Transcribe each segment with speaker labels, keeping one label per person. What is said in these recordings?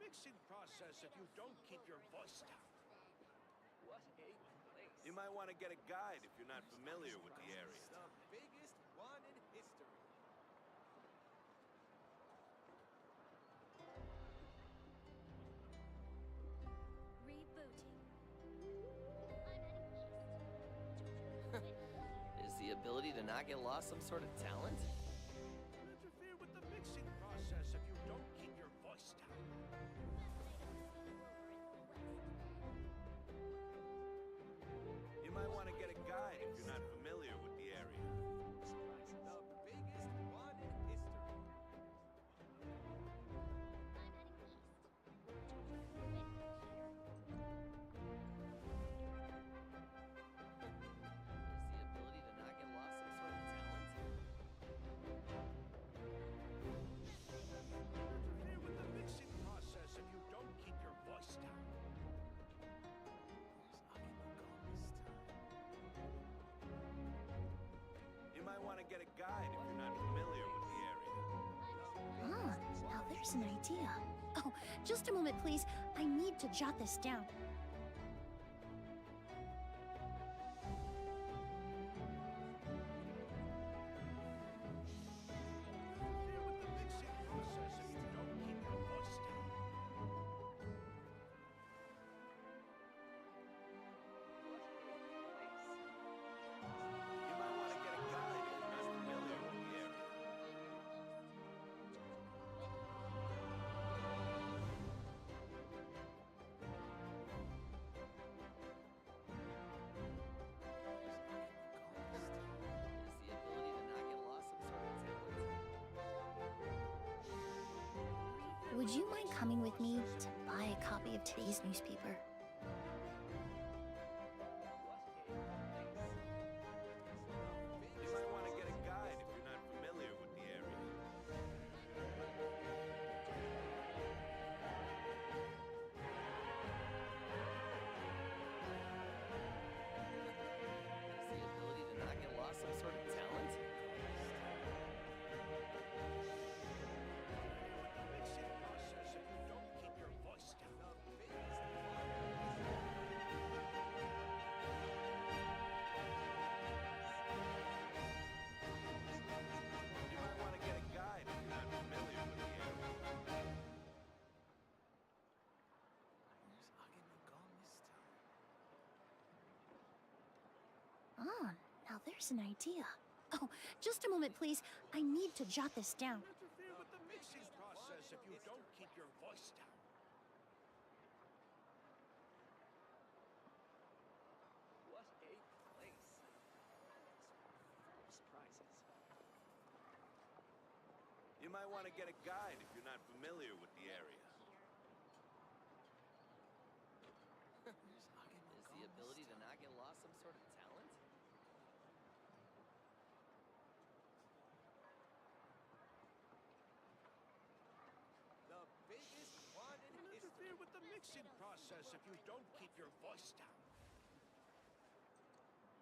Speaker 1: mixing process if you don't keep your voice down.
Speaker 2: What a place.
Speaker 3: You might want to get a guide if you're not familiar with the area.
Speaker 2: The biggest one in history.
Speaker 4: Rebooting.
Speaker 5: Is the ability to not get lost some sort of talent?
Speaker 1: Don't interfere with the mixing process if you don't keep your voice down.
Speaker 3: You might want to get a guide if you're not familiar with the area.
Speaker 2: The biggest one in history.
Speaker 5: Is the ability to not get lost some sort of talent?
Speaker 1: Don't interfere with the mixing process if you don't keep your voice down.
Speaker 3: You might want to get a guide if you're not familiar with the area.
Speaker 4: Ah, now there's an idea. Oh, just a moment, please. I need to jot this down.
Speaker 1: Interfere with the mixing process if you don't keep your voice down.
Speaker 3: You might want to get a guide if you're not familiar with the area.
Speaker 5: Is the ability to not get lost some sort of talent?
Speaker 4: Would you mind coming with me to buy a copy of today's newspaper?
Speaker 3: You might want to get a guide if you're not familiar with the area.
Speaker 5: Is the ability to not get lost some sort of talent?
Speaker 1: Interfere with the mixing process if you don't keep your voice down.
Speaker 3: You might want to get a guide if you're not familiar with the area.
Speaker 4: Ah, now there's an idea. Oh, just a moment, please. I need to jot this down.
Speaker 1: Don't interfere with the mixing process if you don't keep your voice down.
Speaker 2: What a place. Surprises.
Speaker 3: You might want to get a guide if you're not familiar with the area.
Speaker 5: Is the ability to not get lost some sort of talent?
Speaker 2: The biggest one in
Speaker 1: Don't
Speaker 2: history.
Speaker 1: interfere with the mixing process if you don't keep your voice down.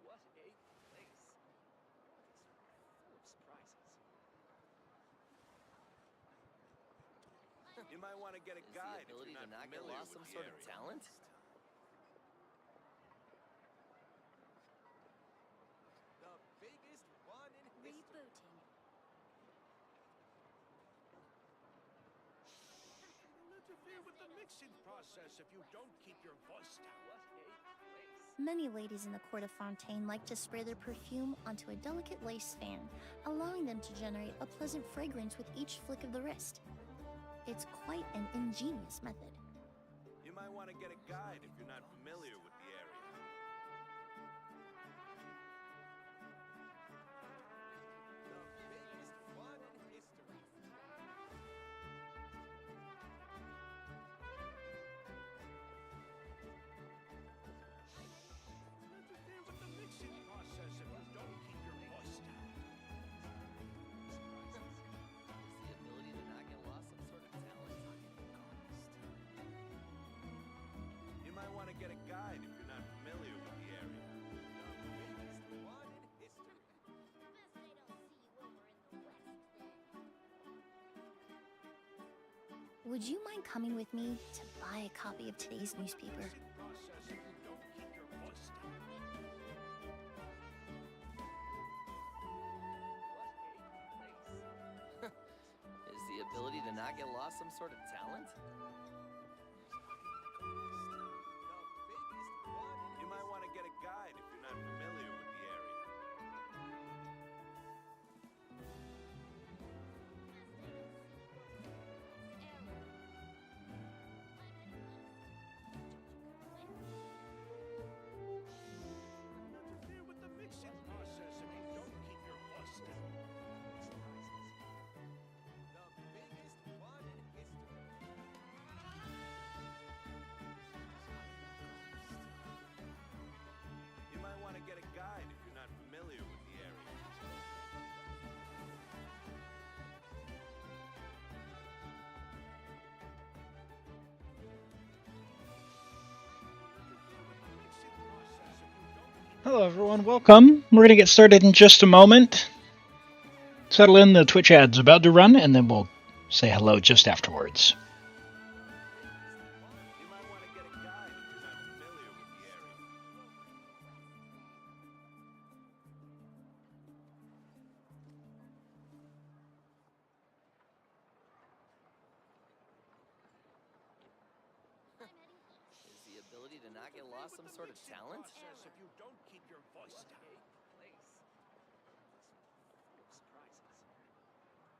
Speaker 2: What a place. It's full of surprises.
Speaker 3: You might want to get a
Speaker 5: Is the
Speaker 3: guide if
Speaker 5: ability
Speaker 3: you're
Speaker 5: to
Speaker 3: not
Speaker 5: not get
Speaker 3: familiar
Speaker 5: lost some
Speaker 3: with the
Speaker 5: sort
Speaker 3: area.
Speaker 5: of talent?
Speaker 2: The biggest one in history.
Speaker 4: Rebooting.
Speaker 1: Don't interfere with the mixing process if you don't keep your voice down.
Speaker 2: What a place.
Speaker 4: Many ladies in the court of Fontaine like to spray their perfume onto a delicate lace fan, allowing them to generate a pleasant fragrance with each flick of the wrist. It's quite an ingenious method.
Speaker 3: You might want to get a guide if you're not familiar with the area.
Speaker 2: The biggest one in history.
Speaker 1: Don't interfere with the mixing process if you don't keep your voice down.
Speaker 5: Is the ability to not get lost some sort of talent?
Speaker 3: You might want to get a
Speaker 4: Would you mind coming with me to buy a copy of today's newspaper?
Speaker 1: Process if you don't keep your voice down.
Speaker 5: Is the ability to not get lost some sort of talent?
Speaker 3: You might want to get a guide if you're not familiar with the area.
Speaker 1: Interfere with the mixing process if you don't keep your voice down.
Speaker 3: The biggest one in history. You might want to get a guide if you're not familiar with the area.
Speaker 6: Hello everyone, welcome. We're going to get started in just a moment. Settle in, the Twitch ad's about to run, and then we'll say hello just afterwards.
Speaker 3: You might want to get a guide if you're not familiar with the area.
Speaker 5: Is the ability to not get lost some sort of talent?
Speaker 1: Process if you don't keep your voice down.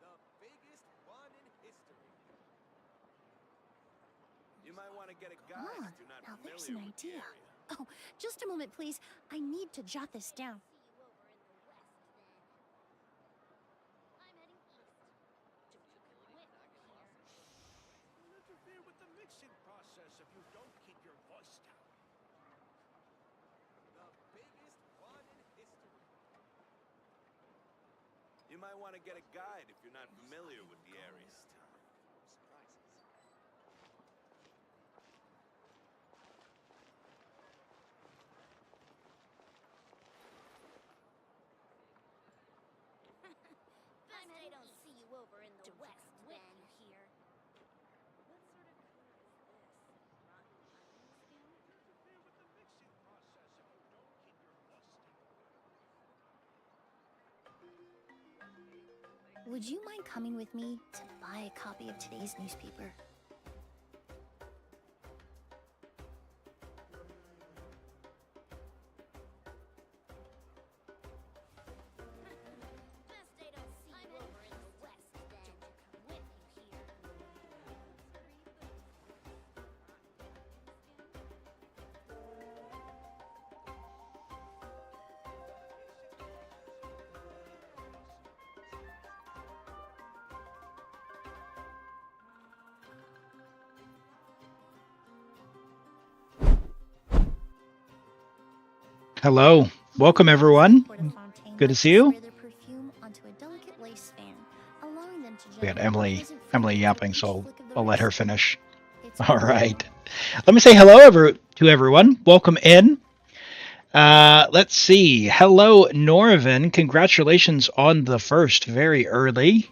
Speaker 3: The biggest one in history. You might want to get a guide
Speaker 4: Ah,
Speaker 3: if you're not
Speaker 4: now there's
Speaker 3: familiar
Speaker 4: an
Speaker 3: with the
Speaker 4: idea.
Speaker 3: area.
Speaker 4: Oh, just a moment, please. I need to jot this down.
Speaker 1: Interfere with the mixing process if you don't keep your voice down.
Speaker 3: The biggest one in history. You might want to get a guide if you're not familiar with the area.
Speaker 7: I don't see you over in the west with you here. What sort of color is this? Rotten onion skin?
Speaker 1: Interfere with the mixing process if you don't keep your voice down.
Speaker 4: Would you mind coming with me to buy a copy of today's newspaper?
Speaker 7: Best I don't see you over in the west then. With you here.
Speaker 6: Hello, welcome everyone. Good to see you. We got Emily yapping, so I'll let her finish. All right. Let me say hello to everyone. Welcome in. Let's see. Hello, Norvin. Congratulations on the first, very early.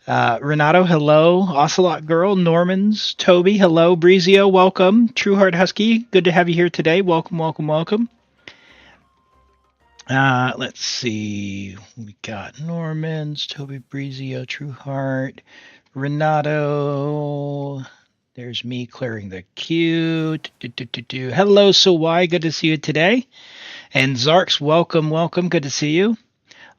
Speaker 6: Renato, hello. Ocelot Girl, Normans, Toby, hello. Breezio, welcome. Trueheart Husky, good to have you here today. Welcome, welcome, welcome. Let's see. We got Normans, Toby, Breezio, Trueheart, Renato. There's me clearing the queue. Hello, Sawai. Good to see you today. And Zarks, welcome, welcome. Good to see you.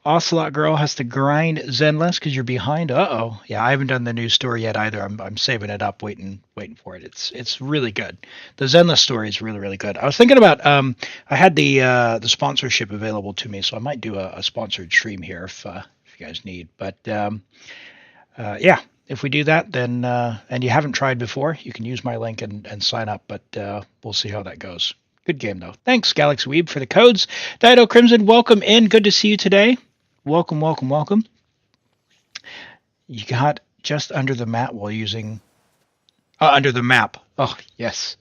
Speaker 6: Ocelot Girl has to grind Zenless because you're behind. Uh-oh. Yeah, I haven't done the news story yet either. I'm saving it up, waiting for it. It's really good. The Zenless story is really, really good. I was thinking about I had the sponsorship available to me, so I might do a sponsored stream here if you guys need. But yeah, if we do that, then and you haven't tried before, you can use my link and sign up. But we'll see how that goes. Good game though. Thanks, Galaxy Weeb, for the codes. Dido Crimson, welcome in. Good to see you today. Welcome, welcome, welcome. You got just under the mat while using... under the map. Oh, yes.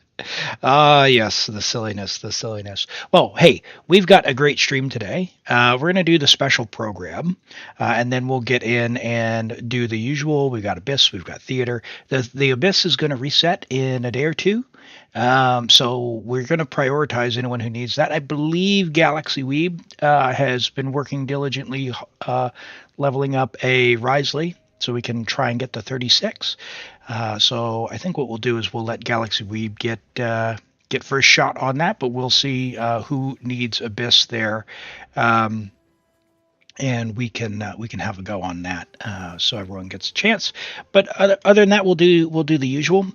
Speaker 6: Ah, yes, the silliness, the silliness. Well, hey, we've got a great stream today. We're going to do the special program, and then we'll get in and do the usual. We've got Abyss, we've got Theater. The Abyss is going to reset in a day or two. So we're going to prioritize anyone who needs that. I believe Galaxy Weeb has been working diligently leveling up a Wriothesley so we can try and get to 36. So I think what we'll do is we'll let Galaxy Weeb get first shot on that, but we'll see who needs Abyss there, and we can have a go on that, so everyone gets a chance. But other than that, we'll do the usual.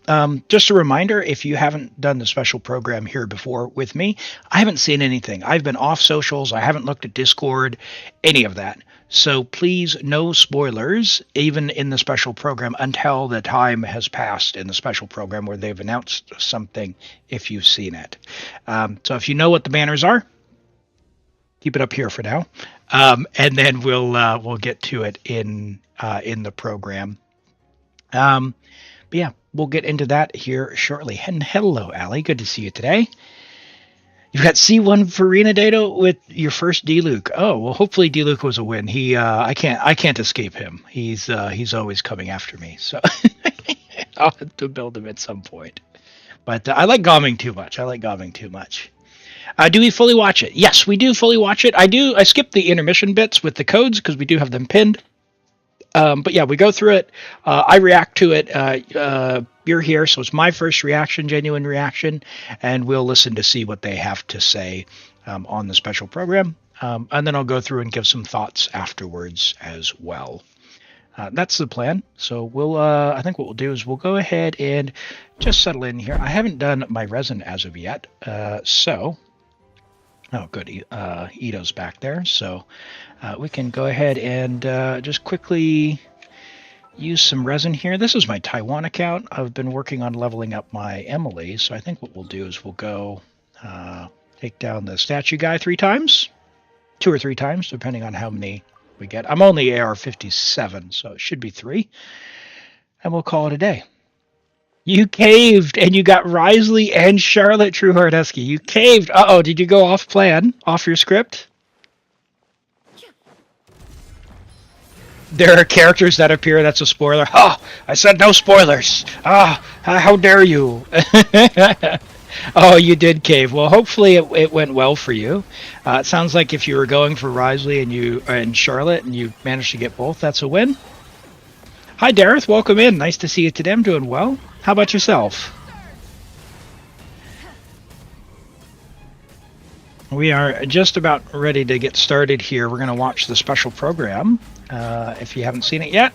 Speaker 6: Just a reminder, if you haven't done the special program here before with me, I haven't seen anything. I've been off socials. I haven't looked at Discord, any of that. So please, no spoilers, even in the special program, until the time has passed in the special program where they've announced something, if you've seen it. So if you know what the banners are, keep it up here for now, and then we'll get to it in the program. But yeah, we'll get into that here shortly. And hello, Allie. Good to see you today. You've got C1 Furina data with your first D-Luke. Oh, well, hopefully D-Luke was a win. I can't escape him. He's always coming after me, so I'll have to build him at some point. But I like Gomming too much. Do we fully watch it? Yes, we do fully watch it. I skip the intermission bits with the codes because we do have them pinned. But yeah, we go through it. I react to it. You're here, so it's my first reaction, genuine reaction, and we'll listen to see what they have to say on the special program. And then I'll go through and give some thoughts afterwards as well. That's the plan. So we'll, I think what we'll do is we'll go ahead and just settle in here. I haven't done my resin as of yet, so... Oh, good. Ito's back there. So we can go ahead and just quickly use some resin here. This is my Taiwan account. I've been working on leveling up my Emily. So I think what we'll do is we'll go take down the statue guy 3 times. 2 or 3 times, depending on how many we get. I'm only AR 57, so it should be 3. And we'll call it a day. You caved, and you got Wriothesley and Charlotte Trueheart Husky. You caved. Uh-oh, did you go off plan? Off your script? There are characters that appear. That's a spoiler. Oh, I said no spoilers. Ah, how dare you? Oh, you did cave. Well, hopefully it went well for you. It sounds like if you were going for Wriothesley and Charlotte, and you managed to get both, that's a win. Hi, Dareth. Welcome in. Nice to see you today. I'm doing well. How about yourself? We are just about ready to get started here. We're going to watch the special program, if you haven't seen it yet.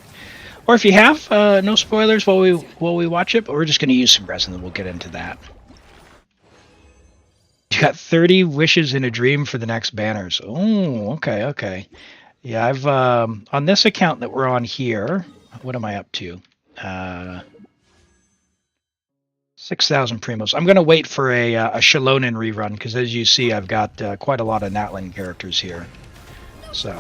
Speaker 6: Or if you have, no spoilers while we watch it, but we're just going to use some resin and we'll get into that. You got 30 wishes in a dream for the next banners. Oh, okay. Yeah, I've on this account that we're on here, what am I up to? 6,000 primos. I'm going to wait for a Xilonen rerun because, as you see, I've got quite a lot of Natlan characters here. So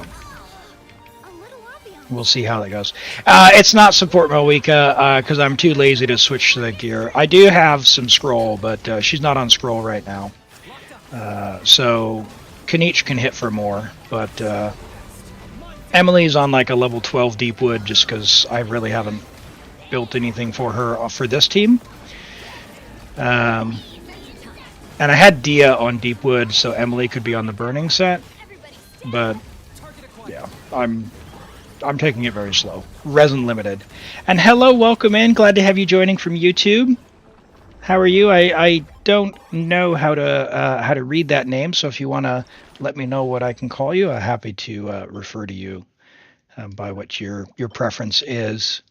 Speaker 6: we'll see how that goes. It's not support Moeka because I'm too lazy to switch to the gear. I do have some scroll, but she's not on scroll right now. So Kanich can hit for more, but Emily's on like a level 12 Deepwood just because I really haven't built anything for her for this team. And I had Dia on Deepwood, so Emily could be on the Burning set, but yeah, I'm taking it very slow. Resin limited. And hello, welcome in. Glad to have you joining from YouTube. How are you? I don't know how to read that name, so if you want to let me know what I can call you, I'm happy to refer to you by what your preference is.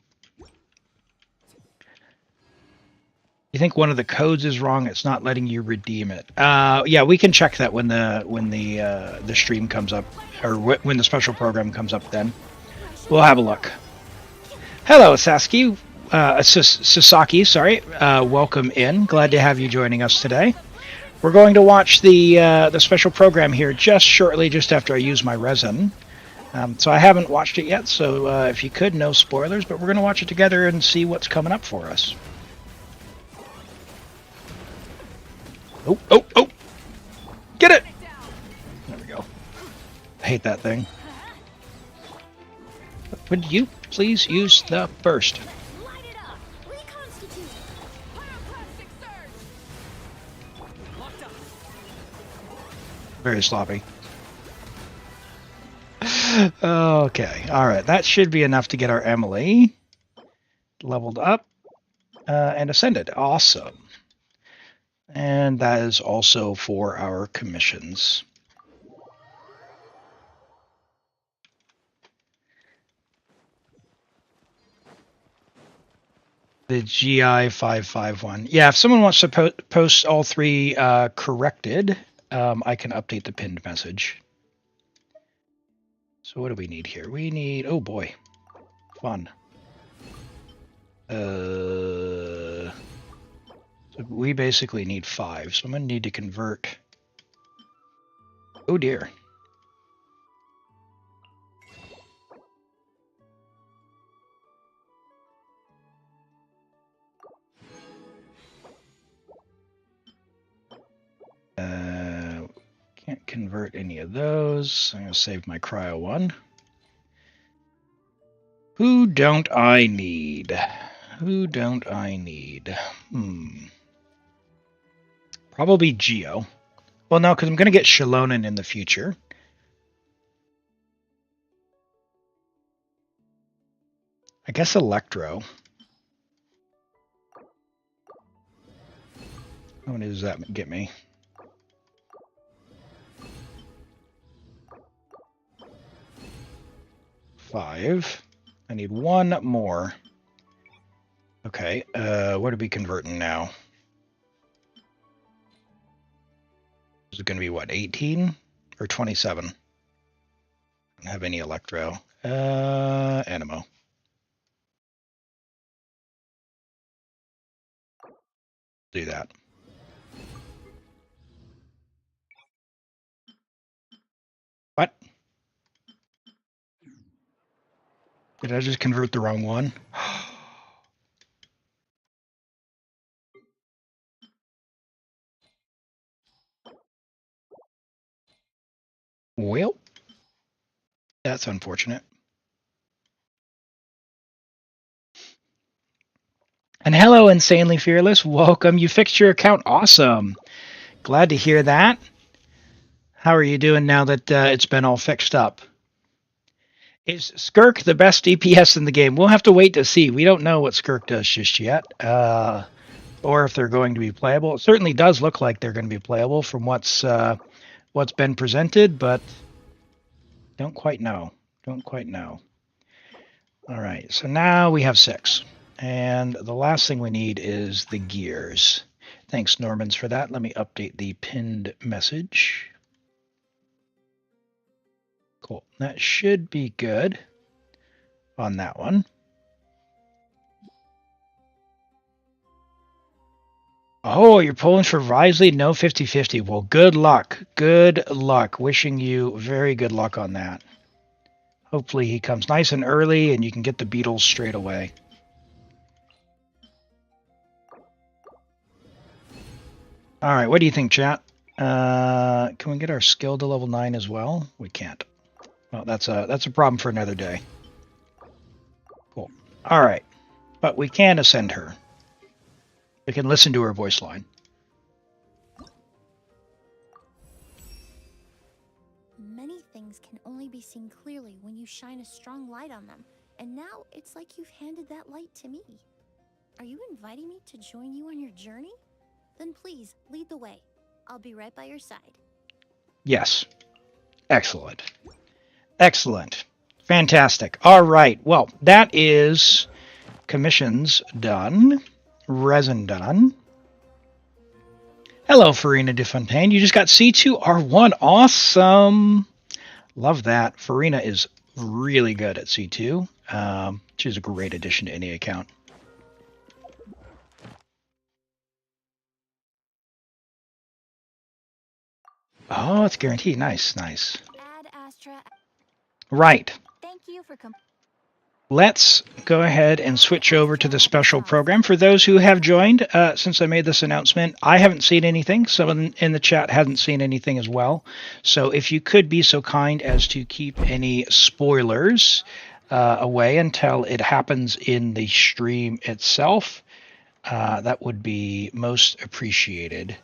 Speaker 6: You think one of the codes is wrong? It's not letting you redeem it. Yeah, we can check that when the stream comes up, or when the special program comes up. Then we'll have a look. Hello, Sasaki. Sasaki, sorry. Welcome in. Glad to have you joining us today. We're going to watch the special program here just shortly, just after I use my resin. So I haven't watched it yet, so if you could, no spoilers, but we're going to watch it together and see what's coming up for us. Oh, oh, oh! Get it! There we go. I hate that thing. Would you please use the burst?
Speaker 7: Light it up! Reconstitute!
Speaker 2: Pyroclastic surge! Locked up.
Speaker 6: Very sloppy. Okay, alright. That should be enough to get our Emily leveled up and ascended. Awesome. And that is also for our commissions. The GI 551. Yeah, if someone wants to post all three corrected, I can update the pinned message. So what do we need here? We need, oh boy, fun. So we basically need 5. So I'm going to need to convert. Oh dear. Can't convert any of those. I'm going to save my cryo one. Who don't I need? Who don't I need? Probably Geo. Well, no, because I'm going to get Xilonen in the future. I guess Electro. How many does that get me? 5. I need 1 more. Okay, what are we converting now? Is it going to be, what, 18 or 27? I don't have any Electro. Animo. Do that. What? Did I just convert the wrong one? Well, that's unfortunate. And hello, Insanely Fearless. Welcome. You fixed your account. Awesome. Glad to hear that. How are you doing now that it's been all fixed up? Is Skirk the best DPS in the game? We'll have to wait to see. We don't know what Skirk does just yet, or if they're going to be playable. It certainly does look like they're going to be playable from what's been presented, but don't quite know. Don't quite know. All right, so now we have 6. And the last thing we need is the gears. Thanks, Normans, for that. Let me update the pinned message. Cool. That should be good on that one. Oh, you're pulling for Wriothesley? No 50-50. Well, good luck. Good luck. Wishing you very good luck on that. Hopefully he comes nice and early and you can get the beetles straight away. All right, what do you think, chat? Can we get our skill to level 9 as well? We can't. Well, that's a problem for another day. Cool. All right, but we can ascend her. We can listen to her voice line.
Speaker 4: Many things can only be seen clearly when you shine a strong light on them, and now it's like you've handed that light to me. Are you inviting me to join you on your journey? Then please, lead the way. I'll be right by your side.
Speaker 6: Yes. Excellent. Excellent. Fantastic. All right. Well, that is commissions done. Resin done. Hello, Furina de Fontaine. You just got C2R1. Awesome. Love that. Furina is really good at C2. She's a great addition to any account. Oh, it's guaranteed. Nice, nice.
Speaker 7: Ad Astra.
Speaker 6: Right.
Speaker 7: Thank you for
Speaker 6: let's go ahead and switch over to the special program. For those who have joined, since I made this announcement, I haven't seen anything. Someone in the chat hasn't seen anything as well. So if you could be so kind as to keep any spoilers away until it happens in the stream itself, that would be most appreciated.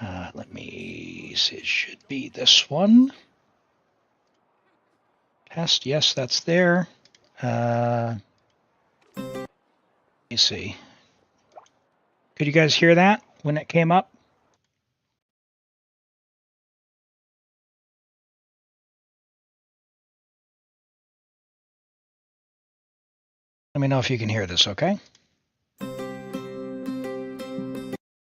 Speaker 6: Let me see, it should be this one. Test, yes, that's there. Let me see. Could you guys hear that when it came up? Let me know if you can hear this, okay?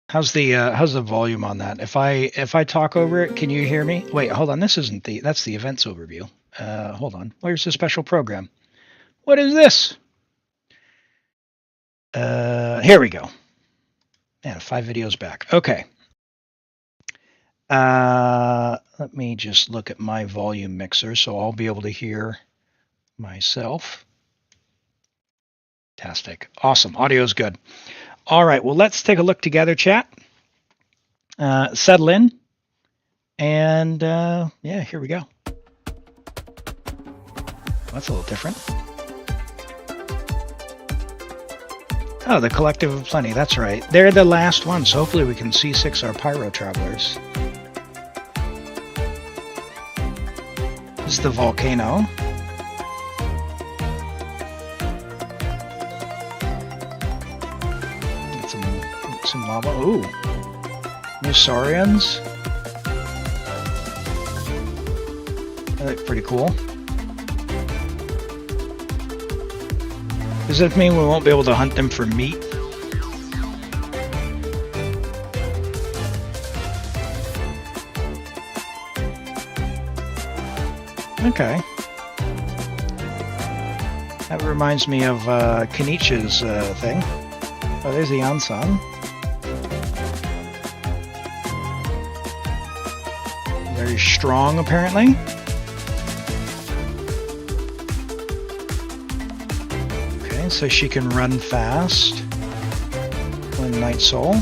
Speaker 6: How's the volume on that? If I talk over it, can you hear me? Wait, hold on. This isn't that's the events overview. Hold on. Where's the special program? What is this? Here we go. Yeah, 5 videos back. Okay. Let me just look at my volume mixer so I'll be able to hear myself. Fantastic. Awesome. Audio's good. All right. Well, let's take a look together, chat. Settle in. And yeah, here we go. That's a little different. Oh, the Collective of Plenty. That's right. They're the last ones. So hopefully we can C6 our Pyro Travelers. This is the volcano. Get some lava. Ooh. New Saurians. They look pretty cool. Does that mean we won't be able to hunt them for meat? Okay. That reminds me of Kenichi's thing. Oh, there's the Ansan. Very strong, apparently. So she can run fast. When Night Soul.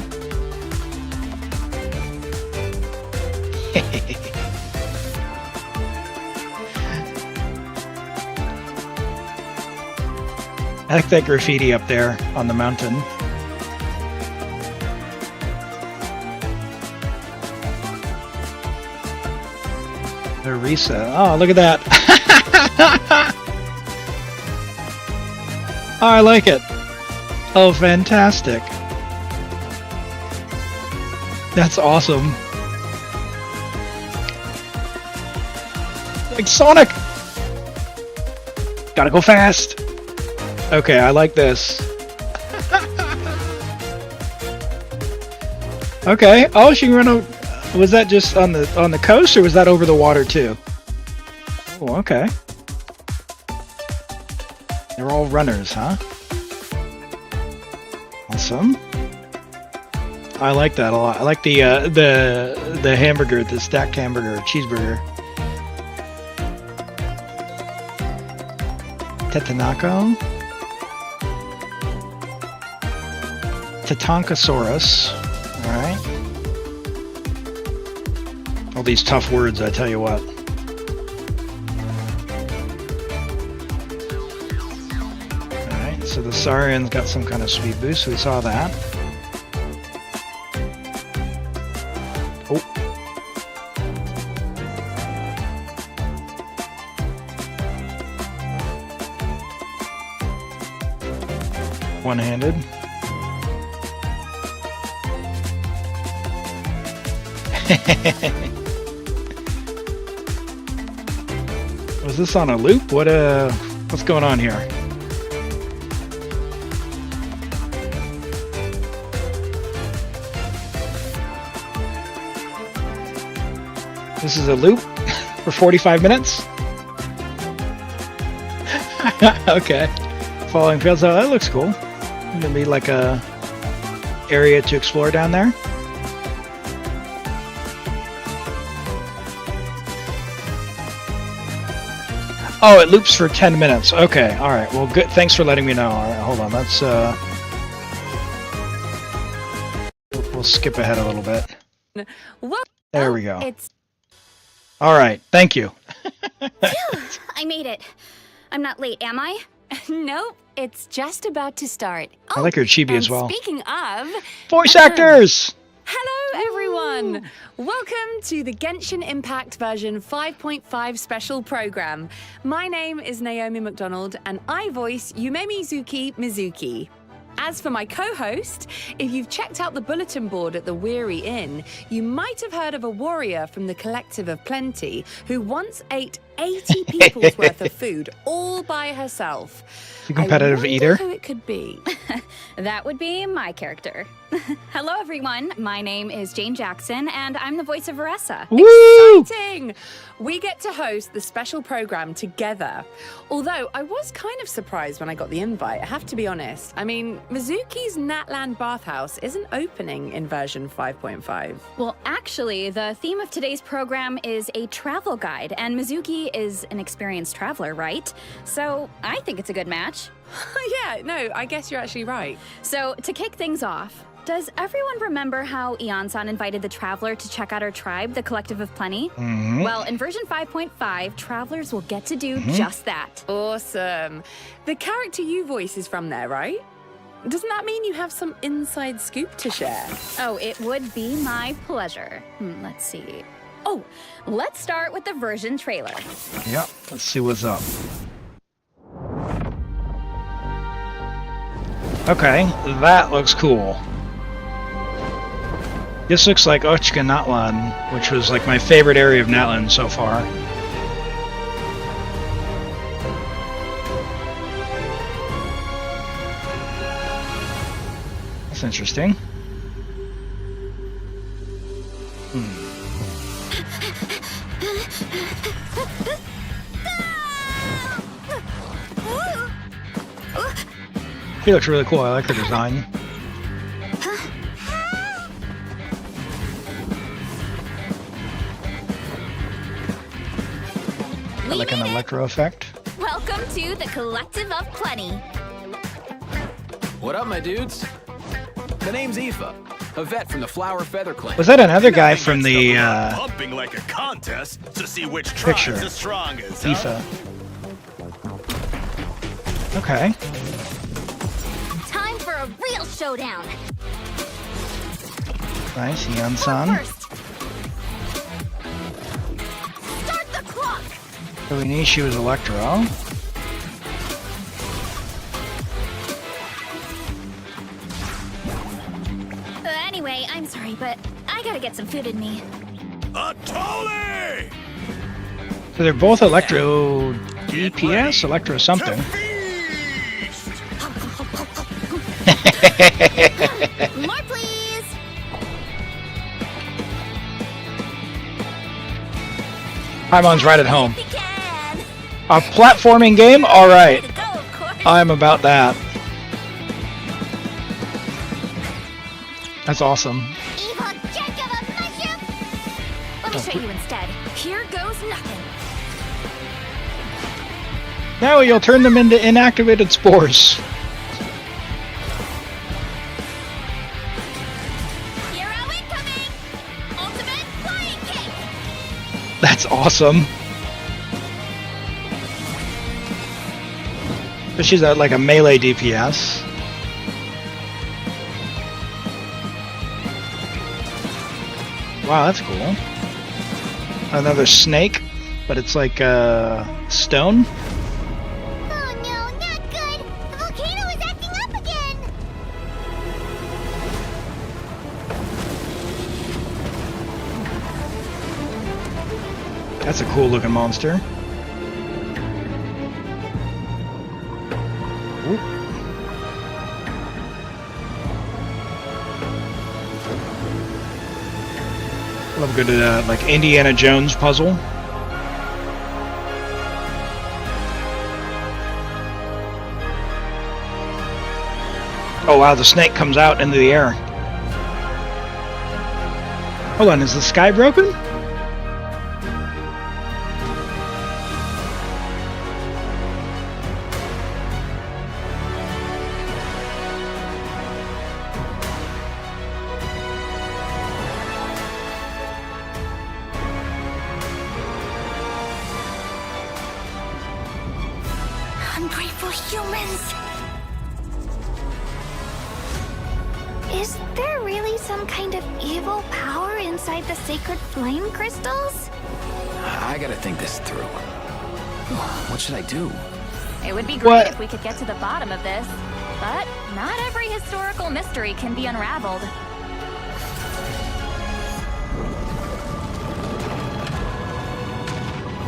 Speaker 6: I like that graffiti up there on the mountain. Arisa. Oh, look at that. Oh, I like it. Oh, fantastic. That's awesome. Like Sonic! Gotta go fast! Okay, I like this. Okay. Oh, she can run over... Was that just on the coast, or was that over the water too? Oh, okay. They're all runners, huh? Awesome. I like that a lot. I like the hamburger, the stacked hamburger, cheeseburger. Tetanako. Tatankosaurus. Alright. All these tough words, I tell you what. So the Saurian's got some kind of speed boost, we saw that. Oh. One-handed. Was this on a loop? What's going on here? This is a loop for 45 minutes? Okay. Falling fields. Oh, that looks cool. Gonna be like a area to explore down there. Oh, it loops for 10 minutes. Okay, alright. Well, good. Thanks for letting me know. Alright, hold on. Let's, we'll skip ahead a little bit.
Speaker 2: Well,
Speaker 6: There we go.
Speaker 2: It's
Speaker 6: Alright, thank you.
Speaker 7: I made it. I'm not late, am I?
Speaker 2: nope. It's just about to start.
Speaker 6: I like your chibi
Speaker 2: and
Speaker 6: as well.
Speaker 2: Speaking of,
Speaker 6: Voice actors!
Speaker 2: hello everyone! Welcome to the Genshin Impact version 5.5 special program. My name is Naomi McDonald and I voice Yumemizuki Mizuki. As for my co-host, if you've checked out the bulletin board at the Weary Inn, you might have heard of a warrior from the Collective of Plenty who once ate 80 people's worth of food all by herself.
Speaker 6: The competitive
Speaker 2: I wonder
Speaker 6: eater.
Speaker 2: who it could be.
Speaker 8: That would be my character. Hello, everyone. My name is Jane Jackson, and I'm the voice of Aressa.
Speaker 6: Woo!
Speaker 2: Exciting! We get to host the special program together. Although I was kind of surprised when I got the invite, I have to be honest. I mean, Mizuki's Natland Bathhouse isn't opening in version 5.5.
Speaker 8: Well, actually, the theme of today's program is a travel guide, and Mizuki is an experienced traveler, right? So I think it's a good match.
Speaker 2: Yeah, no, I guess you're actually right.
Speaker 8: So to kick things off, does everyone remember how Ion-san invited the traveler to check out our tribe, the Collective of Plenty?
Speaker 6: Mhm.
Speaker 8: Well, in version 5.5, travelers will get to do just that.
Speaker 2: Awesome. The character you voice is from there, right? Doesn't that mean you have some inside scoop to share?
Speaker 8: Oh, it would be my pleasure. Let's see. Oh, let's start with the version trailer.
Speaker 6: Yep, let's see what's up. Okay, that looks cool. This looks like Ochka Natlan, which was like my favorite area of Natlan so far. That's interesting. He looks really cool. I like the design. I like an electro effect.
Speaker 7: Welcome to the Collective of Plenty.
Speaker 9: What up, my dudes? The name's Aoife, a vet from the Flower Feather Clan.
Speaker 6: Was that another guy from the
Speaker 1: Pumping like a contest to see which
Speaker 6: picture?
Speaker 1: tribe's the strongest.
Speaker 6: Aoife? Okay.
Speaker 7: Time for a real showdown.
Speaker 6: Nice, Ion-san.
Speaker 7: First. Start the clock.
Speaker 6: So we knew she was Electro.
Speaker 7: Anyway, I'm sorry, but I gotta get some food in me.
Speaker 1: A Tolly!
Speaker 6: So they're both Electro DPS, Electro something.
Speaker 1: Feast!
Speaker 7: More, please.
Speaker 6: Paimon's right at home.
Speaker 7: Began.
Speaker 6: A platforming game? Alright.
Speaker 7: To go, of course.
Speaker 6: I'm about that. That's awesome.
Speaker 7: Evil jerk of a mushroom. Let me show you instead. Here goes nothing.
Speaker 6: Now you'll turn them into inactivated spores.
Speaker 7: Hero incoming. Ultimate flying kick.
Speaker 6: That's awesome. But she's like a melee DPS. Wow, that's cool. Another snake, but it's like stone.
Speaker 7: Oh no, not good. The volcano is acting up again.
Speaker 6: That's a cool looking monster. Oop. Love a good like Indiana Jones puzzle. Oh wow, the snake comes out into the air. Hold on, is the sky broken?
Speaker 4: ungrateful humans! Is there really some kind of evil power inside the sacred flame crystals?
Speaker 9: I gotta think this through. What should I do?
Speaker 8: It would be great
Speaker 6: What?
Speaker 8: if we could get to the bottom of this, but not every historical mystery can be unraveled.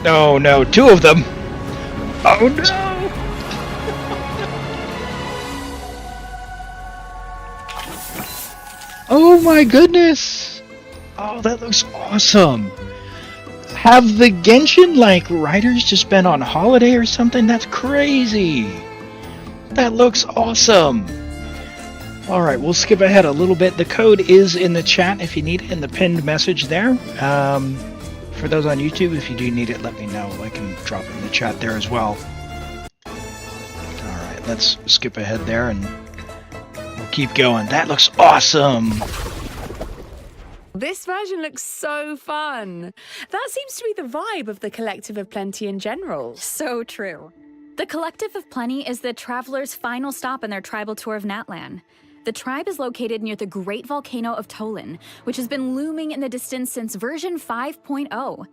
Speaker 6: No, 2 of them. Oh no! Oh my goodness! Oh, that looks awesome. Have the Genshin writers just been on holiday or something? That's crazy. That looks awesome. All right, we'll skip ahead a little bit. The code is in the chat if you need it, in the pinned message there. For those on YouTube, if you do need it, let me know. I can drop it in the chat there as well. All right, let's skip ahead there and we'll keep going. That looks awesome.
Speaker 2: This version looks so fun. That seems to be the vibe of the Collective of Plenty in general.
Speaker 8: So true. The Collective of Plenty is the travelers' final stop in their tribal tour of Natlan. The tribe is located near the Great Volcano of Tolan, which has been looming in the distance since version 5.0.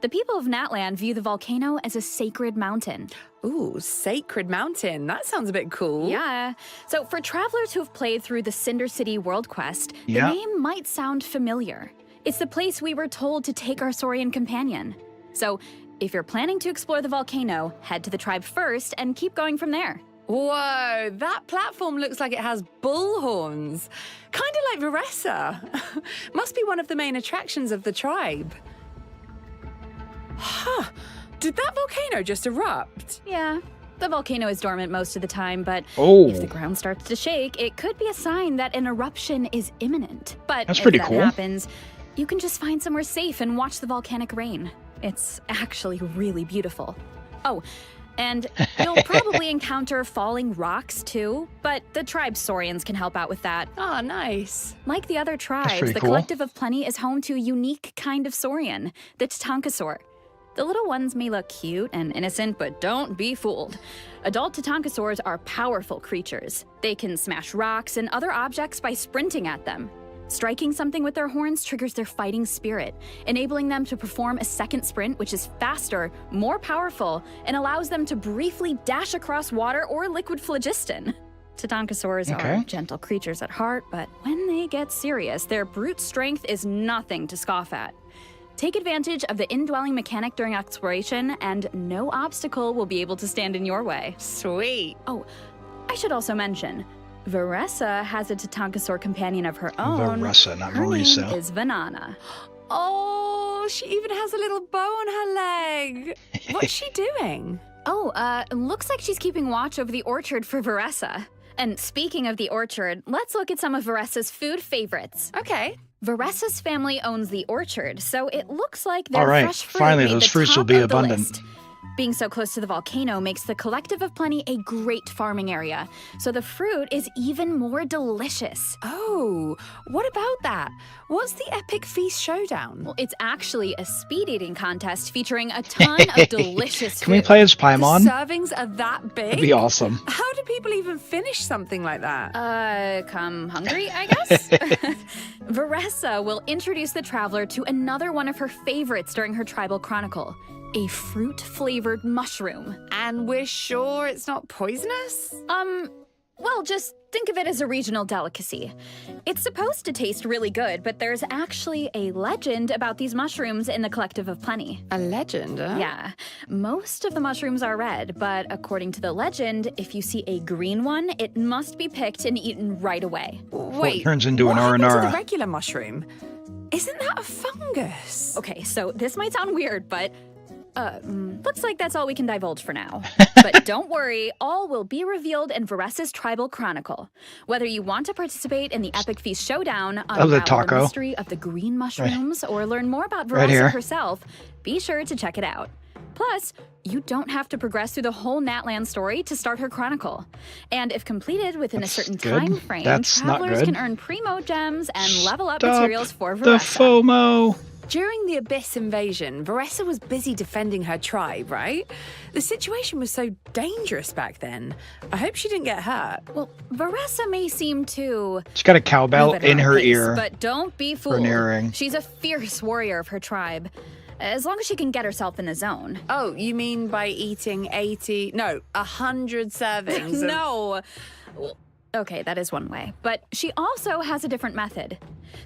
Speaker 8: The people of Natlan view the volcano as a sacred mountain.
Speaker 2: Ooh, Sacred Mountain. That sounds a bit cool.
Speaker 8: Yeah. So for travelers who've played through the Cinder City World Quest,
Speaker 6: Yeah.
Speaker 8: the name might sound familiar. It's the place we were told to take our Saurian companion. So if you're planning to explore the volcano, head to the tribe first and keep going from there.
Speaker 2: Whoa, that platform looks like it has bull horns. Kind of like Veressa. Must be one of the main attractions of the tribe. Huh. Did that volcano just erupt?
Speaker 8: Yeah, the volcano is dormant most of the time, but
Speaker 6: Oh.
Speaker 8: if the ground starts to shake, it could be a sign that an eruption is imminent. But
Speaker 6: That's
Speaker 8: if
Speaker 6: pretty
Speaker 8: that
Speaker 6: cool.
Speaker 8: happens, you can just find somewhere safe and watch the volcanic rain. It's actually really beautiful. Oh, and you'll probably encounter falling rocks too, but the tribe Saurians can help out with that.
Speaker 2: Oh, nice.
Speaker 8: Like the other tribes,
Speaker 6: pretty
Speaker 8: the
Speaker 6: cool.
Speaker 8: Collective of Plenty is home to a unique kind of Saurian, the Tatankasaur. The little ones may look cute and innocent, but don't be fooled. Adult Tatankasaurs are powerful creatures. They can smash rocks and other objects by sprinting at them. Striking something with their horns triggers their fighting spirit, enabling them to perform a second sprint, which is faster, more powerful, and allows them to briefly dash across water or liquid phlogiston. Tatankasaurs
Speaker 6: Okay.
Speaker 8: are gentle creatures at heart, but when they get serious, their brute strength is nothing to scoff at. Take advantage of the indwelling mechanic during exploration, and no obstacle will be able to stand in your way.
Speaker 2: Sweet.
Speaker 8: Oh, I should also mention, Veressa has a Tatankasaur companion of her own.
Speaker 6: Veressa, not
Speaker 8: Her
Speaker 6: Marisa.
Speaker 8: name is Vanana.
Speaker 2: Oh, she even has a little bow on her leg. What's she doing?
Speaker 8: Oh, looks like she's keeping watch over the orchard for Veressa. And speaking of the orchard, let's look at some of Veressa's food favorites.
Speaker 2: Okay.
Speaker 8: Veressa's family owns the orchard, so it looks like their
Speaker 6: All right,
Speaker 8: fresh fruit
Speaker 6: finally,
Speaker 8: made
Speaker 6: those
Speaker 8: the
Speaker 6: fruits will
Speaker 8: top
Speaker 6: be
Speaker 8: of the
Speaker 6: abundant.
Speaker 8: list. Being so close to the volcano makes the Collective of Plenty a great farming area, so the fruit is even more delicious.
Speaker 2: Oh, what about that? What's the Epic Feast Showdown?
Speaker 8: Well, it's actually a speed eating contest featuring a ton of delicious food.
Speaker 6: Can we play as
Speaker 2: The
Speaker 6: Paimon?
Speaker 2: servings are that big?
Speaker 6: That'd be awesome.
Speaker 2: How do people even finish something like that?
Speaker 8: Come hungry, I guess? Veressa will introduce the traveler to another one of her favorites during her tribal chronicle, a fruit-flavored mushroom.
Speaker 2: And we're sure it's not poisonous?
Speaker 8: Well, just think of it as a regional delicacy. It's supposed to taste really good, but there's actually a legend about these mushrooms in the Collective of Plenty.
Speaker 2: A legend, huh?
Speaker 8: Yeah, most of the mushrooms are red, but according to the legend, if you see a green one, it must be picked and eaten right away.
Speaker 2: Wait,
Speaker 6: turns into an
Speaker 2: what happened to
Speaker 6: Aranara?
Speaker 2: the regular mushroom? Isn't that a fungus?
Speaker 8: Okay, so this might sound weird, but looks like that's all we can divulge for now. But don't worry, all will be revealed in Veressa's Tribal Chronicle. Whether you want to participate in the Epic Feast Showdown,
Speaker 6: the
Speaker 8: unravel the
Speaker 6: taco.
Speaker 8: mystery of the green mushrooms, or learn more about
Speaker 6: Right
Speaker 8: Veressa
Speaker 6: here.
Speaker 8: herself, be sure to check it out. Plus, you don't have to progress through the whole Natlan story to start her chronicle. And if completed within
Speaker 6: That's
Speaker 8: a certain
Speaker 6: good.
Speaker 8: time frame,
Speaker 6: That's not
Speaker 8: travelers
Speaker 6: good.
Speaker 8: can earn primo gems and level up
Speaker 6: Stop
Speaker 8: materials for
Speaker 6: the
Speaker 8: Veressa.
Speaker 6: FOMO.
Speaker 2: During the Abyss invasion, Veressa was busy defending her tribe, right? The situation was so dangerous back then. I hope she didn't get hurt.
Speaker 8: Well, Veressa may seem to
Speaker 6: She's got a cowbell
Speaker 8: move at
Speaker 6: in her
Speaker 8: own pace,
Speaker 6: ear.
Speaker 8: but don't be
Speaker 6: for an
Speaker 8: fooled.
Speaker 6: earring.
Speaker 8: She's a fierce warrior of her tribe. As long as she can get herself in the zone.
Speaker 2: Oh, you mean by eating 100 servings? of-
Speaker 8: No. Well, okay, that is one way. But she also has a different method.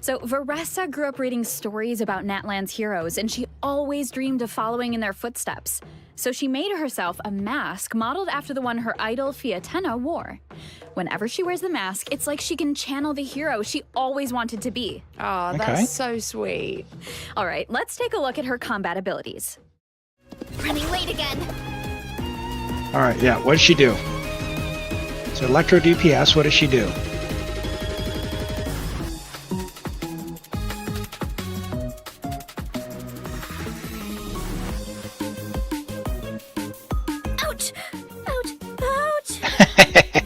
Speaker 8: So Veressa grew up reading stories about Natlan's heroes, and she always dreamed of following in their footsteps. So she made herself a mask modeled after the one her idol Fiatenna wore. Whenever she wears the mask, it's like she can channel the hero she always wanted to be.
Speaker 2: Oh,
Speaker 6: Okay.
Speaker 2: that's so sweet.
Speaker 8: All right, let's take a look at her combat abilities.
Speaker 7: Running late again.
Speaker 6: All right, yeah. What does she do? So Electro DPS. What does she do?
Speaker 7: Ouch! Ouch! Ouch!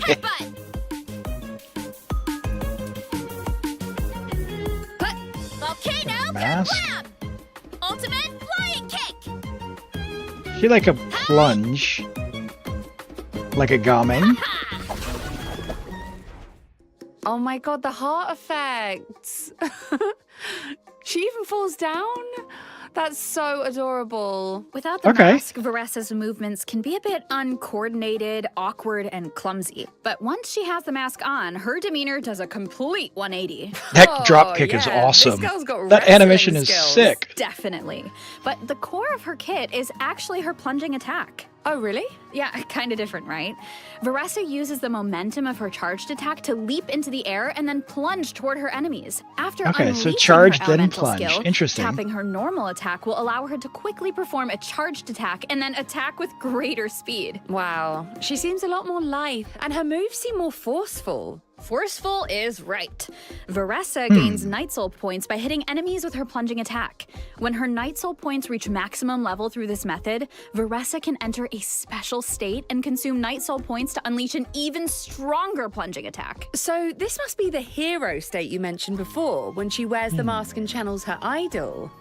Speaker 7: Headbutt! Volcano
Speaker 6: Mask?
Speaker 7: Kerblab! Ultimate flying kick!
Speaker 6: She like a plunge, like a Gaming.
Speaker 2: Oh my god, the heart effects. She even falls down? That's so adorable.
Speaker 8: Without the
Speaker 6: Okay.
Speaker 8: mask, Veressa's movements can be a bit uncoordinated, awkward, and clumsy. But once she has the mask on, her demeanor does a complete 180.
Speaker 6: That
Speaker 2: Oh,
Speaker 6: drop kick is
Speaker 2: yeah.
Speaker 6: awesome.
Speaker 2: This girl's got
Speaker 6: That
Speaker 2: wrestling
Speaker 6: animation is
Speaker 2: skills.
Speaker 6: sick.
Speaker 8: Definitely. But the core of her kit is actually her plunging attack.
Speaker 2: Oh, really?
Speaker 8: Yeah, kind of different, right? Veressa uses the momentum of her charged attack to leap into the air and then plunge toward her enemies. After
Speaker 6: Okay, so
Speaker 8: unleashing
Speaker 6: charge,
Speaker 8: her
Speaker 6: then
Speaker 8: elemental
Speaker 6: plunge.
Speaker 8: skill,
Speaker 6: Interesting.
Speaker 8: tapping her normal attack will allow her to quickly perform a charged attack and then attack with greater speed.
Speaker 2: Wow. She seems a lot more lithe, and her moves seem more forceful.
Speaker 8: Forceful is right. Veressa gains Night Soul points by hitting enemies with her plunging attack. When her Night Soul points reach maximum level through this method, Veressa can enter a special state and consume Night Soul points to unleash an even stronger plunging attack.
Speaker 2: So this must be the hero state you mentioned before, when she wears the mask and channels her idol.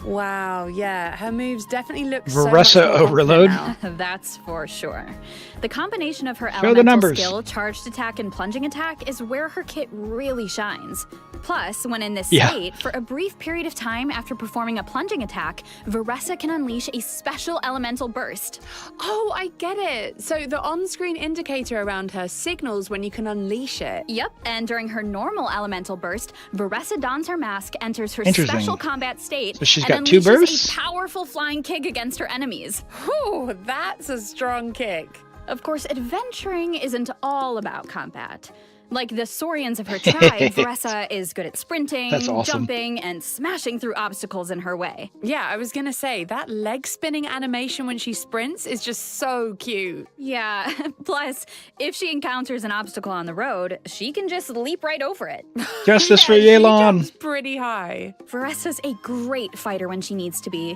Speaker 2: Wow, yeah, her moves definitely look so much
Speaker 6: Veressa
Speaker 2: more confident
Speaker 6: overload?
Speaker 2: now.
Speaker 8: That's for sure. The combination of her
Speaker 6: the
Speaker 8: elemental
Speaker 6: numbers.
Speaker 8: skill, charged attack, and plunging attack is where her kit really shines. Plus, when in this
Speaker 6: Yeah.
Speaker 8: state, for a brief period of time after performing a plunging attack, Veressa can unleash a special elemental burst.
Speaker 2: Oh, I get it. So the on-screen indicator around her signals when you can unleash it.
Speaker 8: Yep, and during her normal elemental burst, Veressa dons her mask, enters her
Speaker 6: Interesting.
Speaker 8: special combat state,
Speaker 6: So she's
Speaker 8: and
Speaker 6: got two
Speaker 8: unleashes
Speaker 6: bursts?
Speaker 8: a powerful flying kick against her enemies.
Speaker 2: Whew, that's a strong kick.
Speaker 8: Of course, adventuring isn't all about combat. Like the Saurians of her tribe, Veressa is good at sprinting,
Speaker 6: That's awesome.
Speaker 8: jumping, and smashing through obstacles in her way.
Speaker 2: Yeah, I was gonna say, that leg spinning animation when she sprints is just so cute.
Speaker 8: Yeah, plus, if she encounters an obstacle on the road, she can just leap right over it.
Speaker 6: Justice for
Speaker 2: She
Speaker 6: Xilonen.
Speaker 2: jumps pretty high.
Speaker 8: Veressa's a great fighter when she needs to be,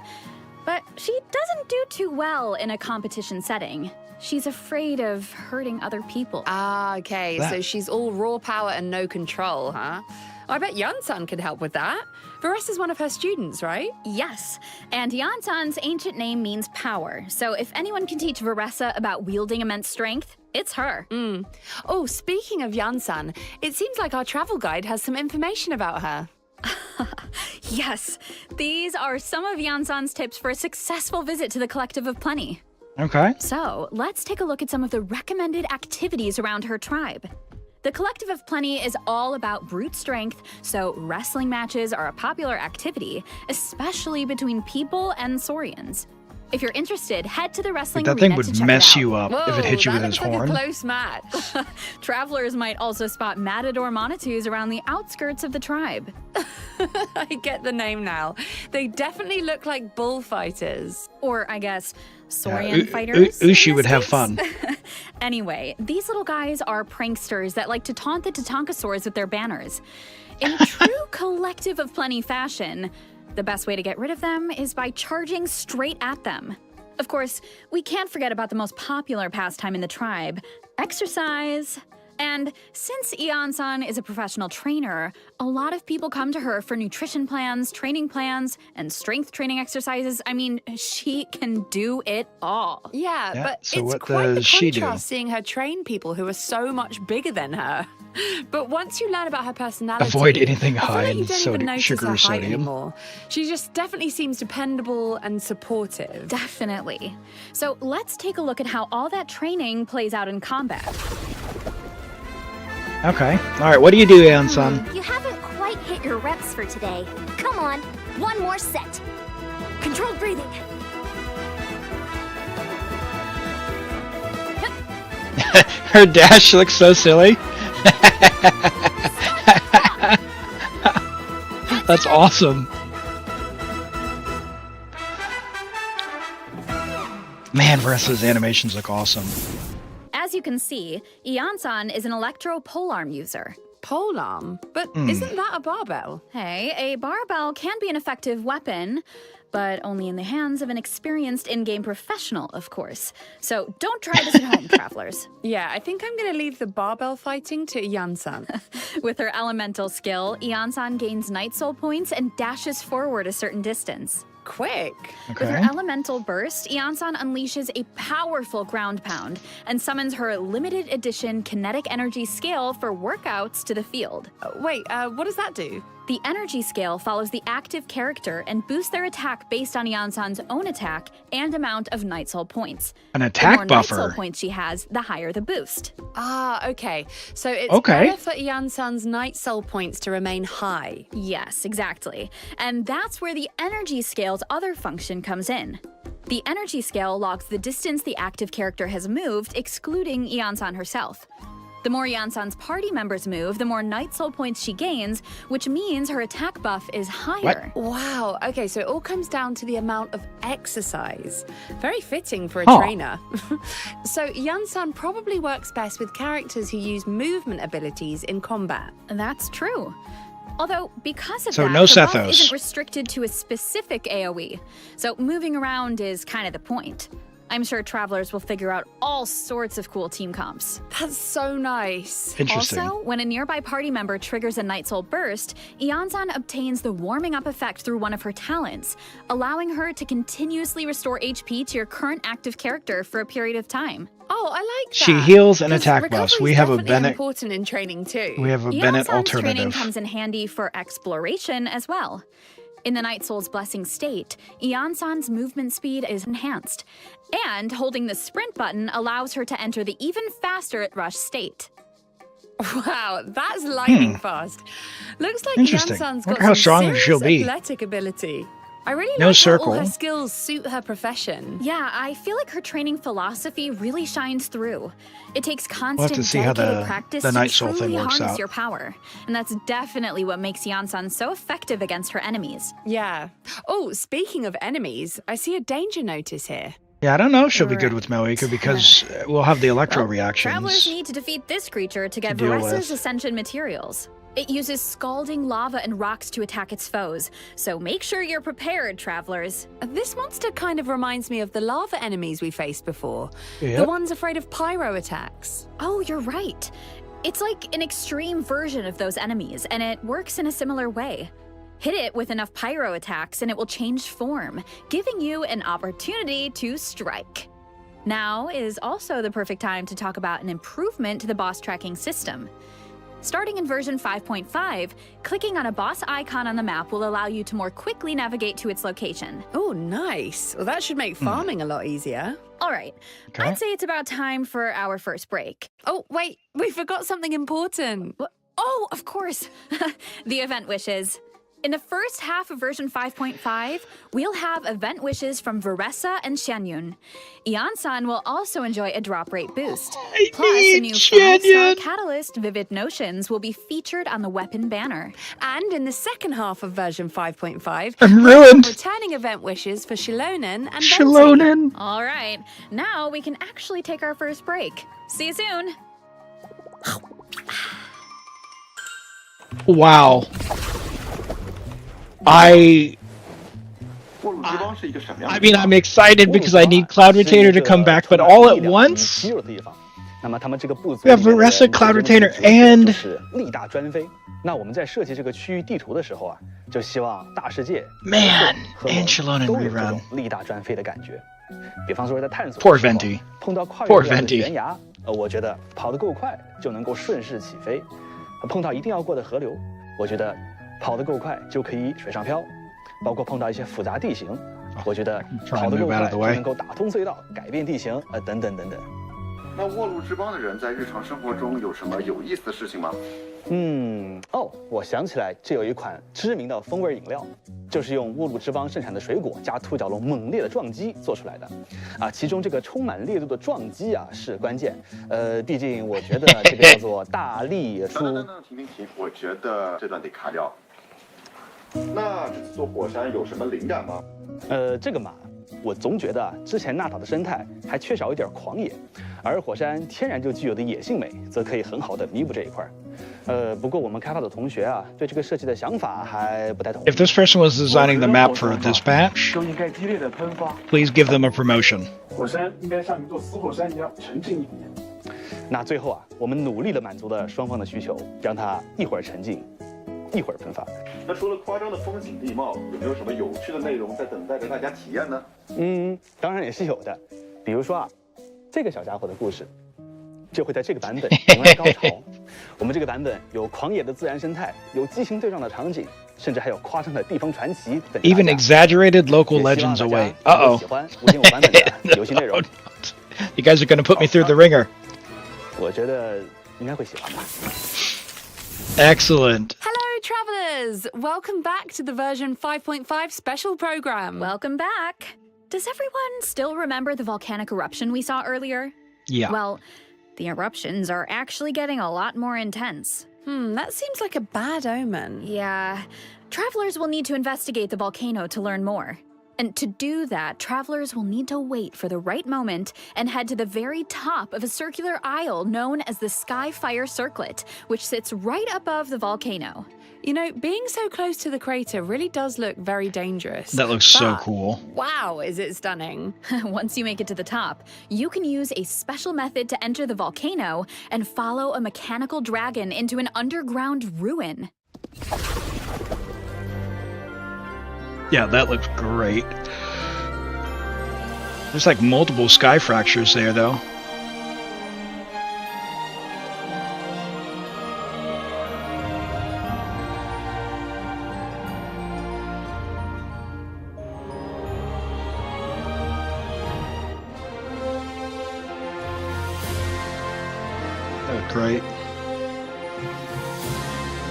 Speaker 8: but she doesn't do too well in a competition setting. She's afraid of hurting other people.
Speaker 2: Ah, okay, so she's all raw power and no control, huh? I bet Yansan could help with that. Veressa's one of her students, right?
Speaker 8: Yes, and Yansan's ancient name means power, so if anyone can teach Veressa about wielding immense strength, it's her.
Speaker 2: Oh, speaking of Yansan, it seems like our travel guide has some information about her.
Speaker 8: Yes, these are some of Yansan's tips for a successful visit to the Collective of Plenty.
Speaker 6: Okay.
Speaker 8: So, let's take a look at some of the recommended activities around her tribe. The Collective of Plenty is all about brute strength, so wrestling matches are a popular activity, especially between people and Saurians. If you're interested, head to the wrestling
Speaker 6: That thing
Speaker 8: arena to
Speaker 6: would
Speaker 8: check
Speaker 6: mess
Speaker 8: it out.
Speaker 6: you up if it hit you
Speaker 2: that
Speaker 6: with his
Speaker 2: looks like
Speaker 6: horn.
Speaker 2: a close match.
Speaker 8: Travelers might also spot matador monitus around the outskirts of the tribe.
Speaker 2: I get the name now. They definitely look like bullfighters.
Speaker 8: Or, I guess, Saurian
Speaker 6: U-
Speaker 8: fighters. in
Speaker 6: Ushi
Speaker 8: this
Speaker 6: would have
Speaker 8: case.
Speaker 6: fun.
Speaker 8: Anyway, these little guys are pranksters that like to taunt the Tatankasaurs with their banners. In true Collective of Plenty fashion, the best way to get rid of them is by charging straight at them. Of course, we can't forget about the most popular pastime in the tribe, exercise. And since Ian-san is a professional trainer, a lot of people come to her for nutrition plans, training plans, and strength training exercises. I mean, she can do it all.
Speaker 2: Yeah,
Speaker 6: Yeah,
Speaker 2: but
Speaker 6: so
Speaker 2: it's
Speaker 6: what
Speaker 2: quite the
Speaker 6: does she do?
Speaker 2: contrast seeing her train people who are so much bigger than her. But once you learn about her personality,
Speaker 6: Avoid anything
Speaker 2: I feel
Speaker 6: high
Speaker 2: like
Speaker 6: in
Speaker 2: you don't even notice
Speaker 6: sugar
Speaker 2: her
Speaker 6: or
Speaker 2: height
Speaker 6: sodium.
Speaker 2: anymore. She just definitely seems dependable and supportive.
Speaker 8: Definitely. So let's take a look at how all that training plays out in combat.
Speaker 6: Okay. Alright, what do you do, Ian-san?
Speaker 7: You haven't quite hit your reps for today. Come on, one more set. Controlled breathing.
Speaker 6: Her dash looks so silly. That's awesome. Man, Wrestler's animations look awesome.
Speaker 8: As you can see, Ian-san is an electro polearm user.
Speaker 2: Polearm? But isn't that a barbell?
Speaker 8: Hey, a barbell can be an effective weapon, but only in the hands of an experienced in-game professional, of course. So don't try this at home, travelers.
Speaker 2: Yeah, I think I'm going to leave the barbell fighting to Yan-san.
Speaker 8: With her elemental skill, Ian-san gains Night Soul points and dashes forward a certain distance.
Speaker 2: Quick.
Speaker 8: With her elemental burst, Ian-san unleashes a powerful ground pound and summons her limited edition kinetic energy scale for workouts to the field.
Speaker 2: Wait, what does that do?
Speaker 8: The energy scale follows the active character and boosts their attack based on Ian-san's own attack and amount of Night Soul points.
Speaker 6: An
Speaker 8: The
Speaker 6: attack
Speaker 8: more
Speaker 6: buffer.
Speaker 8: Night Soul points she has, the higher the boost.
Speaker 2: Ah, okay. So it's
Speaker 6: Okay.
Speaker 2: better for Yan-san's Night Soul points to remain high.
Speaker 8: Yes, exactly. And that's where the energy scale's other function comes in. The energy scale logs the distance the active character has moved, excluding Ian-san herself. The more Ian-san's party members move, the more Night Soul points she gains, which means her attack buff is higher.
Speaker 2: Wow. Okay, so it all comes down to the amount of exercise. Very fitting for a
Speaker 6: Huh.
Speaker 2: trainer. So Yan-san probably works best with characters who use movement abilities in combat.
Speaker 8: That's true. Although, because of
Speaker 6: So
Speaker 8: that,
Speaker 6: no
Speaker 8: her buff
Speaker 6: Sethos.
Speaker 8: isn't restricted to a specific AoE. So moving around is kind of the point. I'm sure travelers will figure out all sorts of cool team comps.
Speaker 2: That's so nice.
Speaker 6: Interesting.
Speaker 8: Also, when a nearby party member triggers a Night Soul burst, Ian-san obtains the warming up effect through one of her talents, allowing her to continuously restore HP to your current active character for a period of time.
Speaker 2: Oh, I like that.
Speaker 6: She heals and
Speaker 2: 'Cause
Speaker 6: attack buffs. We
Speaker 2: recovery's
Speaker 6: have a
Speaker 2: definitely
Speaker 6: Bennett.
Speaker 2: important in training too.
Speaker 6: We have a Bennett
Speaker 8: Ian-san's training
Speaker 6: alternative.
Speaker 8: comes in handy for exploration as well. In the Night Soul's Blessing state, Ian-san's movement speed is enhanced, and holding the sprint button allows her to enter the even faster at rush state.
Speaker 2: Wow, that's lightning fast. Looks like
Speaker 6: Interesting.
Speaker 2: Yan-san's
Speaker 6: Wonder
Speaker 2: got
Speaker 6: how
Speaker 2: some
Speaker 6: strong
Speaker 2: serious
Speaker 6: she'll be.
Speaker 2: athletic ability. I really
Speaker 6: No
Speaker 2: like
Speaker 6: circle.
Speaker 2: how all her skills suit her profession.
Speaker 8: Yeah, I feel like her training philosophy really shines through. It takes
Speaker 6: have
Speaker 8: constant,
Speaker 6: to see how
Speaker 8: dedicated
Speaker 6: the
Speaker 8: practice
Speaker 6: Night
Speaker 8: to
Speaker 6: Soul thing
Speaker 8: truly
Speaker 6: works
Speaker 8: harness
Speaker 6: out.
Speaker 8: your power. And that's definitely what makes Ian-san so effective against her enemies.
Speaker 2: Yeah. Oh, speaking of enemies, I see a danger notice here.
Speaker 6: Yeah, I don't know if she'll be good with Melika because we'll have the electro
Speaker 8: Well, travelers
Speaker 6: reactions.
Speaker 8: need to defeat this creature to get
Speaker 6: deal
Speaker 8: Varesa's
Speaker 6: with.
Speaker 8: Ascension materials. It uses scalding lava and rocks to attack its foes, so make sure you're prepared, travelers.
Speaker 2: This monster kind of reminds me of the lava enemies we faced before.
Speaker 6: Yep.
Speaker 2: The ones afraid of pyro attacks.
Speaker 8: Oh, you're right. It's like an extreme version of those enemies, and it works in a similar way. Hit it with enough pyro attacks and it will change form, giving you an opportunity to strike. Now is also the perfect time to talk about an improvement to the boss tracking system. Starting in version 5.5, clicking on a boss icon on the map will allow you to more quickly navigate to its location.
Speaker 2: Oh, nice. Well, that should make farming a lot easier.
Speaker 8: All right,
Speaker 6: Okay.
Speaker 8: I'd say it's about time for our first break.
Speaker 2: Oh, wait, we forgot something important.
Speaker 8: Oh, of course, the event wishes. In the first half of version 5.5, we'll have event wishes from Veresa and Xianyun. Ian-san will also enjoy a drop rate boost. Plus, a new 5-star
Speaker 6: Xianyun.
Speaker 8: catalyst, Vivid Notions, will be featured on the weapon banner.
Speaker 2: And in the second half of version 5.5,
Speaker 6: I'm
Speaker 2: we'll have
Speaker 6: ruined.
Speaker 2: returning event wishes for Xilonen and Venti.
Speaker 6: Xilonen.
Speaker 8: All right, now we can actually take our first break. See you soon.
Speaker 6: Wow. I mean, I'm excited because I need Cloud Rotator to come back, but all at once?
Speaker 10: 那么他们这个部族
Speaker 6: We have Wriothesley Cloud Retainer
Speaker 10: 就
Speaker 6: and
Speaker 10: 是力大专飞。那我们在设计这个区域地图的时候啊，就希望大世界
Speaker 6: Man
Speaker 10: 和
Speaker 6: and Xilonen
Speaker 10: 都有这
Speaker 6: rerun
Speaker 10: 种力大专飞的感觉。比方说在探索
Speaker 6: Poor
Speaker 10: 的时候
Speaker 6: Venti
Speaker 10: 碰到跨
Speaker 6: Poor
Speaker 10: 越这样的
Speaker 6: Venti
Speaker 10: 悬崖，我觉得跑得够快就能够顺势起飞；碰到一定要过的河流，我觉得跑得够快就可以水上漂。包括碰到一些复杂地形，我觉得跑得够快就能够打通隧道、改变地形，等等等等。
Speaker 11: 那沃路之邦的人在日常生活中有什么有意思的事情吗？
Speaker 10: 我想起来，这有一款知名的风味饮料，就是用沃路之邦盛产的水果加兔角龙猛烈的撞击做出来的。其中这个充满烈度的撞击是关键。毕竟我觉得这个叫做大力出。
Speaker 11: 停，我觉得这段得卡掉。那这次做火山有什么灵感吗？
Speaker 10: 这个嘛，我总觉得之前纳岛的生态还缺少一点狂野，而火山天然就具有的野性美，则可以很好的弥补这一块。不过我们开发的同学对这个设计的想法还不太同意。
Speaker 6: If this person was designing the map for this patch,
Speaker 12: 就应该激烈的喷发。
Speaker 6: please give them a promotion.
Speaker 12: 火山应该像一座死火山一样沉静一点。
Speaker 10: 那最后我们努力的满足了双方的需求，让它一会儿沉静，一会儿喷发。
Speaker 11: 那除了夸张的风景地貌，有没有什么有趣的内容在等待着大家体验呢？
Speaker 10: 当然也是有的。比如说这个小家伙的故事，就会在这个版本迎来高潮。我们这个版本有狂野的自然生态，有激情对撞的场景，甚至还有夸张的地方传奇等。
Speaker 6: Even exaggerated local legends await. Uh-oh.
Speaker 10: 喜欢5.5版本的游戏内容。
Speaker 6: You guys are going to put me through the ringer.
Speaker 10: 我觉得应该会喜欢吧。
Speaker 6: Excellent.
Speaker 2: Hello, travelers! Welcome back to the version 5.5 special program.
Speaker 8: Welcome back. Does everyone still remember the volcanic eruption we saw earlier?
Speaker 6: Yeah.
Speaker 8: Well, the eruptions are actually getting a lot more intense.
Speaker 2: That seems like a bad omen.
Speaker 8: Yeah. Travelers will need to investigate the volcano to learn more. And to do that, travelers will need to wait for the right moment and head to the very top of a circular isle known as the Skyfire Circlet, which sits right above the volcano.
Speaker 2: You know, being so close to the crater really does look very dangerous.
Speaker 6: That looks so
Speaker 2: But,
Speaker 6: cool.
Speaker 2: Wow, is it stunning.
Speaker 8: Once you make it to the top, you can use a special method to enter the volcano and follow a mechanical dragon into an underground ruin.
Speaker 6: Yeah, that looks great. There's like multiple sky fractures there, though. That looked great.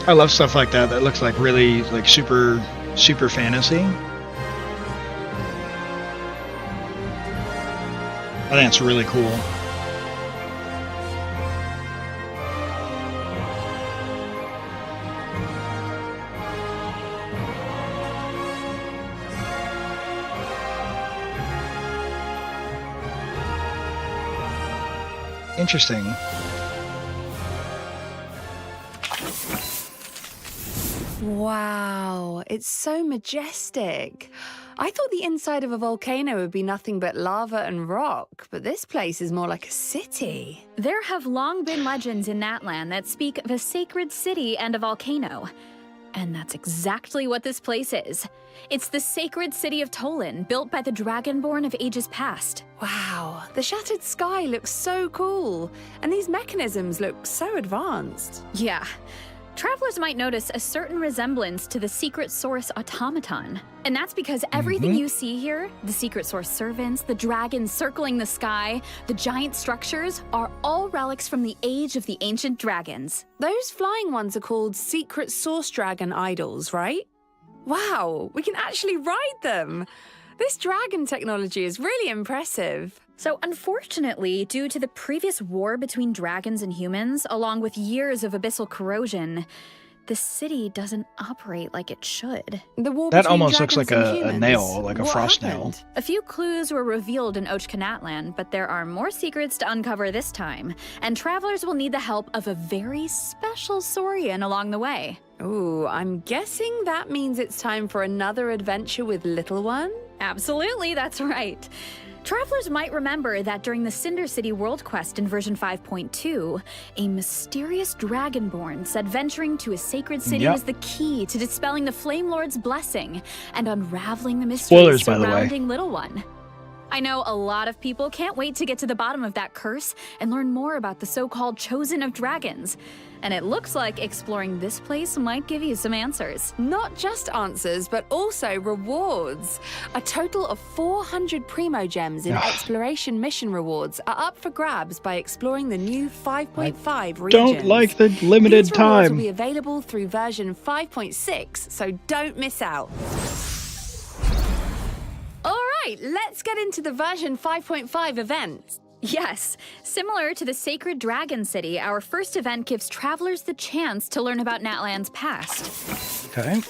Speaker 6: I love stuff like that. That looks like really like super fantasy. I think it's really cool. Interesting.
Speaker 2: Wow, it's so majestic. I thought the inside of a volcano would be nothing but lava and rock, but this place is more like a city.
Speaker 8: There have long been legends in that land that speak of a sacred city and a volcano. And that's exactly what this place is. It's the sacred city of Tolan, built by the Dragonborn of ages past.
Speaker 2: Wow, the shattered sky looks so cool, and these mechanisms look so advanced.
Speaker 8: Yeah. Travelers might notice a certain resemblance to the Secret Source automaton. And that's because everything you see here, the Secret Source servants, the dragons circling the sky, the giant structures, are all relics from the age of the ancient dragons.
Speaker 2: Those flying ones are called Secret Source Dragon idols, right? Wow, we can actually ride them! This dragon technology is really impressive.
Speaker 8: So unfortunately, due to the previous war between dragons and humans, along with years of abyssal corrosion, the city doesn't operate like it should.
Speaker 2: The war
Speaker 6: That
Speaker 2: between
Speaker 6: almost looks
Speaker 2: dragons
Speaker 6: like
Speaker 2: and
Speaker 6: a
Speaker 2: humans.
Speaker 6: nail, like a
Speaker 2: What
Speaker 6: frost nail.
Speaker 2: happened?
Speaker 8: A few clues were revealed in Ochkanatland, but there are more secrets to uncover this time, and travelers will need the help of a very special Saurian along the way.
Speaker 2: Ooh, I'm guessing that means it's time for another adventure with Little One?
Speaker 8: Absolutely, that's right. Travelers might remember that during the Cinder City World Quest in version 5.2, a mysterious dragonborn said venturing to a sacred city was the key to dispelling the Flame Lord's blessing and unraveling the mysteries surrounding Little One. I know a lot of people can't wait to get to the bottom of that curse and learn more about the so-called Chosen of Dragons. And it looks like exploring this place might give you some answers.
Speaker 2: Not just answers, but also rewards. A total of 400 Primo Gems in exploration mission rewards are up for grabs by exploring the new 5.5 regions.
Speaker 6: Don't like the limited
Speaker 2: These rewards
Speaker 6: time.
Speaker 2: will be available through version 5.6, so don't miss out. All right, let's get into the version 5.5 event.
Speaker 8: Yes, similar to the Sacred Dragon City, our first event gives travelers the chance to learn about Natlan's past.
Speaker 6: Okay.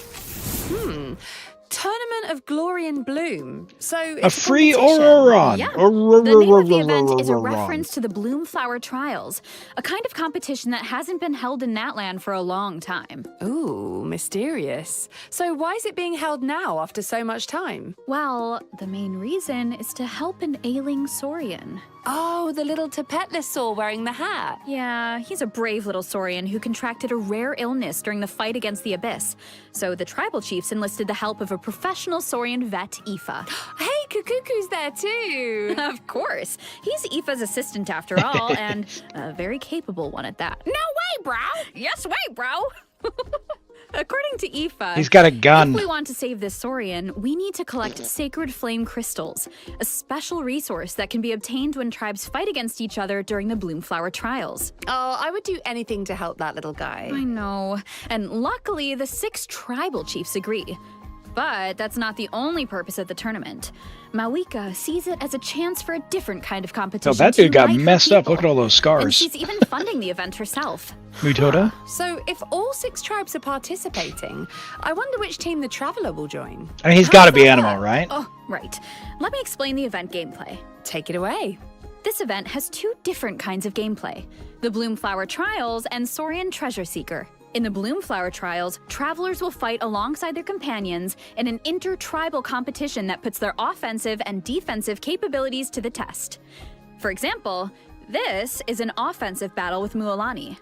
Speaker 2: Tournament of Glory and Bloom. So
Speaker 6: A
Speaker 2: it's
Speaker 6: free
Speaker 2: competition.
Speaker 6: Ororon.
Speaker 8: Yeah. The name of the event is a reference to the Bloomflower Trials, a kind of competition that hasn't been held in Natlan for a long time.
Speaker 2: Ooh, mysterious. So why is it being held now after so much time?
Speaker 8: Well, the main reason is to help an ailing Saurian.
Speaker 2: Oh, the little Tapetlosaur wearing the hat.
Speaker 8: Yeah, he's a brave little Saurian who contracted a rare illness during the fight against the Abyss. So the tribal chiefs enlisted the help of a professional Saurian vet, Aoife.
Speaker 2: Hey, Kukuku's there too.
Speaker 8: Of course. He's Aoife's assistant after all, and a very capable one at that.
Speaker 2: No way, bro!
Speaker 8: Yes way, bro! According to Aoife,
Speaker 6: He's got a gun.
Speaker 8: if we want to save this Saurian, we need to collect sacred flame crystals, a special resource that can be obtained when tribes fight against each other during the Bloomflower Trials.
Speaker 2: Oh, I would do anything to help that little guy.
Speaker 8: I know. And luckily, the 6 tribal chiefs agree. But that's not the only purpose of the tournament. Mawika sees it as a chance for a different kind of competition.
Speaker 6: So that dude got
Speaker 8: to unite her
Speaker 6: messed up. Look at
Speaker 8: people.
Speaker 6: all those
Speaker 8: And
Speaker 6: scars.
Speaker 8: she's even funding the event herself.
Speaker 6: Mutoda?
Speaker 2: So if all 6 tribes are participating, I wonder which team the Traveler will join.
Speaker 6: I mean, he's got to be Animal, right?
Speaker 8: Oh, right. Let me explain the event gameplay.
Speaker 2: Take it away.
Speaker 8: This event has 2 different kinds of gameplay, the Bloomflower Trials and Saurian Treasure Seeker. In the Bloomflower Trials, travelers will fight alongside their companions in an inter-tribal competition that puts their offensive and defensive capabilities to the test. For example, this is an offensive battle with Mualani.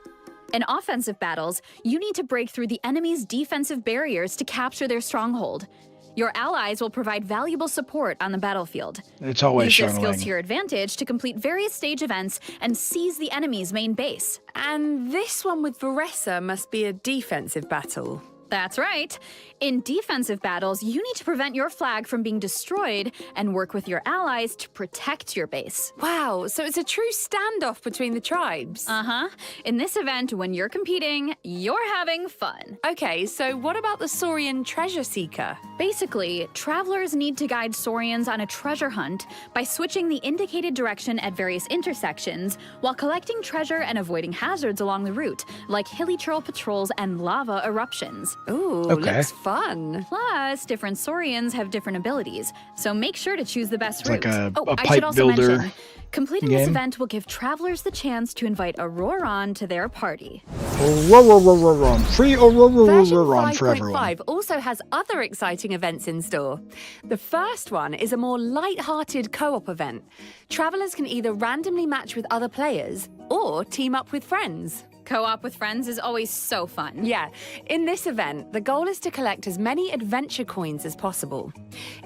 Speaker 8: In offensive battles, you need to break through the enemy's defensive barriers to capture their stronghold. Your allies will provide valuable support on the battlefield.
Speaker 6: It's always
Speaker 8: Use their skills
Speaker 6: Charlene.
Speaker 8: to your advantage to complete various stage events and seize the enemy's main base.
Speaker 2: And this one with Varessa must be a defensive battle.
Speaker 8: That's right. In defensive battles, you need to prevent your flag from being destroyed and work with your allies to protect your base.
Speaker 2: Wow, so it's a true standoff between the tribes.
Speaker 8: Uh-huh. In this event, when you're competing, you're having fun.
Speaker 2: Okay, so what about the Saurian Treasure Seeker?
Speaker 8: Basically, travelers need to guide Saurians on a treasure hunt by switching the indicated direction at various intersections while collecting treasure and avoiding hazards along the route, like hilly churl patrols and lava eruptions.
Speaker 2: Ooh,
Speaker 6: Okay.
Speaker 2: looks fun.
Speaker 8: Plus, different Saurians have different abilities, so make sure to choose the best
Speaker 6: It's
Speaker 8: route.
Speaker 6: like a
Speaker 8: I
Speaker 6: pipe
Speaker 8: should also
Speaker 6: builder
Speaker 8: mention, completing this
Speaker 6: game.
Speaker 8: event will give travelers the chance to invite Ororon to their party.
Speaker 6: Free
Speaker 2: Version
Speaker 6: Ororon for everyone.
Speaker 2: 5.5 also has other exciting events in store. The first one is a more light-hearted co-op event. Travelers can either randomly match with other players or team up with friends.
Speaker 8: Co-op with friends is always so fun.
Speaker 2: Yeah, in this event, the goal is to collect as many adventure coins as possible.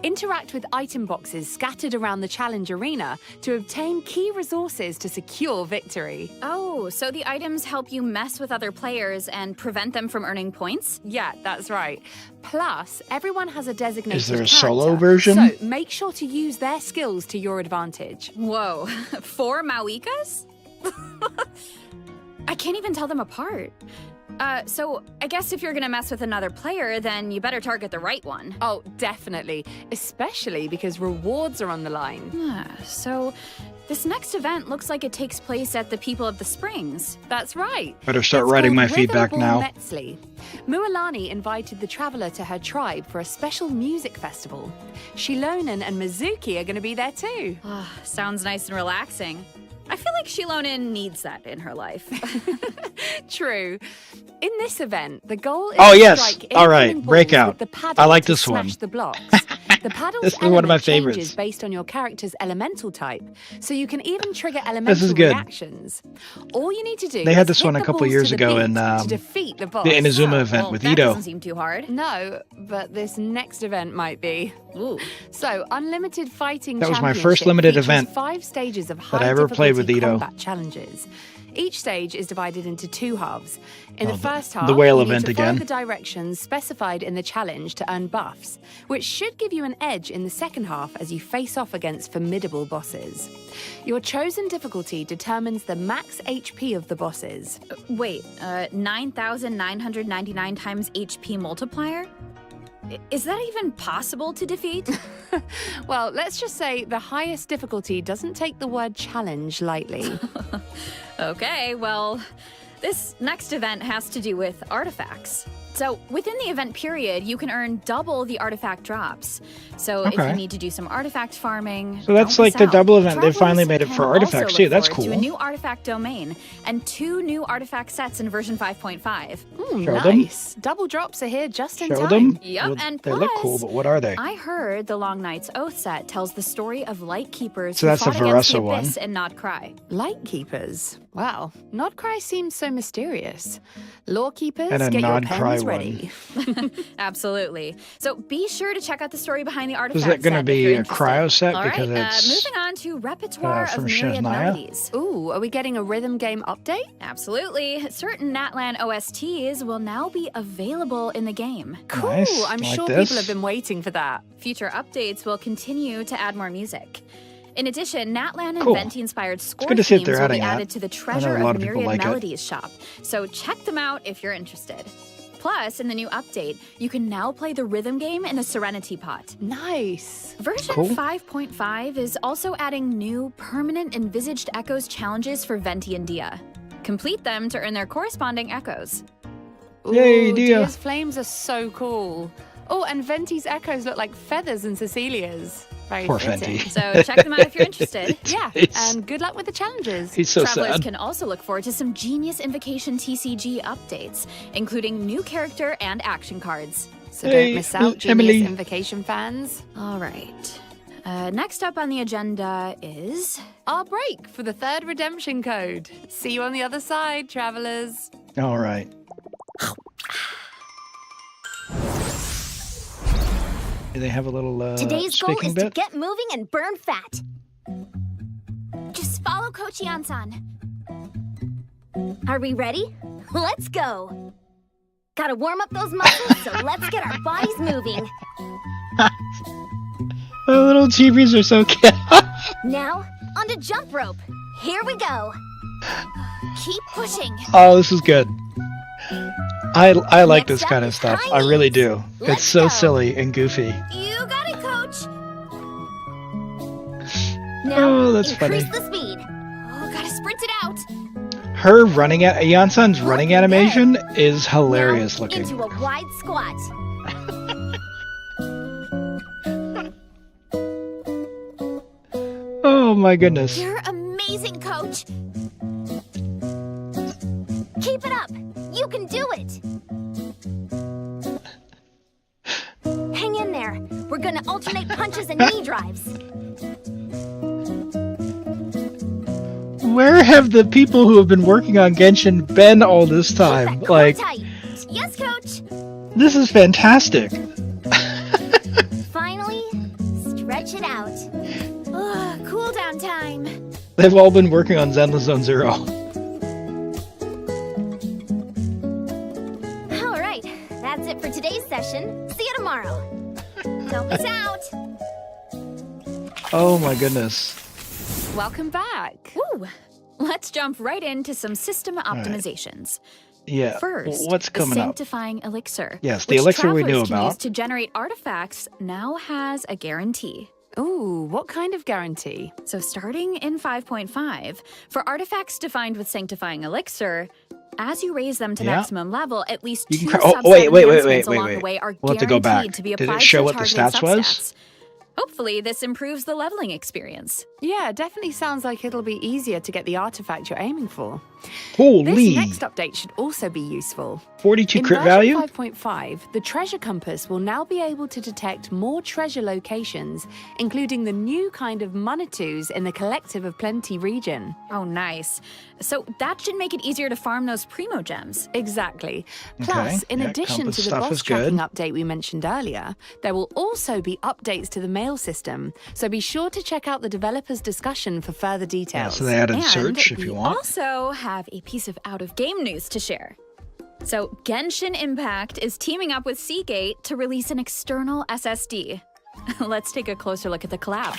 Speaker 2: Interact with item boxes scattered around the challenge arena to obtain key resources to secure victory.
Speaker 8: Oh, so the items help you mess with other players and prevent them from earning points?
Speaker 2: Yeah, that's right. Plus, everyone has a designated
Speaker 6: Is there a
Speaker 2: character,
Speaker 6: solo version?
Speaker 2: So make sure to use their skills to your advantage.
Speaker 8: Whoa, 4 Mawikas? I can't even tell them apart. So I guess if you're gonna mess with another player, then you better target the right one.
Speaker 2: Oh, definitely. Especially because rewards are on the line.
Speaker 8: So this next event looks like it takes place at the People of the Springs.
Speaker 2: That's right.
Speaker 6: Better start
Speaker 2: It's
Speaker 6: writing
Speaker 2: called
Speaker 6: my feedback
Speaker 2: Witherable
Speaker 6: now.
Speaker 2: Metzley. Mualani invited the traveler to her tribe for a special music festival. Xilonen and Mizuki are going to be there too.
Speaker 8: Sounds nice and relaxing. I feel like Xilonen needs that in her life.
Speaker 2: True. In this event, the goal is
Speaker 6: Oh,
Speaker 2: to
Speaker 6: yes.
Speaker 2: strike
Speaker 6: All right.
Speaker 2: incoming balls
Speaker 6: Breakout.
Speaker 2: with the paddle
Speaker 6: I like
Speaker 2: to
Speaker 6: this one.
Speaker 2: smash the blocks. The paddle's
Speaker 6: This is one of my
Speaker 2: element changes
Speaker 6: favorites.
Speaker 2: based on your character's elemental type, so you can even trigger elemental
Speaker 6: good.
Speaker 2: reactions. All you need to do
Speaker 6: They had
Speaker 2: is
Speaker 6: this
Speaker 2: hit
Speaker 6: one a
Speaker 2: the
Speaker 6: couple
Speaker 2: balls
Speaker 6: years
Speaker 2: to the
Speaker 6: ago
Speaker 2: beat
Speaker 6: in
Speaker 2: to defeat the boss.
Speaker 6: the Inazuma event
Speaker 8: Well,
Speaker 6: with
Speaker 8: that
Speaker 6: Ito.
Speaker 8: doesn't seem too hard.
Speaker 2: No, but this next event might be.
Speaker 8: Ooh.
Speaker 2: So, Unlimited Fighting
Speaker 6: That was my
Speaker 2: Championship
Speaker 6: first limited
Speaker 2: features
Speaker 6: event
Speaker 2: 5 stages of
Speaker 6: that
Speaker 2: high
Speaker 6: I ever played with
Speaker 2: difficulty
Speaker 6: Ito.
Speaker 2: combat challenges. Each stage is divided into 2 halves. In
Speaker 6: Oh,
Speaker 2: the first half,
Speaker 6: the whale
Speaker 2: you need
Speaker 6: event
Speaker 2: to follow
Speaker 6: again.
Speaker 2: the directions specified in the challenge to earn buffs, which should give you an edge in the second half as you face off against formidable bosses. Your chosen difficulty determines the max HP of the bosses.
Speaker 8: Wait, 9,999 times HP multiplier? Is that even possible to defeat?
Speaker 2: Well, let's just say the highest difficulty doesn't take the word challenge lightly.
Speaker 8: Okay, well, this next event has to do with artifacts. So within the event period, you can earn double the artifact drops. So if
Speaker 6: Okay.
Speaker 8: you need to do some artifact farming,
Speaker 6: So that's
Speaker 8: don't
Speaker 6: like
Speaker 8: miss
Speaker 6: the
Speaker 8: out.
Speaker 6: double event. They finally
Speaker 8: Travelers
Speaker 6: made it
Speaker 8: can
Speaker 6: for
Speaker 8: also
Speaker 6: artifacts
Speaker 8: look
Speaker 6: too. That's
Speaker 8: forward
Speaker 6: cool.
Speaker 8: To a new artifact domain and 2 new artifact sets in version 5.5.
Speaker 2: Ooh,
Speaker 6: Show them.
Speaker 2: nice. Double drops are here just in
Speaker 6: Show
Speaker 2: time.
Speaker 6: them.
Speaker 8: Yep,
Speaker 6: Well,
Speaker 8: and
Speaker 6: they look cool,
Speaker 8: plus,
Speaker 6: but what are they?
Speaker 8: I heard the Long Night's Oath set tells the story of light keepers
Speaker 6: So
Speaker 8: who
Speaker 6: that's the
Speaker 8: fought against the
Speaker 6: Veressa one.
Speaker 8: Abyss and Not Cry.
Speaker 2: Lightkeepers. Wow, Nodcry seems so mysterious. Lawkeepers,
Speaker 6: And a
Speaker 2: get your
Speaker 6: Nodcry
Speaker 2: pens
Speaker 6: one.
Speaker 2: ready.
Speaker 8: Absolutely. So be sure to check out the story behind the artifact
Speaker 6: Is that going to
Speaker 8: set if
Speaker 6: be
Speaker 8: you're
Speaker 6: a
Speaker 8: interested.
Speaker 6: cryo set
Speaker 8: All
Speaker 6: because
Speaker 8: right,
Speaker 6: it's
Speaker 8: moving on to repertoire
Speaker 6: from
Speaker 8: of myriad
Speaker 6: Shiznaya?
Speaker 8: melodies.
Speaker 2: Ooh, are we getting a rhythm game update?
Speaker 8: Absolutely. Certain Natlan OSTs will now be available in the game.
Speaker 2: Cool,
Speaker 6: Nice,
Speaker 2: I'm
Speaker 6: like
Speaker 2: sure
Speaker 6: this.
Speaker 2: people have been waiting for that.
Speaker 8: Future updates will continue to add more music. In addition, Natlan and
Speaker 6: Cool.
Speaker 8: Venti-inspired score
Speaker 6: good to see that
Speaker 8: themes
Speaker 6: they're
Speaker 8: will be
Speaker 6: adding that.
Speaker 8: added to the
Speaker 6: I
Speaker 8: Treasure
Speaker 6: know a lot
Speaker 8: of
Speaker 6: of people
Speaker 8: Myriad
Speaker 6: like it.
Speaker 8: Melodies shop. So check them out if you're interested. Plus, in the new update, you can now play the rhythm game in the Serenity Pot.
Speaker 2: Nice.
Speaker 8: Version
Speaker 6: Cool.
Speaker 8: 5.5 is also adding new permanent envisaged echoes challenges for Venti and Dia. Complete them to earn their corresponding echoes.
Speaker 6: Yay,
Speaker 2: Ooh,
Speaker 6: Dia.
Speaker 2: Dia's flames are so cool. Oh, and Venti's echoes look like feathers in Cecilia's. Very
Speaker 6: Poor
Speaker 2: fitting.
Speaker 6: Venti.
Speaker 8: So check them out if you're interested.
Speaker 2: Yeah,
Speaker 6: It's-
Speaker 2: and good luck with the challenges.
Speaker 6: He's so
Speaker 8: Travelers
Speaker 6: sad.
Speaker 8: can also look forward to some Genius Invocation TCG updates, including new character and action cards.
Speaker 2: So
Speaker 6: Hey,
Speaker 2: don't miss out, Genius
Speaker 6: Emily.
Speaker 2: Invocation fans.
Speaker 8: All right. Next up on the agenda is...
Speaker 2: Our break for the 3rd redemption code. See you on the other side, travelers.
Speaker 6: All right. Do they have a little
Speaker 7: Today's goal
Speaker 6: speaking
Speaker 7: is to
Speaker 6: bit?
Speaker 7: get moving and burn fat. Just follow Coach Yan-san. Are we ready? Let's go. Gotta warm up those muscles, so let's get our bodies moving.
Speaker 6: The little chibis are so cute.
Speaker 7: Now, onto jump rope. Here we go. Keep pushing.
Speaker 6: Oh, this is good. I like
Speaker 7: Next
Speaker 6: this kind
Speaker 7: up
Speaker 6: of
Speaker 7: is
Speaker 6: stuff.
Speaker 7: high
Speaker 6: I really
Speaker 7: knees.
Speaker 6: do.
Speaker 7: Let's
Speaker 6: It's so
Speaker 7: go.
Speaker 6: silly and goofy.
Speaker 7: You got it, Coach. Now,
Speaker 6: Oh, that's
Speaker 7: increase
Speaker 6: funny.
Speaker 7: the speed. Oh, gotta sprint it out.
Speaker 6: Her running at Yansan's running
Speaker 7: Looking
Speaker 6: animation is hilarious
Speaker 7: Now,
Speaker 6: looking.
Speaker 7: into a wide squat.
Speaker 6: Oh my goodness.
Speaker 7: You're amazing, Coach. Keep it up. You can do it. Hang in there. We're gonna alternate punches and knee drives.
Speaker 6: Where have the people who have been working on Genshin been all this time?
Speaker 7: Keep that core
Speaker 6: Like,
Speaker 7: tight. Yes, Coach.
Speaker 6: this is fantastic.
Speaker 7: Finally, stretch it out. Ugh, cool down time.
Speaker 6: They've all been working on Zenless Zone Zero.
Speaker 7: All right, that's it for today's session. See you tomorrow. Don't miss out.
Speaker 6: Oh my goodness.
Speaker 2: Welcome back.
Speaker 8: Woo! Let's jump right into some system optimizations.
Speaker 6: Yeah.
Speaker 8: First,
Speaker 6: What's coming
Speaker 8: the
Speaker 6: up?
Speaker 8: Sanctifying Elixir.
Speaker 6: Yes, the
Speaker 8: which
Speaker 6: elixir we knew
Speaker 8: travelers can
Speaker 6: about.
Speaker 8: use to generate artifacts now has a guarantee.
Speaker 2: Ooh, what kind of guarantee?
Speaker 8: So starting in 5.5, for artifacts defined with Sanctifying Elixir, as you raise them to
Speaker 6: Yeah.
Speaker 8: maximum level, at least
Speaker 6: You
Speaker 8: 2
Speaker 6: can cra- oh,
Speaker 8: subset
Speaker 6: wait,
Speaker 8: enhancements
Speaker 6: wait,
Speaker 8: along
Speaker 6: wait.
Speaker 8: the way are
Speaker 6: We'll have to
Speaker 8: guaranteed
Speaker 6: go back.
Speaker 8: to be
Speaker 6: Did it
Speaker 8: applied
Speaker 6: show
Speaker 8: to
Speaker 6: what the
Speaker 8: target
Speaker 6: stats was?
Speaker 8: substats. Hopefully, this improves the leveling experience.
Speaker 2: Yeah, definitely sounds like it'll be easier to get the artifact you're aiming for.
Speaker 6: Holy.
Speaker 2: This next update should also be useful.
Speaker 6: 42
Speaker 2: In
Speaker 6: crit
Speaker 2: version
Speaker 6: value?
Speaker 2: 5.5, the treasure compass will now be able to detect more treasure locations, including the new kind of Manitus in the Collective of Plenty region.
Speaker 8: Oh, nice. So that should make it easier to farm those primo gems.
Speaker 2: Exactly. Plus, in
Speaker 6: yeah,
Speaker 2: addition
Speaker 6: compass
Speaker 2: to the
Speaker 6: stuff
Speaker 2: boss
Speaker 6: is good.
Speaker 2: tracking update we mentioned earlier, there will also be updates to the mail system. So be sure to check out the developers' discussion for further
Speaker 6: Yeah,
Speaker 2: details.
Speaker 6: so they added
Speaker 8: And
Speaker 6: search if you
Speaker 8: we
Speaker 6: want.
Speaker 8: also have a piece of out-of-game news to share. So Genshin Impact is teaming up with Seagate to release an external SSD. Let's take a closer look at the collab.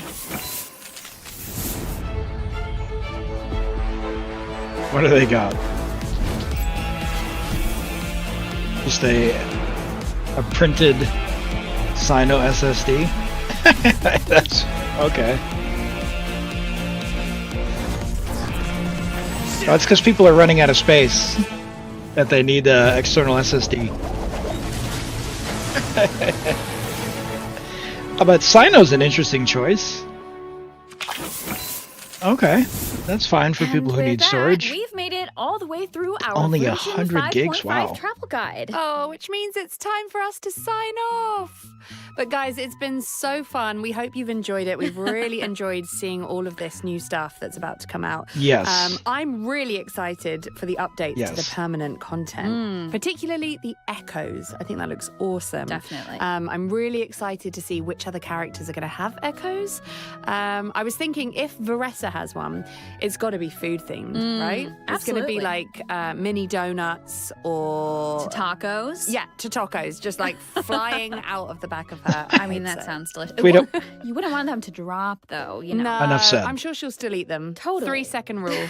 Speaker 6: What do they got? Just a printed Sino SSD? That's okay. That's because people are running out of space that they need external SSD. But Sino's an interesting choice. Okay, that's fine for people who
Speaker 8: with
Speaker 6: need
Speaker 8: that,
Speaker 6: storage.
Speaker 8: We've made it all the way through our
Speaker 6: Only
Speaker 8: version
Speaker 6: 100 gigs?
Speaker 8: 5.5
Speaker 6: Wow.
Speaker 8: travel guide.
Speaker 2: Oh, which means it's time for us to sign off. But guys, it's been so fun. We hope you've enjoyed it. We've really enjoyed seeing all of this new stuff that's about to come out.
Speaker 6: Yes.
Speaker 2: I'm really excited for the updates to the
Speaker 6: Yes.
Speaker 2: permanent content, particularly the echoes. I think that looks awesome.
Speaker 8: Definitely.
Speaker 2: I'm really excited to see which other characters are going to have echoes. I was thinking if Veressa has one, it's got to be food themed, right? It's going to be
Speaker 8: absolutely.
Speaker 2: like mini donuts or
Speaker 8: Tacos.
Speaker 2: yeah, to tacos, just like flying out of the back of her.
Speaker 8: I mean, that
Speaker 2: pizza.
Speaker 8: sounds delicious.
Speaker 6: We don't-
Speaker 8: You wouldn't want them to drop, though, you know.
Speaker 2: No,
Speaker 6: Enough said.
Speaker 2: I'm sure she'll still eat them.
Speaker 8: Totally.
Speaker 2: 3-second rule.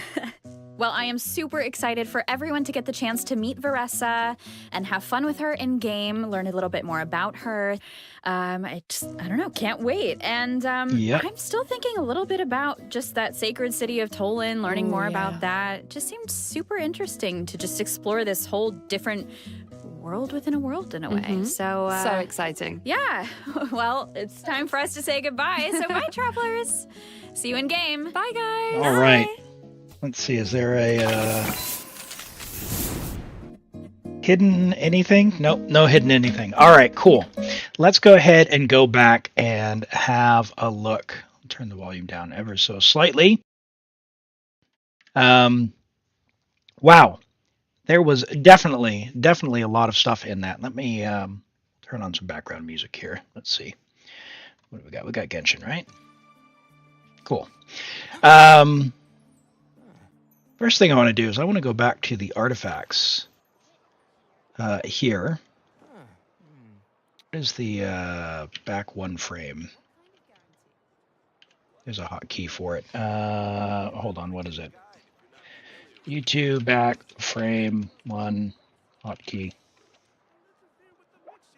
Speaker 8: Well, I am super excited for everyone to get the chance to meet Veressa and have fun with her in game, learn a little bit more about her. I don't know, can't wait. And
Speaker 6: Yep.
Speaker 8: I'm still thinking a little bit about just that sacred city of Tolan, learning more about that. It just seemed super interesting to just explore this whole different world within a world in a way. So
Speaker 2: exciting.
Speaker 8: yeah. Well, it's time for us to say goodbye. So bye, travelers. See you in game.
Speaker 2: Bye, guys.
Speaker 6: All right. Let's see, is there a hidden anything? Nope, no hidden anything. All right, cool. Let's go ahead and go back and have a look. I'll turn the volume down ever so slightly. Wow. There was definitely a lot of stuff in that. Let me turn on some background music here. Let's see. What do we got? We got Genshin, right? Cool. First thing I want to do is I want to go back to the artifacts here. What is the back one frame? There's a hotkey for it. Hold on, what is it? U2 back frame one hotkey.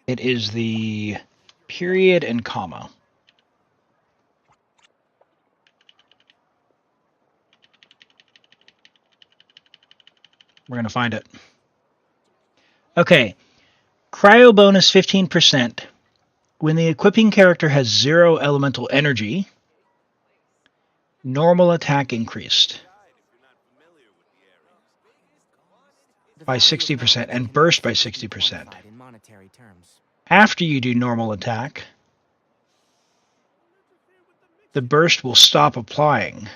Speaker 6: It is the period and comma. We're going to find it. Okay. Cryo bonus 15%. When the equipping character has 0 elemental energy, normal attack increased by 60% and burst by 60%. After you do normal attack, the burst will stop applying.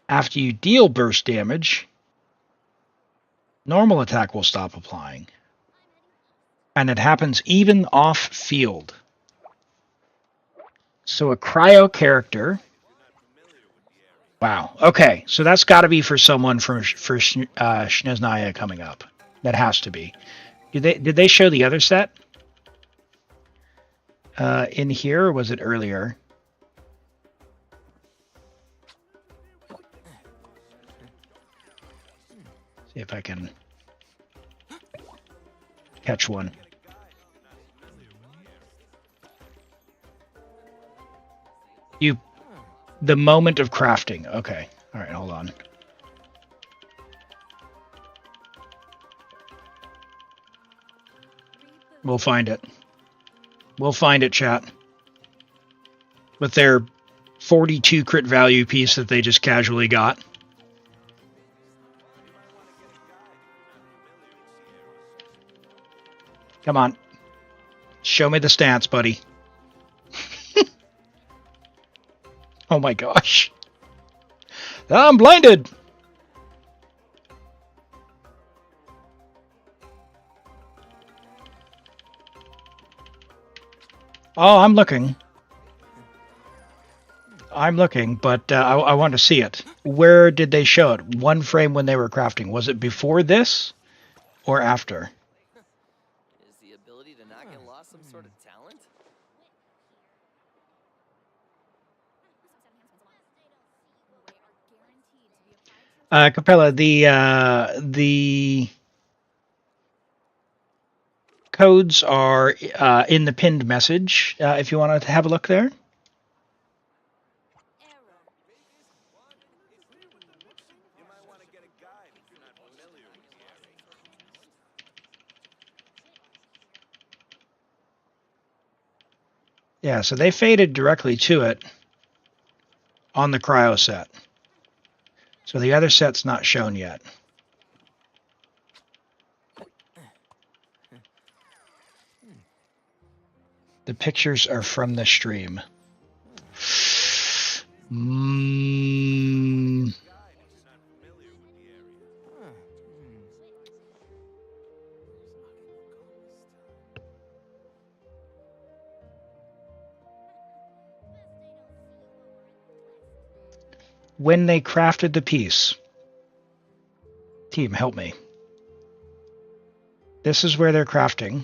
Speaker 6: After you deal burst damage, normal attack will stop applying. And it happens even off field. So a cryo character. Wow. Okay. So that's got to be for someone for Snezhnaya coming up. That has to be. Did they show the other set in here, or was it earlier? See if I can catch one. The moment of crafting. Okay. All right, hold on. We'll find it. We'll find it, chat. With their 42 crit value piece that they just casually got. Come on. Show me the stats, buddy. Oh my gosh. I'm blinded. Oh, I'm looking. I'm looking, but I want to see it. Where did they show it? One frame when they were crafting. Was it before this or after?
Speaker 5: Is the ability to not get lost some sort of talent?
Speaker 6: Capella, the codes are in the pinned message. If you want to have a look there.
Speaker 3: You might want to get a guide if you're not familiar with the area.
Speaker 6: Yeah, so they faded directly to it on the cryo set. So the other set's not shown yet. The pictures are from the stream. When they crafted the piece. Team, help me. This is where they're crafting.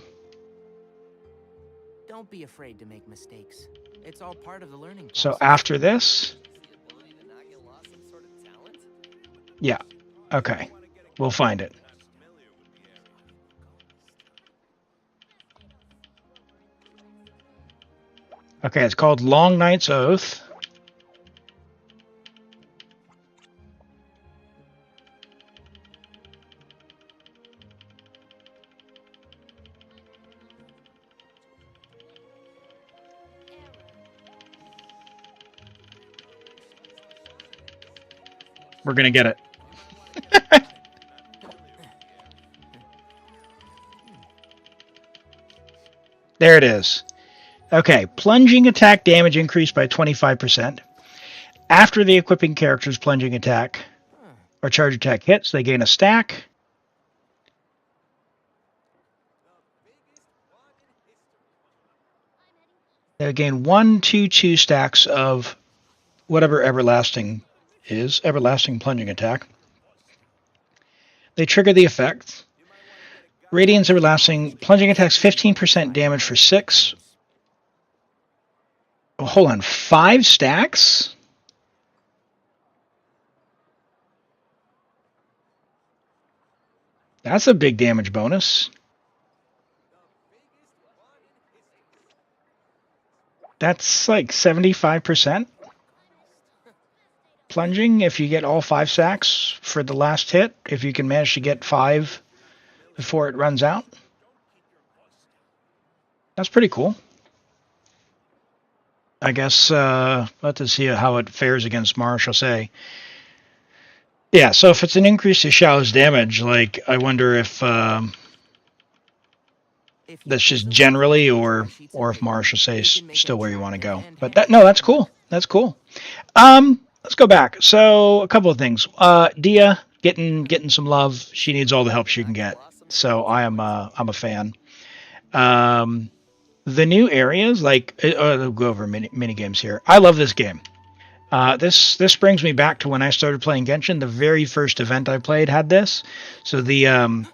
Speaker 13: Don't be afraid to make mistakes. It's all part of the learning process.
Speaker 6: So after this? Yeah. Okay. We'll find it. Okay, it's called Long Night's Oath. We're going to get it. There it is. Okay, plunging attack damage increased by 25%. After the equipping character's plunging attack or charge attack hits, they gain a stack. They gain 1, 2, 2 stacks of whatever everlasting is, everlasting plunging attack. They trigger the effect. Radiant's everlasting plunging attacks 15% damage for 6. Oh, hold on, 5 stacks? That's a big damage bonus. That's like 75%. Plunging, if you get all 5 stacks for the last hit, if you can manage to get 5 before it runs out. That's pretty cool. I guess let's see how it fares against Marechaussee. Yeah, so if it's an increase to Xiao's damage, like I wonder if that's just generally or if Marechaussee is still where you want to go. But that's cool. That's cool. Let's go back. So a couple of things. Dia getting some love. She needs all the help she can get. So I'm a fan. The new areas, like I'll go over mini games here. I love this game. This brings me back to when I started playing Genshin. The very first event I played had this. So the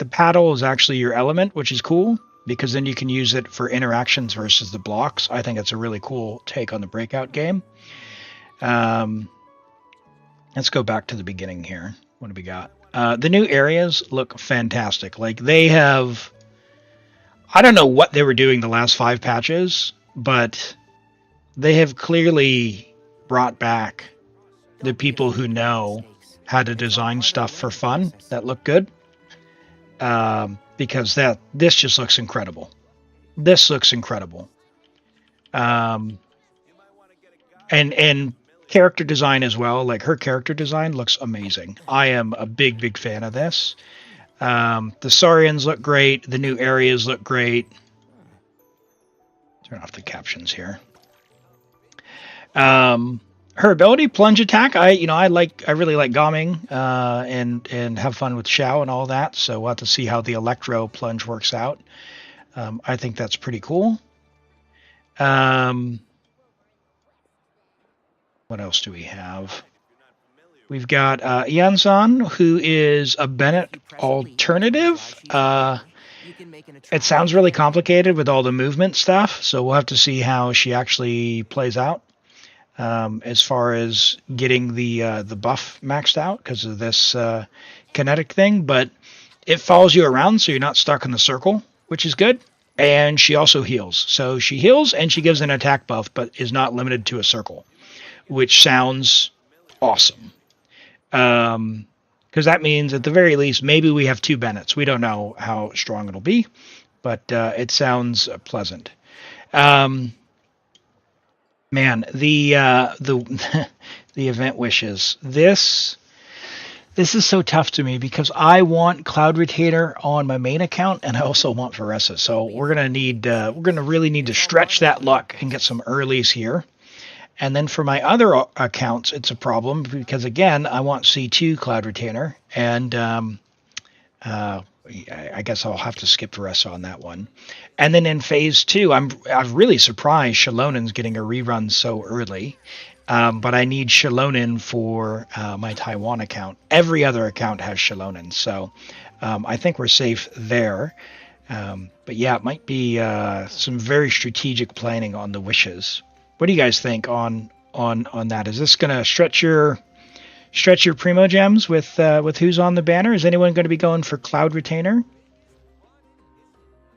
Speaker 6: paddle is actually your element, which is cool because then you can use it for interactions versus the blocks. I think it's a really cool take on the Breakout game. Let's go back to the beginning here. What do we got? The new areas look fantastic. Like they have, I don't know what they were doing the last 5 patches, but they have clearly brought back the people who know how to design stuff for fun that look good. Because this just looks incredible. This looks incredible. And character design as well. Like her character design looks amazing. I am a big fan of this. The Saurians look great. The new areas look great. Turn off the captions here. Her ability, plunge attack. I really like Gaming and have fun with Xiao and all that. So we'll have to see how the Electro plunge works out. I think that's pretty cool. What else do we have? We've got Yansan, who is a Bennett alternative. It sounds really complicated with all the movement stuff, so we'll have to see how she actually plays out as far as getting the buff maxed out because of this kinetic thing. But it follows you around, so you're not stuck in the circle, which is good. And she also heals. So she heals and she gives an attack buff, but is not limited to a circle, which sounds awesome. Because that means at the very least, maybe we have 2 Bennetts. We don't know how strong it'll be, but it sounds pleasant. Man, the the event wishes. This is so tough to me because I want Cloud Retainer on my main account and I also want Varessa. So we're gonna really need to stretch that luck and get some earlies here. And then for my other accounts, it's a problem because, again, I want C2 Cloud Retainer, and I guess I'll have to skip Varessa on that one. And then in Phase 2, I'm really surprised Xilonen's getting a rerun so early, but I need Xilonen for my Taiwan account. Every other account has Xilonen, so I think we're safe there. But yeah, it might be some very strategic planning on the wishes. What do you guys think on that? Is this going to stretch your Primo Gems with who's on the banner? Is anyone going to be going for Cloud Retainer?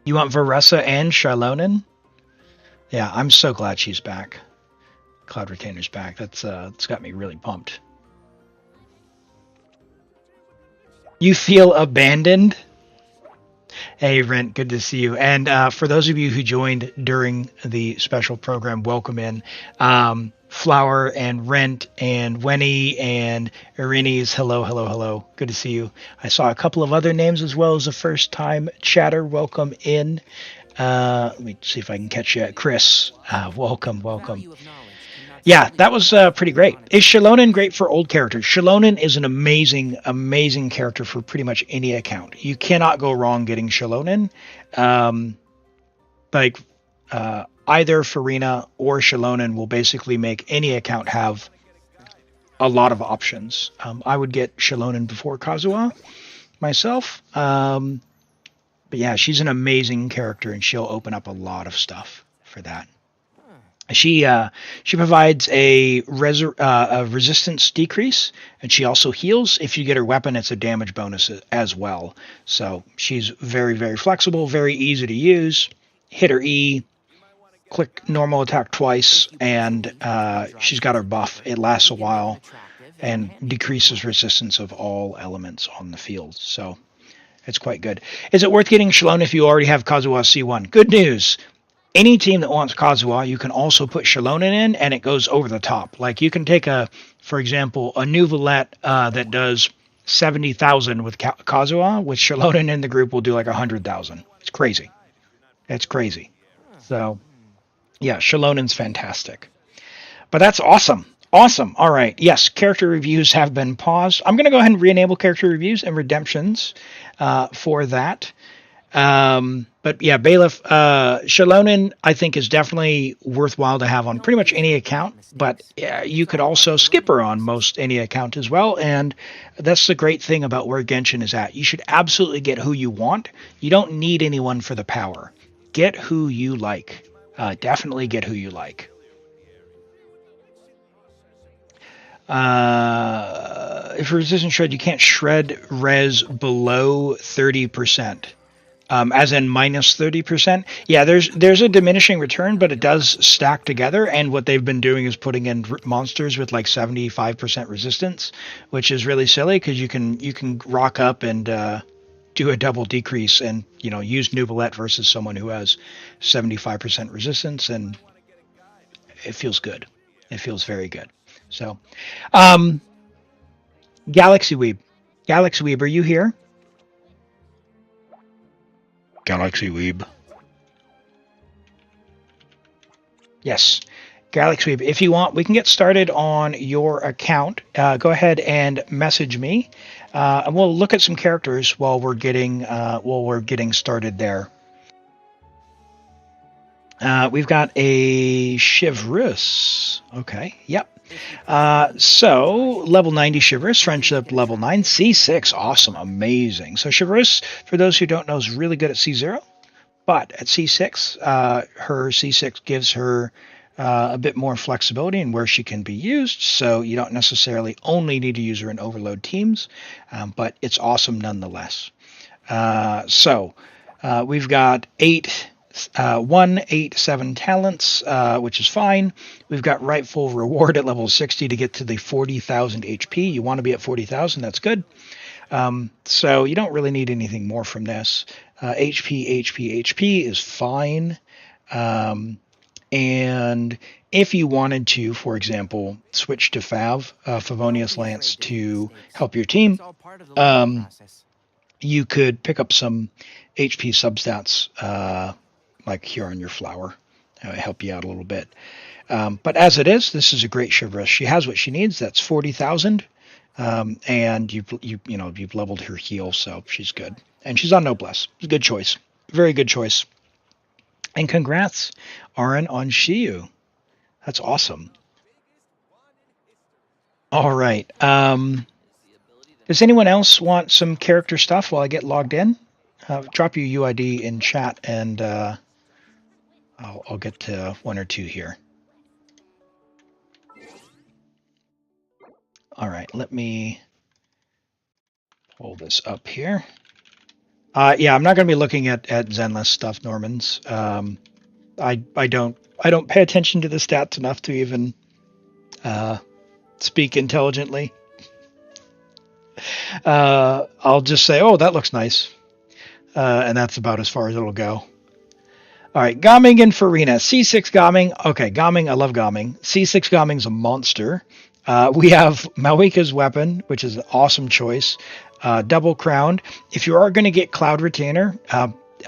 Speaker 6: You want Varessa and Xilonen? Yeah, I'm so glad she's back. Cloud Retainer's back. It's got me really pumped. You feel abandoned? Hey, Rent, good to see you. And for those of you who joined during the special program, welcome in. Flower and Rent and Wenny and Irini's, hello. Good to see you. I saw a couple of other names as well as a first-time chatter. Welcome in. Let me see if I can catch you. Chris, welcome. Yeah, that was pretty great. Is Xilonen great for old characters? Xilonen is an amazing character for pretty much any account. You cannot go wrong getting Xilonen. Either Furina or Xilonen will basically make any account have a lot of options. I would get Xilonen before Kazuha myself. But yeah, she's an amazing character and she'll open up a lot of stuff for that. She provides a resistance decrease, and she also heals. If you get her weapon, it's a damage bonus as well. So she's very, very flexible, very easy to use. Hit her E, click normal attack twice, and she's got her buff. It lasts a while and decreases resistance of all elements on the field. So it's quite good. Is it worth getting Xilonen if you already have Kazuha C1? Good news. Any team that wants Kazuha, you can also put Xilonen in, and it goes over the top. Like you can take for example, a Neuvillette that does 70,000 with Kazuha. With Xilonen in the group, will do like 100,000. It's crazy. So, yeah, Xilonen's fantastic. But that's awesome. All right. Yes, character reviews have been paused. I'm going to go ahead and re-enable character reviews and redemptions for that. But yeah, Bailiff, Xilonen, I think is definitely worthwhile to have on pretty much any account, but you could also skip her on most any account as well. And that's the great thing about where Genshin is at. You should absolutely get who you want. You don't need anyone for the power. Get who you like. Definitely get who you like. If resistant shred, you can't shred res below 30%. As in minus 30%. Yeah, there's a diminishing return, but it does stack together. And what they've been doing is putting in monsters with like 75% resistance, which is really silly because you can rock up and do a double decrease and use Neuvillette versus someone who has 75% resistance, and it feels good. It feels very good. So, Galaxy Weeb, are you here? Galaxy Weeb. Yes, Galaxy Weeb. If you want, we can get started on your account. Go ahead and message me, and we'll look at some characters while we're getting started there. We've got a Chivalrous. Okay, yep. So, level 90 Chivalrous, Friendship level 9, C6, awesome, amazing. So Chivalrous, for those who don't know, is really good at C0, but at C6, her C6 gives her a bit more flexibility in where she can be used, so you don't necessarily only need to use her in overload teams, but it's awesome nonetheless. We've got 7 talents, which is fine. We've got rightful reward at level 60 to get to the 40,000 HP. You want to be at 40,000, that's good. So you don't really need anything more from this. HP is fine. And if you wanted to, for example, switch to Favonius Lance to help your team, you could pick up some HP substats like here on your flower. Help you out a little bit. But as it is, this is a great Chivalrous. She has what she needs. That's 40,000. And you've leveled her heal, so she's good. And she's on Noblesse. It's a good choice. Very good choice. And congrats, Ororon, on Xiyu. That's awesome. All right. Does anyone else want some character stuff while I get logged in? Drop your UID in chat, and I'll get to one or two here. All right, let me pull this up here. Yeah, I'm not going to be looking at Zenless stuff, Normans. I don't pay attention to the stats enough to even speak intelligently. I'll just say, oh, that looks nice. And that's about as far as it'll go. All right, Gaming and Furina. C6 Gaming. Okay, Gaming, I love Gaming. C6 Gaming's a monster. We have Malika's weapon, which is an awesome choice. Double Crowned. If you are going to get Cloud Retainer,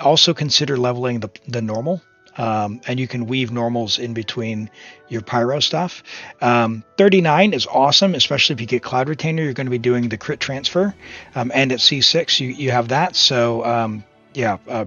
Speaker 6: also consider leveling the normal. And you can weave normals in between your pyro stuff. 39 is awesome, especially if you get Cloud Retainer. You're going to be doing the crit transfer. And at C6, you have that. So,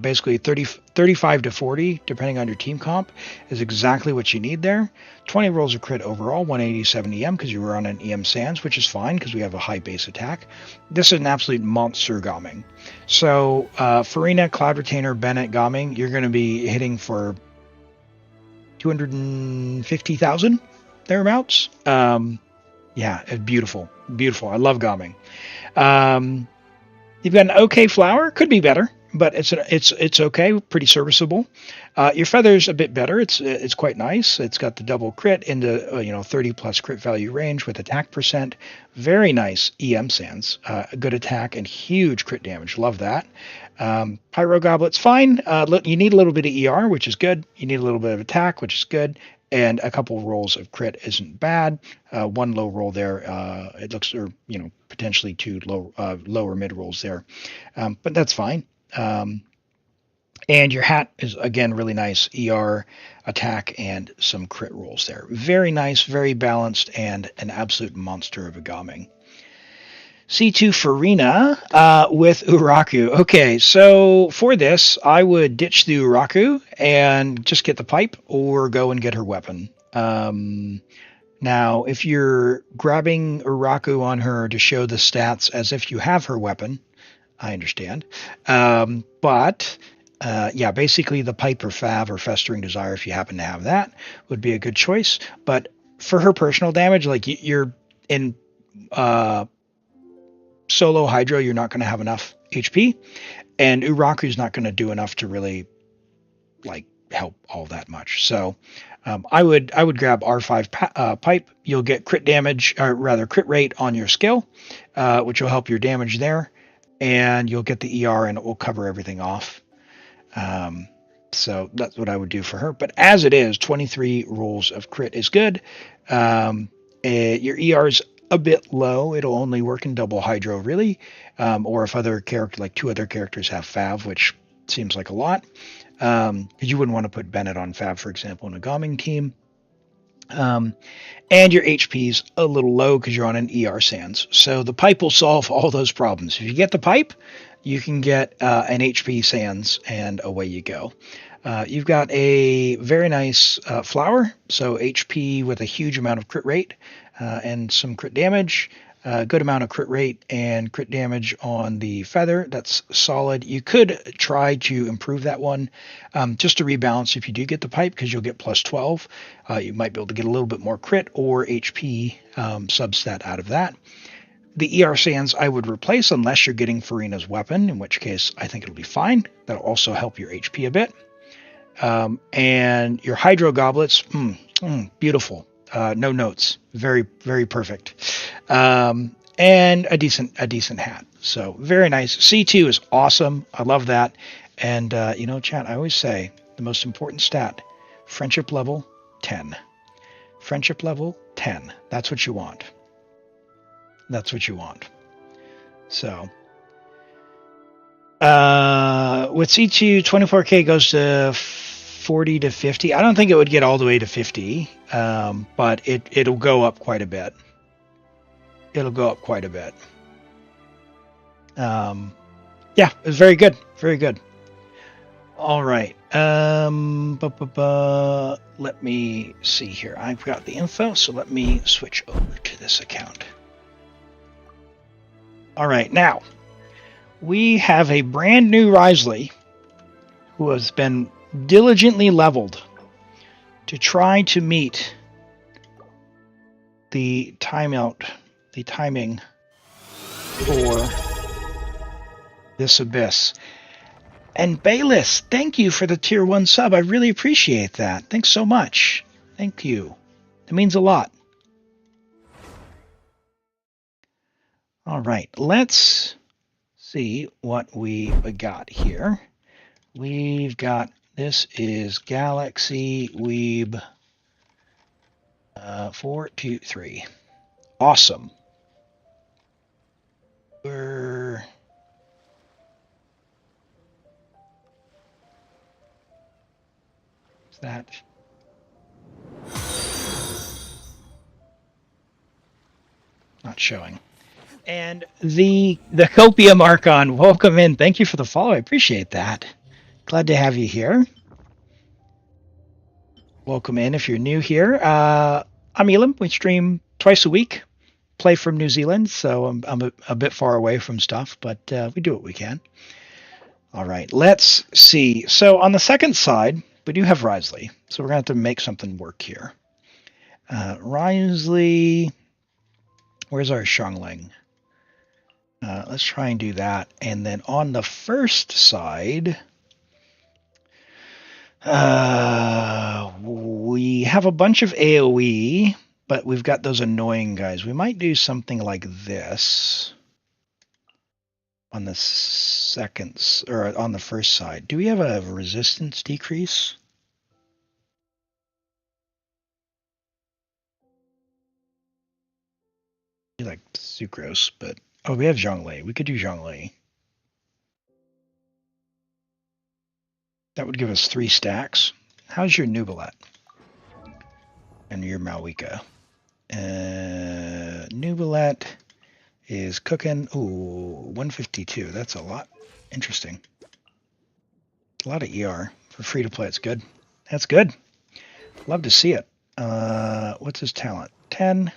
Speaker 6: basically 35 to 40, depending on your team comp, is exactly what you need there. 20 rolls of crit overall, 187 EM because you were on an EM Sands, which is fine because we have a high base attack. This is an absolute monster Gaming. So Furina, Cloud Retainer, Bennett, Gaming, you're going to be hitting for 250,000 thereabouts. Yeah, beautiful. Beautiful. I love Gaming. You've got an okay flower, could be better, but it's okay, pretty serviceable. Your feather's a bit better. It's quite nice. It's got the double crit into 30 plus crit value range with attack percent. Very nice EM Sands. Good attack and huge crit damage. Love that. Pyro Goblet's fine. You need a little bit of ER, which is good. You need a little bit of attack, which is good. And a couple rolls of crit isn't bad. One low roll there. It looks, potentially two lower mid rolls there. But that's fine. And your hat is, again, really nice. ER, attack, and some crit rolls there. Very nice, very balanced, and an absolute monster of a Gaming. C2 Furina with Uraku. Okay, so for this, I would ditch the Uraku and just get the pipe or go and get her weapon. Now, if you're grabbing Uraku on her to show the stats as if you have her weapon, I understand. Basically the pipe or fav or festering desire, if you happen to have that, would be a good choice. But for her personal damage, like you're in solo Hydro, you're not going to have enough HP, and Uraku's not going to do enough to really help all that much. So I would grab R5 pipe. You'll get crit damage, or rather crit rate on your skill, which will help your damage there. And you'll get the ER and it will cover everything off. So that's what I would do for her. But as it is, 23 rolls of crit is good. Your ER is a bit low. It'll only work in double Hydro, really. Or if other character, like two other characters have Fav, which seems like a lot. Because you wouldn't want to put Bennett on Fab, for example, in a Gomming team. And your HP's a little low because you're on an ER Sans. So the pipe will solve all those problems. If you get the pipe, you can get an HP Sans, and away you go. You've got a very nice flower, so HP with a huge amount of crit rate and some crit damage. Good amount of crit rate and crit damage on the feather. That's solid. You could try to improve that one just to rebalance if you do get the pipe, because you'll get plus 12. You might be able to get a little bit more crit or HP substat out of that. The ER Sands I would replace unless you're getting Furina's weapon, in which case I think it'll be fine. That'll also help your HP a bit. And your Hydro Goblets, beautiful. No notes. Very, very perfect. And a decent hat. So very nice. C2 is awesome. I love that. And, chat, I always say the most important stat, friendship level 10. Friendship level 10. That's what you want. That's what you want. So, with C2, 24K goes to 40 to 50. I don't think it would get all the way to 50, but it'll go up quite a bit. It'll go up quite a bit. Yeah, it's very good. Very good. All right. Let me see here. I've got the info, so let me switch over to this account. All right, now we have a brand new Wriothesley who has been diligently leveled to try to meet the timing for this abyss. And Bayless, thank you for the tier 1 sub. I really appreciate that. Thanks so much. Thank you. It means a lot. All right, let's see what we got here. We've got, this is Galaxy Weeb 423. Awesome. We're that not showing. And the Copium Archon, welcome in. Thank you for the follow. I appreciate that. Glad to have you here. Welcome in if you're new here. I'm Elim. We stream twice a week. Play from New Zealand, so I'm a bit far away from stuff, but we do what we can. All right, let's see. So on the second side, we do have Wriothesley, so we're going to have to make something work here. Wriothesley, where's our Xiangling? Let's try and do that. And then on the first side, we have a bunch of AoE, but we've got those annoying guys. We might do something like this on the second, or on the first side. Do we have a resistance decrease? Like sucrose, but oh, we have Zhongli. We could do Zhongli. That would give us 3 stacks. How's your Neuvillette? And your Malwika? Neuvillette is cooking. Ooh, 152. That's a lot. Interesting. A lot of ER. For free to play, it's good. That's good. Love to see it. What's his talent? 10.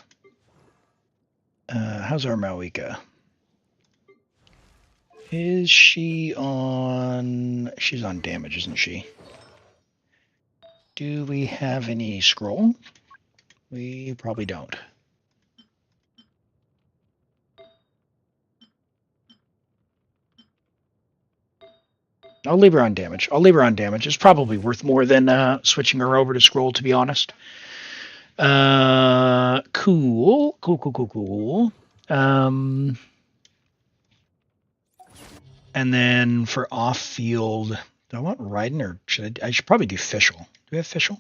Speaker 6: How's our Malwika? Is she on... She's on damage, isn't she? Do we have any scroll? We probably don't. I'll leave her on damage. It's probably worth more than switching her over to scroll, to be honest. Cool. And then for off-field, do I want Raiden, or I should probably do Fischl. Do we have Fischl?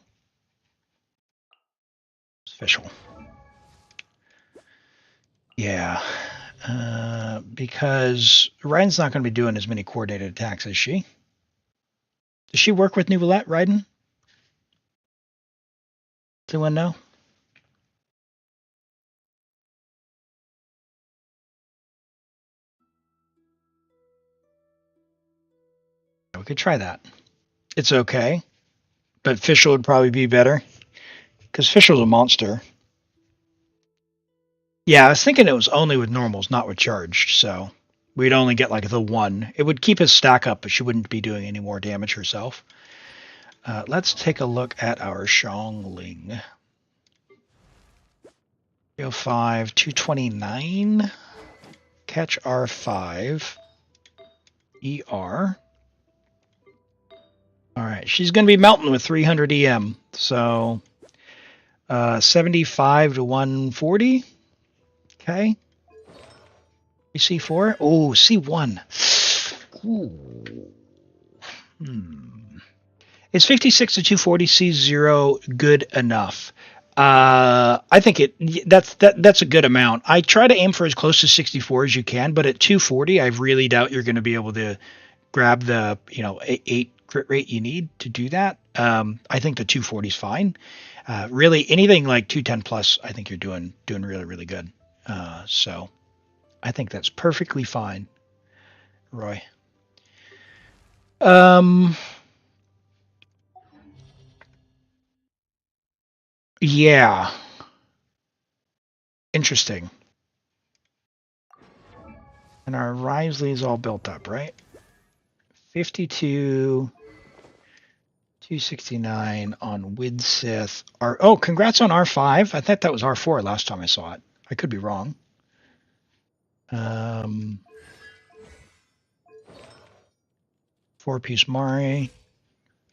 Speaker 6: Fischl. Yeah. Because Raiden's not going to be doing as many coordinated attacks as she. Does she work with Neuvillette, Raiden? Does anyone know? We could try that. It's okay, but Fischl would probably be better because Fischl's a monster. Yeah, I was thinking it was only with normals, not with charged, so we'd only get like the one. It would keep his stack up, but she wouldn't be doing any more damage herself. Let's take a look at our Xiongling. 305, 229. Catch R5. ER. All right, she's going to be melting with 300 EM. So 75 to 140. Okay. C4. Oh, C1. Ooh. Is 56 to 240 C0 good enough? I think that's a good amount. I try to aim for as close to 64 as you can, but at 240, I really doubt you're going to be able to grab the 8 crit rate you need to do that. I think the 240 is fine. Really, anything like 210 plus, I think you're doing really, really good. So I think that's perfectly fine, Roy. Yeah. Interesting. And our Wriothesley is all built up, right? 52, 269 on Widsith. Oh, congrats on R5. I thought that was R4 last time I saw it. I could be wrong. 4-piece Mari.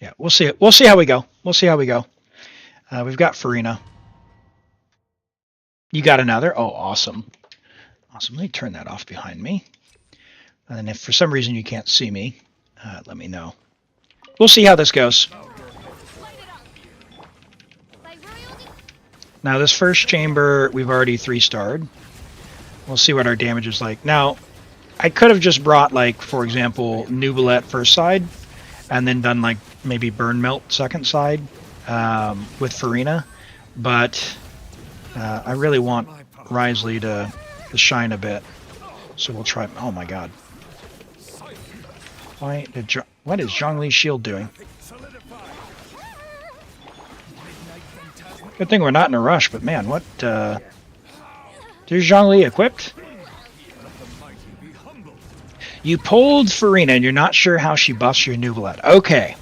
Speaker 6: Yeah, we'll see it. We'll see how we go. We've got Furina. You got another? Oh, awesome. Awesome. Let me turn that off behind me. And if for some reason you can't see me, let me know. We'll see how this goes. Now, this first chamber, we've already 3-starred. We'll see what our damage is like. Now, I could have just brought, like, for example, Neuvillette first side, and then done, like, maybe Burn Melt second side with Furina. But I really want Wriothesley to shine a bit. So we'll try... Oh, my God. What is Zhongli's shield doing? Good thing we're not in a rush, but man, what... There's Zhongli equipped? You pulled Furina and you're not sure how she buffs your Neuvillette. Okay.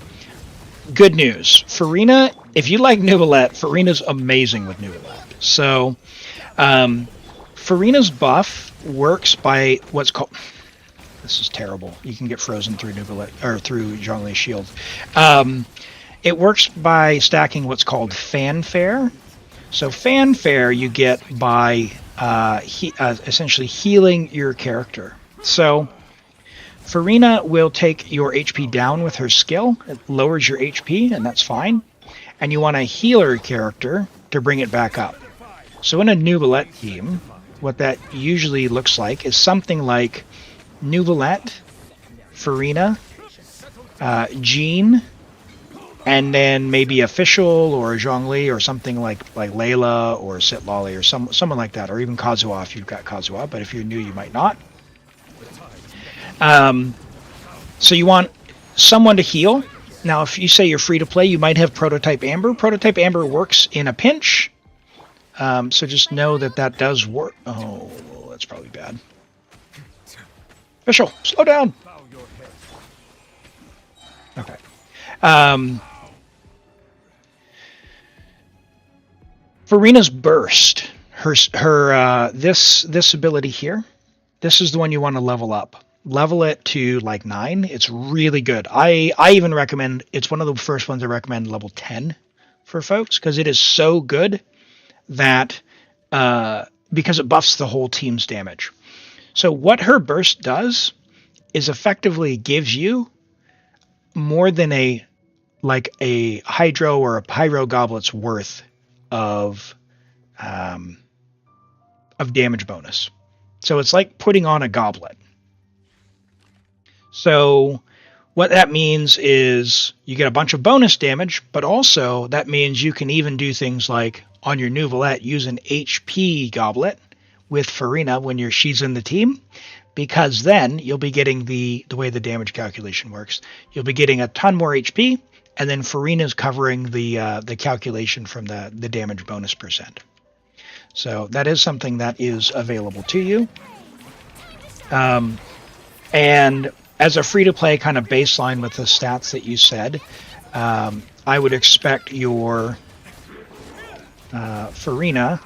Speaker 6: Good news. Furina, if you like Neuvillette, Furina's amazing with Neuvillette. So, Furina's buff works by what's called... This is terrible. You can get frozen through Neuvillette, or through Zhongli's shield. It works by stacking what's called fanfare. So fanfare you get by essentially healing your character. So Furina will take your HP down with her skill. It lowers your HP, and that's fine. And you want to heal her character to bring it back up. So in a Neuvillette team, what that usually looks like is something like Neuvillette, Furina, Jean, and then maybe a Fischl or a Zhongli or something like Layla or Sitlolly or someone like that, or even Kazuha if you've got Kazuha, but if you're new you might not. So you want someone to heal. Now if you say you're free to play, you might have Prototype Amber. Prototype Amber works in a pinch, so just know that does work. Oh, that's probably bad. Fischl, slow down. Okay. Furina's burst. This ability here. This is the one you want to level up. Level it to like 9. It's really good. I even recommend. It's one of the first ones I recommend level 10 for folks because it is so good that because it buffs the whole team's damage. So what her burst does is effectively gives you more than a hydro or a pyro goblet's worth of damage bonus. So it's like putting on a goblet. So what that means is you get a bunch of bonus damage, but also that means you can even do things like on your Neuvillette use an HP goblet with Furina when she's in the team, because then you'll be getting the way the damage calculation works. You'll be getting a ton more HP, and then Furina's covering the calculation from the damage bonus percent. So that is something that is available to you. And as a free-to-play kind of baseline with the stats that you said, I would expect your Furina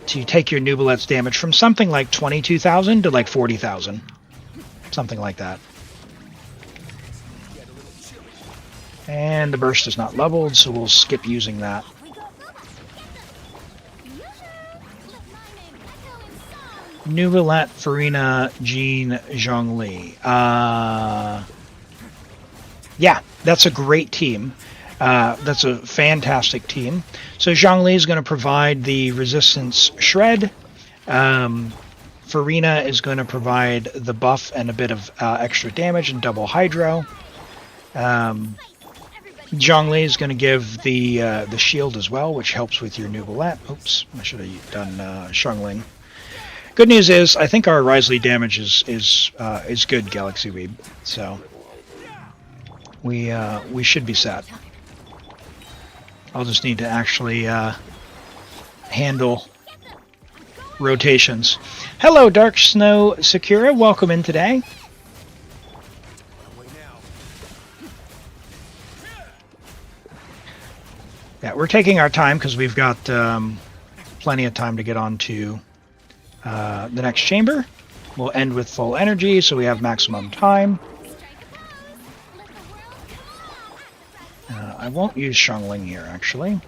Speaker 6: to take your Neuvillette's damage from something like 22,000 to like 40,000. Something like that. And the burst is not leveled, so we'll skip using that. Neuvillette, Furina, Jean, Zhongli. Yeah, that's a great team. That's a fantastic team. So Zhongli is going to provide the resistance shred. Furina is going to provide the buff and a bit of extra damage and double hydro. Zhongli is going to give the shield as well, which helps with your Neuvillette. Oops, I should have done Xiongling. Good news is, I think our Wriothesley damage is good, Galaxy Weeb. So we should be set. I'll just need to actually handle rotations. Hello, Dark Snow Sakura. Welcome in today. Yeah, we're taking our time because we've got plenty of time to get on to the next chamber. We'll end with full energy, so we have maximum time. I won't use Xiongling here, actually.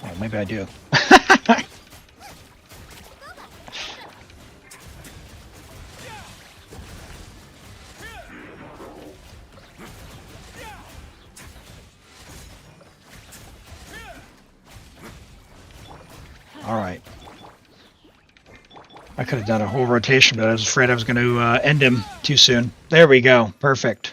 Speaker 6: Oh, maybe I do. All right. I could have done a whole rotation, but I was afraid I was going to end him too soon. There we go. Perfect.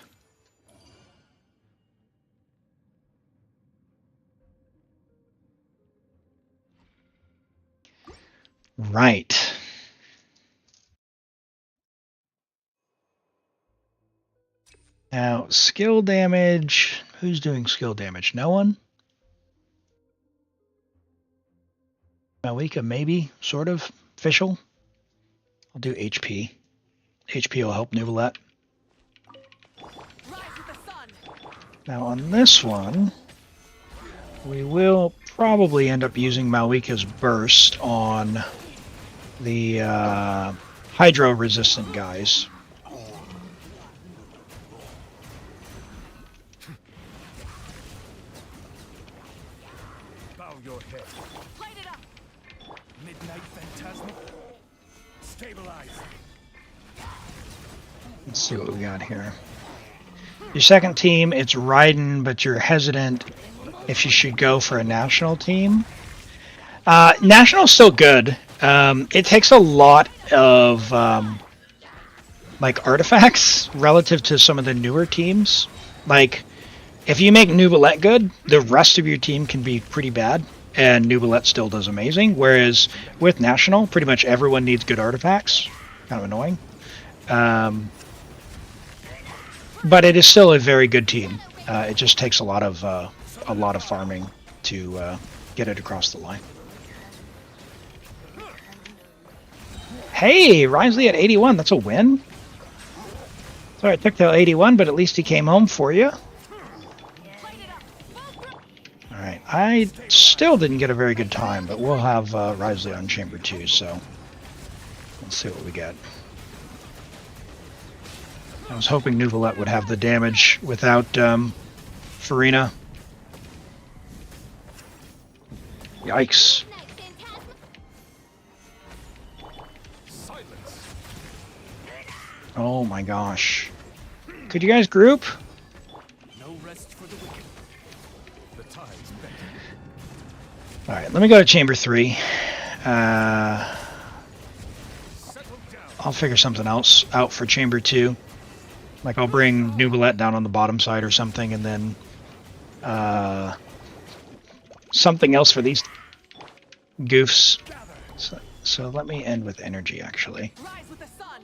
Speaker 6: Right. Now, skill damage. Who's doing skill damage? No one? Malika, maybe, sort of. Fischl. I'll do HP. HP will help Neuvillette. Now on this one, we will probably end up using Malika's Burst on the Hydro-resistant guys.
Speaker 1: Bow your head. Light it up. Midnight Phantasmic. Stabilize.
Speaker 6: Let's see what we got here. Your second team, it's Raiden, but you're hesitant if you should go for a national team. National's still good. It takes a lot of like artifacts relative to some of the newer teams. Like, if you make Neuvillette good, the rest of your team can be pretty bad, and Neuvillette still does amazing. Whereas with National, pretty much everyone needs good artifacts. Kind of annoying. But it is still a very good team. It just takes a lot of farming to get it across the line. Hey, Wriothesley at 81. That's a win. Sorry, it took till 81, but at least he came home for you. All right, I still didn't get a very good time, but we'll have Wriothesley on Chamber 2, so let's see what we get. I was hoping Neuvillette would have the damage without Furina. Yikes. Oh my gosh. Could you guys group?
Speaker 1: No rest for the wicked. The tide's better.
Speaker 6: Alright, let me go to Chamber 3. I'll figure something else out for Chamber 2. Like I'll bring Neuvillette down on the bottom side or something, and then something else for these goofs. So let me end with energy, actually.
Speaker 14: Rise with the sun.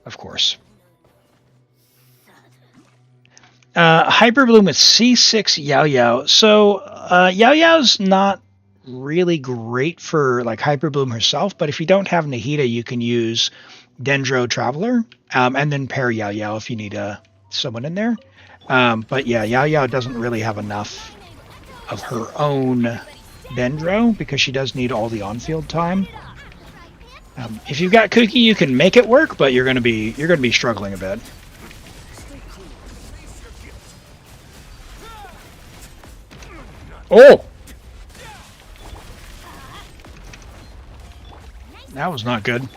Speaker 6: Of course. Hyper Bloom with C6 Yao Yao. So Yao Yao's not really great for like Hyper Bloom herself, but if you don't have Nahida, you can use Dendro Traveler, and then pair Yao Yao if you need someone in there. But yeah, Yao Yao doesn't really have enough of her own Dendro because she does need all the on-field time. If you've got Cookie, you can make it work, but you're gonna be struggling a bit. Oh, that was not good.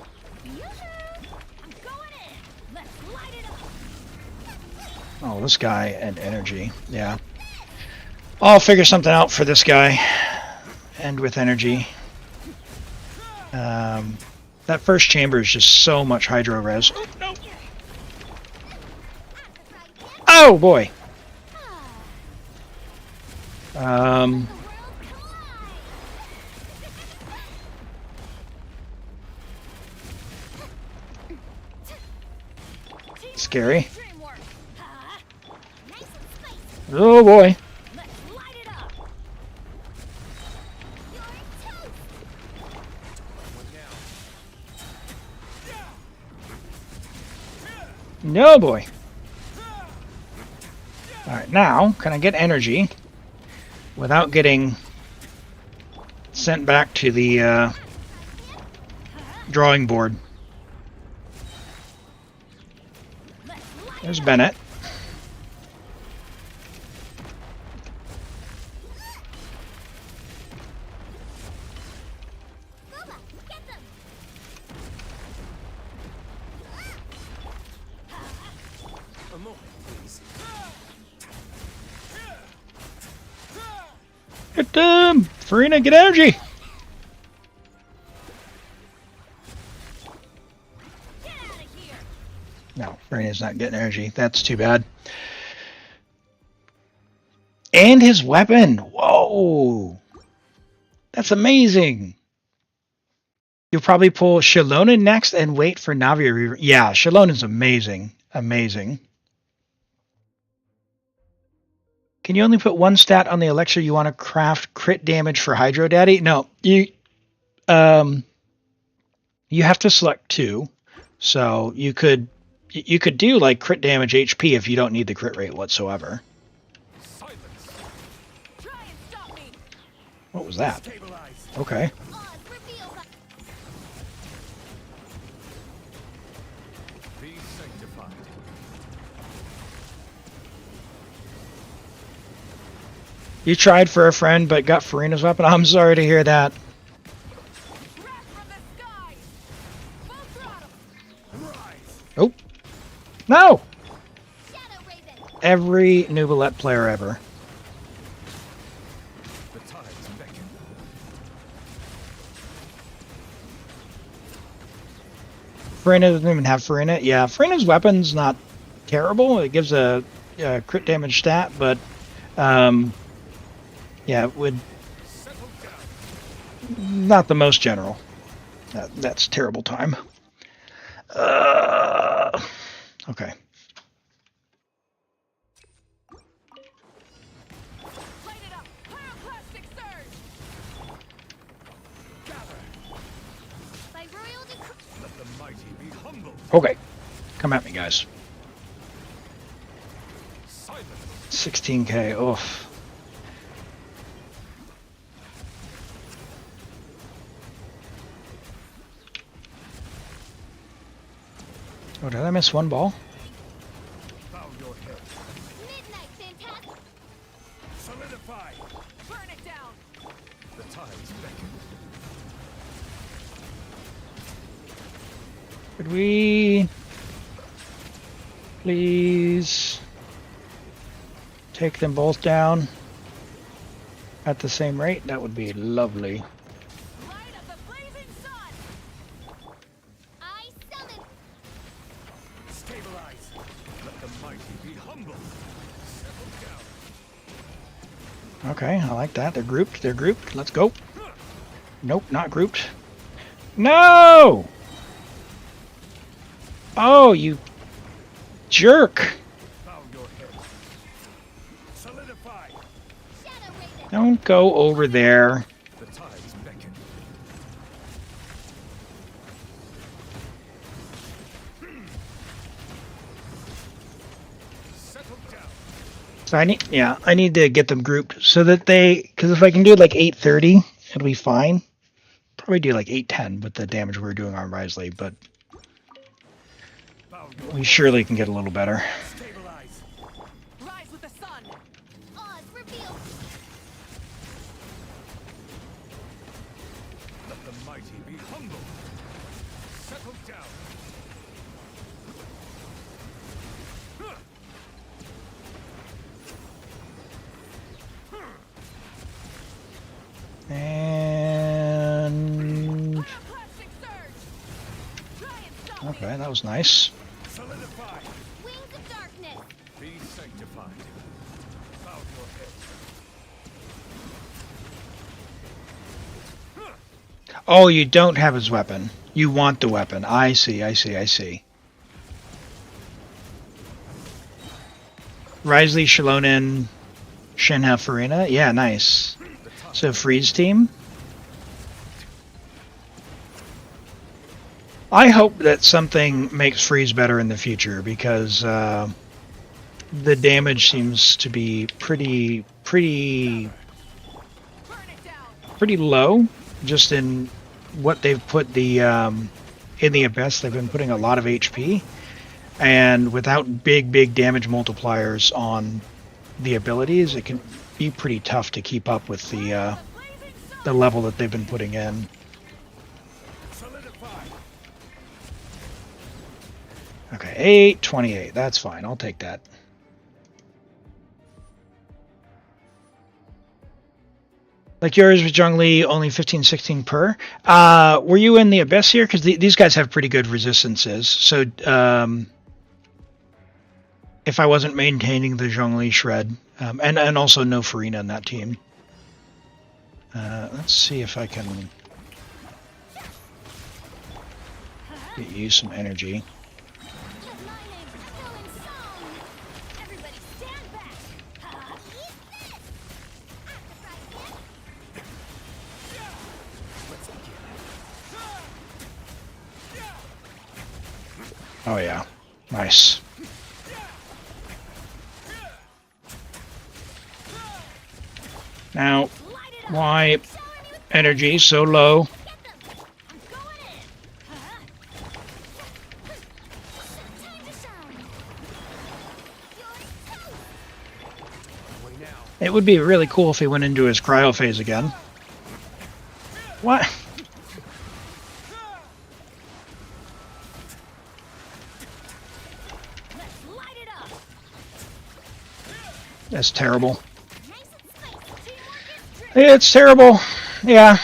Speaker 6: Oh, this guy and energy. Yeah. I'll figure something out for this guy. End with energy. That first chamber is just so much hydro res. Oh, no. Oh boy. Scary. Oh boy. No boy. Alright, now, can I get energy without getting sent back to the drawing board? There's Bennett. Get them! Furina, get energy! No, Furina's not getting energy. That's too bad. And his weapon! Whoa! That's amazing! You'll probably pull Xilonen next and wait for Navi. Yeah, Xilonen's amazing. Amazing. Can you only put one stat on the elixir you want to craft crit damage for Hydro Daddy? No, you have to select two. So you could do like crit damage HP if you don't need the crit rate whatsoever. What was that? Okay. You tried for a friend, but got Furina's weapon? I'm sorry to hear that. Oh. No! Every Neuvillette player ever. Furina doesn't even have Furina. Yeah, Furina's weapon's not terrible. It gives a crit damage stat, but yeah, it would not the most general. That's terrible time. Okay. Okay, come at me, guys. 16k. Oof. Oh, did I miss one ball?
Speaker 1: Solidify. Burn it down. The tides beckon.
Speaker 6: Could we please take them both down? at the same rate, that would be lovely.
Speaker 7: Light of the blazing sun! I summon!
Speaker 1: Stabilize. Let the mighty be humble. Settle down.
Speaker 6: Okay, I like that. They're grouped. They're grouped. Let's go. Nope, not grouped. No! Oh, you jerk!
Speaker 1: Bow your head. Solidify.
Speaker 7: Shadow Raiden!
Speaker 6: Don't go over there.
Speaker 1: The tides beckon. Settle down.
Speaker 6: So I need to get them grouped so that because if I can do like 830, it'll be fine. Probably do like 810 with the damage we were doing on Wriothesley, but we surely can get a little better.
Speaker 1: Stabilize.
Speaker 7: Rise with the sun! Oz revealed!
Speaker 1: Let the mighty be humble. Settle down.
Speaker 6: And
Speaker 7: Plastic surge! Try and stop
Speaker 6: okay, that was nice.
Speaker 1: Solidify.
Speaker 7: Wings of darkness!
Speaker 1: Be sanctified. Bow your head.
Speaker 6: Oh, you don't have his weapon. You want the weapon. I see. Wriothesley, Xilonen, Shenhe, Furina. Yeah, nice. So freeze team. I hope that something makes freeze better in the future because the damage seems to be pretty low. Just in what they've put in the Abyss, they've been putting a lot of HP, and without big damage multipliers on the abilities, it can be pretty tough to keep up with the level that they've been putting in. Okay, 828. That's fine. I'll take that. Like yours with Zhongli, only 15, 16 per. Were you in the Abyss here? Because these guys have pretty good resistances. So if I wasn't maintaining the Zhongli shred, and also no Furina in that team. Let's see if I can get you some energy.
Speaker 7: Everybody stand back!
Speaker 6: Oh yeah, nice. Now, why energy so low? It would be really cool if he went into his cryo phase again. What? That's terrible. It's terrible. Yeah.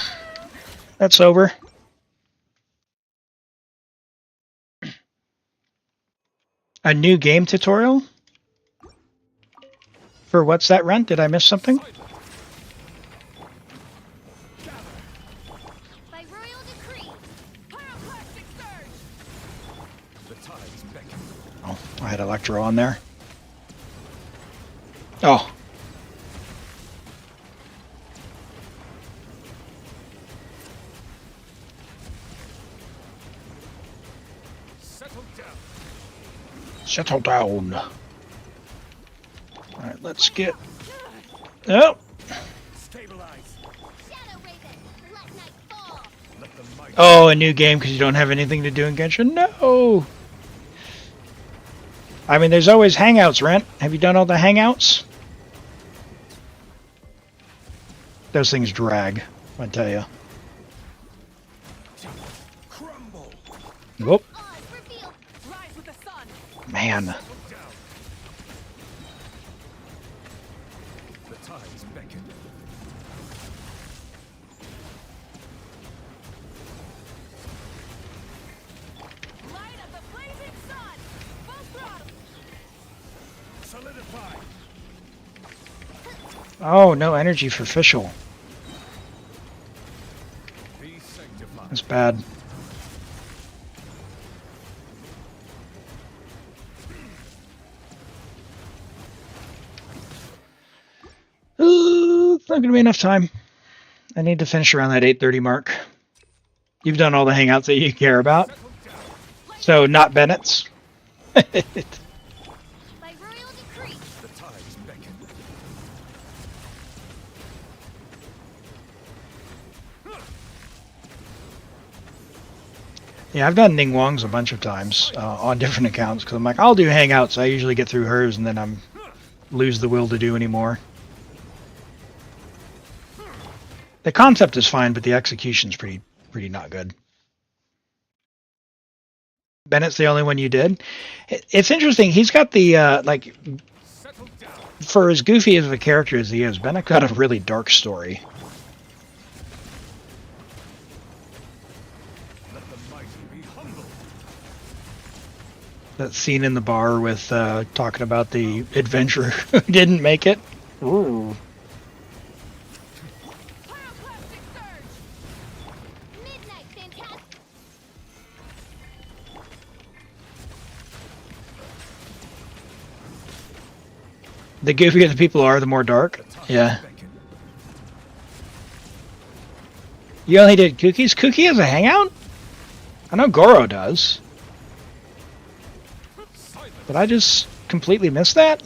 Speaker 6: That's over. A new game tutorial? For what's that, Rent? Did I miss something?
Speaker 7: By royal decree, pyroclastic surge.
Speaker 1: The tides beckon.
Speaker 6: Oh, I had Electro on there. Oh.
Speaker 1: Settle down.
Speaker 6: Settle down. Alright, let's get... Oh!
Speaker 1: Stabilize.
Speaker 7: Shadow Raven, let night fall.
Speaker 1: Let the mighty.
Speaker 6: Oh, a new game because you don't have anything to do in Genshin? No! I mean, there's always Hangouts, Rent. Have you done all the Hangouts? Those things drag, I tell you.
Speaker 1: Crumble.
Speaker 6: Whoop.
Speaker 7: Oz revealed. Rise with the sun.
Speaker 6: Man.
Speaker 1: The tides beckon.
Speaker 6: Oh, no energy for Fischl. That's bad. Ooh, it's not going to be enough time. I need to finish around that 8:30 mark. You've done all the hangouts that you care about. So, not Bennett's.
Speaker 7: By royal decree.
Speaker 1: The tides beckon.
Speaker 6: Yeah, I've done Ning Wong's a bunch of times on different accounts because I'm like, I'll do hangouts. I usually get through hers and then I'm lose the will to do anymore. The concept is fine, but the execution's pretty not good. Bennett's the only one you did. It's interesting. He's got the like, for as goofy as of a character as he is, Bennett got a really dark story. That scene in the bar with talking about the adventurer who didn't make it. Ooh. The goofier the people are, the more dark. Yeah. You only did Cookies? Cookie has a hangout? I know Goro does. Did I just completely miss that?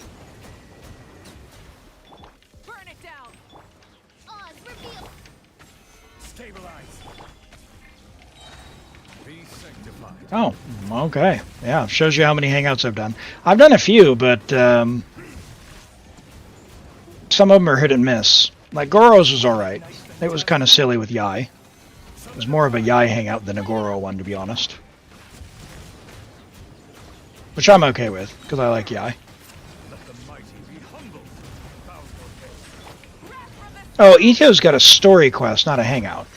Speaker 7: Burn it down. Oz, reveal.
Speaker 1: Stabilize. Be sanctified.
Speaker 6: Oh, okay. Yeah, shows you how many hangouts I've done. I've done a few, but some of them are hit and miss. Like Goro's was alright. It was kind of silly with Yai. It was more of a Yai hangout than a Goro one, to be honest. Which I'm okay with, because I like Yai. Oh, Ito's got a story quest, not a hangout.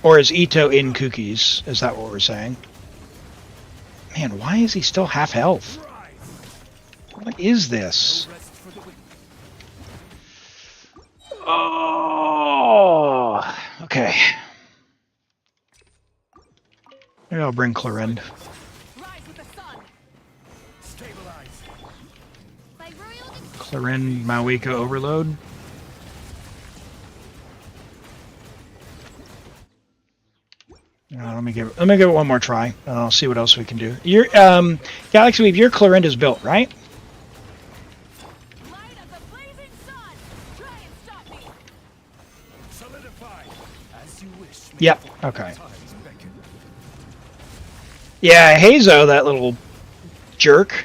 Speaker 6: Or is Ito in Cookies? Is that what we're saying? Man, why is he still half health? What is this? Oh, okay. Maybe I'll bring Clorinde. Clorinde, Mawika Overload. Let me give it one more try, and I'll see what else we can do. Your Galaxy Weave, your Clorinde is built, right? Yep. Okay. Yeah, Hazo, that little jerk,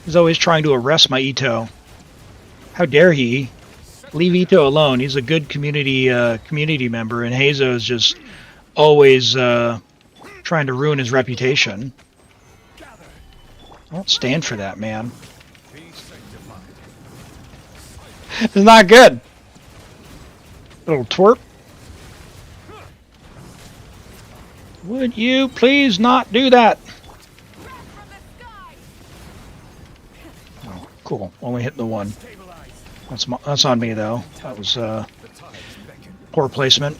Speaker 6: is always trying to arrest my Ito. How dare he? Leave Ito alone. He's a good community member, and Hazo is just always trying to ruin his reputation. I don't stand for that, man. It's not good. Little twerp. Would you please not do that? Oh, cool. Only hitting the one. That's on me, though. That was poor placement.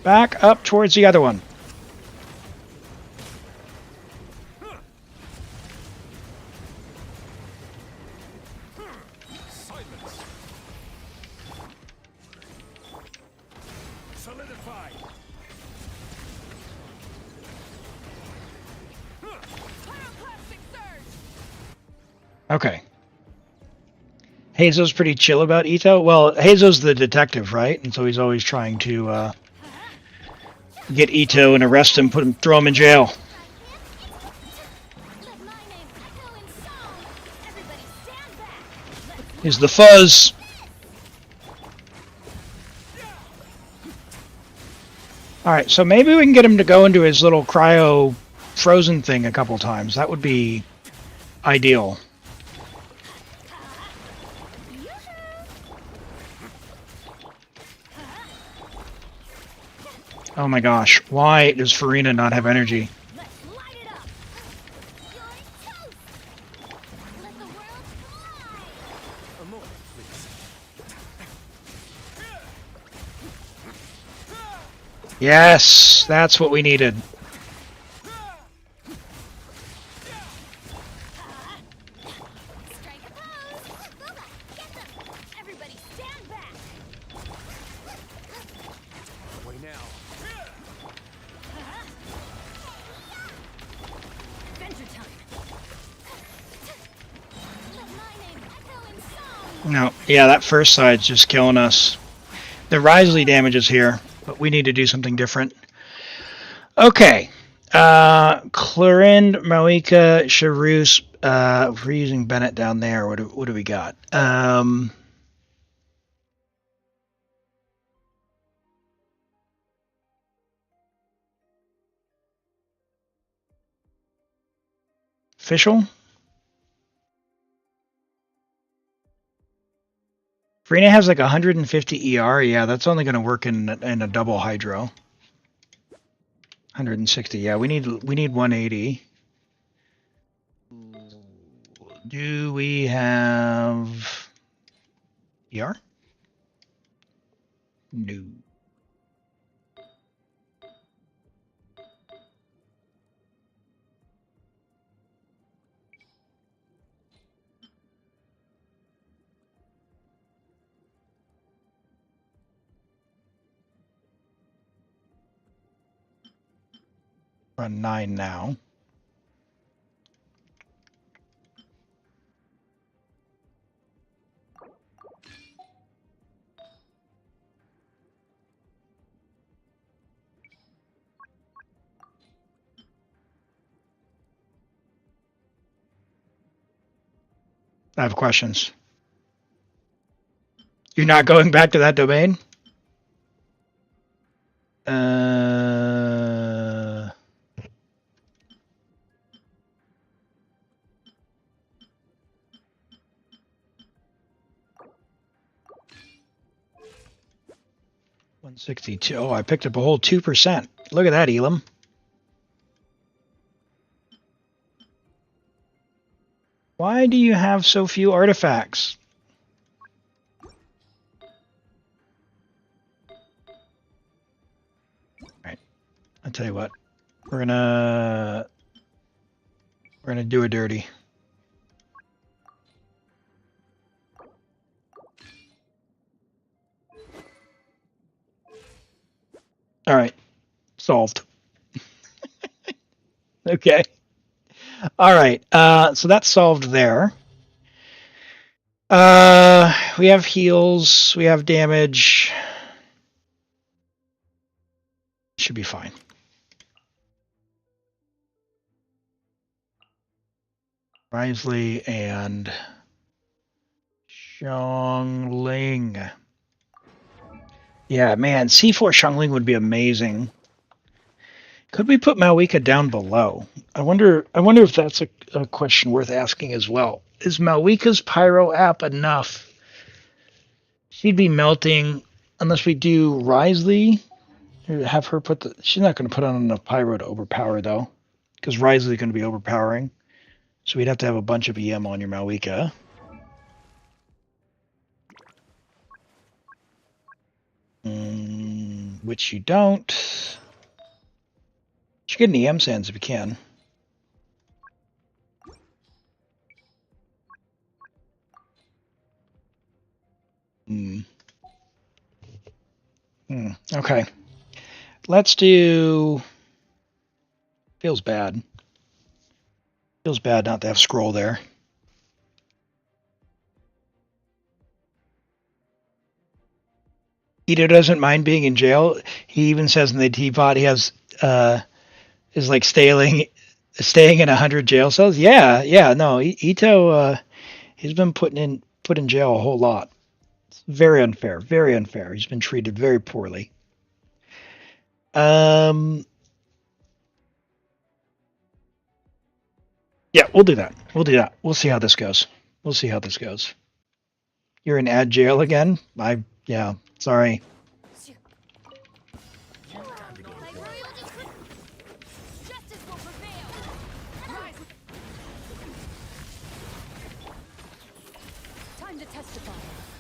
Speaker 6: Back up towards the other one. Okay. Hazo's pretty chill about Ito. Well, Hazo's the detective, right? And so he's always trying to get Ito and arrest him, throw him in jail. He's the fuzz. Alright, so maybe we can get him to go into his little cryo frozen thing a couple times. That would be ideal. Oh my gosh, why does Furina not have energy?
Speaker 7: Let's light it up. You're toast. Let the world fly.
Speaker 3: A moment, please.
Speaker 6: Yes, that's what we needed.
Speaker 7: Strike a pose. Boba, get them. Everybody stand back.
Speaker 3: Way now.
Speaker 7: Adventure time. Let my name echo in song.
Speaker 6: No, yeah, that first side's just killing us. The Wriothesley damage is here, but we need to do something different. Okay. Clorind, Mawika, Charus, we're using Bennett down there. What do we got? Fischl? Furina has like 150 ER. Yeah, that's only going to work in a double hydro. 160. Yeah, we need 180. Do we have ER? No. We're on 9 now. I have questions. You're not going back to that domain? $162. Oh, I picked up a whole 2%. Look at that, Elim. Why do you have so few artifacts? Alright. I'll tell you what. We're gonna do a dirty. All right, solved. Okay. All right, so that's solved there. We have heals, we have damage. Should be fine. Wriothesley and Xiongling. Yeah, man, C4 Xiongling would be amazing. Could we put Mawika down below? I wonder if that's a question worth asking as well. Is Mawika's Pyro app enough? She'd be melting unless we do Wriothesley. Have her put the... She's not going to put on enough Pyro to overpower, though. Because Wriothesley's going to be overpowering. So we'd have to have a bunch of EM on your Mawika. Which you don't. You get an EM Sands if you can. Okay. Let's do... Feels bad. Feels bad not to have scroll there. Ito doesn't mind being in jail. He even says in the teapot he has is like staying in 100 jail cells. Yeah. No, Ito he's been put in jail a whole lot. It's very unfair. Very unfair. He's been treated very poorly. Yeah, we'll do that. We'll see how this goes. You're in ad jail again? Yeah, sorry.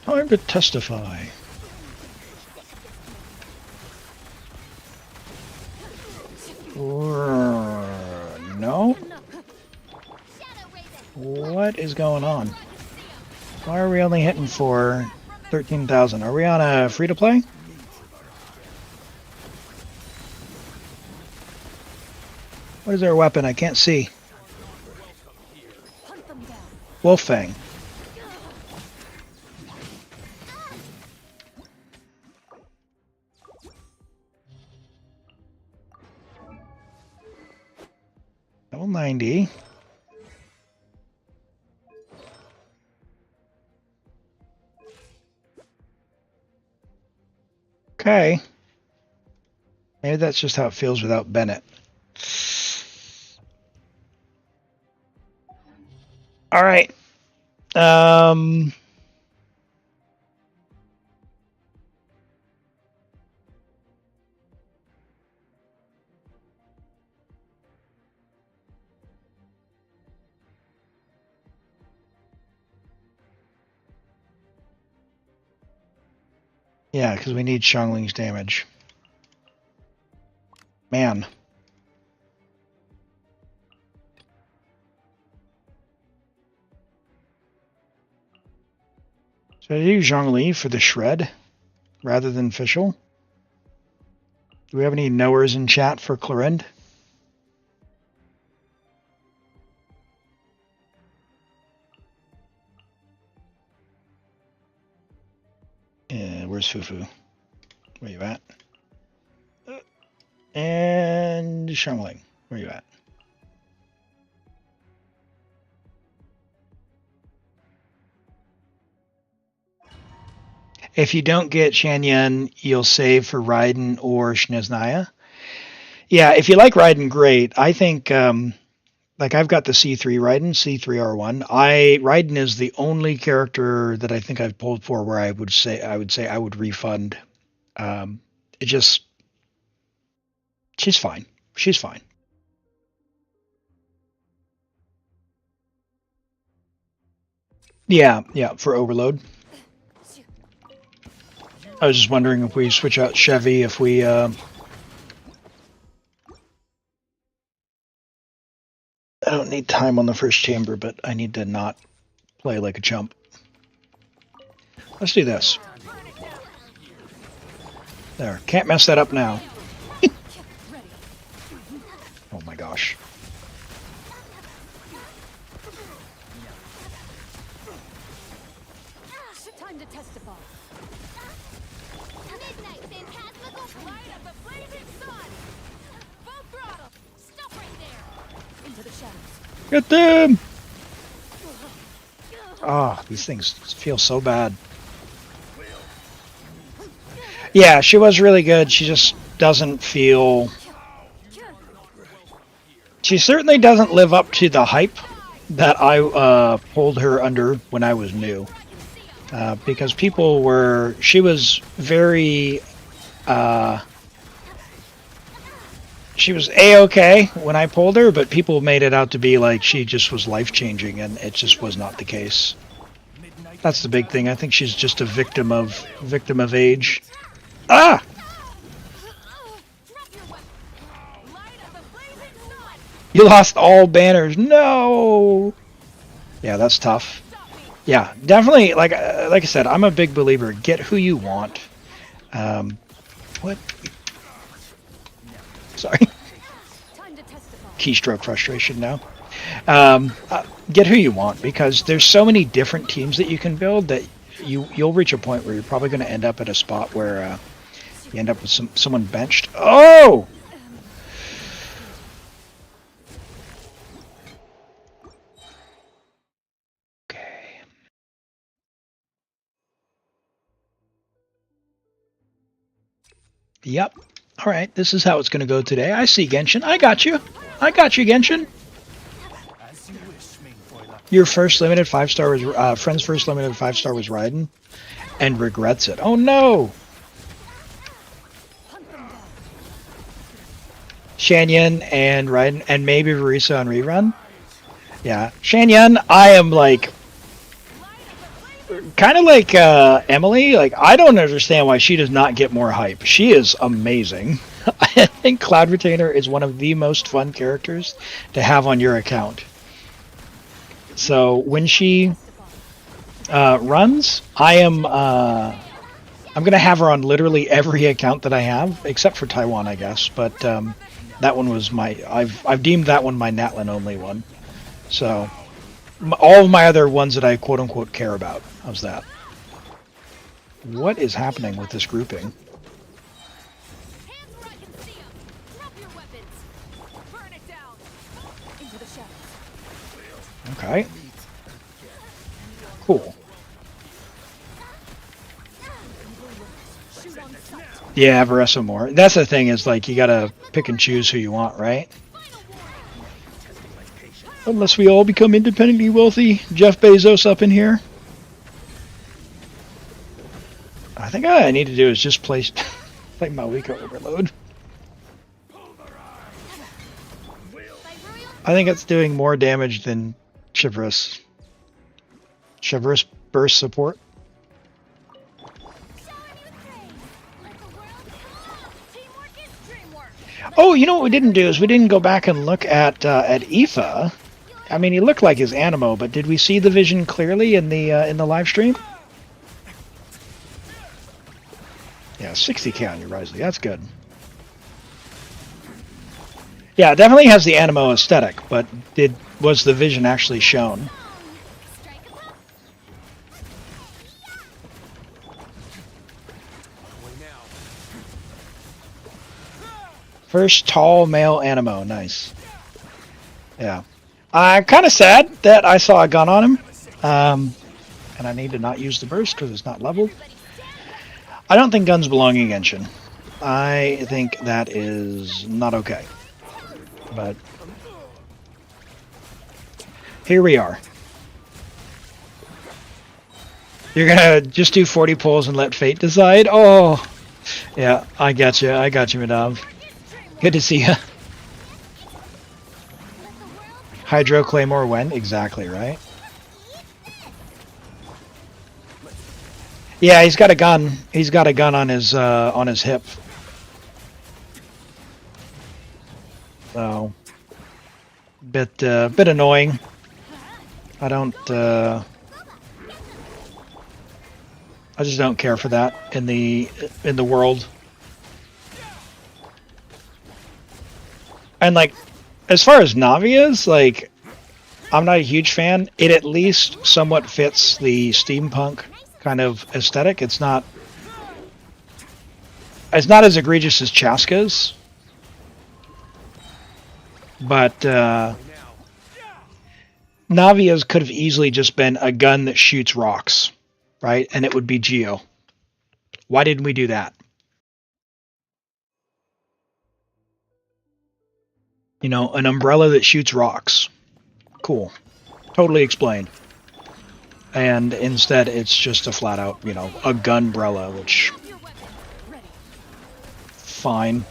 Speaker 6: Time to testify. No? What is going on? Why are we only hitting for 13,000? Are we on a free-to-play? What is our weapon? I can't see. Wolffang. Level 90. Okay. Maybe that's just how it feels without Bennett. All right. Yeah, because we need Xiangling's damage. Man. Should I do Zhongli for the shred rather than Fischl? Do we have any knowers in chat for Clorind? Where's Fufu? Where you at? And Xiangling, where you at? If you don't get Xianyun, you'll save for Raiden or Shneznaya. Yeah, if you like Raiden, great. I think, like I've got the C3 Raiden, C3R1. Raiden is the only character that I think I've pulled for where I would say I would refund. It just, she's fine. She's fine. Yeah, for Overload. I was just wondering if we switch out Chevy, if we I don't need time on the first chamber, but I need to not play like a chump. Let's do this. There, can't mess that up now. Oh my gosh.
Speaker 7: Time to testify. Midnight phantasmical light of the blazing sun. Full throttle. Stop right there. Into the shadows.
Speaker 6: Get them! Oh, these things feel so bad. Yeah, she was really good. She just doesn't feel... She certainly doesn't live up to the hype that I pulled her under when I was new. Because people were... She was very... she was A-okay when I pulled her, but people made it out to be like she just was life-changing, and it just was not the case. That's the big thing. I think she's just a victim of age. Ah! You lost all banners. No! Yeah, that's tough. Yeah, definitely, like I said, I'm a big believer. Get who you want. What? Sorry. Keystroke frustration now. Get who you want, because there's so many different teams that you can build that you'll reach a point where you're probably going to end up at a spot where you end up with someone benched. Oh! Okay. Yep. All right, this is how it's going to go today. I see Genshin. I got you. I got you, Genshin. Your first limited 5-star was friend's first limited 5-star was Raiden, and regrets it. Oh no! Xianyun and Raiden, and maybe Risa on rerun. Yeah, Xianyun. I am like kind of like Emily, like I don't understand why she does not get more hype. She is amazing. I think Cloud Retainer is one of the most fun characters to have on your account. So when she runs, I'm gonna have her on literally every account that I have, except for Taiwan, I guess. But that one was I've deemed that one my Natlin only one. So all of my other ones that I quote unquote care about. How's that? What is happening with this grouping? Okay. Cool. Yeah, Varesso more. That's the thing, is like you gotta pick and choose who you want, right? Unless we all become independently wealthy, Jeff Bezos up in here. I think all I need to do is just play like Malika Overload. I think it's doing more damage than Chivalrous. Chivalrous burst support. Oh, you know what we didn't do is we didn't go back and look at Aoife. I mean, he looked like his Animo, but did we see the vision clearly in the live stream? Yeah, 60k on your Wriothesley. That's good. Yeah, it definitely has the Animo aesthetic, but was the vision actually shown? First tall male Animo, nice. Yeah. I'm kind of sad that I saw a gun on him, and I need to not use the burst because it's not leveled. I don't think guns belong in Genshin. I think that is not okay. But here we are. You're gonna just do 40 pulls and let fate decide? Oh, yeah, I got you. I got you, Madame. Good to see you. Hydro Claymore when? Exactly, right? Yeah, he's got a gun. He's got a gun on his hip. So, bit annoying. I don't. I just don't care for that in the world. And like, as far as Navi is, like, I'm not a huge fan. It at least somewhat fits the steampunk kind of aesthetic. It's not as egregious as Chaska's, but Navia's could have easily just been a gun that shoots rocks, right? And it would be Geo. Why didn't we do that? You know, an umbrella that shoots rocks. Cool. Totally explained. And instead, it's just a flat out, you know, a gunbrella, which... Fine.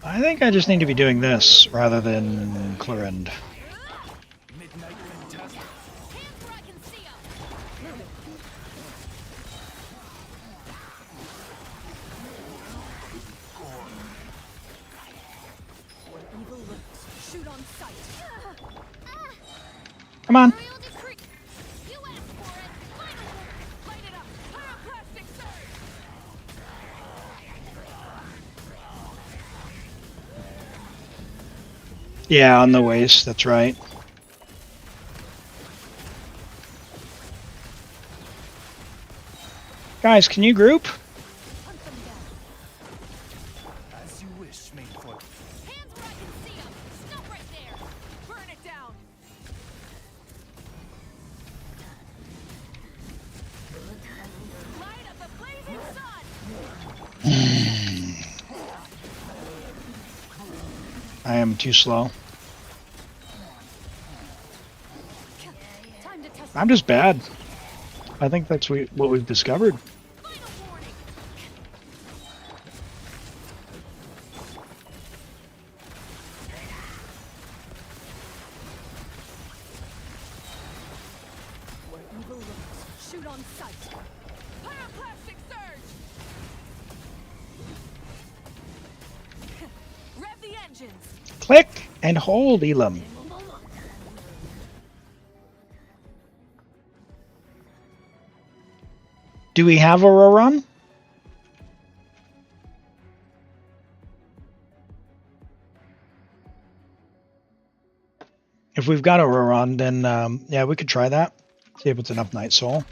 Speaker 6: I think I just need to be doing this rather than Clorinde. Come on. Yeah, on the waist, that's right. Guys, can you group?
Speaker 1: As you wish, main court.
Speaker 7: Hands where I can see them. Stop right there. Burn it down. Light up the blazing sun.
Speaker 6: I am too slow. I'm just bad. I think that's what we've discovered.
Speaker 7: Shoot on sight. Pyroclastic surge. Rev the engines.
Speaker 6: Click and hold, Elim. Do we have Ororon? If we've got Ororon, then yeah, we could try that. See if it's enough Night Soul.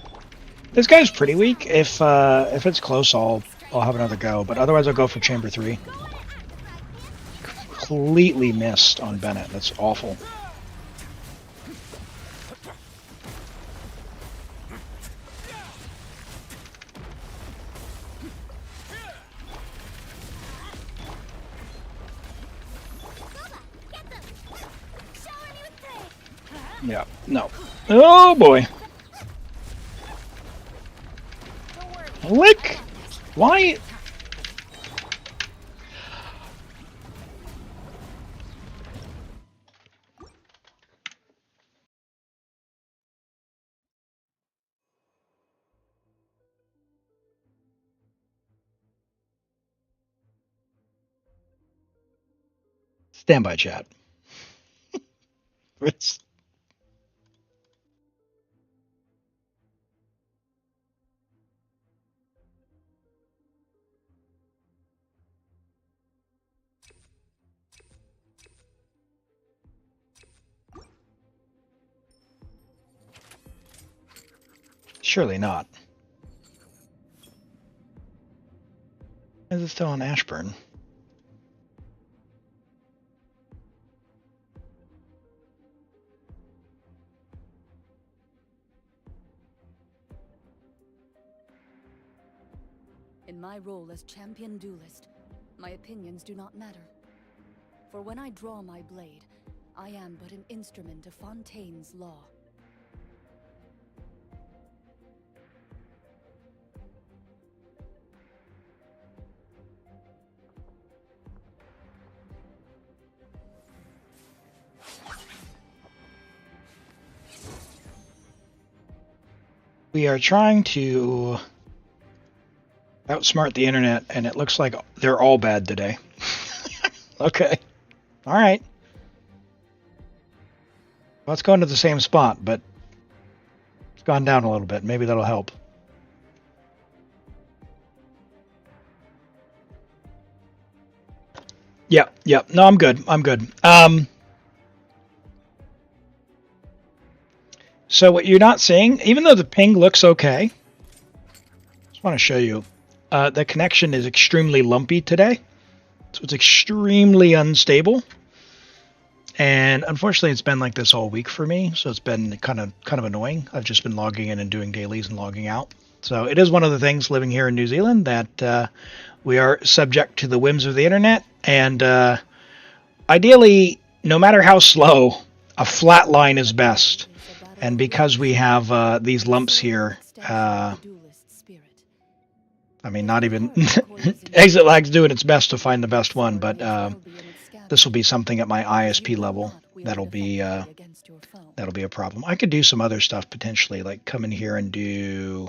Speaker 6: This guy's pretty weak. If it's close, I'll have another go. But otherwise, I'll go for Chamber 3. Completely missed on Bennett. That's awful. Yeah, no. Oh boy. Lick! Why? Stand by, chat. It's... Surely not. Is it still on Ashburn?
Speaker 14: In my role as champion duelist, my opinions do not matter. For when I draw my blade, I am but an instrument of Fontaine's law.
Speaker 6: We are trying to outsmart the internet, and it looks like they're all bad today. Okay. All right. Let's go into the same spot, but it's gone down a little bit. Maybe that'll help. Yeah. No, I'm good. So what you're not seeing, even though the ping looks okay, I just want to show you, the connection is extremely lumpy today. So it's extremely unstable. And unfortunately, it's been like this all week for me. So it's been kind of annoying. I've just been logging in and doing dailies and logging out. So it is one of the things living here in New Zealand that we are subject to the whims of the internet. And ideally, no matter how slow, a flat line is best. And because we have these lumps here, I mean, not even ExitLag's doing its best to find the best one, but this will be something at my ISP level that'll be a problem. I could do some other stuff potentially, like come in here and do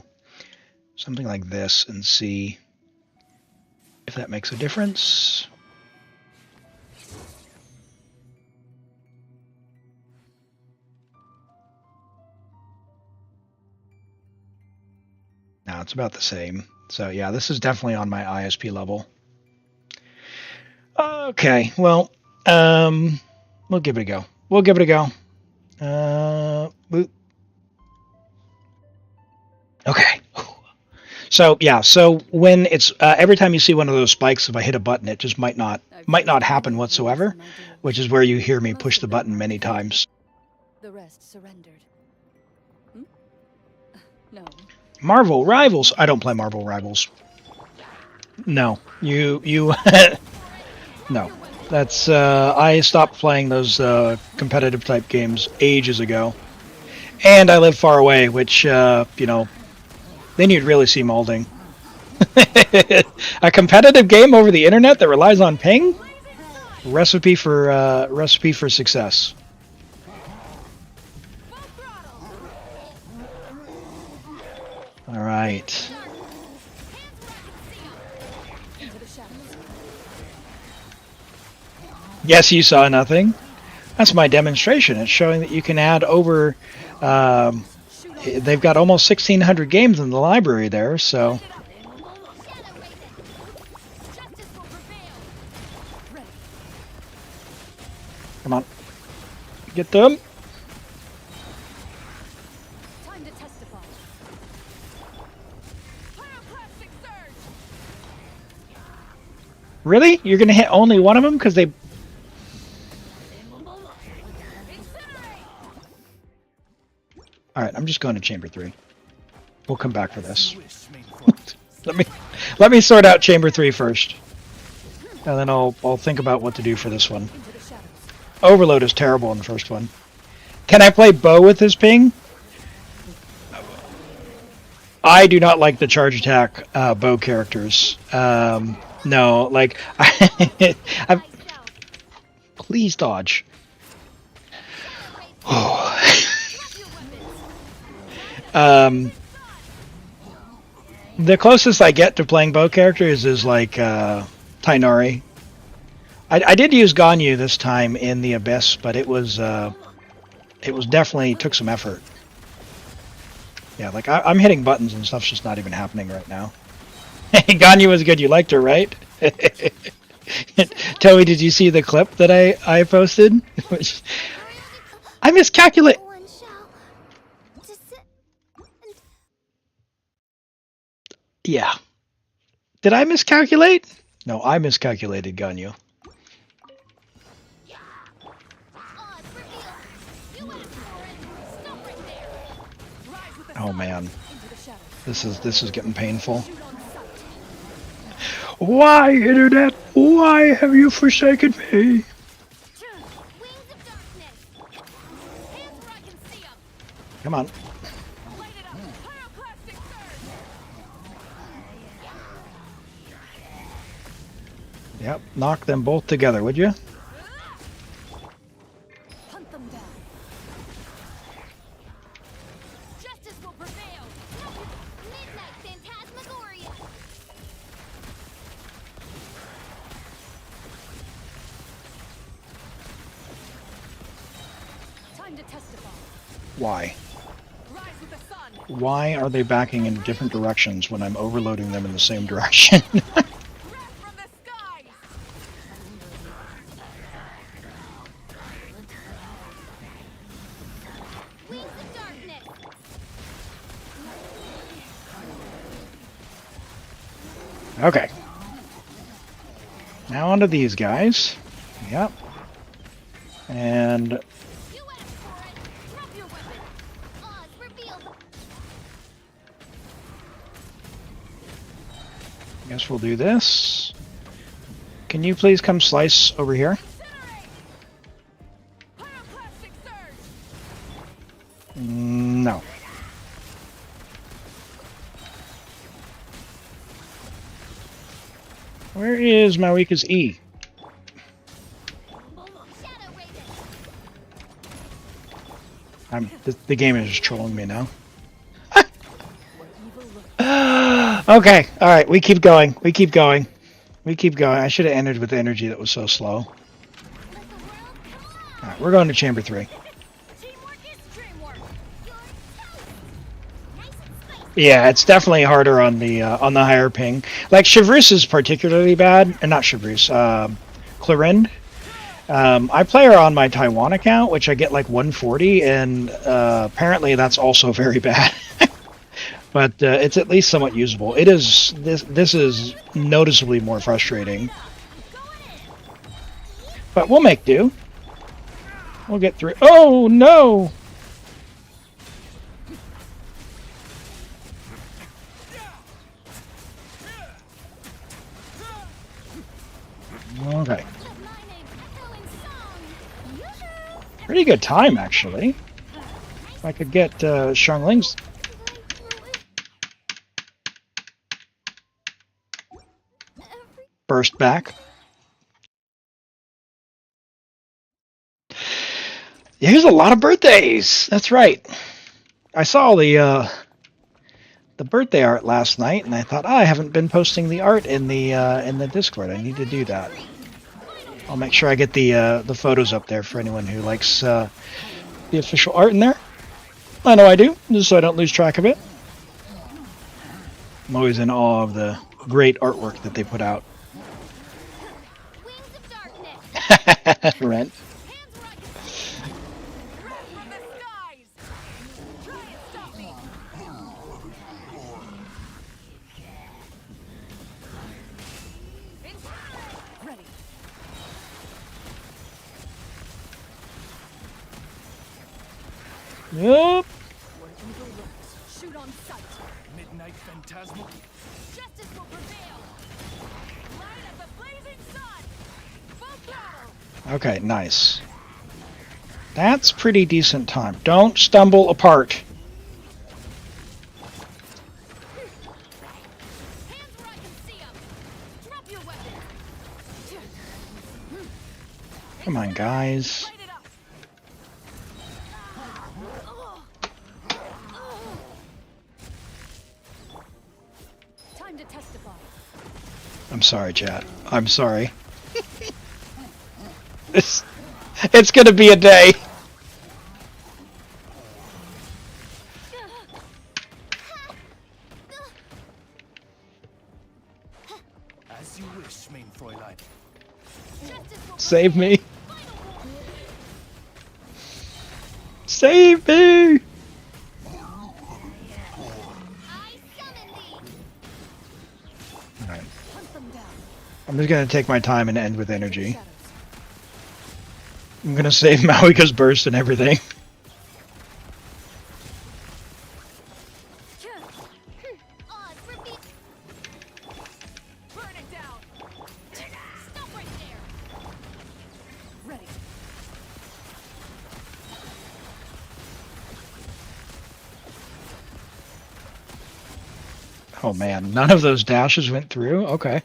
Speaker 6: something like this and see if that makes a difference. No, it's about the same. So yeah, this is definitely on my ISP level. Okay, well, we'll give it a go. Boop. Okay. So yeah, so when it's every time you see one of those spikes, if I hit a button, it just might not happen whatsoever, which is where you hear me push the button many times.
Speaker 14: The rest surrendered. No.
Speaker 6: Marvel Rivals. I don't play Marvel Rivals. No, you. No, that's I stopped playing those competitive type games ages ago, and I live far away, which then you'd really see molding. A competitive game over the internet that relies on ping, recipe for success. All right. Yes, you saw nothing. That's my demonstration. It's showing that you can add over. They've got almost 1,600 games in the library there, so. Come on. Get them.
Speaker 14: Time to testify. Pyroclastic surge.
Speaker 6: Really? You're going to hit only one of them? Because they... Alright, I'm just going to Chamber 3. We'll come back for this. let me sort out Chamber 3 first. And then I'll think about what to do for this one. Overload is terrible in the first one. Can I play Bow with this ping? I do not like the charge attack Bow characters. No, like... Please dodge. The closest I get to playing Bow characters is like Tainari. I did use Ganyu this time in the Abyss, but it was definitely took some effort. Yeah, like I'm hitting buttons and stuff's just not even happening right now. Ganyu was good. You liked her, right? Toei, did you see the clip that I posted? I miscalculate. Yeah. Did I miscalculate? No, I miscalculated Ganyu. Oh man, this is getting painful. Why, Internet? Why have you forsaken me? Come on. Yep, knock them both together, would you?
Speaker 14: Hunt them down. Justice will prevail. Midnight Phantasmagoria. Time to testify.
Speaker 6: Why?
Speaker 14: Rise with the sun.
Speaker 6: Why are they backing in different directions when I'm overloading them in the same direction? Okay. Now onto these guys. Yep. And I guess we'll do this. Can you please come slice over here? No. Where is Mawika's E? The game is just trolling me now. Okay, alright, we keep going. We keep going. We keep going. I should have ended with the energy that was so slow. Alright, we're going to Chamber 3. Yeah, it's definitely harder on the higher ping. Like Chevreuse is particularly bad, not Chevreuse, Clorind. I play her on my Taiwan account, which I get like 140, and apparently that's also very bad. But it's at least somewhat usable. It is this is noticeably more frustrating. But we'll make do. We'll get through. Oh no! Okay. Pretty good time, actually. If I could get Xiangling's... burst back. Here's a lot of birthdays! That's right. I saw the the birthday art last night, and I thought, I haven't been posting the art in the Discord. I need to do that. I'll make sure I get the photos up there for anyone who likes the official art in there. I know I do, just so I don't lose track of it. I'm always in awe of the great artwork that they put out. Rent. Yep.
Speaker 14: Shoot on sight.
Speaker 1: Midnight Phantasmal.
Speaker 14: Justice will prevail. Light as the blazing sun. Full throttle.
Speaker 6: Okay, nice. That's pretty decent time. Don't stumble apart.
Speaker 14: Hands where I can see 'em. Drop your weapon.
Speaker 6: Come on, guys.
Speaker 14: Time to testify.
Speaker 6: I'm sorry, chat. I'm sorry. It's gonna be a day.
Speaker 1: As you wish, main Fräulein.
Speaker 6: Save me. Save me! Alright. I'm just gonna take my time and end with energy. I'm gonna save Mauika's burst and everything.
Speaker 14: Burn it down. Stop right there. Ready.
Speaker 6: Oh man, none of those dashes went through? Okay.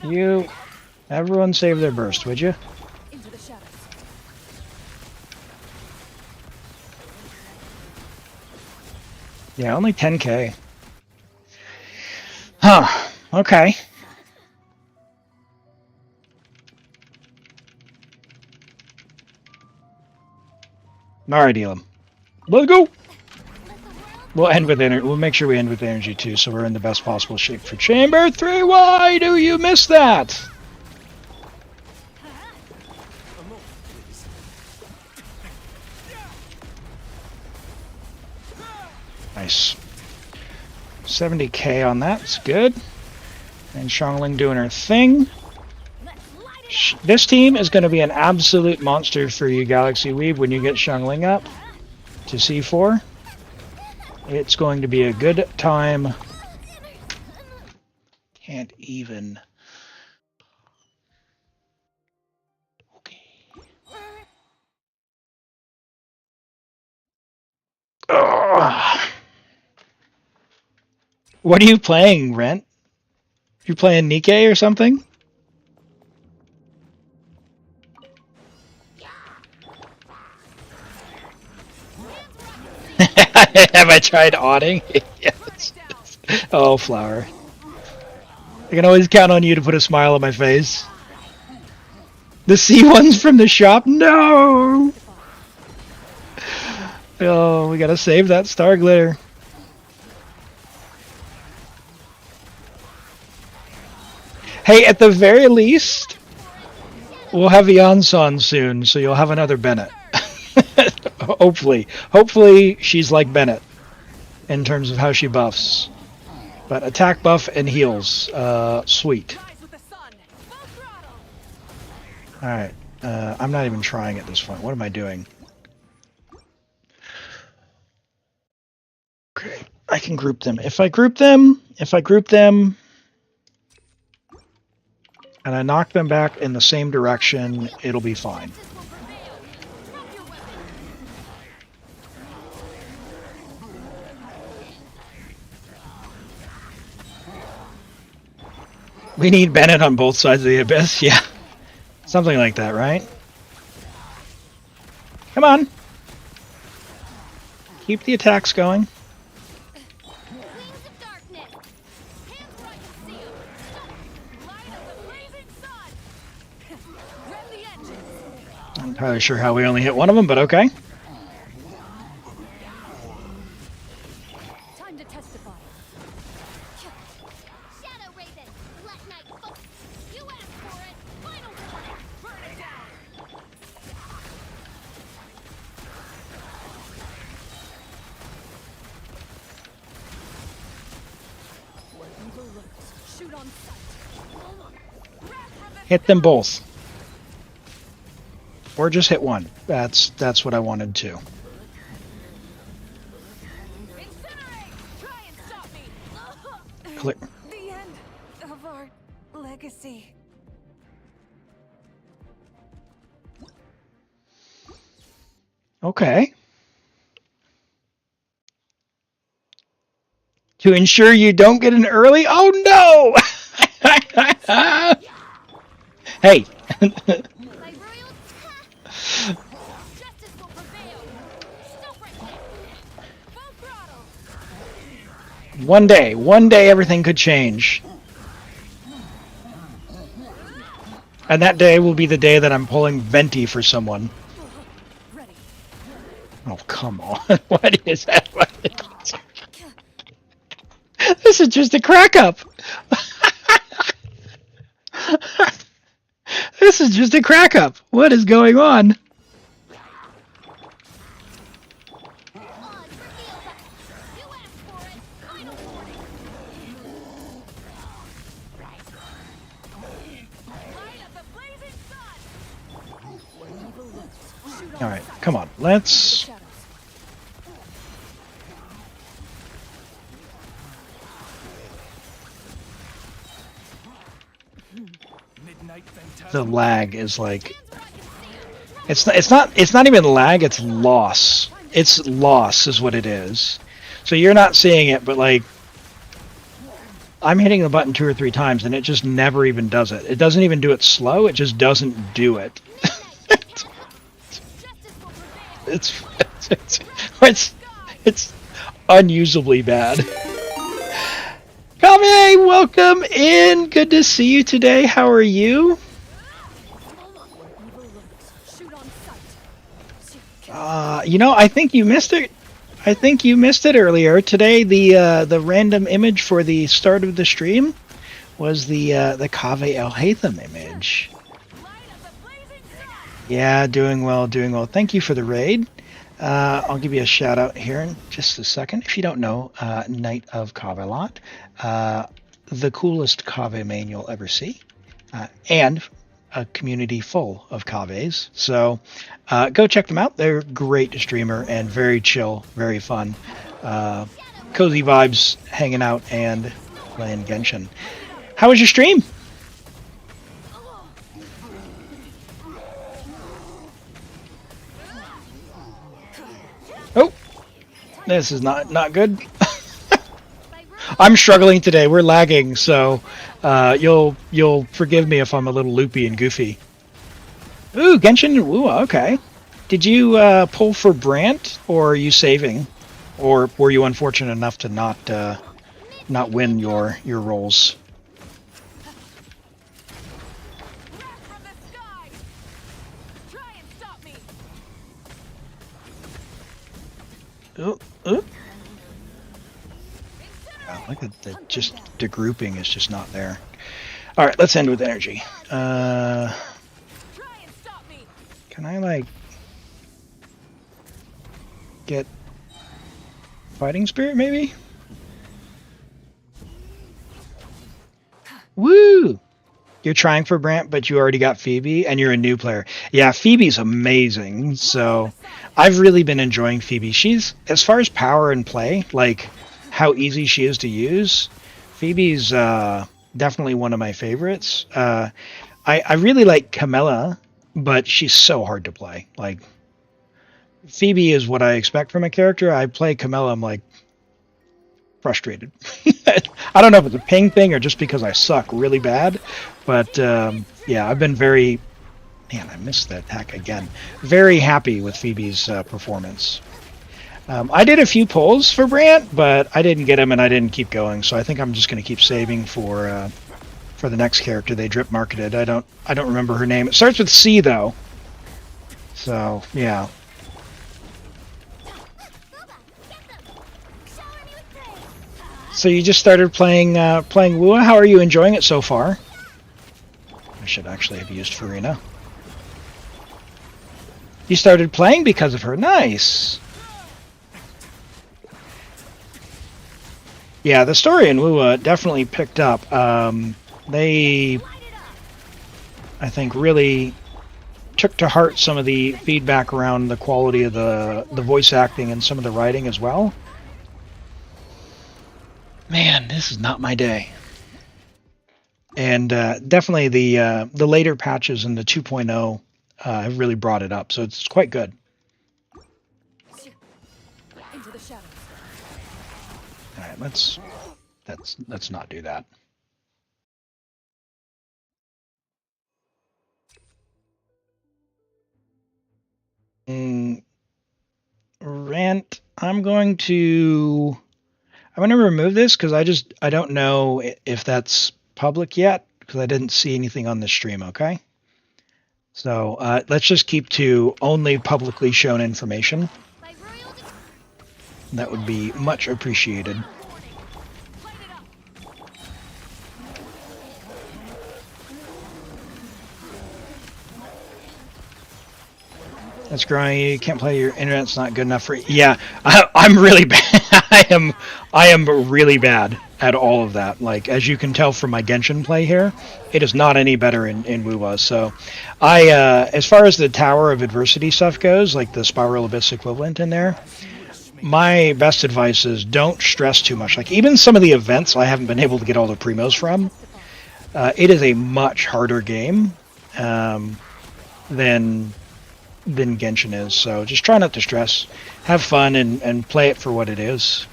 Speaker 6: You, everyone save their burst, would you?
Speaker 14: Into the shadows.
Speaker 6: Yeah, only 10k. Huh, okay. Alright, Elim. Let's go! We'll end with energy. We'll make sure we end with energy too, so we're in the best possible shape for Chamber 3. Why do you miss that? Nice. 70k on that. It's good. And Xiangling doing her thing. This team is going to be an absolute monster for you, Galaxy Weeb, when you get Xiangling up to C4. It's going to be a good time. Can't even. Okay. Ugh. What are you playing, Rent? You playing Nikkei or something? Have I tried awning? Yes. Oh, Flower. I can always count on you to put a smile on my face. The C1's from the shop? No! Oh, we gotta save that star glitter. Hey, at the very least, we'll have Yansan soon, so you'll have another Bennett. Hopefully. Hopefully she's like Bennett in terms of how she buffs. But attack buff and heals. Sweet. Alright. I'm not even trying at this point. What am I doing? Okay. I can group them. If I group them, and I knock them back in the same direction, it'll be fine. We need Bennett on both sides of the abyss, yeah. Something like that, right? Come on. Keep the attacks going. I'm not entirely sure how we only hit one of them, but okay.
Speaker 14: Time to testify.
Speaker 7: Shadow Raven, Black Knight, you asked for it. Final warning, burn it down.
Speaker 14: Where evil lurks, shoot on sight.
Speaker 6: Hit them both. Or just hit one. That's what I wanted to.
Speaker 14: Incinerate! Try and stop me.
Speaker 6: Clear.
Speaker 14: The end of our legacy.
Speaker 6: Okay. To ensure you don't get an early. Oh no! Hey.
Speaker 14: Justice will prevail. Stop right full throttle.
Speaker 6: One day everything could change. And that day will be the day that I'm pulling Venti for someone. Oh, come on. What is that? This is just a crack up. This is just a crack up. What is going on? All right, come on. Let's... The lag is like... It's not even lag, it's loss. It's loss is what it is. So you're not seeing it, but like... I'm hitting the button 2 or 3 times and it just never even does it. It doesn't even do it slow, it just doesn't do it. It's unusably bad. Kame, welcome in. Good to see you today. How are you? You know, I think you missed it. I think you missed it earlier today. The random image for the start of the stream was the Kaveh El Haytham image. Yeah, doing well, doing well. Thank you for the raid. I'll give you a shout out here in just a second. If you don't know, Knight of Kavelot, the coolest Kaveh main you'll ever see, and a community full of Kaves. So go check them out. They're great streamer and very chill, very fun. Cozy vibes, hanging out and playing Genshin. How was your stream? Oh, this is not good. I'm struggling today. We're lagging, so you'll forgive me if I'm a little loopy and goofy. Ooh, Genshin. Ooh, okay. Did you pull for Brant, or are you saving, or were you unfortunate enough to not win your rolls? Oh. Yeah, like the grouping is just not there. All right, let's end with energy. Can I like get fighting spirit maybe? Woo! You're trying for Brant, but you already got Phoebe, and you're a new player. Yeah, Phoebe's amazing, so I've really been enjoying Phoebe. She's, as far as power and play, like how easy she is to use, Phoebe's definitely one of my favorites. I really like Camilla, but she's so hard to play. Like, Phoebe is what I expect from a character. I play Camilla, I'm like, frustrated. I don't know if it's a ping thing or just because I suck really bad, but yeah, I've been very Man, I missed that attack again. Very happy with Phoebe's performance. I did a few pulls for Brant, but I didn't get him and I didn't keep going. So I think I'm just going to keep saving for the next character they drip marketed. I don't remember her name. It starts with C though. So yeah. So you just started playing Wua. How are you enjoying it so far? I should actually have used Furina. You started playing because of her. Nice. Yeah, the story in Wua definitely picked up. They, I think, really took to heart some of the feedback around the quality of the voice acting and some of the writing as well. Man, this is not my day. And definitely the later patches in the 2.0 have really brought it up, so it's quite good.
Speaker 14: Into the shadows.
Speaker 6: All right, let's not do that. Rant. I'm going to remove this because I don't know if that's public yet because I didn't see anything on the stream. Okay, so let's just keep to only publicly shown information. That would be much appreciated. That's growing. You can't play. Your internet's not good enough for. Yeah, I'm really bad. I am really bad at all of that. Like as you can tell from my Genshin play here, it is not any better in Wuwa. So, as far as the Tower of Adversity stuff goes, like the Spiral Abyss equivalent in there, my best advice is don't stress too much. Like even some of the events I haven't been able to get all the primos from. It is a much harder game than Genshin is, so just try not to stress. Have fun and play it for what it is.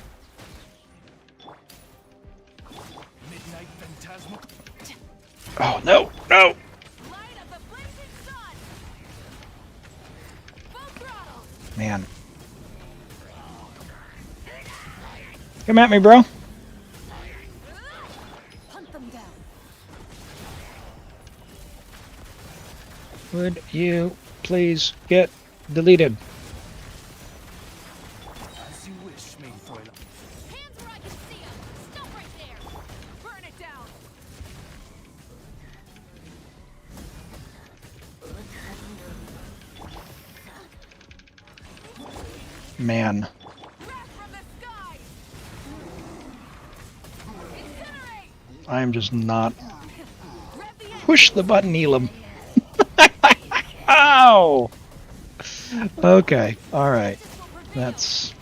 Speaker 6: Oh, no, no! Man. Come at me, bro. Would you please get deleted?
Speaker 1: As you wish, maiden Fräulein.
Speaker 7: Hands where I can see 'em. Stop right there. Burn it down.
Speaker 6: Man. I am just not. Push the button, Elim. Ow! Okay, alright. That's...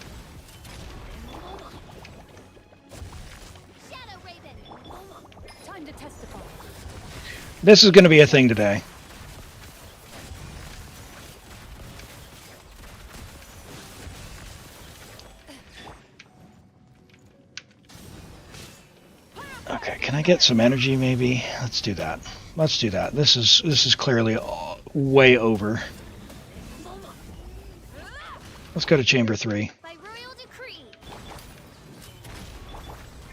Speaker 6: This is going to be a thing today. Okay, can I get some energy maybe? Let's do that. Let's do that. This is clearly way over. Let's go to Chamber 3.
Speaker 7: By royal decree.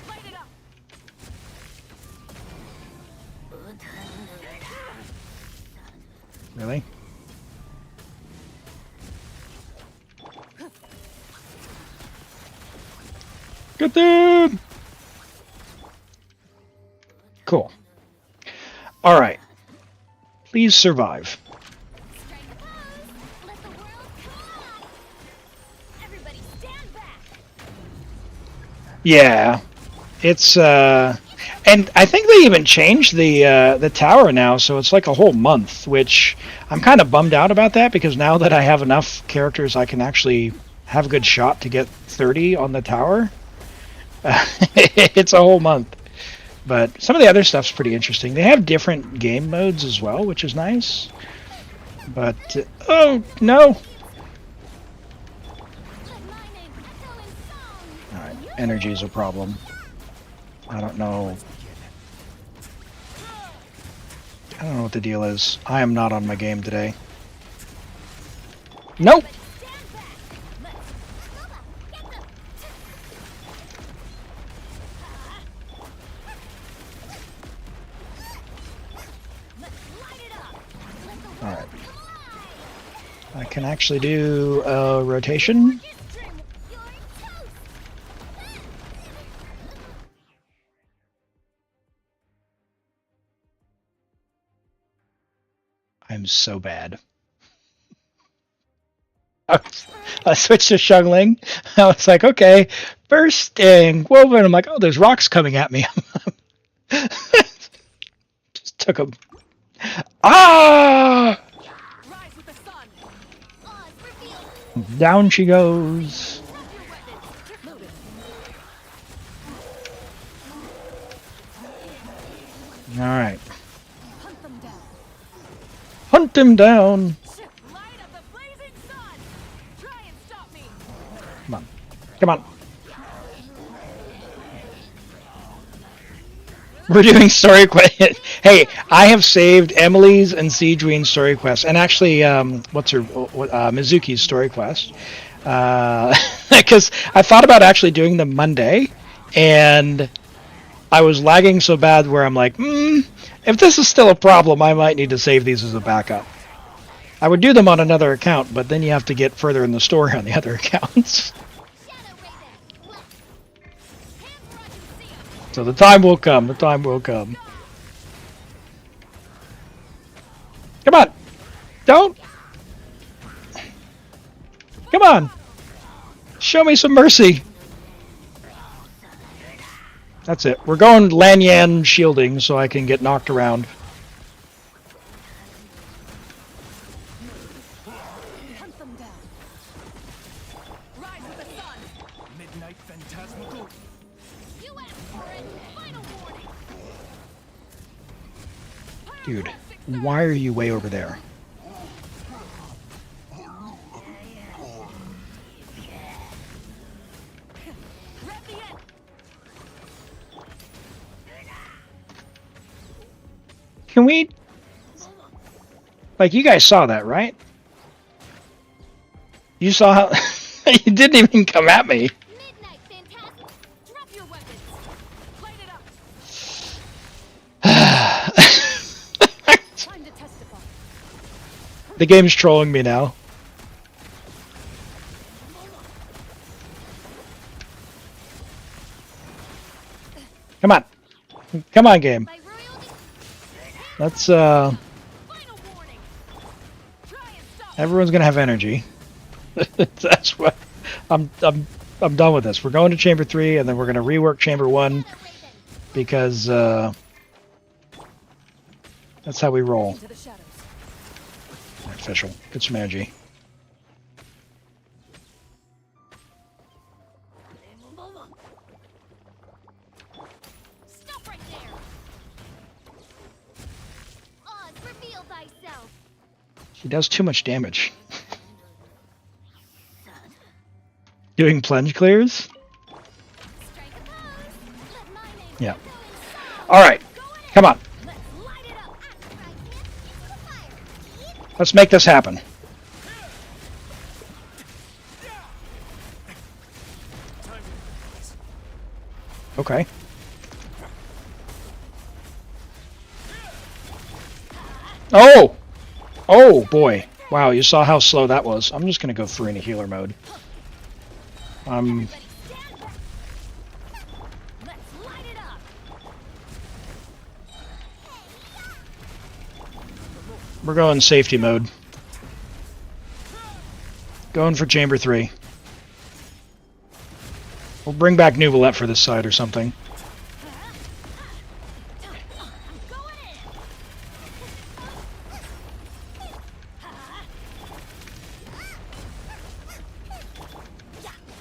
Speaker 7: Light it up.
Speaker 6: Really? Get them! Cool. All right. Please survive. Yeah, it's and I think they even changed the tower now, so it's like a whole month, which I'm kind of bummed out about that because now that I have enough characters, I can actually have a good shot to get 30 on the tower. It's a whole month, but some of the other stuff's pretty interesting. They have different game modes as well, which is nice. But oh no! Energy is a problem. I don't know I don't know what the deal is. I am not on my game today. Nope! Alright. I can actually do a rotation. I'm so bad. I switched to Xiangling. I was like, okay, bursting, woven. I'm like, oh, there's rocks coming at me. Just took them. Ah! Down she goes. All right. Hunt him down. Come on. Come on. We're doing story quest. Hey, I have saved Emily's and Seedween's story quest, and actually, what's her, Mizuki's story quest, because I thought about actually doing them Monday, and I was lagging so bad where I'm like, if this is still a problem, I might need to save these as a backup. I would do them on another account, but then you have to get further in the story on the other accounts. So the time will come. The time will come. Come on! Don't! Come on! Show me some mercy! That's it. We're going Lanyan shielding so I can get knocked around. Dude, why are you way over there? Can we... Like, you guys saw that, right? You saw how... You didn't even come at me. The game's trolling me now. Come on. Come on, game. Let's, everyone's gonna have energy. That's what... I'm done with this. We're going to Chamber 3, and then we're gonna rework Chamber 1, because, that's how we roll. Fischl, get some energy.
Speaker 7: Stop right there. Oz, reveal thyself.
Speaker 6: He does too much damage. Doing plunge clears? Yeah. Alright. Come on. Let's make this happen. Okay. Oh! Oh, boy. Wow, you saw how slow that was. I'm just going to go Furina healer mode. We're going safety mode. Going for Chamber 3. We'll bring back Neuvillette for this side or something.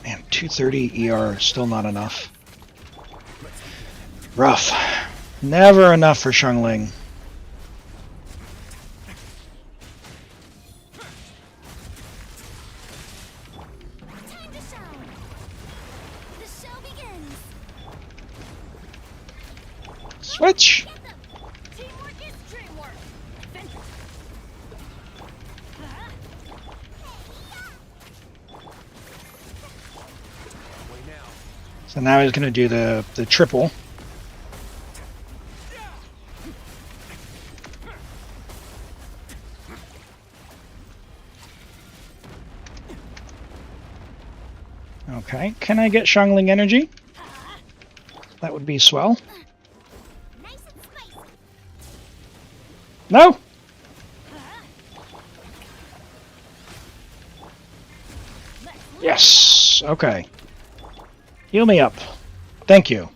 Speaker 6: Man, 230 ER, still not enough. Rough. Never enough for Xiangling. Switch! So now he's going to do the triple. Okay, can I get Xiangling energy? That would be swell. No! Yes! Okay. Heal me up. Thank you.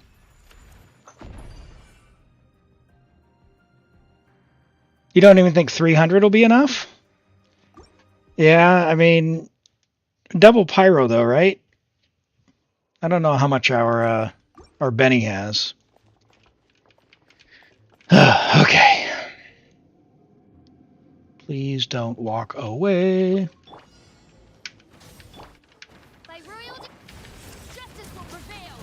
Speaker 6: You don't even think 300 will be enough? Yeah, I mean, double pyro though, right? I don't know how much our Benny has. Okay. Please don't walk away.
Speaker 7: By royalty, justice will prevail.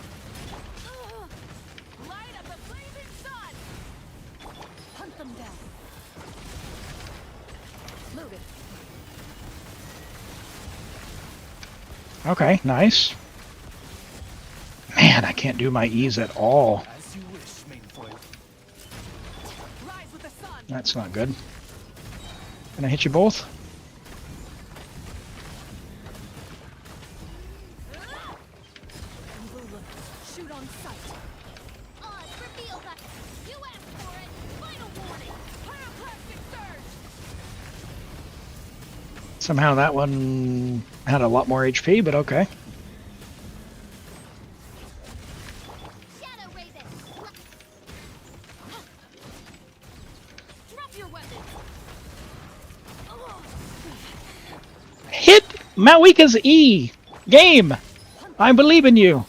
Speaker 7: Light up the blazing sun.
Speaker 14: Hunt them down. Load it.
Speaker 6: Okay, nice. Man, I can't do my E's at all.
Speaker 1: As you wish, main foil.
Speaker 14: Rise with the sun.
Speaker 6: That's not good. Can I hit you both?
Speaker 14: Shoot on sight.
Speaker 7: Odds reveal that you asked for it. Final warning. Pyroclastic surge.
Speaker 6: Somehow that one had a lot more HP, but okay.
Speaker 7: Shadow Raven. Drop your weapon.
Speaker 6: Hit Mawika's E! Game! I believe in you.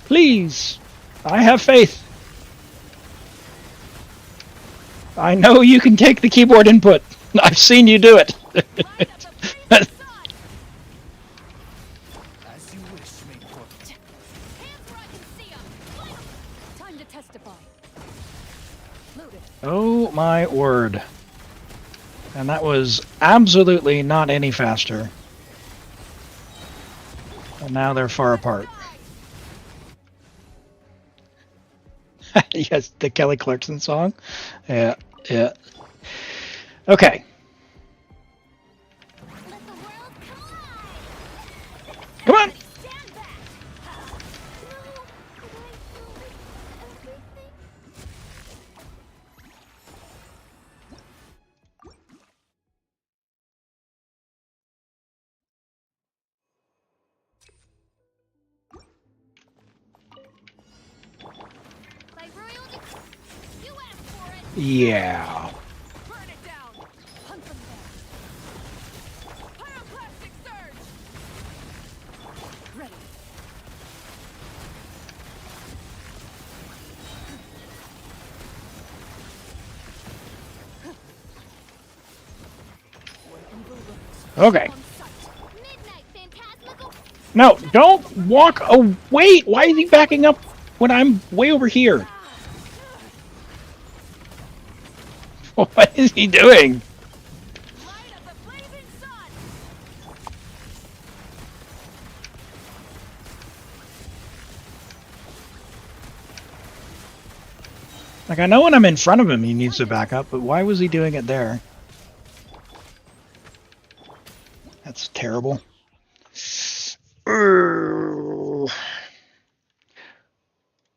Speaker 6: Please. I have faith. I know you can take the keyboard input. I've seen you do it.
Speaker 1: As you wish, main foil.
Speaker 7: Hands where I can see 'em.
Speaker 14: Time to testify. Load it.
Speaker 6: Oh my word. And that was absolutely not any faster. And now they're far apart. Yes, the Kelly Clarkson song. Yeah, yeah. Okay.
Speaker 7: Let the world collide.
Speaker 6: Come on!
Speaker 7: Stand back. By royalty, you asked for it.
Speaker 6: Yeah.
Speaker 14: Burn it down. Hunt them down. Pyroclastic surge. Ready.
Speaker 6: Okay.
Speaker 14: On sight.
Speaker 7: Midnight phantasmical.
Speaker 6: No, don't walk away! Why is he backing up when I'm way over here? What is he doing?
Speaker 7: Light of the blazing sun.
Speaker 6: Like, I know when I'm in front of him he needs to back up, but why was he doing it there? That's terrible. You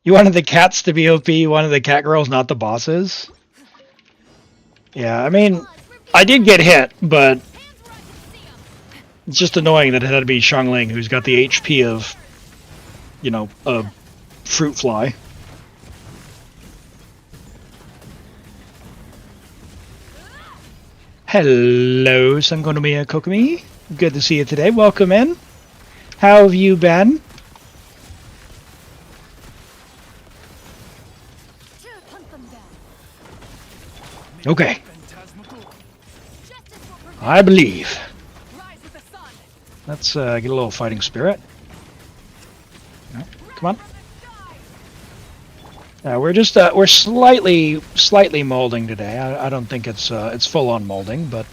Speaker 6: wanted the cats to be OP, you wanted the cat girls, not the bosses? Yeah, I mean, I did get hit, but it's just annoying that it had to be Xiangling, who's got the HP of, you know, a fruit fly. Hello, Sangonomiya Kokomi. Good to see you today. Welcome in. How have you been?
Speaker 14: Hunt them down.
Speaker 6: Okay.
Speaker 1: Phantasmical.
Speaker 7: Justice will prevail.
Speaker 6: I believe.
Speaker 14: Rise with the sun.
Speaker 6: Let's get a little fighting spirit. No, come on. We're slightly molding today. I don't think it's full on molding, but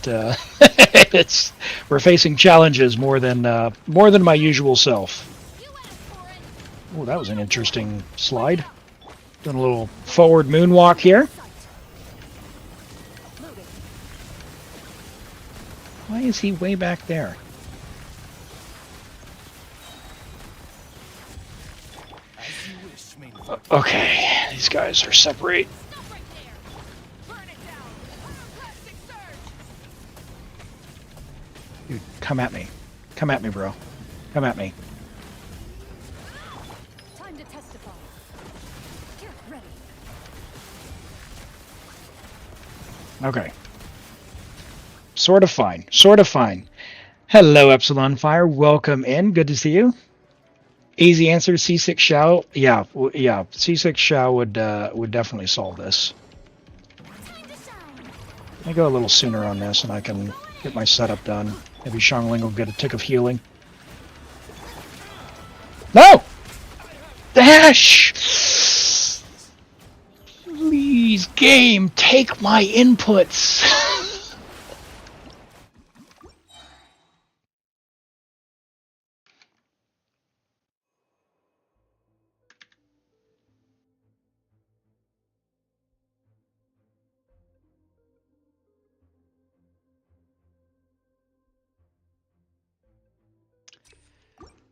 Speaker 6: we're facing challenges more than my usual self. Oh, that was an interesting slide. Doing a little forward moonwalk here. Why is he way back there? Okay, these guys are separate. Dude, come at me. Come at me, bro. Come at me.
Speaker 14: Time to testify. Get ready.
Speaker 6: Okay. Sort of fine. Sort of fine. Hello, Epsilon Fire. Welcome in. Good to see you. Easy answer, C6 Shao. Yeah, yeah. C6 Shao would definitely solve this. Let me go a little sooner on this, and I can get my setup done. Maybe Xiangling will get a tick of healing. No! Dash! Please, game, take my inputs.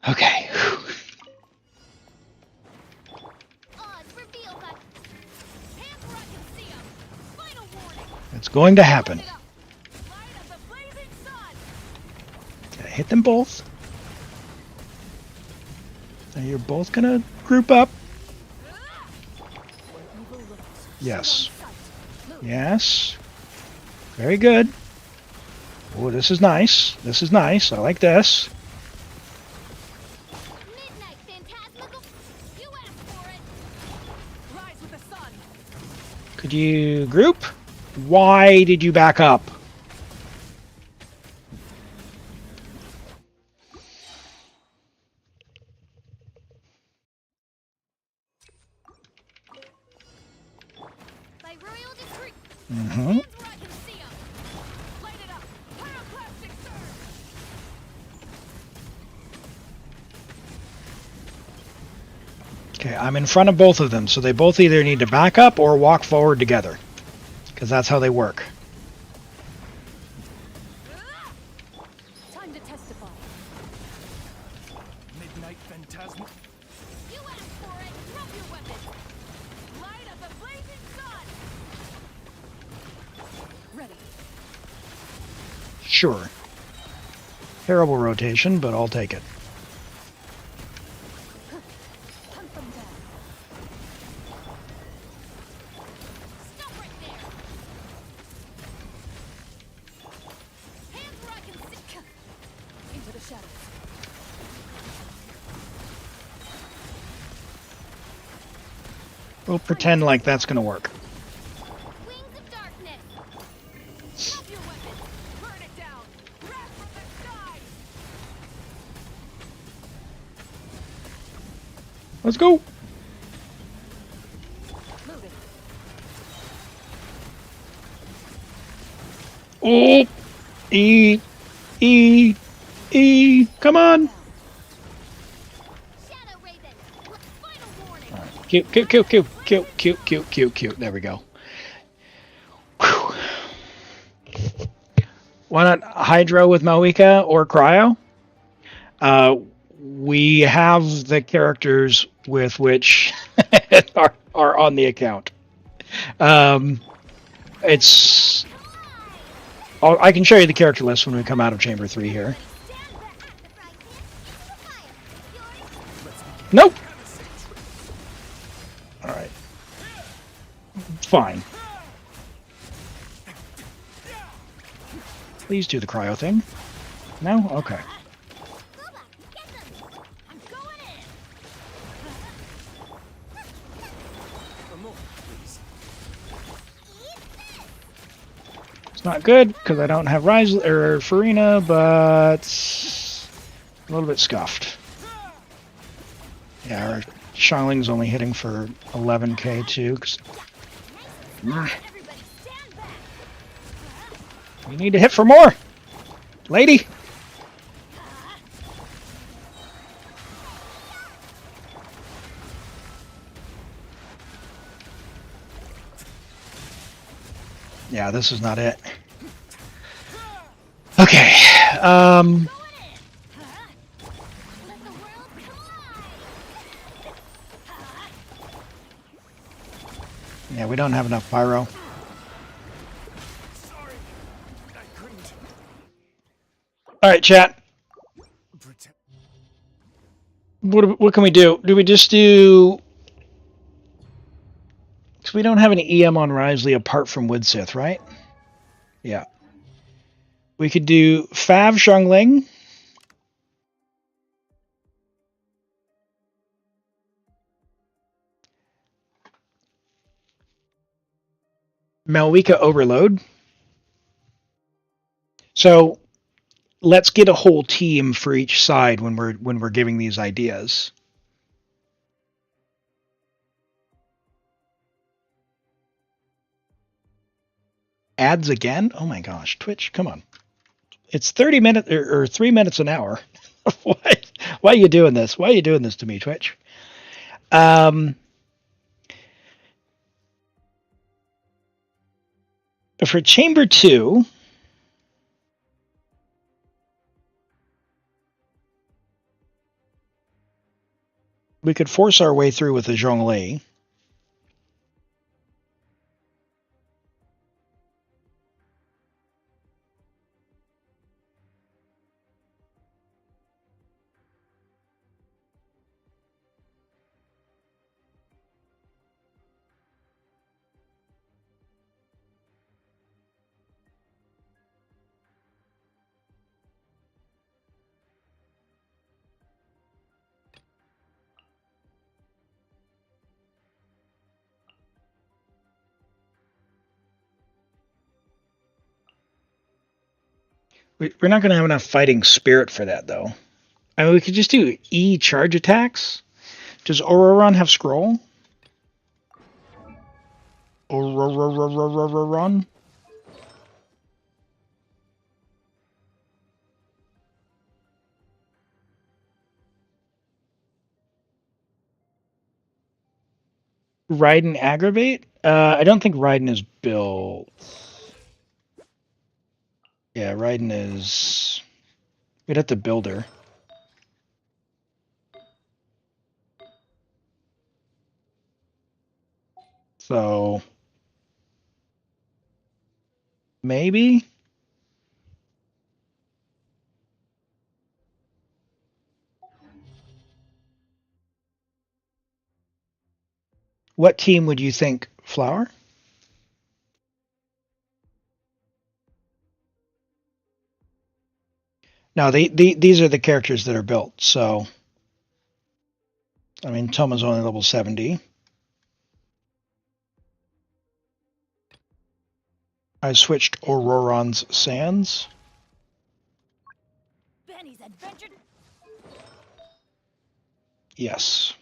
Speaker 6: Okay. It's going to happen. Did I hit them both? Now you're both gonna group up. Yes. Yes. Very good. Oh, this is nice. This is nice. I like this. Could you group? Why did you back up? Mm-hmm. Okay, I'm in front of both of them, so they both either need to back up or walk forward together, because that's how they work.
Speaker 14: Time to testify.
Speaker 1: Midnight Phantasma.
Speaker 7: You asked for it. Drop your weapon. Light of the blazing sun.
Speaker 14: Ready.
Speaker 6: Sure. Terrible rotation, but I'll take it. We'll pretend like that's going to work.
Speaker 7: Wings of darkness. Drop your weapon. Burn it down. Wrath from the sky.
Speaker 6: Let's go. Oh, E, come on. Cute. There we go. Whew. Why not Hydro with Malika or Cryo? We have the characters with which are on the account. It's... I can show you the character list when we come out of Chamber 3 here. Nope! Alright. Fine. Please do the cryo thing. No? Okay. It's not good because I don't have Wriothesley or Furina, but a little bit scuffed. Yeah, our Xiangling's only hitting for 11k too. You need to hit for more, lady. Yeah, this is not it. Okay. Yeah, we don't have enough pyro. All right, chat. What can we do? Do we just do? Because we don't have any EM on Wriothesley apart from Woodsith, right? Yeah. We could do Fav Xiongling. Malwika Overload. So let's get a whole team for each side when we're giving these ideas. Ads again? Oh my gosh, Twitch, come on. It's 30 minutes or 3 minutes an hour. Why are you doing this? Why are you doing this to me, Twitch? For Chamber 2, we could force our way through with the Zhongli. We're not going to have enough fighting spirit for that, though. I mean, we could just do E charge attacks. Does Ororon have scroll? Ororon? Raiden aggravate? I don't think Raiden is built. Yeah, Raiden is... We'd have to build her. So... Maybe? What team would you think? Flower? No, these are the characters that are built, so... I mean, Toma's only level 70. I switched Ororon's Sands.
Speaker 7: Benny's adventure.
Speaker 6: Yes.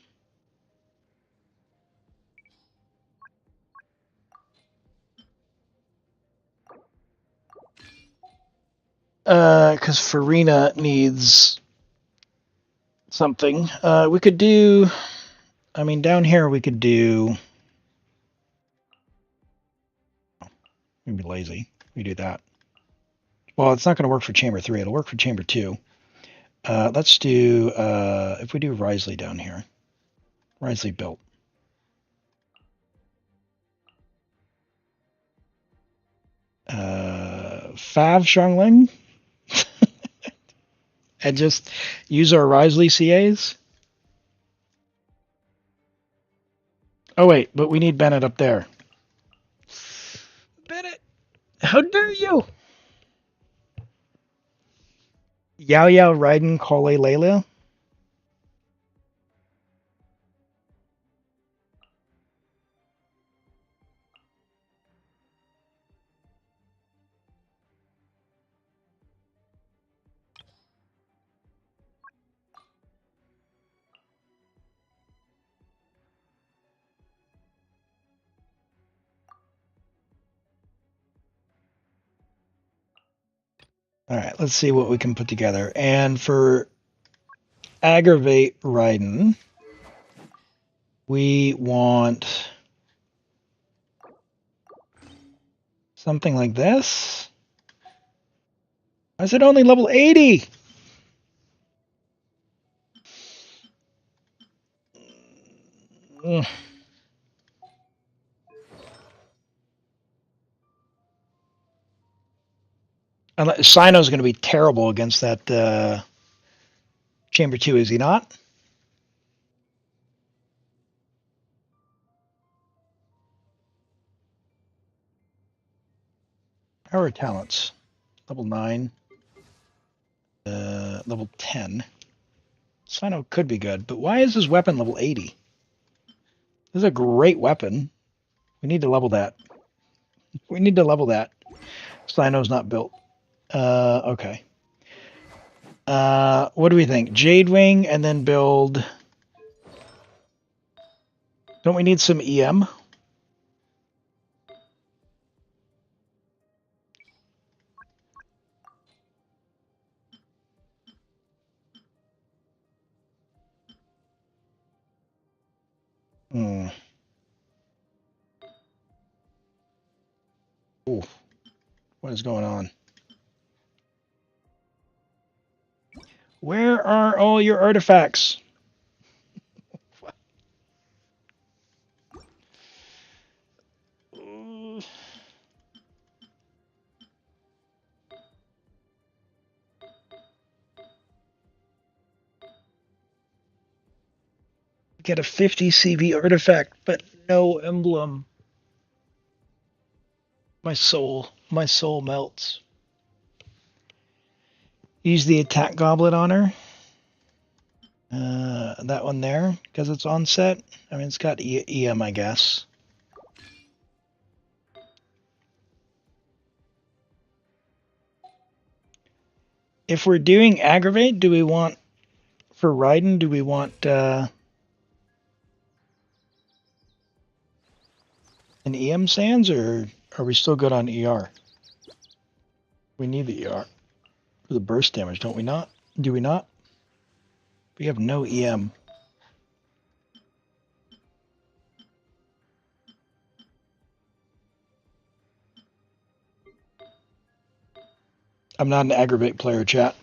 Speaker 6: Because Furina needs something. We could do... I mean, down here we could do... Maybe lazy. We do that. Well, it's not going to work for Chamber 3. It'll work for Chamber 2. Let's do... if we do Wriothesley down here. Wriothesley built. Fav Xiongling. And just use our Wriothesley CAs. Oh, wait, but we need Bennett up there. Bennett, how dare you? Yao Yao Raiden Kole Leila. All right, let's see what we can put together. And for aggravate Raiden, we want Something like this. Why is it only level 80? Ugh. Sino's going to be terrible against that Chamber 2, is he not? How are talents? Level 9. Level 10. Sino could be good, but why is his weapon level 80? This is a great weapon. We need to level that. We need to level that. Sino's not built. Okay. What do we think? Jade Wing and then build... Don't we need some EM? Hmm. Ooh. What is going on? Where are all your artifacts? Get a 50 CV artifact, but no emblem. My soul melts. Use the attack goblet on her. That one there, because it's on set. I mean, it's got EM, I guess. If we're doing aggravate, do we want, for Raiden, do we want an EM Sands, or are we still good on ER? We need the ER for the burst damage, don't we not? Do we not? We have no EM. I'm not an aggravate player, chat.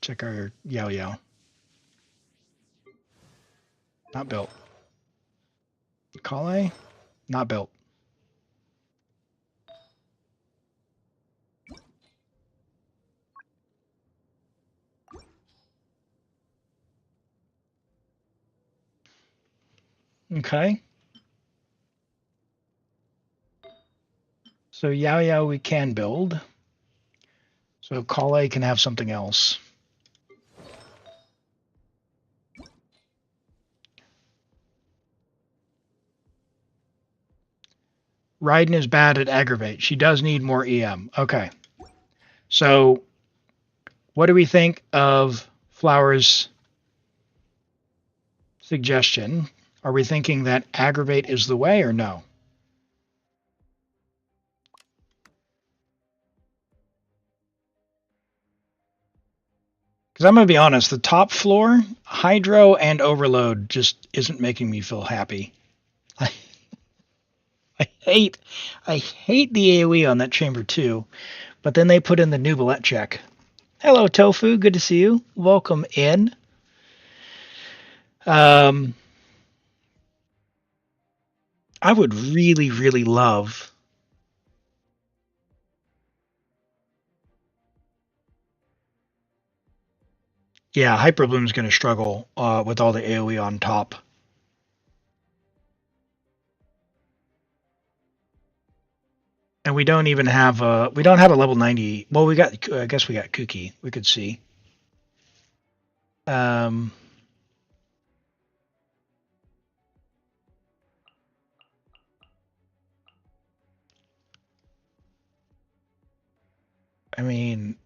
Speaker 6: Check our Yao Yao. Not built. Kale? Not built. Okay. So Yao Yao we can build. So Kale can have something else. Raiden is bad at aggravate. She does need more EM. Okay. So what do we think of Flower's suggestion? Are we thinking that aggravate is the way or no? Because I'm going to be honest, the top floor, Hydro and Overload just isn't making me feel happy. I hate the AoE on that Chamber 2, but then they put in the Neuvillette check. Hello, Tofu. Good to see you. Welcome in. I would really, really love... Yeah, Hyperbloom's going to struggle with all the AoE on top. And we don't even have a... We don't have a level 90... Well, we got... I guess we got Cookie. We could see. I mean...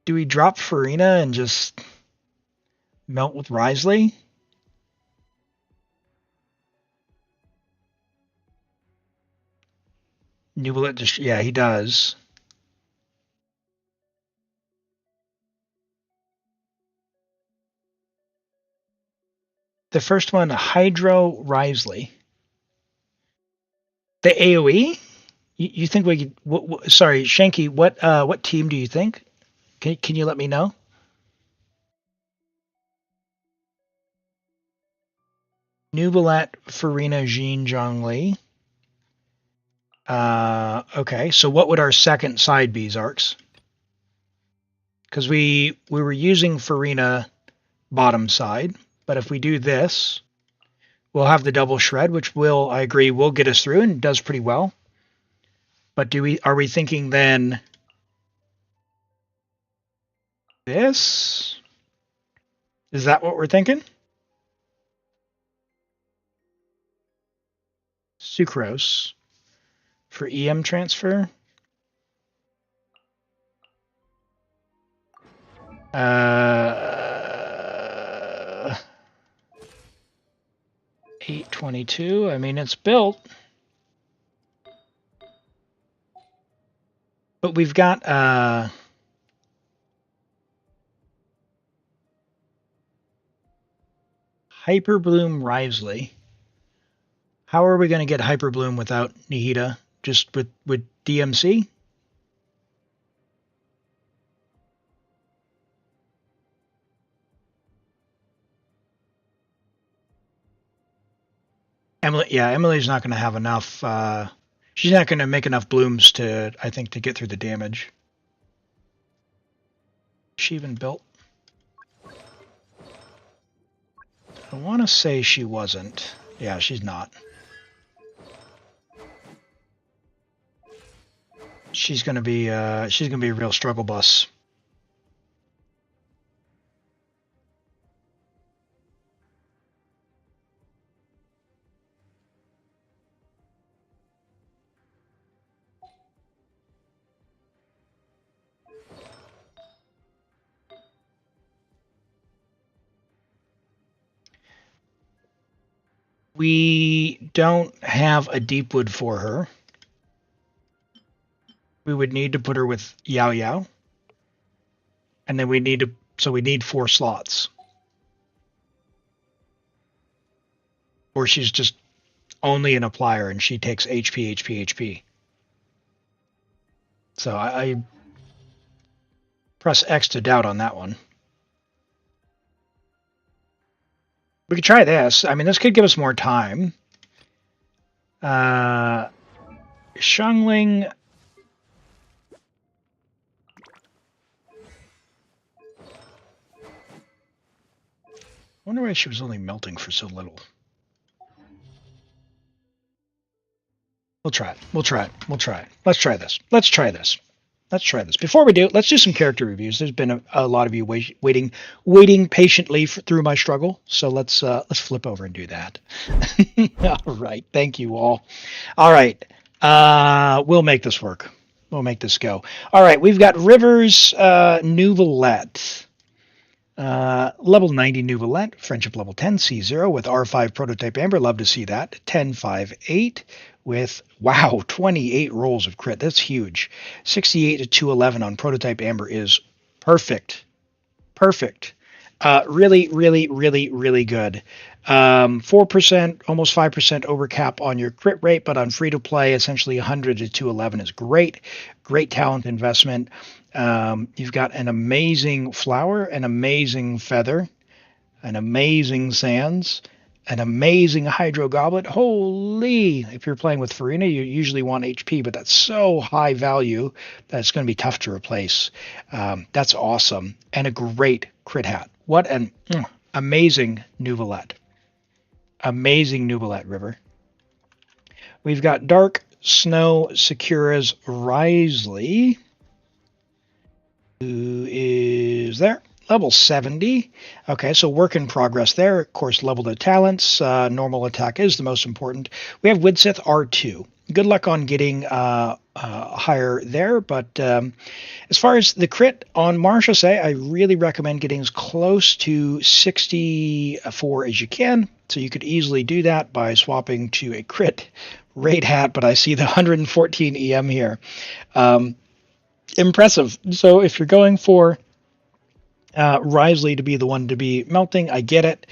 Speaker 6: Do we drop Furina and just Melt with Wriothesley. Neuvillette, yeah, he does. The first one, Hydro Wriothesley. The AoE? You think we could? Sorry, Shanky. What team do you think? Can you let me know? Neuvillette, Furina, Jean, Zhongli. Okay, so what would our second side be, Zarks? Because we were using Furina bottom side, but if we do this, we'll have the double shred, which I agree, will get us through and does pretty well. But are we thinking then this? Is that what we're thinking? Sucrose for EM transfer. 822. I mean, it's built. But we've got Hyperbloom Wriothesley. How are we going to get Hyperbloom without Nihida? Just with DMC? Emily's not going to have enough. She's not going to make enough blooms I think, to get through the damage. Is she even built? I want to say she wasn't. Yeah, she's not. She's going to be a real struggle bus. We don't have a Deepwood for her. We would need to put her with Yao Yao. And then we need 4 slots. Or she's just only an applier and she takes HP. So I press X to doubt on that one. We could try this. I mean, this could give us more time. Xiangling. I wonder why she was only melting for so little. We'll try it. Let's try this. Before we do, let's do some character reviews. There's been a lot of you waiting patiently through my struggle. So let's flip over and do that. All right. Thank you all. All right. We'll make this work. We'll make this go. All right. We've got Rivers Neuvillette. Level 90 Neuvillette, friendship level 10, C0 with R5 prototype Amber. Love to see that. 1058 with, wow, 28 rolls of crit. That's huge. 68 to 211 on prototype Amber is perfect. Really good. 4%, almost 5% overcap on your crit rate, but on free to play, essentially 100 to 211 is great. Great talent investment. You've got an amazing flower, an amazing feather, an amazing sands, an amazing hydro goblet. Holy! If you're playing with Furina, you usually want HP, but that's so high value that it's going to be tough to replace. That's awesome. And a great crit hat. What an amazing Neuvillette. Amazing Neuvillette, River. We've got Dark Snow Sakura's Wriothesley, who is there. Level 70. Okay, so work in progress there. Of course, level the talents. Normal attack is the most important. We have Widsith R2. Good luck on getting higher there. But as far as the crit on Marshall, I really recommend getting as close to 64 as you can. So you could easily do that by swapping to a crit rate hat, but I see the 114 EM here. Impressive. So if you're going for Wriothesley to be the one to be melting, I get it.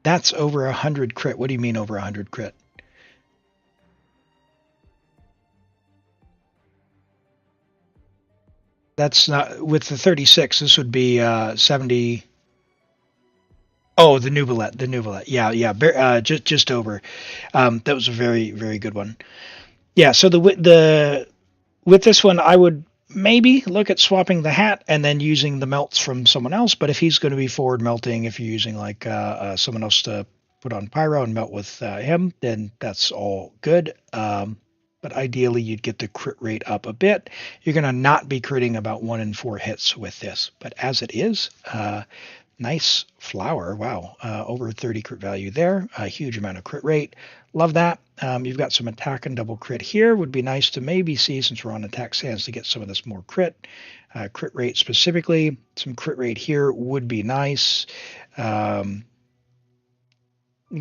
Speaker 6: That's over 100 crit. What do you mean over 100 crit? That's not with the 36. This would be 70. Oh, the Neuvillette. Yeah. Just over. That was a very, very good one. Yeah. So with this one, I would maybe look at swapping the hat and then using the melts from someone else. But if he's going to be forward melting, if you're using like someone else to put on pyro and melt with him, then that's all good. But ideally, you'd get the crit rate up a bit. You're going to not be critting about 1 in 4 hits with this. But as it is, nice flower. Wow. Over 30 crit value there. A huge amount of crit rate. Love that. You've got some attack and double crit here. Would be nice to maybe see, since we're on attack sands, to get some of this more crit. Crit rate specifically. Some crit rate here would be nice.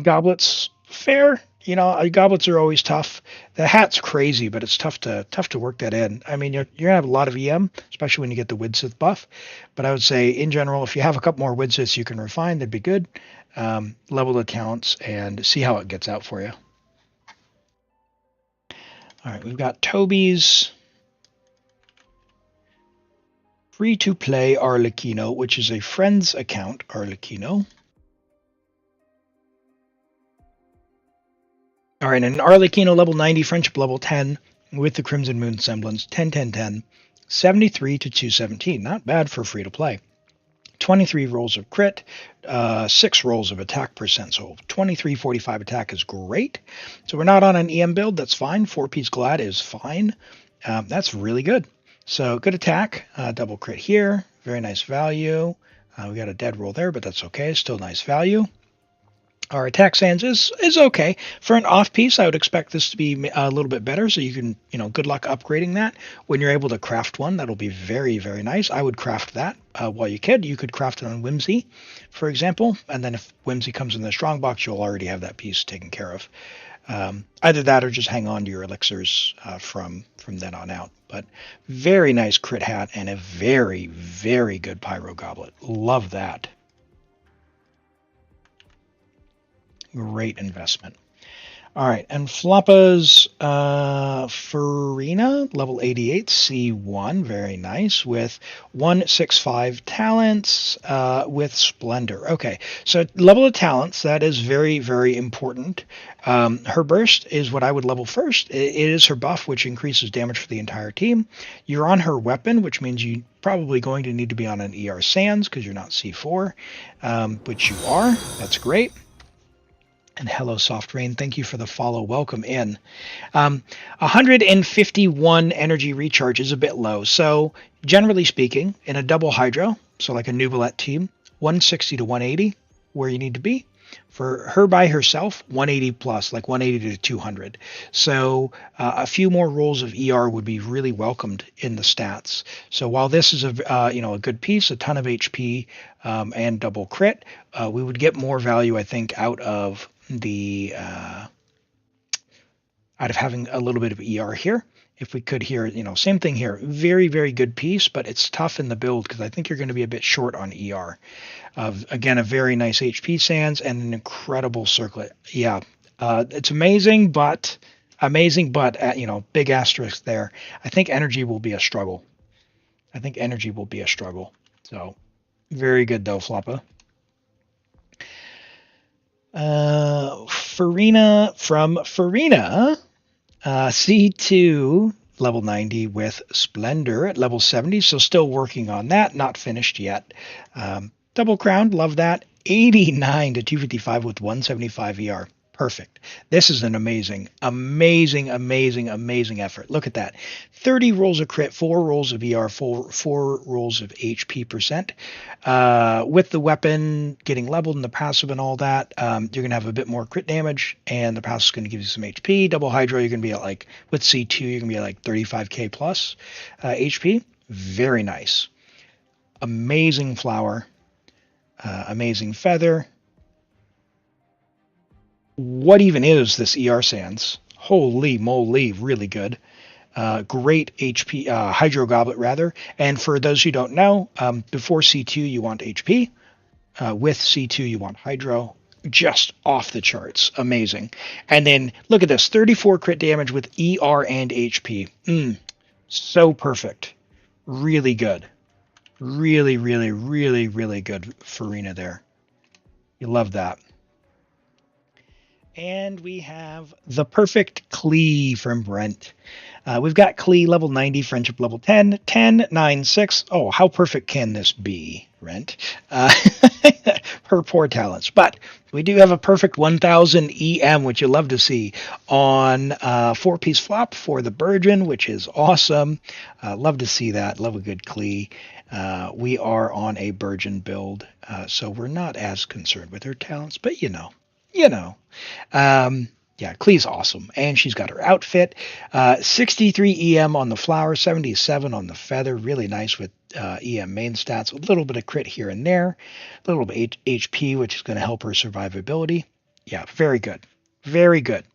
Speaker 6: Goblets, fair. You know, goblets are always tough. The hat's crazy, but it's tough to work that in. I mean, you're gonna have a lot of EM, especially when you get the Widsith buff. But I would say, in general, if you have a couple more Widsiths you can refine, that'd be good. Level the talents and see how it gets out for you. All right, we've got Toby's free-to-play Arlecchino, which is a friend's account Arlecchino. All right, an Arlecchino level 90, friendship level 10 with the Crimson Moon semblance, 10, 73 to 217. Not bad for free to play. 23 rolls of crit, 6 rolls of attack percent. So 2345 attack is great. So we're not on an EM build. That's fine. 4-piece Glad is fine. That's really good. So good attack, double crit here. Very nice value. We got a dead roll there, but that's okay. Still nice value. Our attack sands is okay. For an off piece, I would expect this to be a little bit better, so you can, good luck upgrading that. When you're able to craft one, that'll be very, very nice. I would craft that while you could. You could craft it on Whimsy, for example, and then if Whimsy comes in the strong box, you'll already have that piece taken care of. Either that or just hang on to your elixirs from then on out. But very nice crit hat and a very, very good Pyro Goblet. Love that. Great investment. All right, and Floppa's Furina, level 88, C1, very nice, with 165 talents with Splendor. Okay, so level of talents, that is very, very important. Her burst is what I would level first. It is her buff, which increases damage for the entire team. You're on her weapon, which means you're probably going to need to be on an ER Sands because you're not C4, which you are. That's great. And hello, Soft Rain. Thank you for the follow. Welcome in. 151 energy recharge is a bit low. So generally speaking, in a double hydro, so like a Neuvillette team, 160 to 180, where you need to be. For her by herself, 180 plus, like 180 to 200. So a few more rolls of ER would be really welcomed in the stats. So while this is a good piece, a ton of HP and double crit, we would get more value, I think, out of having a little bit of ER here. If we could here, same thing here. Very, very good piece, but it's tough in the build because I think you're going to be a bit short on ER. Again, a very nice HP sands and an incredible circlet. Yeah, it's amazing, but big asterisk there. I think energy will be a struggle. So very good though, Floppa. Furina from Furina, C2, level 90 with Splendor at level 70, so still working on that, not finished yet. Double crowned, love that. 89 to 255 with 175 ER. Perfect. This is an amazing effort. Look at that. 30 rolls of crit, 4 rolls of ER, 4 rolls of HP percent. With the weapon getting leveled and the passive and all that, you're going to have a bit more crit damage, and the passive is going to give you some HP. Double Hydro, you're going to be at like, with C2, you're going to be at like 35k plus HP. Very nice. Amazing flower. Amazing feather. What even is this ER Sands? Holy moly, really good. Great HP, Hydro Goblet rather. And for those who don't know, before C2 you want HP. With C2 you want Hydro. Just off the charts. Amazing. And then look at this, 34 crit damage with ER and HP. So perfect. Really good. Really good Furina there. You love that. And we have the perfect Klee from Brent. We've got Klee level 90, friendship level 10, 10, 9, 6. Oh, how perfect can this be, Brent? Her poor talents. But we do have a perfect 1000 EM, which you'll love to see, on 4-piece flop for the Burgeon, which is awesome. Love to see that. Love a good Klee. We are on a Burgeon build, so we're not as concerned with her talents, but you know. Yeah, Klee's awesome. And she's got her outfit. 63 EM on the flower, 77 on the feather. Really nice with EM main stats. A little bit of crit here and there. A little bit HP, which is going to help her survivability. Yeah, very good. Very good.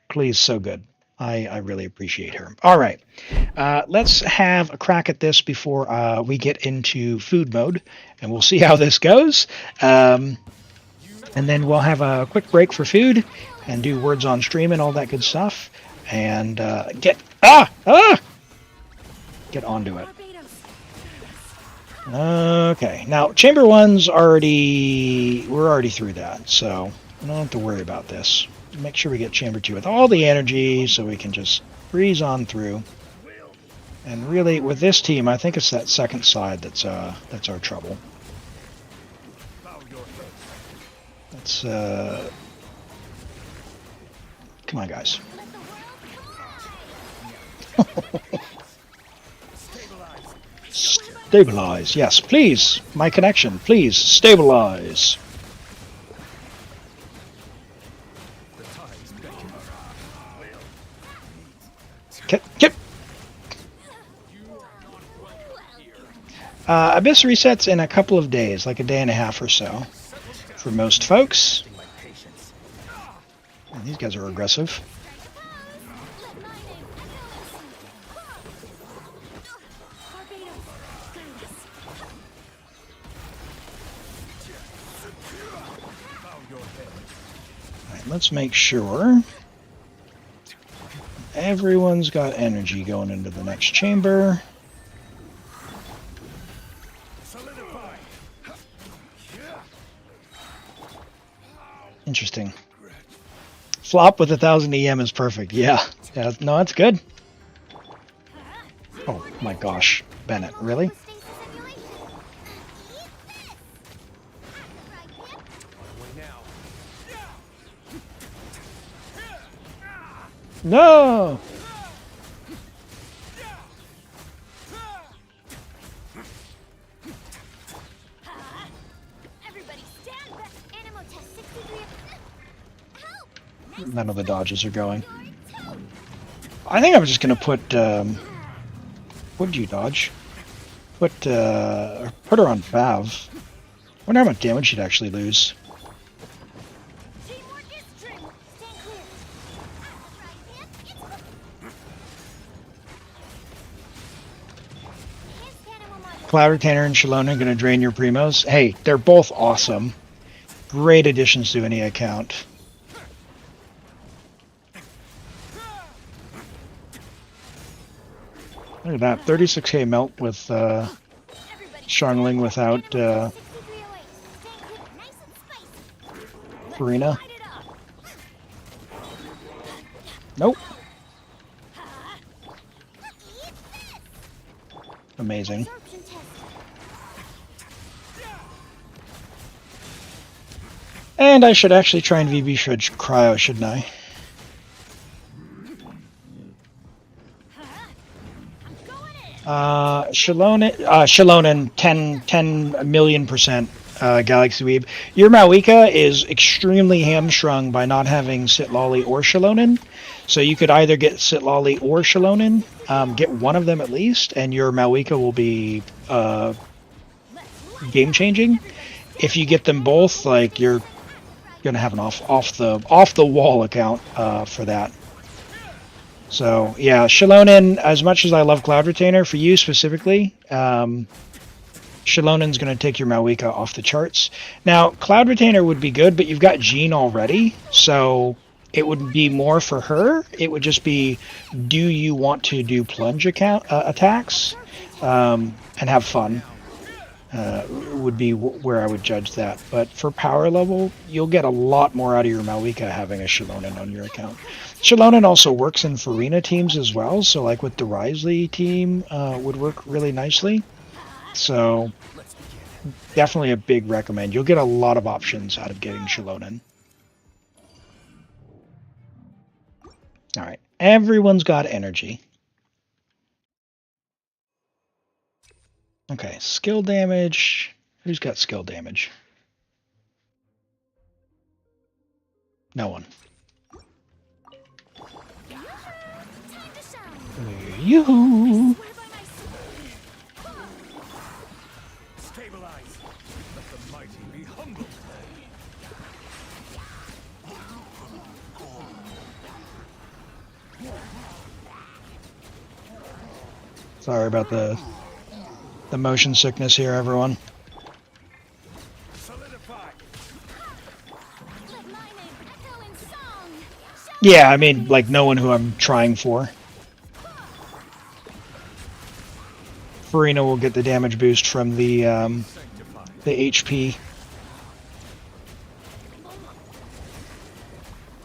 Speaker 6: Klee's so good. I really appreciate her. All right. Let's have a crack at this before we get into food mode. And we'll see how this goes. And then we'll have a quick break for food and do words on stream and all that good stuff. And get onto it. Okay. Now, Chamber 1's we're already through that, so I don't have to worry about this. Make sure we get Chamber 2 with all the energy so we can just breeze on through. And really, with this team, I think it's that second side that's our trouble. Let's come on, guys. Stabilize. Yes, please. My connection. Please stabilize. Get. Abyss resets in a couple of days, like a day and a half or so. For most folks. And these guys are aggressive. Alright, let's make sure everyone's got energy going into the next chamber. Interesting. Flop with 1000 EM is perfect. Yeah. No, that's good. Oh my gosh. Bennett, really? No! None of the dodges are going. I think I'm just going to put... what did you dodge? Put her on Vav. I wonder how much damage she'd actually lose. Cloud Tanner and Xilonen are going to drain your primos. Hey, they're both awesome. Great additions to any account. Look at that, 36k melt with Sharnling without Furina. Nope. Amazing. And I should actually try and VB Shredge Cryo, shouldn't I? Xilonen 10 million percent Galaxy Weeb. Your Mawika is extremely hamstrung by not having Sitlolly or Xilonen. So you could either get Sitlolly or Xilonen, get one of them at least, and your Mawika will be game changing. If you get them both, like, you're gonna have an off the wall account for that. So yeah, Xilonen, as much as I love Cloud Retainer, for you specifically, Xilonen's going to take your Mawika off the charts. Now, Cloud Retainer would be good, but you've got Jean already, so it would be more for her. It would just be, do you want to do plunge attacks and have fun? Would be where I would judge that. But for power level, you'll get a lot more out of your Mawika having a Xilonen on your account. Xilonen also works in Furina teams as well, so like with the Wriothesley team would work really nicely. So definitely a big recommend. You'll get a lot of options out of getting Xilonen. All right, everyone's got energy. Okay, skill damage. Who's got skill damage? No one. Yoo-hoo!
Speaker 1: Stabilize. Let the mighty be humbled.
Speaker 6: Sorry about the motion sickness here, everyone. Yeah, I mean, like, no one who I'm trying for. Furina will get the damage boost from the HP.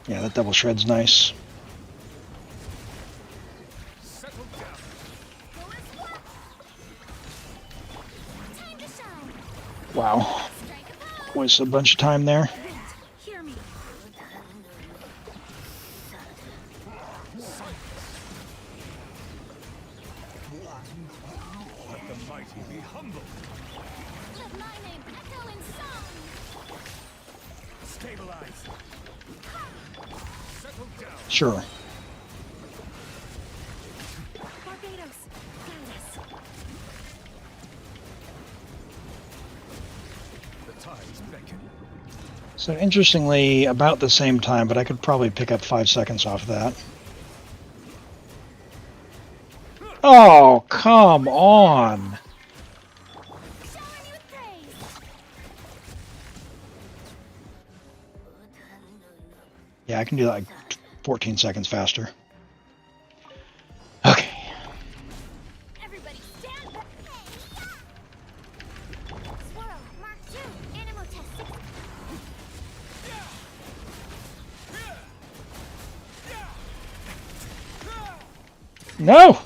Speaker 6: Yeah, that double shred's nice. Wow. Waste a bunch of time there. Sure. So interestingly, about the same time, but I could probably pick up 5 seconds off that. Oh, come on! Yeah, I can do that like 14 seconds faster. Okay.
Speaker 7: Everybody stand back. Swirl, Mark 2, Animal Test.
Speaker 6: No!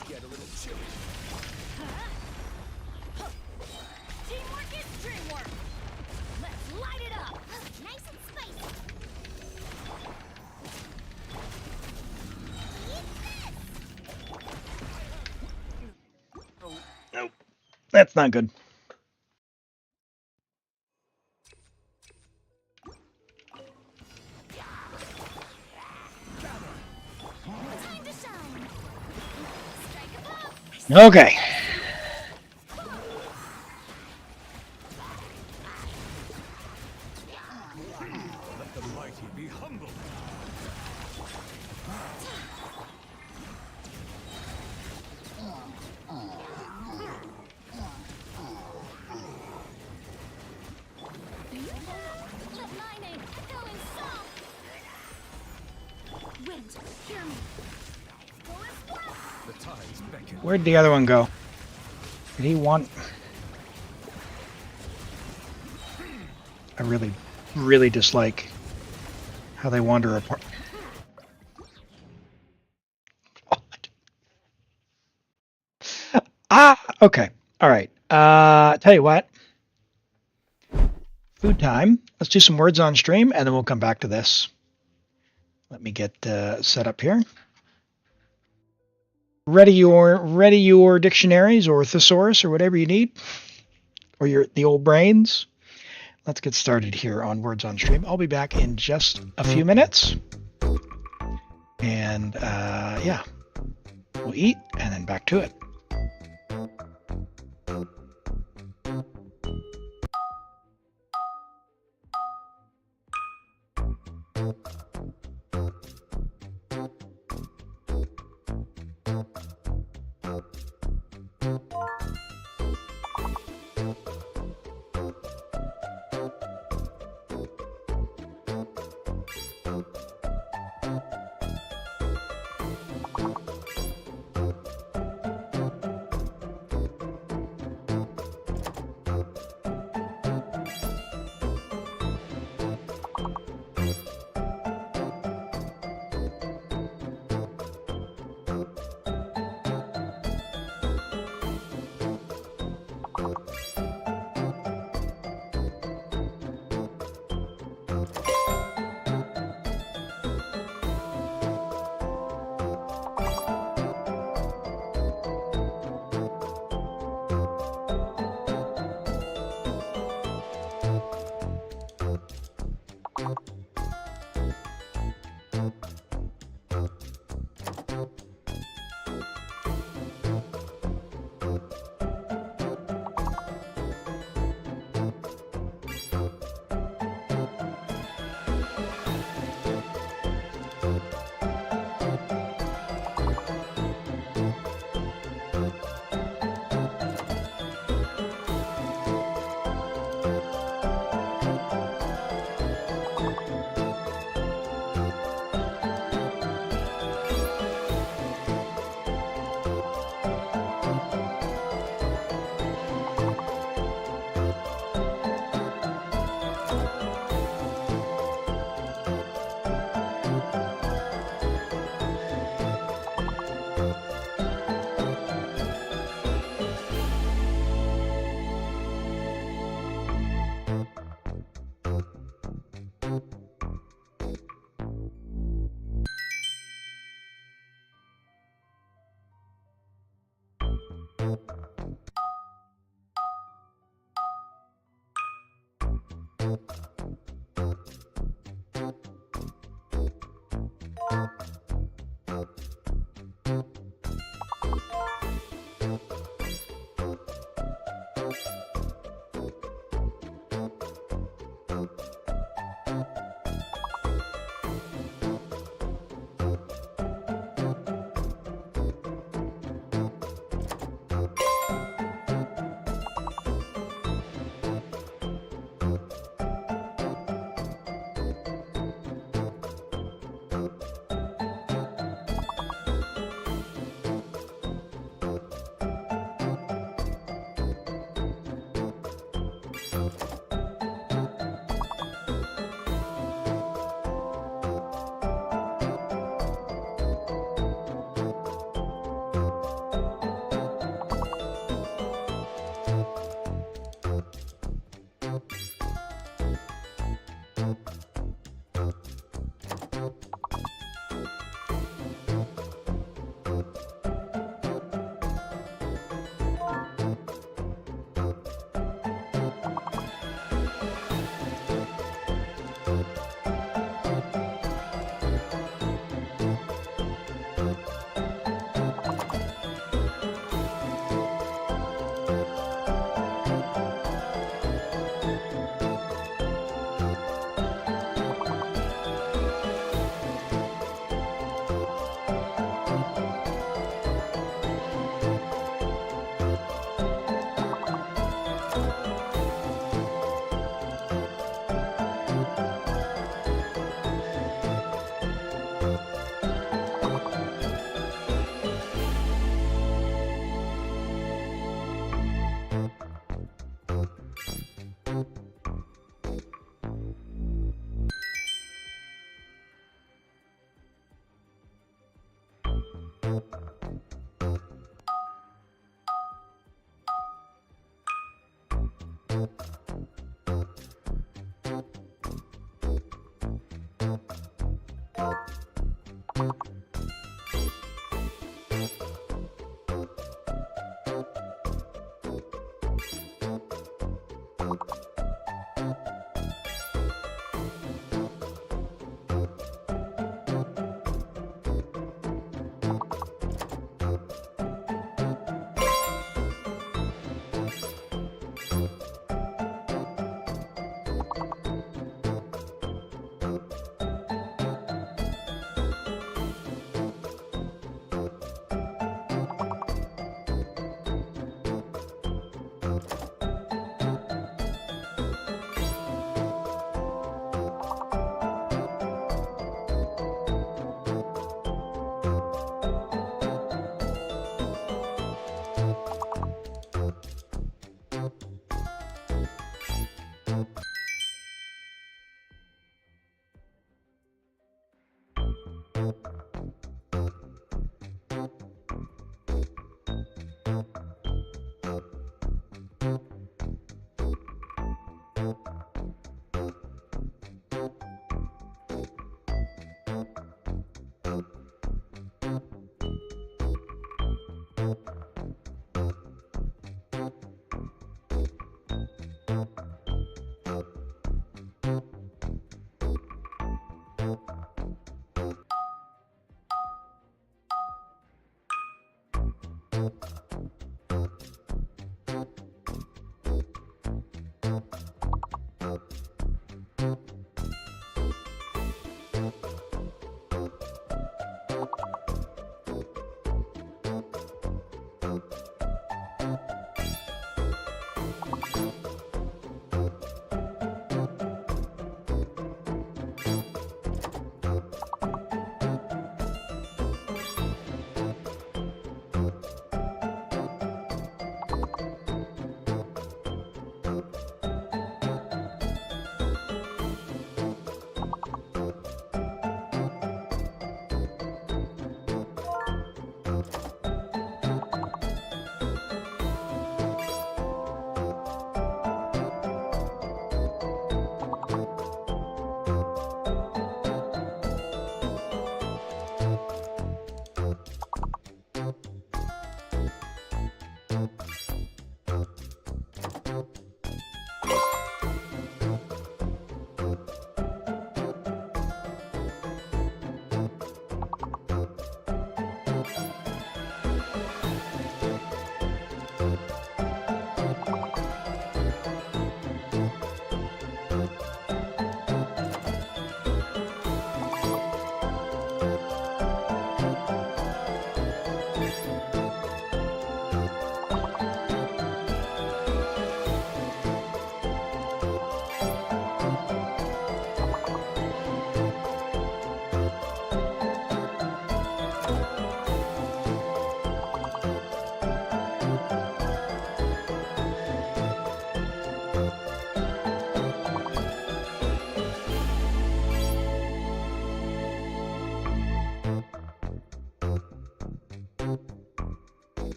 Speaker 7: Teamwork is dreamwork. Let's light it up. Nice and spicy.
Speaker 6: Nope. That's not good. Okay.
Speaker 1: Let the mighty be humbled.
Speaker 7: Let my name echo in song. Wind, hear me.
Speaker 1: The tides beckon.
Speaker 6: Where'd the other one go? Did he want... I really, really dislike how they wander apart. Ah, okay. All right. Tell you what. food time. Let's do some words on stream, and then we'll come back to this. Let me get set up here. Ready your dictionaries or thesaurus or whatever you need, or the old brains. Let's get started here on words on stream. I'll be back in just a few minutes, and yeah, we'll eat and then back to it.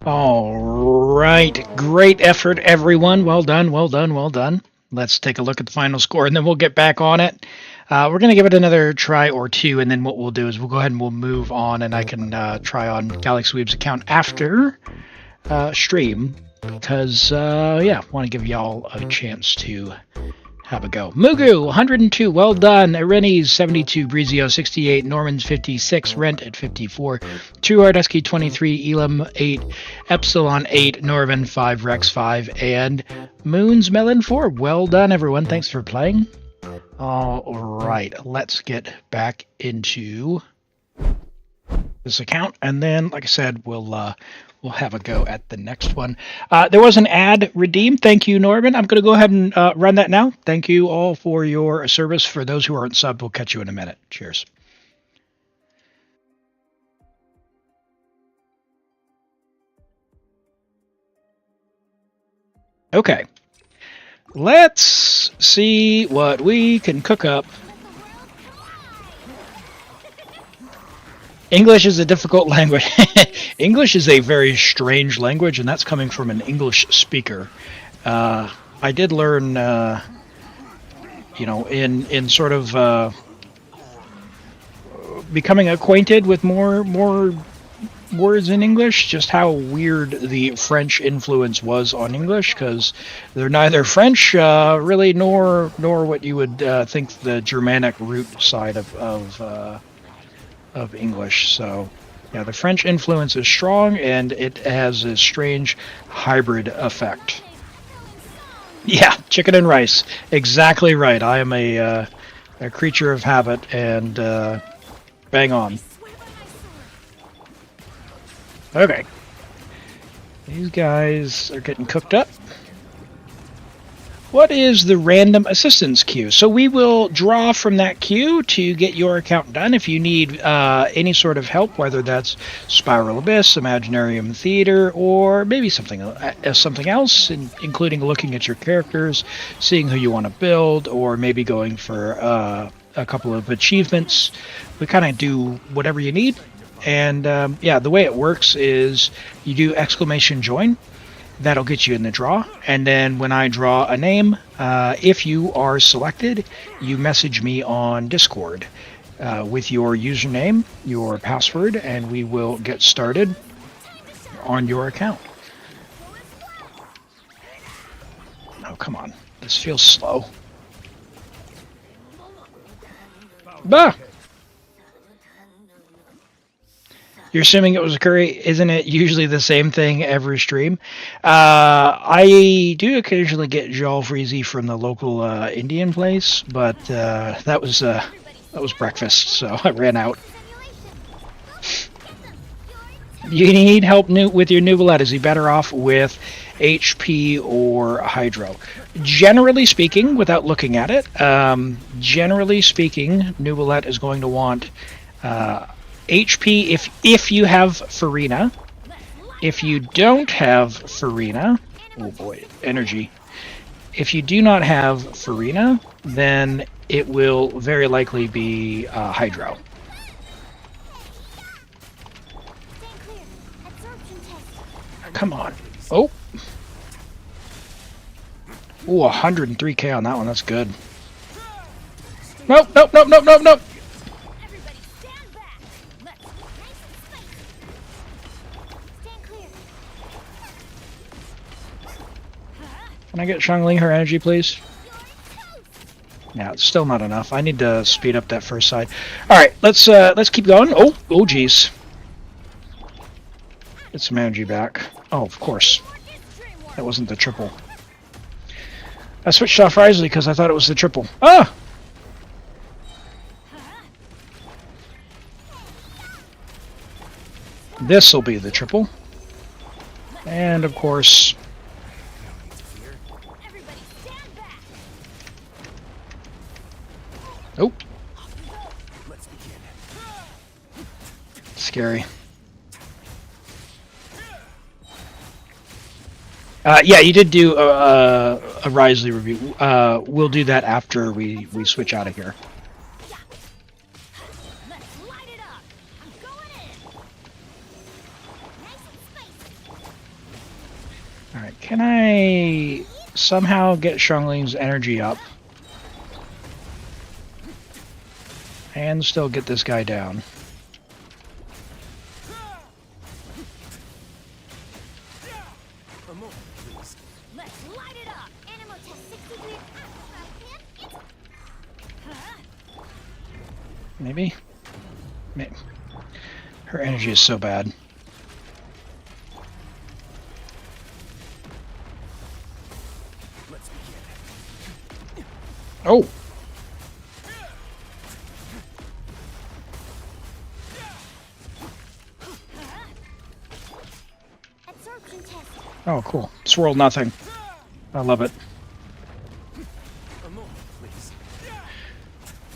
Speaker 6: All right. Great effort, everyone. Well done, well done, well done. Let's take a look at the final score, and then we'll get back on it. We're going to give it another try or two, and then what we'll do is we'll go ahead and we'll move on, and I can try on Galaxy Weeb's account after stream, because, yeah, I want to give y'all a chance to have a go. Mugu, 102, well done. Ireni's 72, Brizio 68, Norman's 56, Rent at 54, True Hardesky 23, Elim 8, Epsilon 8, Norvin 5, Rex 5, and Moon's Melon 4. Well done, everyone. Thanks for playing. All right, let's get back into this account, and then, like I said, we'll have a go at the next one. There was an ad redeemed. Thank you, Norman. I'm going to go ahead and run that now. Thank you all for your service. For those who aren't subbed, we'll catch you in a minute. Cheers. Okay. Let's see what we can cook up. English is a difficult language. English is a very strange language, and that's coming from an English speaker. I did learn, you know, in sort of becoming acquainted with more words in English, just how weird the French influence was on English, because they're neither French, really, nor what you would think the Germanic root side of English. So yeah, the French influence is strong, and it has a strange hybrid effect. Yeah, chicken and rice. Exactly right. I am a creature of habit, and bang on. Okay. These guys are getting cooked up. What is the random assistance queue? So we will draw from that queue to get your account done. If you need any sort of help, whether that's Spiral Abyss, Imaginarium Theater, or maybe something else, including looking at your characters, seeing who you want to build, or maybe going for a couple of achievements, we kind of do whatever you need. And yeah, the way it works is you do !join. That'll get you in the draw, and then when I draw a name, if you are selected, you message me on Discord with your username, your password, and we will get started on your account. Oh, come on. This feels slow. Bah! You're assuming it was a curry. Isn't it usually the same thing every stream? I do occasionally get jalfrezi from the local Indian place, but that was breakfast, so I ran out. You need help with your Neuvillette. Is he better off with HP or Hydro? Generally speaking, without looking at it, generally speaking, Neuvillette is going to want HP if you have Furina. If you don't have Furina, oh boy, energy. If you do not have Furina, then it will very likely be Hydro. Come on. Oh. Ooh, 103k on that one. That's good. Nope, nope, nope, nope, nope, nope. Can I get Xiangling her energy, please? Yeah, it's still not enough. I need to speed up that first side. All right, let's keep going. Oh, geez. Get some energy back. Oh, of course. That wasn't the triple. I switched off Wriothesley because I thought it was the triple. Ah! This'll be the triple. And of course... Oh. Scary. Yeah, you did do a Wriothesley review. We'll do that after we switch out of here. Alright, can I somehow get Xiangling's energy up? And still get this guy down. Maybe? Maybe. Her energy is so bad. Oh! Oh, cool. Swirl nothing. I love it.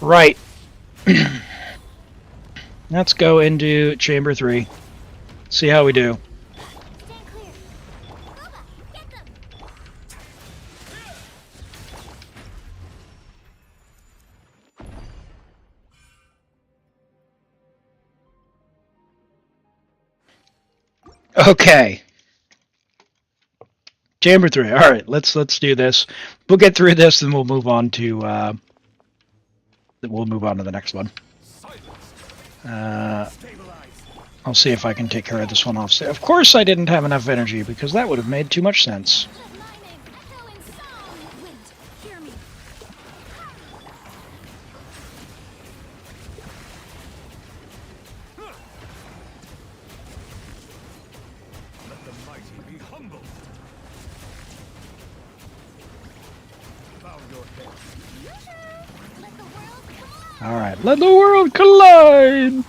Speaker 6: Right. Let's go into Chamber 3. See how we do. Okay. Chamber 3. All right, let's do this. We'll get through this, then we'll move on to the next one. I'll see if I can take care of this one off. Of course, I didn't have enough energy because that would have made too much sense. Alright, let the world collide!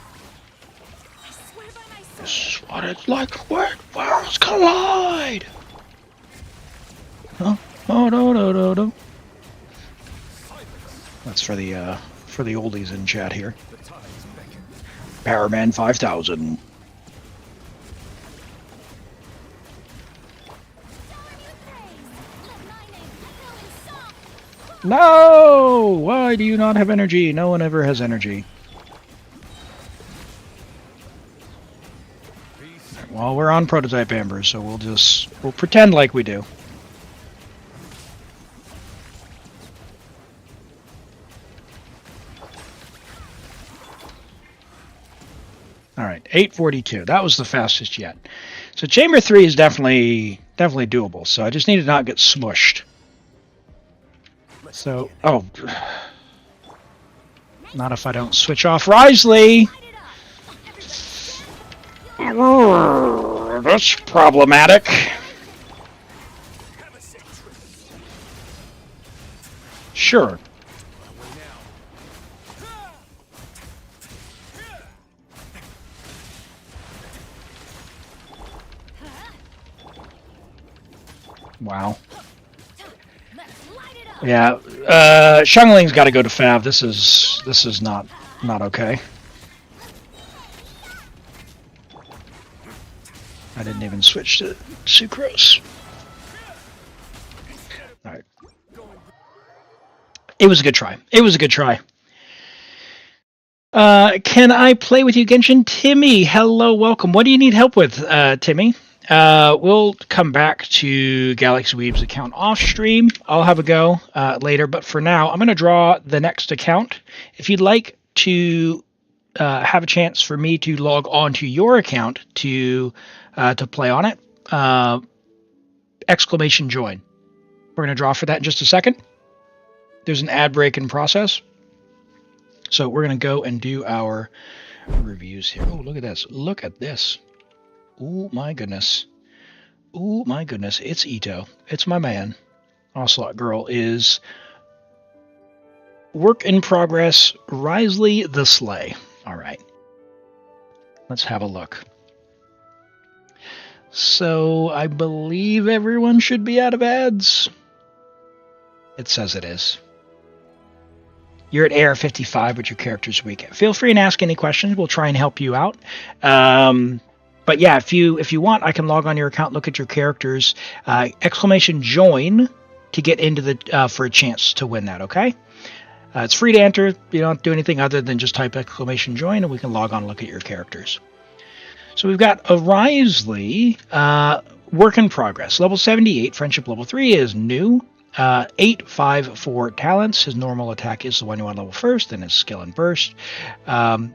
Speaker 6: This is what it's like when worlds collide! Oh, no. That's for the oldies in chat here. Powerman 5000. No! Why do you not have energy? No one ever has energy. Well, we're on prototype Amber, so we'll pretend like we do. Alright, 842. That was the fastest yet. So Chamber 3 is definitely doable, so I just need to not get smushed. So, oh. Not if I don't switch off Wriothesley. That's problematic. Sure. Wow. Yeah, Xiangling's got to go to Fav. This is not okay. I didn't even switch to Sucrose. All right. It was a good try. It was a good try. Can I play with you, Genshin? Timmy, hello, welcome. What do you need help with, Timmy? We'll come back to Galaxy Weeb's account off stream. I'll have a go later, but for now, I'm going to draw the next account. If you'd like to have a chance for me to log on to your account to play on it, exclamation join. We're going to draw for that in just a second. There's an ad break in process. So we're going to go and do our reviews here. Oh, look at this. Look at this. Oh, my goodness. Oh, my goodness. It's Ito. It's my man. Ocelot Girl is work in progress. Wriothesley the Slay. All right. Let's have a look. So I believe everyone should be out of ads. It says it is. You're at AR 55, but your character's weak. Feel free and ask any questions. We'll try and help you out. But yeah, if you want, I can log on your account, look at your characters, exclamation join to get into the for a chance to win that. Okay, it's free to enter. You don't have to do anything other than just type exclamation join, and we can log on and look at your characters. So we've got a Wriothesley, work in progress, level 78, friendship level 3 is new. 854 talents. His normal attack is the one you want level first, then his skill and burst.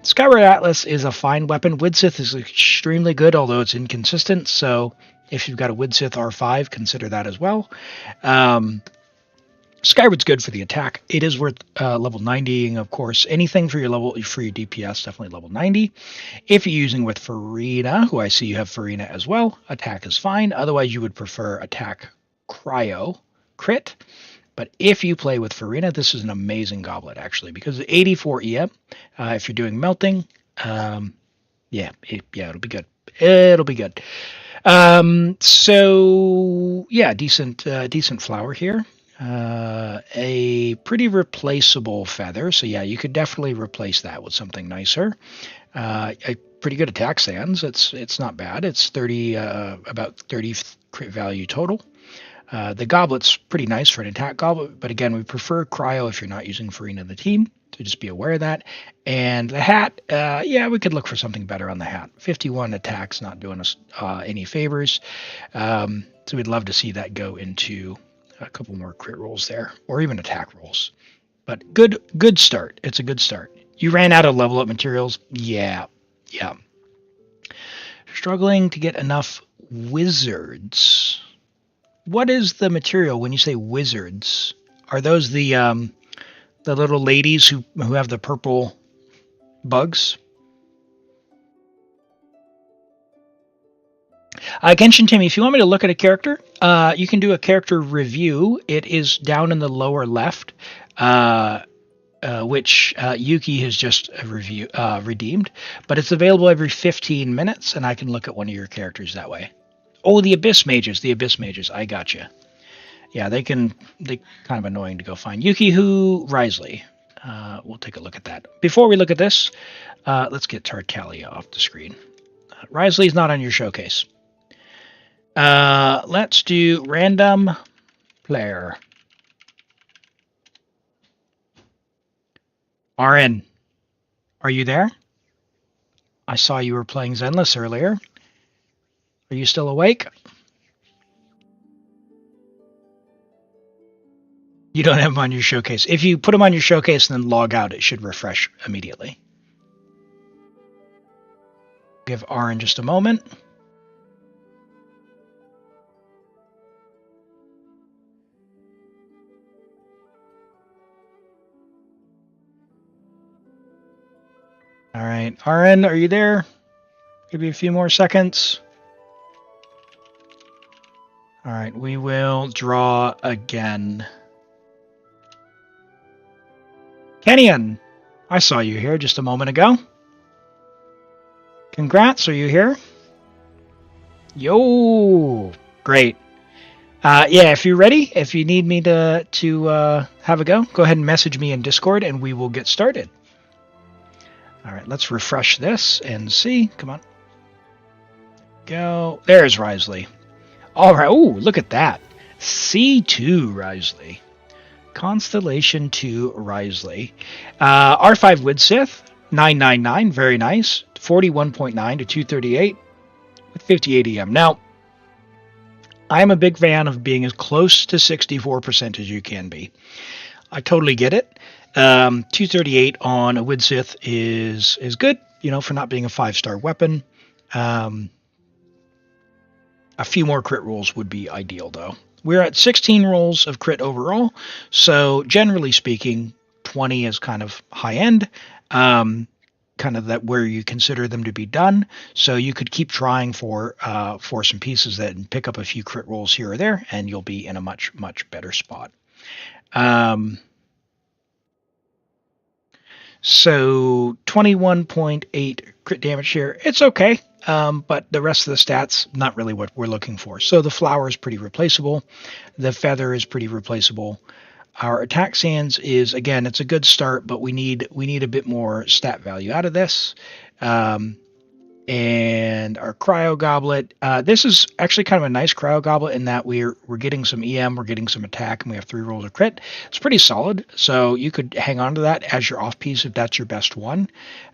Speaker 6: Skyward Atlas is a fine weapon. Widsith is extremely good, although it's inconsistent. So if you've got a Widsith R5, consider that as well. Skyward's good for the attack. It is worth level 90, of course. Anything for your DPS, definitely level 90. If you're using with Furina, who I see you have Furina as well, attack is fine. Otherwise, you would prefer attack cryo. Crit, but if you play with Furina, this is an amazing goblet actually because 84 EM. If you're doing melting, it'll be good. It'll be good. So yeah, decent flower here. A pretty replaceable feather. So yeah, you could definitely replace that with something nicer. A pretty good attack sans. It's not bad. It's 30 about 30 crit value total. The goblet's pretty nice for an attack goblet, but again, we prefer cryo if you're not using Furina in the team, so just be aware of that. And the hat, we could look for something better on the hat. 51 attacks, not doing us any favors, so we'd love to see that go into a couple more crit rolls there, or even attack rolls. But good start. It's a good start. You ran out of level up materials? Yeah. Struggling to get enough wizards. What is the material when you say wizards? Are those the little ladies who have the purple bugs? Genshin Timmy, if you want me to look at a character, you can do a character review. It is down in the lower left, which Yuki has just redeemed. But it's available every 15 minutes, and I can look at one of your characters that way. Oh, the Abyss Mages. I gotcha. Yeah, they kind of annoying to go find. Yuki-Hu Wriothesley. We'll take a look at that. Before we look at this, let's get Tartaglia off the screen. Wriothesley's not on your showcase. Let's do random player. RN, are you there? I saw you were playing Zenless earlier. Are you still awake? You don't have them on your showcase. If you put them on your showcase and then log out, it should refresh immediately. Give Aaron just a moment. RN, are you there? Give you a few more seconds. All right, we will draw again. Kenyon, I saw you here just a moment ago. Congrats, are you here? Yo, great. Yeah, if you're ready, if you need me to have a go ahead and message me in Discord and we will get started. All right, let's refresh this and see. Come on. Go. There's Wriothesley. All right. Oh, look at that. C2 Wriothesley. Constellation 2 Wriothesley. R5 Widsith. 999. Very nice. 41.9 to 238 with 58 EM. Now, I'm a big fan of being as close to 64% as you can be. I totally get it. 238 on a Widsith is good, you know, for not being a 5-star weapon. A few more crit rolls would be ideal, though. We're at 16 rolls of crit overall, so generally speaking, 20 is kind of high end, kind of that where you consider them to be done. So you could keep trying for some pieces that and pick up a few crit rolls here or there, and you'll be in a much better spot. So 21.8 crit damage here. It's okay, but the rest of the stats, not really what we're looking for. So the flower is pretty replaceable. The feather is pretty replaceable. Our attack sands is, again, it's a good start, but we need a bit more stat value out of this. And our cryo goblet, this is actually kind of a nice cryo goblet in that we're getting some EM, we're getting some attack, and we have 3 rolls of crit. It's pretty solid, so you could hang on to that as your off piece if that's your best one.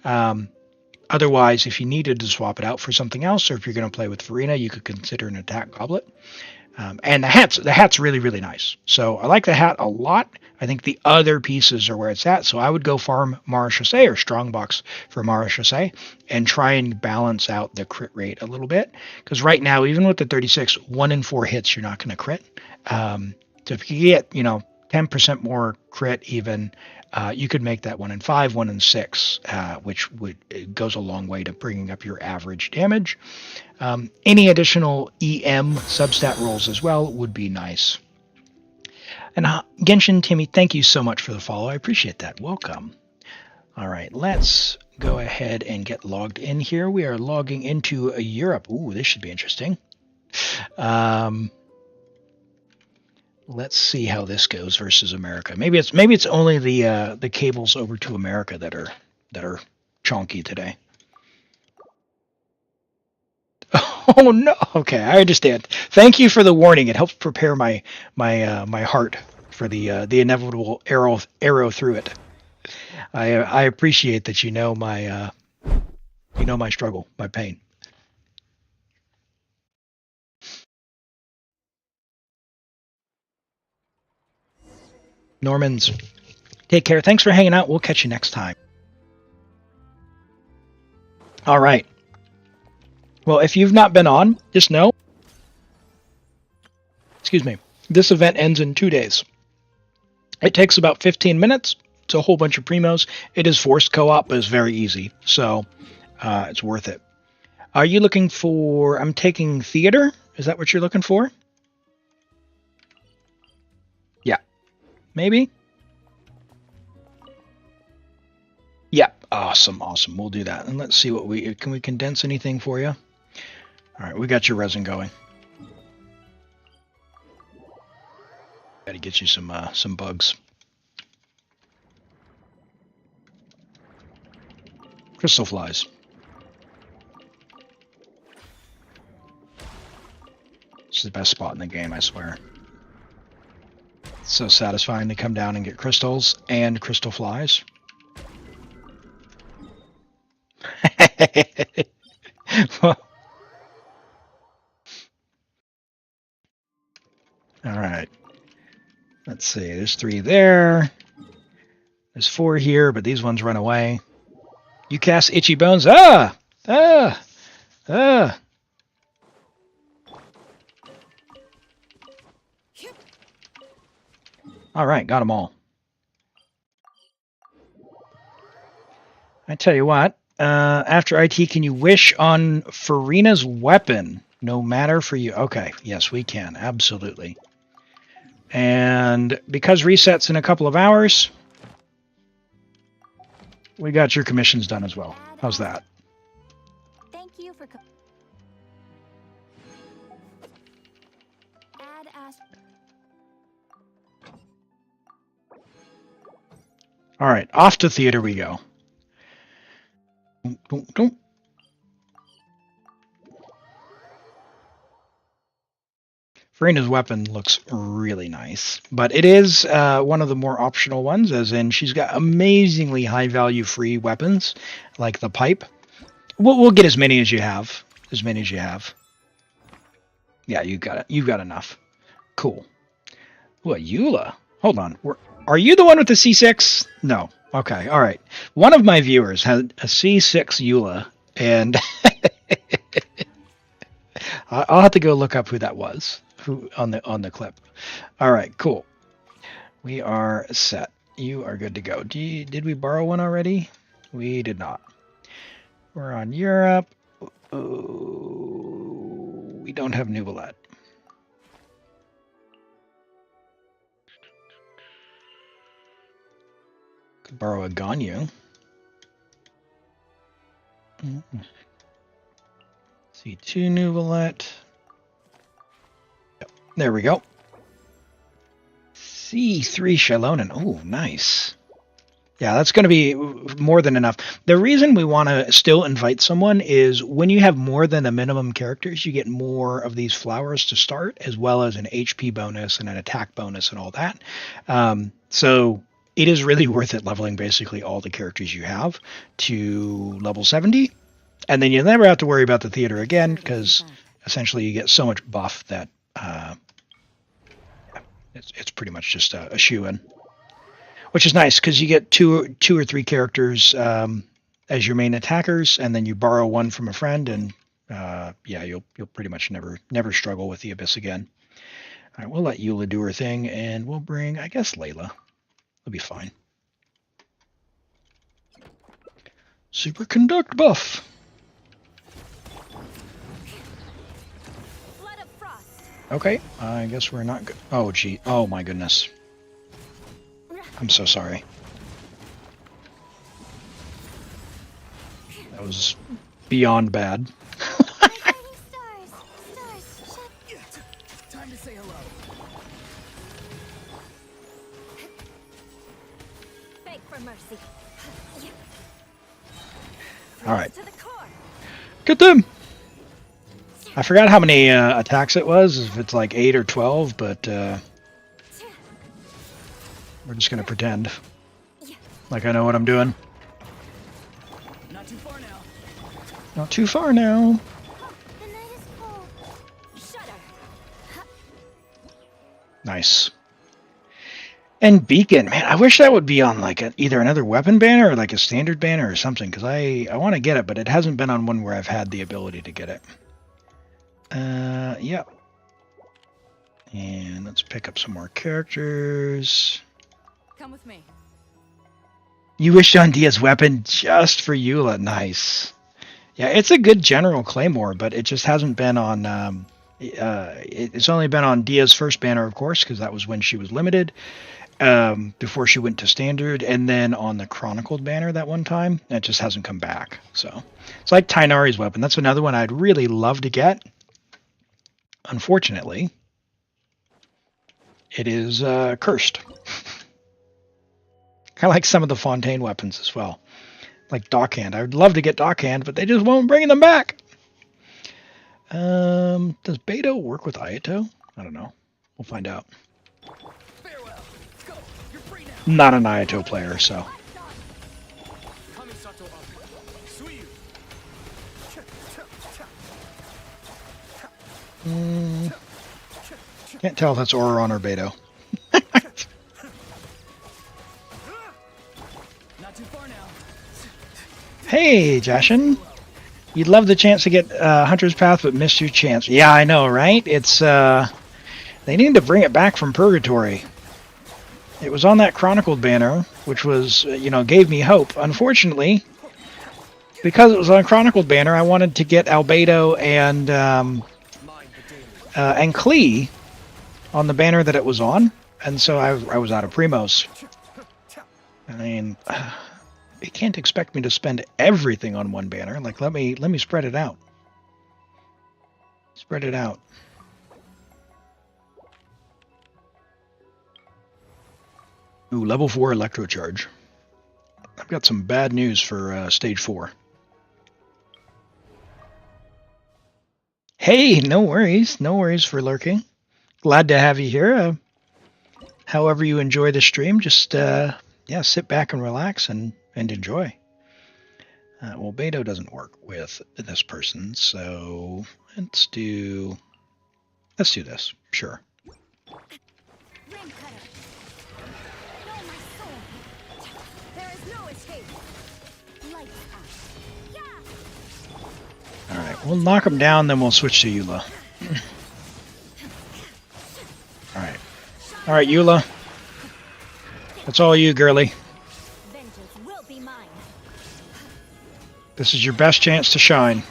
Speaker 6: Otherwise, if you needed to swap it out for something else, or if you're going to play with Furina, you could consider an attack goblet. And the hat's really nice. So I like the hat a lot. I think the other pieces are where it's at. So I would go farm Marechaussee or Strongbox for Marechaussee and try and balance out the crit rate a little bit. Because right now, even with the 36, 1 in 4 hits, you're not going to crit. So if you get, 10% more crit even, you could make that 1 in 5, 1 in 6, which goes a long way to bringing up your average damage. Any additional EM substat rolls as well would be nice. And Genshin Timmy, thank you so much for the follow. I appreciate that. Welcome. All right, let's go ahead and get logged in here. We are logging into Europe. Ooh, this should be interesting. Let's see how this goes versus America. Maybe it's only the cables over to America that are chonky today. Oh no. Okay, I understand. Thank you for the warning. It helps prepare my heart for the inevitable arrow through it. I appreciate that you know my struggle, my pain. Normans, take care. Thanks for hanging out. We'll catch you next time. All right. Well, if you've not been on, just know, this event ends in 2 days. It takes about 15 minutes. It's a whole bunch of primos. It is forced co-op, but it's very easy. So it's worth it. Are you looking for, I'm taking theater? Is that what you're looking for? Yeah. Maybe? Yeah. Awesome. We'll do that. And let's see what can we condense anything for you? All right, we got your resin going. Got to get you some bugs. Crystal flies. This is the best spot in the game, I swear. It's so satisfying to come down and get crystals and crystal flies. Well, all right. Let's see. There's 3 there. There's 4 here, but these ones run away. You cast Itchy Bones. All right, got them all. I tell you what. After IT, can you wish on Furina's weapon? No matter for you. Okay, yes, we can. Absolutely. And because resets in a couple of hours, we got your commissions done as well. How's that?
Speaker 7: Thank you for add ask.
Speaker 6: All right, off to theater we go. Don't. Furina's weapon looks really nice, but it is one of the more optional ones, as in she's got amazingly high value free weapons, like the pipe. We'll get as many as you have. As many as you have. Yeah, you got it. You've got enough. Cool. What, Eula? Hold on. Are you the one with the C6? No. Okay, all right. One of my viewers had a C6 Eula, and I'll have to go look up who that was. Who on the clip. All right, cool. We are set. You are good to go. Did we borrow one already? We did not. We're on Europe. Oh, we don't have Neuvillette. Could borrow a Ganyu. C2 Neuvillette. There we go. C3 Xilonen. Oh, nice. Yeah, that's going to be more than enough. The reason we want to still invite someone is when you have more than the minimum characters, you get more of these flowers to start, as well as an HP bonus and an attack bonus and all that. So it is really worth it leveling basically all the characters you have to level 70. And then you'll never have to worry about the theater again, because essentially you get so much buff that it's pretty much just a shoe-in, which is nice because you get two or three characters as your main attackers, and then you borrow one from a friend, and yeah, you'll pretty much never struggle with the Abyss again. All right, we'll let Eula do her thing, and we'll bring, I guess, Layla. It'll be fine. Superconduct buff. Okay, I guess we're not good. Oh, gee. Oh, my goodness. I'm so sorry. That was beyond bad.
Speaker 13: Time to say hello.
Speaker 7: Beg for mercy.
Speaker 6: All right. Get them! I forgot how many attacks it was, if it's like 8 or 12, but we're just going to pretend like I know what I'm doing.
Speaker 13: Not too far now.
Speaker 6: Not too far now.
Speaker 7: The night is cold. Shudder.
Speaker 6: Nice. And Beacon, man, I wish that would be on like either another weapon banner or like a standard banner or something, because I want to get it, but it hasn't been on one where I've had the ability to get it. Yep. And let's pick up some more characters.
Speaker 14: Come with me.
Speaker 6: You wished on Dia's weapon just for Eula. Nice. Yeah, it's a good general claymore, but it just hasn't been on. It's only been on Dia's first banner, of course, because that was when she was limited. Before she went to standard, and then on the chronicled banner that one time. It just hasn't come back. So it's like Tainari's weapon. That's another one I'd really love to get. Unfortunately, it is cursed. I like some of the Fontaine weapons as well, like Dockhand. I would love to get Dockhand, but they just won't bring them back. Does Beto work with Ayato? I don't know. We'll find out.
Speaker 13: Farewell. Let's go. You're free now.
Speaker 6: Not an Ayato player, so. Can't tell if that's Ororon or Beto.
Speaker 13: Not too far now.
Speaker 6: Hey, Jashin. You'd love the chance to get Hunter's Path, but missed your chance. Yeah, I know, right? It's they need to bring it back from Purgatory. It was on that Chronicled banner, which was, gave me hope. Unfortunately, because it was on Chronicled banner, I wanted to get Albedo and Klee on the banner that it was on, and so I was out of primos. I mean, you can't expect me to spend everything on one banner. Like, let me spread it out. Spread it out. Ooh, level 4 electro charge. I've got some bad news for stage 4. Hey, no worries for lurking. Glad to have you here. However you enjoy the stream, just yeah, sit back and relax and enjoy. Well, Beto doesn't work with this person, so let's do this. Sure. All right, we'll knock him down, then we'll switch to Eula. All right, Eula. That's all you, girly. This is your best chance to shine.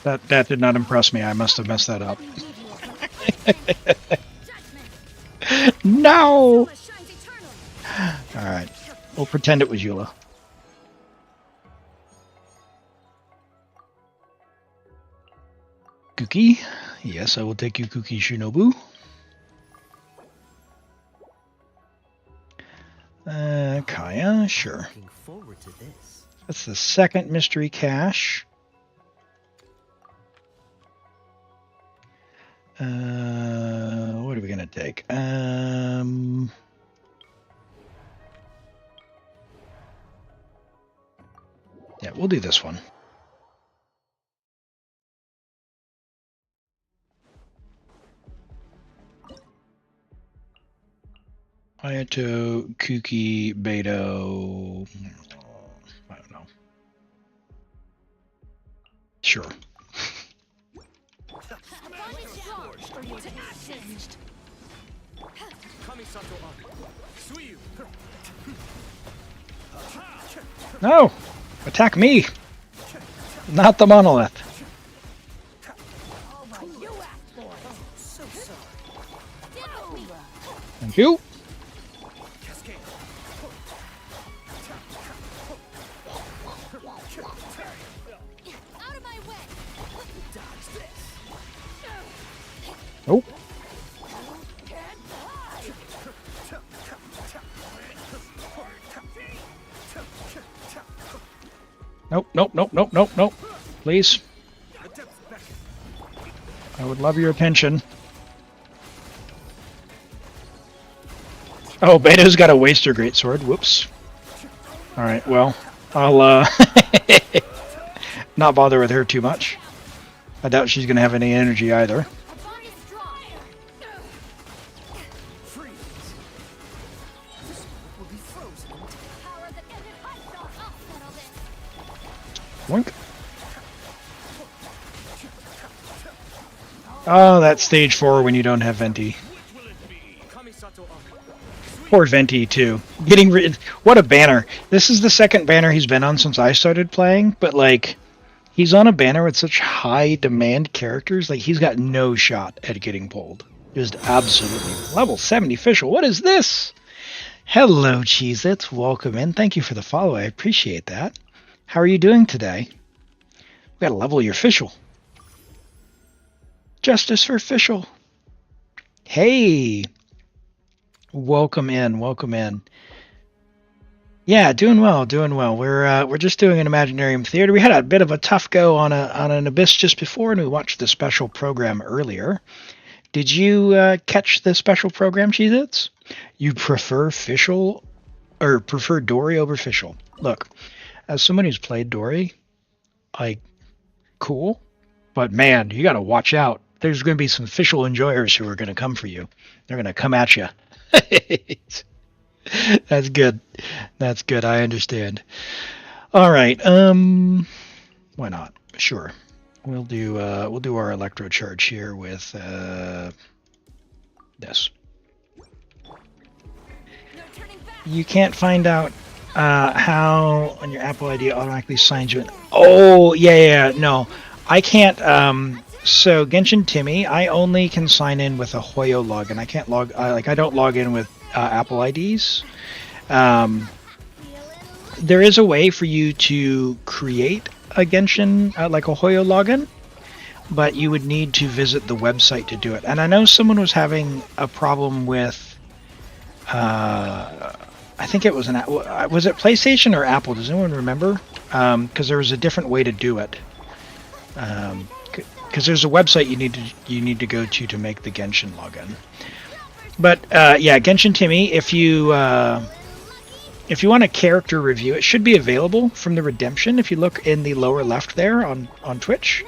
Speaker 6: That did not impress me. I must have messed that up. No! Alright. We'll pretend it was Eula. Kuki? Yes, I will take you, Kuki Shinobu. Kaya? Sure. That's the second mystery cache. What are we gonna take? Yeah, we'll do this one. Hayato, Kuki, Beto. I don't know. Sure. No! Attack me! Not the monolith. Thank you. Nope. Nope. Please. I would love your attention. Oh, Beto's got a Waster Greatsword. Whoops. Alright, well, I'll not bother with her too much. I doubt she's going to have any energy either. Boink. Oh, that's stage 4 when you don't have Venti. Poor Venti, too. Getting rid. What a banner. This is the second banner he's been on since I started playing, but, like, he's on a banner with such high demand characters, like, he's got no shot at getting pulled. Just absolutely. Level 70 Fischl. What is this? Hello, Cheez-Its. Welcome in. Thank you for the follow. I appreciate that. How are you doing today? We gotta level your Fischl. Justice for Fischl. Hey! Welcome in. Yeah, doing well. We're just doing an Imaginarium Theater. We had a bit of a tough go on an Abyss just before, and we watched the special program earlier. Did you catch the special program, Cheez-Its? You prefer Fischl, or prefer Dory over Fischl? Look, as someone who's played Dory, like, cool, but man, you gotta watch out. There's gonna be some Fischl enjoyers who are gonna come for you. They're gonna come at you. That's good. I understand. All right. Why not? Sure. We'll do our electro charge here with this. You can't find out how on your Apple ID automatically signs you in. Oh, yeah, no. I can't, so Genshin Timmy, I only can sign in with a Hoyo login. I can't log, I don't log in with Apple IDs. There is a way for you to create a Genshin, like a Hoyo login, but you would need to visit the website to do it. And I know someone was having a problem with, I think it was was it PlayStation or Apple? Does anyone remember? Because there was a different way to do it. Because there's a website you need to go to make the Genshin login. But yeah, Genshin Timmy, if you want a character review, it should be available from the Redemption. If you look in the lower left there on Twitch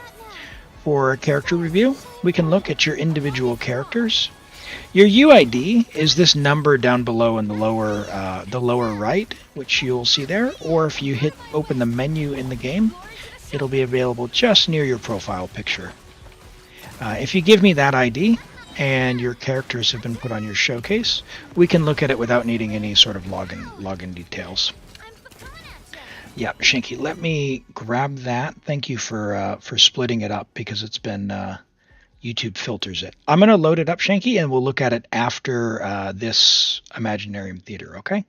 Speaker 6: for a character review, we can look at your individual characters. Your UID is this number down below in the lower right, which you'll see there, or if you open the menu in the game, it'll be available just near your profile picture. If you give me that ID and your characters have been put on your showcase, we can look at it without needing any sort of login details. Yeah, Shinky, let me grab that. Thank you for splitting it up because it's been YouTube filters it. I'm going to load it up, Shanky, and we'll look at it after this Imaginarium Theater, okay?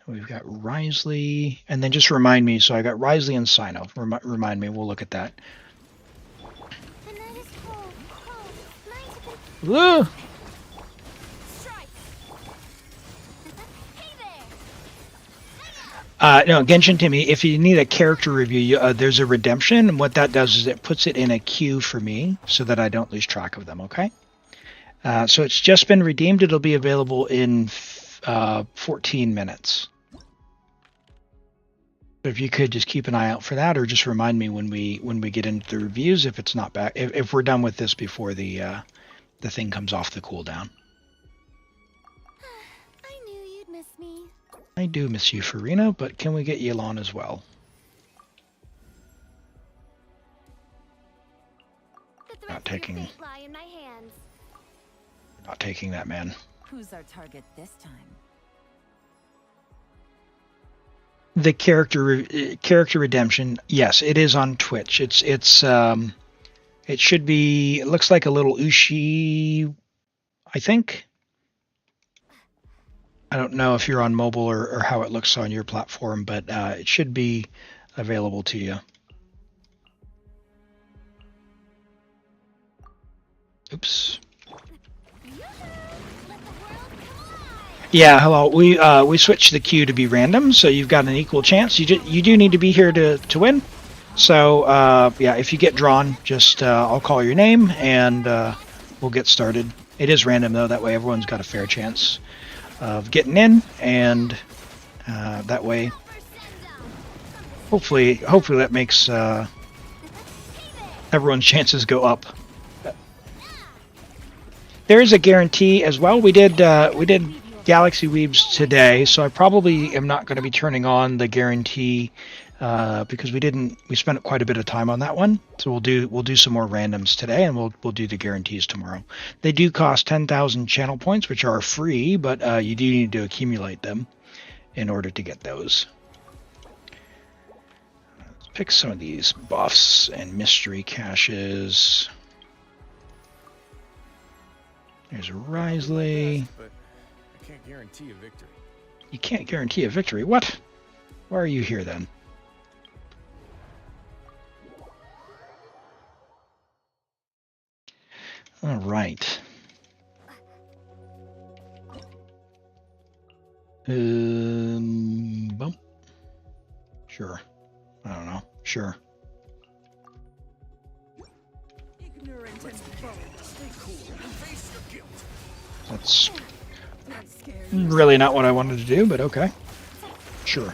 Speaker 6: We've got Wriothesley, and then just remind me, so I got Wriothesley and Sino. Remind me, we'll look at that. Whoa! No, Genshin Timmy, if you need a character review, there's a redemption, and what that does is it puts it in a queue for me so that I don't lose track of them, okay? So it's just been redeemed. It'll be available in 14 minutes. So if you could just keep an eye out for that, or just remind me when we get into the reviews if it's not back, if we're done with this before the thing comes off the cooldown. I do miss you, Furina, but can we get Elim as well? Not taking that, man.
Speaker 15: Who's our target this time?
Speaker 6: The character redemption, yes, it is on Twitch. It should be. It looks like a little Ushi, I think. I don't know if you're on mobile or how it looks on your platform, but it should be available to you. Oops. Yeah, hello. We switched the queue to be random, so you've got an equal chance. You do need to be here to win. So yeah, if you get drawn, just I'll call your name and we'll get started. It is random though. That way everyone's got a fair chance of getting in, and that way, hopefully that makes everyone's chances go up. There is a guarantee as well. We did Galaxy Weebs today, so I probably am not going to be turning on the guarantee because we spent quite a bit of time on that one. So we'll do some more randoms today, and we'll do the guarantees tomorrow. They do cost 10,000 channel points, which are free, but you do need to accumulate them in order to get those. Let's pick some of these buffs and mystery caches. There's a Wriothesley.
Speaker 3: But I can't guarantee a victory.
Speaker 6: You can't guarantee a victory? What? Why are you here then? All right. Bump. Sure. I don't know. Sure. That's really not what I wanted to do, but okay. Sure.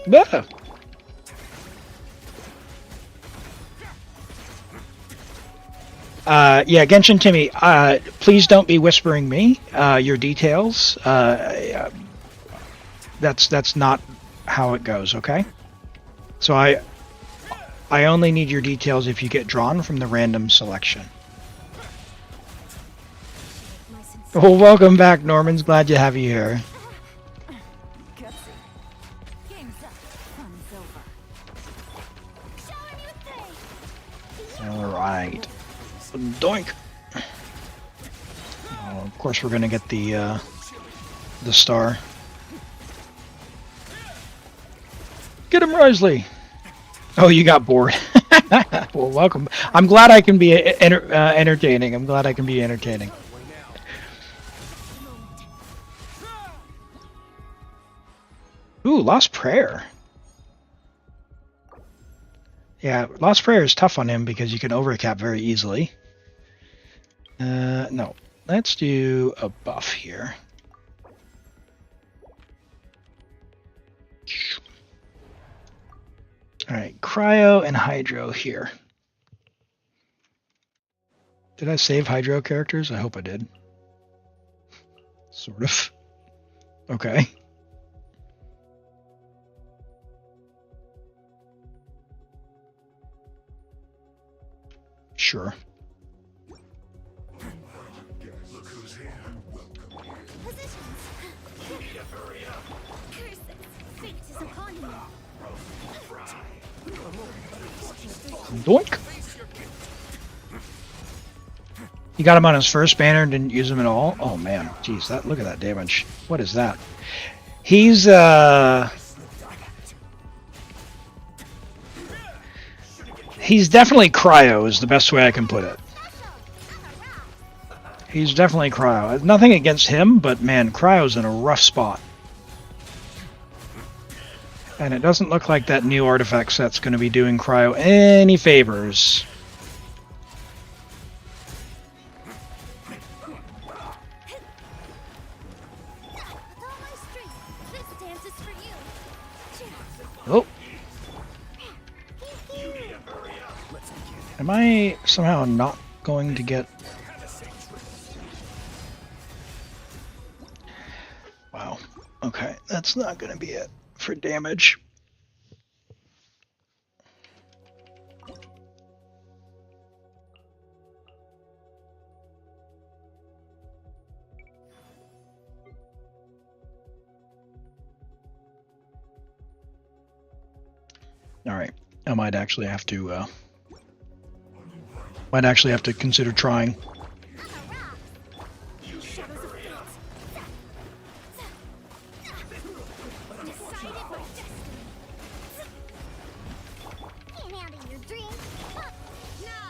Speaker 6: Yeah. Yeah, Genshin Timmy, please don't be whispering me your details. That's not how it goes, okay? So I only need your details if you get drawn from the random selection. Well, welcome back, Normans. Glad to have you here. Alright. Doink! Oh, of course we're gonna get the star. Get him, Wriothesley! Oh, you got bored. Well, welcome. I'm glad I can be entertaining. I'm glad I can be entertaining. Ooh, Lost Prayer. Yeah, Lost Prayer is tough on him because you can overcap very easily. No. Let's do a buff here. Alright, Cryo and Hydro here. Did I save Hydro characters? I hope I did. Sort of. Okay. Sure.
Speaker 1: Look who's here.
Speaker 6: Doink! He got him on his first banner and didn't use him at all? Oh man, jeez, look at that damage. What is that? He's definitely cryo is the best way I can put it. He's definitely cryo. Nothing against him, but man, cryo's in a rough spot. And it doesn't look like that new artifact set's going to be doing cryo any favors. Oh. Am I somehow not going to get... Wow. Okay, that's not going to be it for damage. All right, I might actually have to consider trying.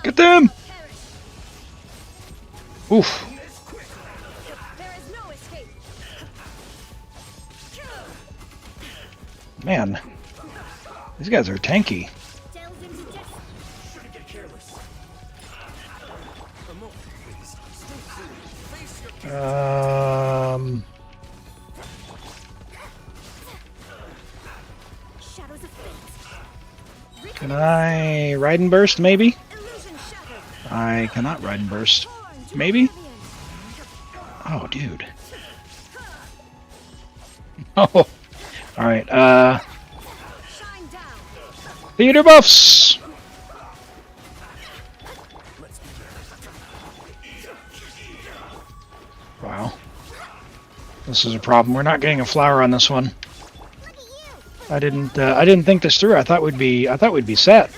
Speaker 6: Get them! Oof. Man, these guys are tanky. Can I ride and burst, maybe? I cannot ride and burst. Maybe? Oh, dude. Oh. Alright, theater buffs! Wow. This is a problem. We're not getting a flower on this one. I didn't think this through. I thought we'd be set.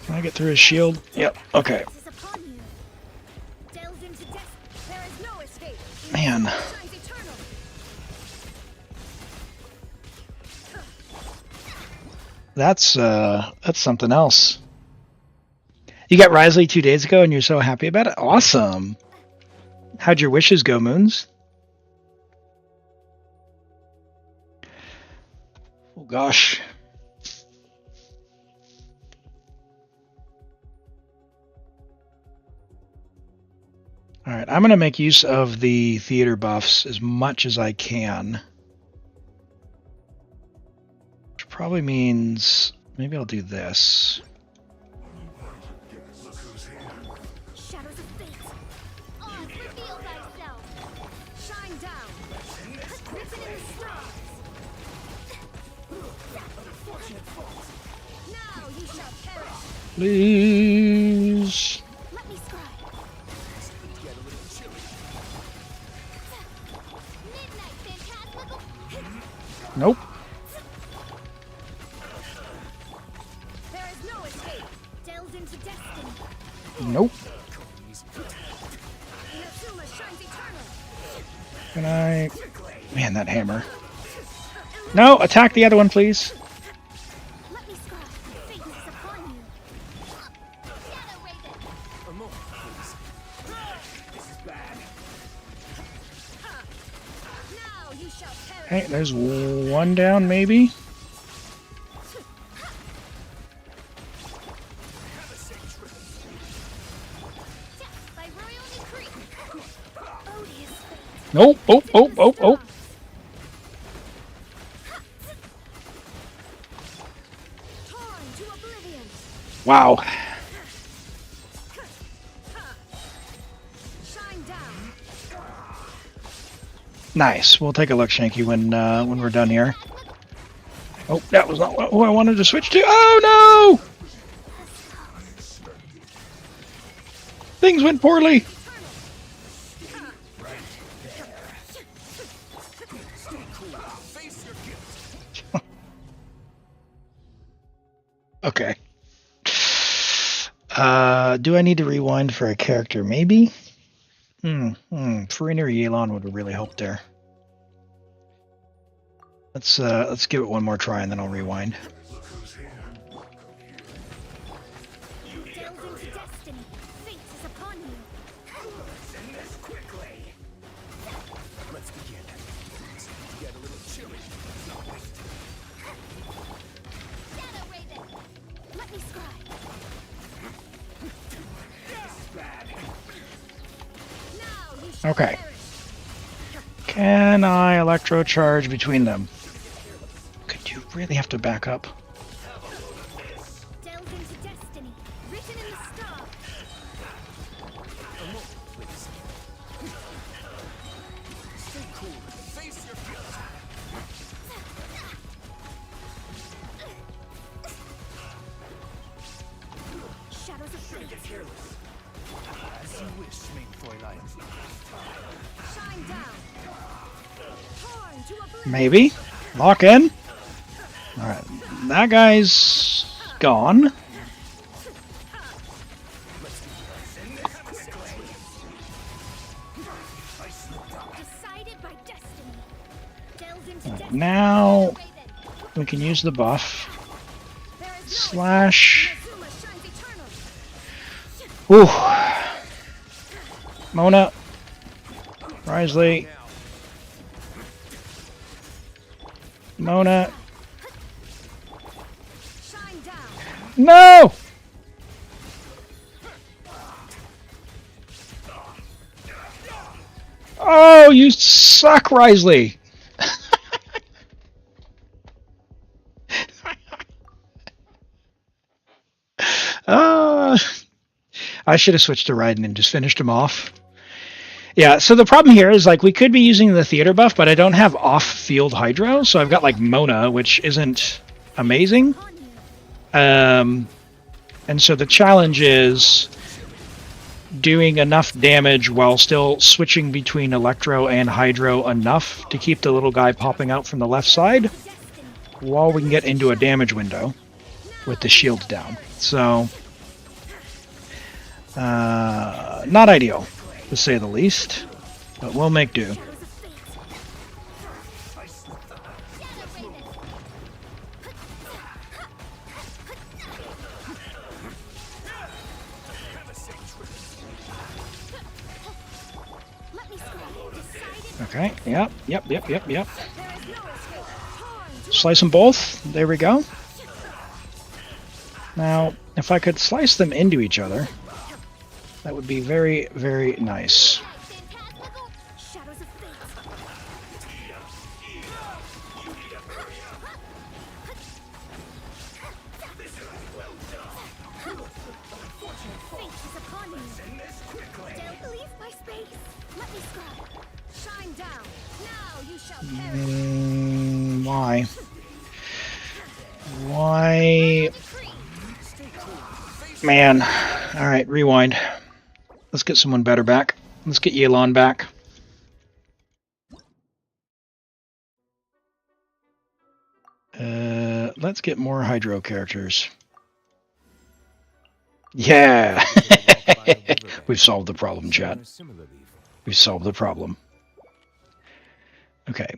Speaker 6: Can I get through his shield? Yep. Okay. Man. That's something else. You got Wriothesley 2 days ago and you're so happy about it? Awesome. How'd your wishes go, Moons? Oh gosh. Alright, I'm going to make use of the theater buffs as much as I can. Which probably means maybe I'll do this. Please.
Speaker 7: Let me scribe. Midnight phantasmical.
Speaker 6: Nope.
Speaker 7: There is no escape. Delves into destiny.
Speaker 6: Nope.
Speaker 7: Inazuma shines eternal.
Speaker 6: Can I... Man, that hammer. No, attack the other one, please.
Speaker 7: Let me scribe. Fate is upon you. Shadow Raven.
Speaker 3: A moment, please. This is bad.
Speaker 7: Now you shall perish.
Speaker 6: Okay, there's one down, maybe.
Speaker 7: Death by Royal Decree. Odious fate.
Speaker 6: Nope. Oh, oh, oh, oh.
Speaker 7: Torn to oblivion.
Speaker 6: Wow.
Speaker 7: Shine down.
Speaker 6: Nice. We'll take a look, Shanky, when we're done here. Oh, that was not who I wanted to switch to. Oh, no! Things went poorly. Okay. Do I need to rewind for a character? Maybe? Furina or Xilonen would have really helped there. Let's give it one more try and then I'll rewind.
Speaker 7: Delves into destiny. Fate is upon you.
Speaker 3: Send this quickly. Let's begin. It's going to get a little chilly. Let's not waste it.
Speaker 7: Shadow Raven. Let me scribe.
Speaker 3: This is bad.
Speaker 7: Now you shall
Speaker 6: Okay.
Speaker 7: perish.
Speaker 6: Can I electro charge between them? Could you really have to back up?
Speaker 7: Delves into destiny. Written in the stars.
Speaker 3: A moment, please. Stay cool. Face your guilt.
Speaker 7: Shadows of fate.
Speaker 3: Get careless. As you wish, main Fräulein.
Speaker 7: Shine down. Torn to oblivion.
Speaker 6: Maybe. Lock in. Alright. That guy's gone.
Speaker 7: Decided by destiny. Delves into
Speaker 6: Alright, now we can use the buff. Slash.
Speaker 7: Inazuma shines eternal.
Speaker 6: Ooh. Mona. Wriothesley. Mona.
Speaker 7: Shine down.
Speaker 6: No! Oh, you suck, Wriothesley. I should have switched to Raiden and just finished him off. Yeah, so the problem here is, like, we could be using the theater buff, but I don't have off-field hydro, so I've got, like, Mona, which isn't amazing. And so the challenge is doing enough damage while still switching between electro and hydro enough to keep the little guy popping out from the left side while we can get into a damage window with the shield down. So, not ideal, to say the least, but we'll make do. Okay, yep. Slice them both. There we go. Now, if I could slice them into each other, that would be very, very nice.
Speaker 7: Shadows of fate. Fate is upon you. Don't leave my space. Let me scribe. Shine down.
Speaker 6: Why? Why? Man. Alright, rewind. Let's get someone better back. Let's get Xilonen back. Let's get more Hydro characters. Yeah! We've solved the problem, chat. We've solved the problem. Okay.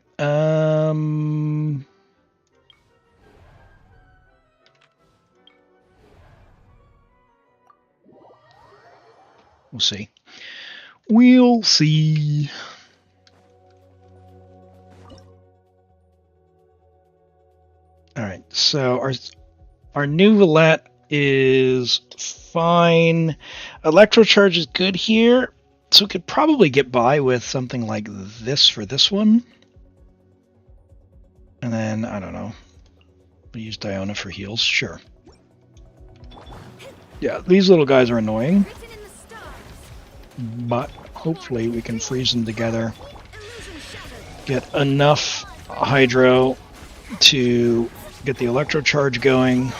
Speaker 6: We'll see. We'll see. All right. So our Neuvillette is fine. Electrocharge is good here. So we could probably get by with something like this for this one. And then, I don't know. We'll use Diona for heals. Sure. Yeah, these little guys are annoying. But hopefully we can freeze them together. Get enough Hydro to get the Electrocharge going.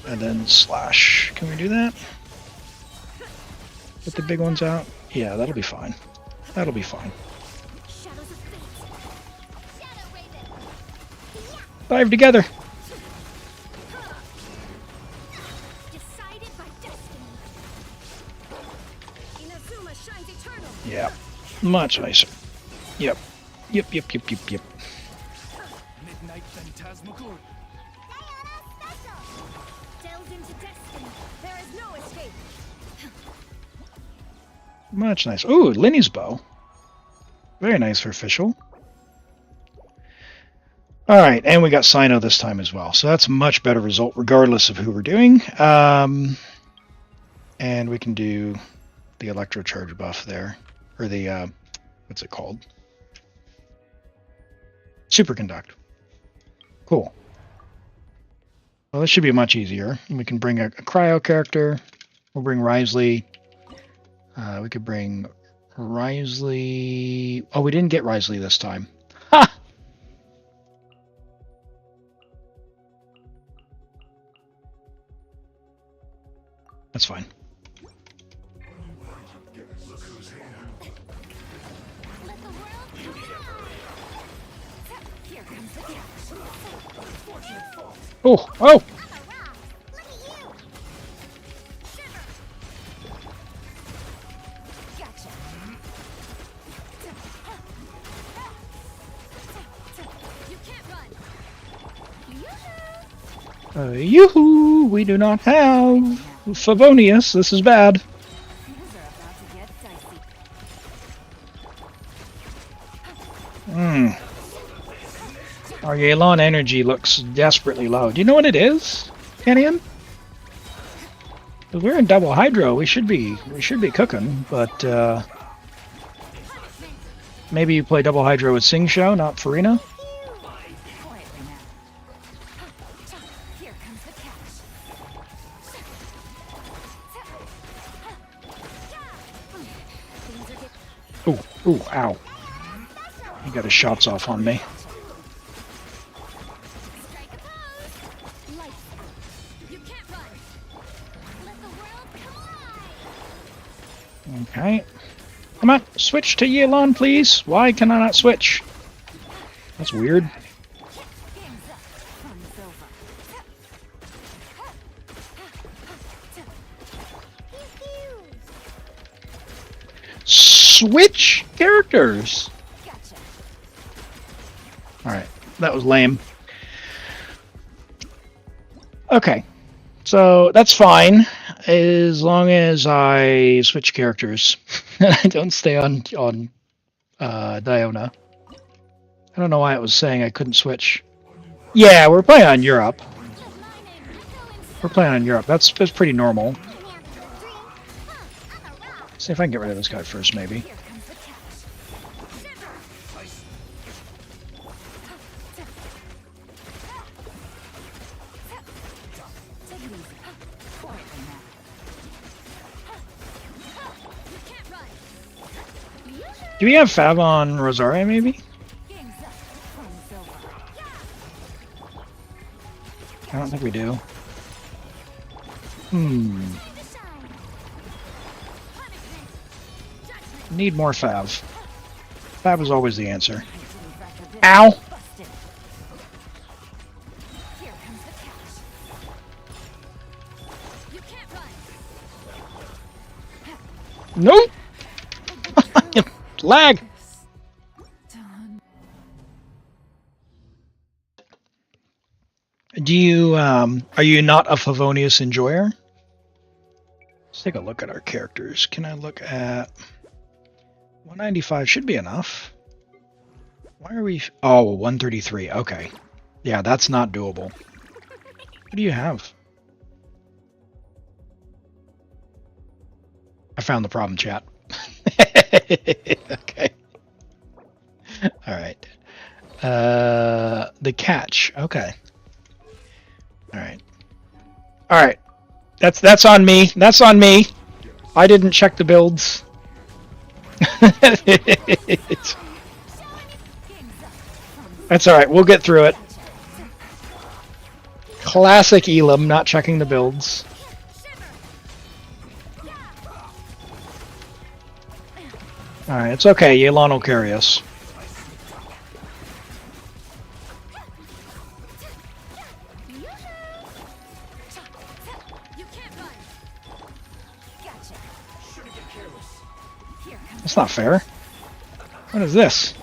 Speaker 6: And then slash. Can we do that? Get the big ones out? Yeah, that'll be fine. That'll be fine. Dive together! Yeah, much nicer. Yep. Yep.
Speaker 3: Midnight Phantasmagoria.
Speaker 7: Delved into destiny. There is no escape.
Speaker 6: Much nice. Ooh, Linny's bow. Very nice for Fischl. Alright, and we got Sino this time as well. So that's a much better result regardless of who we're doing. And we can do the Electrocharge buff there. Or the, what's it called? Superconduct. Cool. Well, this should be much easier. We can bring a Cryo character. We'll bring Wriothesley. We could bring Wriothesley. Oh, we didn't get Wriothesley this time. Ha! That's fine. Oh, oh! Yoo-hoo! We do not have Favonius. This is bad. Our Xilonen energy looks desperately low. Do you know what it is, Kenyon? If we're in double Hydro, we should be cooking, but maybe you play double Hydro with Xingsho, not Furina. Ooh, ooh, ow. He got his shots off on me. Okay. Come on, switch to Xilonen, please. Why can I not switch? That's weird. Switch characters. Alright, that was lame. Okay, so that's fine as long as I switch characters and I don't stay on Diona. I don't know why it was saying I couldn't switch. Yeah, we're playing on Europe. We're playing on Europe. That's pretty normal. See if I can get rid of this guy first, maybe. Do we have Fav on Rosaria, maybe? I don't think we do. Hmm. Need more Fav. Fav is always the answer. Ow! Nope! Lag! Do you, are you not a Favonius enjoyer? Let's take a look at our characters. Can I look at... 195 should be enough. Why are we... Oh, 133. Okay. Yeah, that's not doable. What do you have? I found the problem, chat. Okay. All right. The catch. Okay. All right. All right. That's on me. That's on me. I didn't check the builds. That's all right. We'll get through it. Classic Elim, not checking the builds. All right, it's okay. Yelan will carry us. That's not fair. What is this?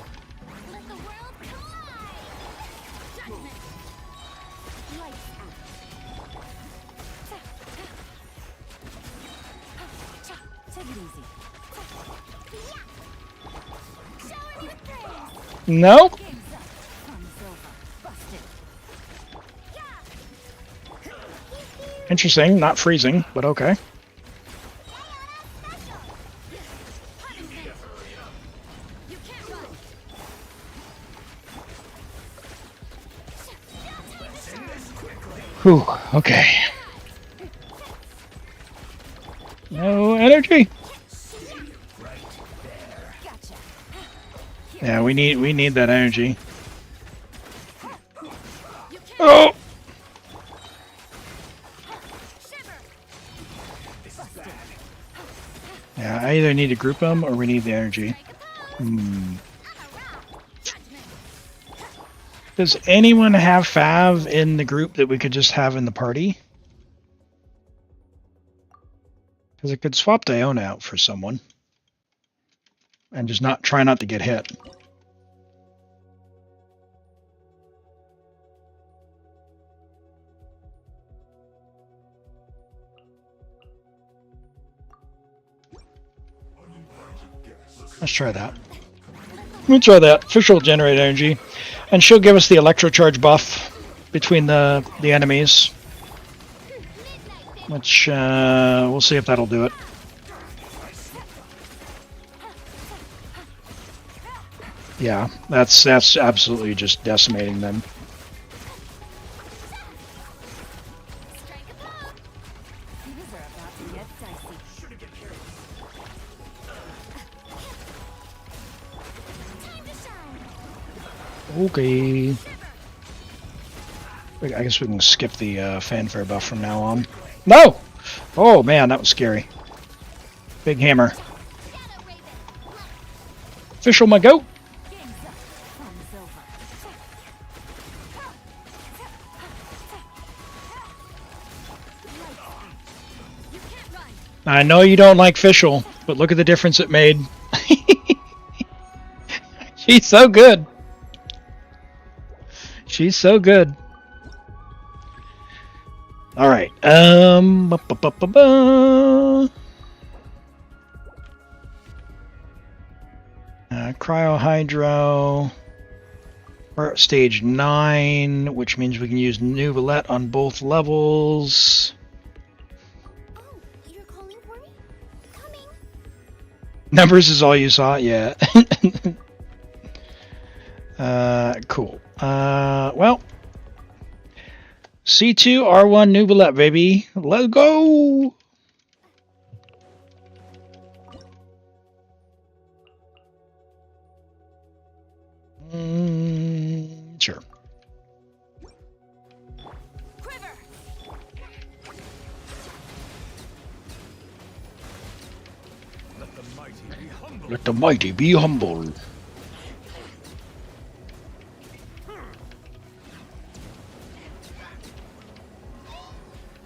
Speaker 6: No. Interesting, not freezing, but okay. Whew, okay. No energy. Yeah, we need that energy. Oh! Yeah, I either need to group them or we need the energy. Does anyone have Fav in the group that we could just have in the party? Because I could swap Diona out for someone. And just try not to get hit. Let's try that. We'll try that. Fischl will generate energy. And she'll give us the electrocharge buff between the enemies. Which, we'll see if that'll do it. Yeah, that's absolutely just decimating them. Okay. I guess we can skip the fanfare buff from now on. No! Oh man, that was scary. Big hammer. Fischl, my goat! I know you don't like Fischl, but look at the difference it made. She's so good. She's so good. All right. Cryo Hydro. We're at stage 9, which means we can use Neuvillette on both levels. Numbers is all you saw? Yeah. Cool. Well, C2, R1, Neuvillette, baby. Let's go! Sure. Let the mighty be humble.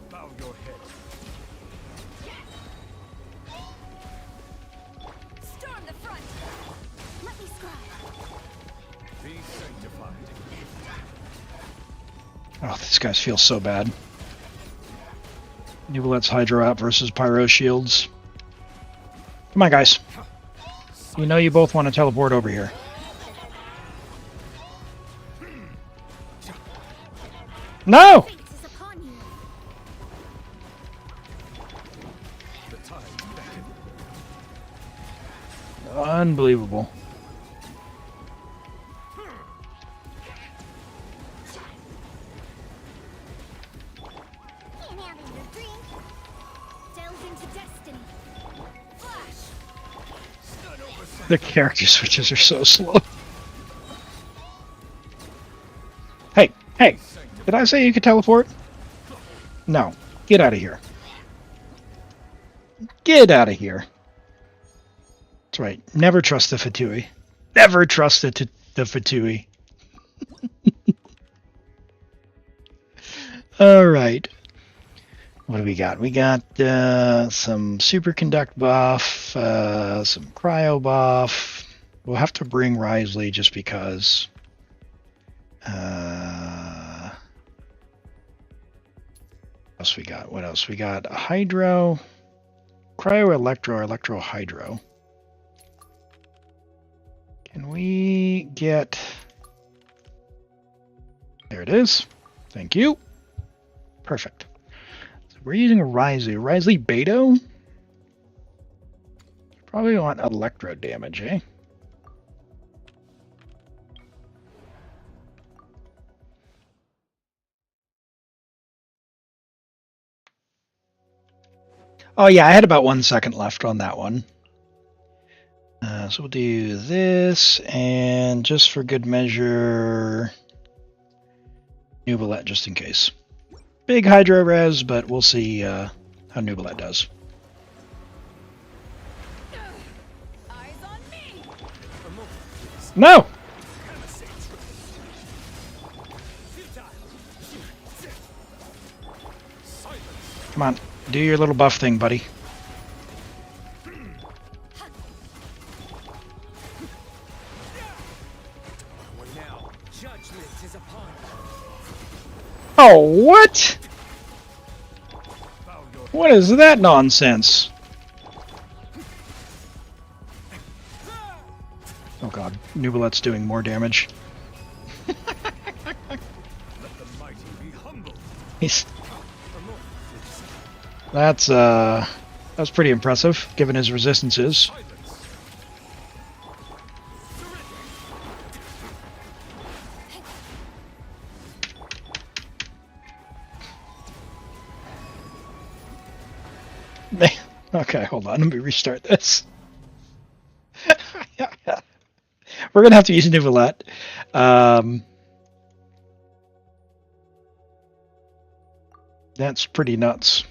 Speaker 1: Bow your head.
Speaker 7: Storm the front. Let me scribe.
Speaker 1: Be sanctified.
Speaker 6: Oh, these guys feel so bad. Neuvillette's Hydro out versus Pyro Shields. Come on, guys. You know you both want to teleport over here. No! Unbelievable. The character switches are so slow. Hey, hey! Did I say you could teleport? No. Get out of here. Get out of here. That's right. Never trust the Fatui. Never trust the Fatui. Alright. What do we got? We got some superconduct buff, some cryo buff. We'll have to bring Wriothesley just because. What else we got? What else? We got hydro, cryo, electro, hydro. Can we get... There it is. Thank you. Perfect. We're using a Wriothesley Beto. Probably want electro damage, eh? Oh yeah, I had about 1 second left on that one. So we'll do this, and just for good measure, Neuvillette just in case. Big Hydro Res, but we'll see how Neuvillette does. No! Come on, do your little buff thing, buddy. Oh, what? What is that nonsense? Oh god, Neuvillette's doing more damage. He's... That's pretty impressive, given his resistances. Okay, hold on. Let me restart this. We're going to have to use Neuvillette. That's pretty nuts.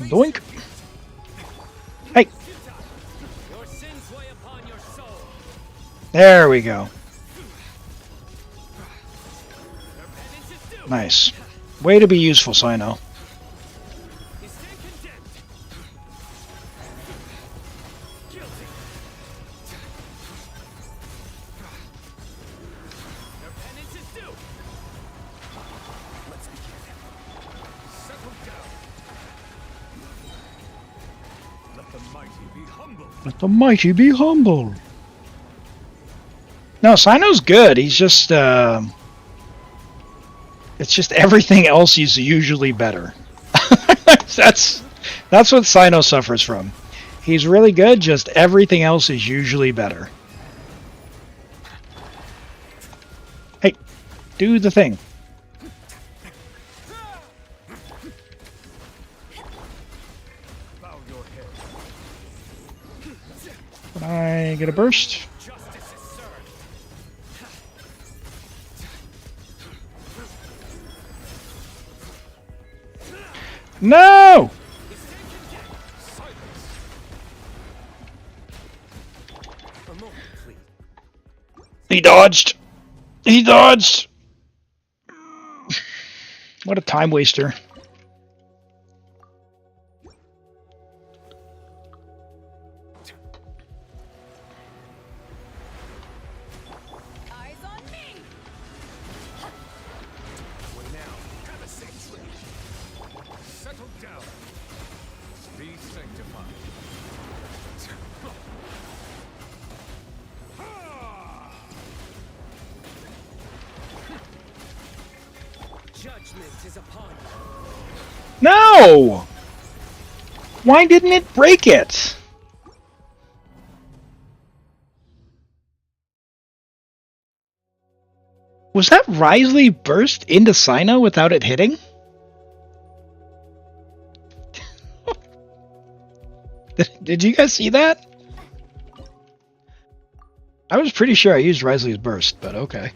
Speaker 6: Doink. Hey. There we go. Nice. Way to be useful, Sino. Let the mighty be humble. No, Sino's good. He's just, it's just everything else is usually better. That's what Sino suffers from. He's really good, just everything else is usually better. Do the thing.
Speaker 1: Bow your head.
Speaker 6: Can I get a burst?
Speaker 1: Justice is served.
Speaker 6: No!
Speaker 1: A moment, please.
Speaker 6: He dodged. He dodged. What a time waster.
Speaker 14: Eyes on me!
Speaker 1: Well now, have a seat. Settle down. Be sanctified. Judgment is upon you.
Speaker 6: No! Why didn't it break it? Was that Wriothesley burst into Sino without it hitting? Did you guys see that? I was pretty sure I used Wriothesley's burst, but okay.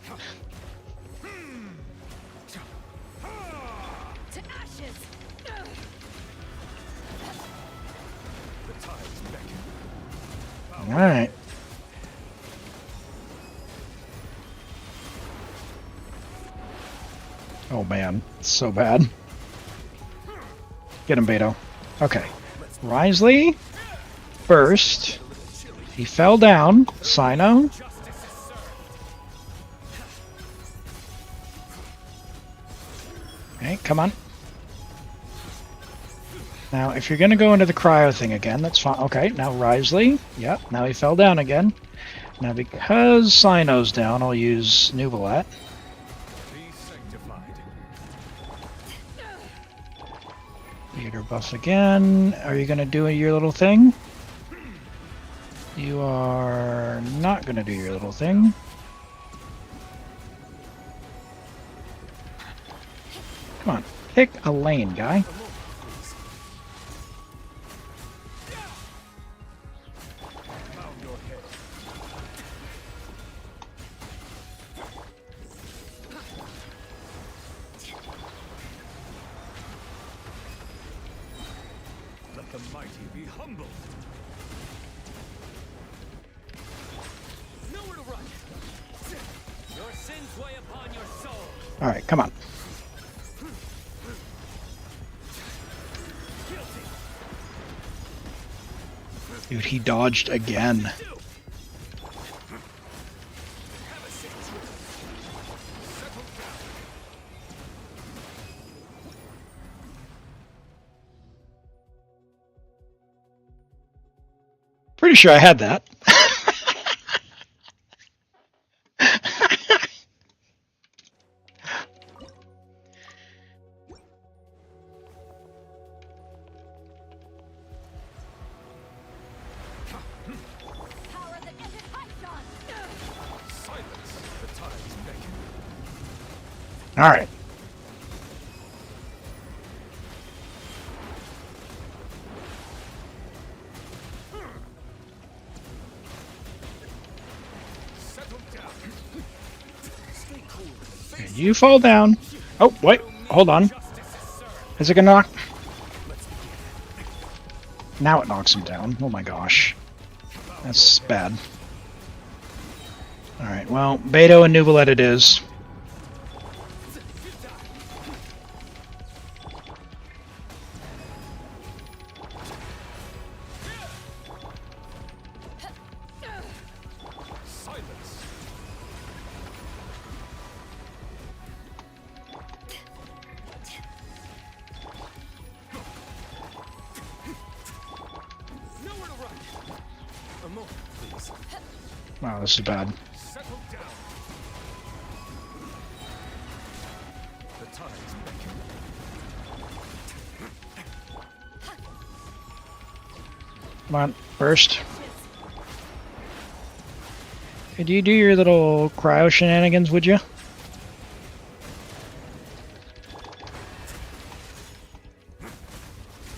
Speaker 14: To ashes!
Speaker 1: The tides beckon.
Speaker 6: Alright. Oh man, it's so bad. Get him, Beto. Okay. Wriothesley. Burst. He fell down. Sino. Okay, come on. Now, if you're going to go into the cryo thing again, that's fine. Okay, now Wriothesley. Yep, now he fell down again. Now, because Sino's down, I'll use Neuvillette.
Speaker 1: Be sanctified.
Speaker 6: Theater buff again. Are you going to do your little thing? You are not going to do your little thing. Come on, pick a lane, guy.
Speaker 1: Bow your head. Let the mighty be humbled. Nowhere to run. Your sins weigh upon your soul.
Speaker 6: All right, come on. Dude, he dodged again. Pretty sure I had that. All right. You fall down. Oh, wait. Hold on. Is it gonna knock? Now it knocks him down. Oh my gosh. That's bad. Alright, well, Beto and Neuvillette it is. Wow, this is bad.
Speaker 1: Settle down. The tides beckon.
Speaker 6: Come on, first. Could you do your little cryo shenanigans, would you?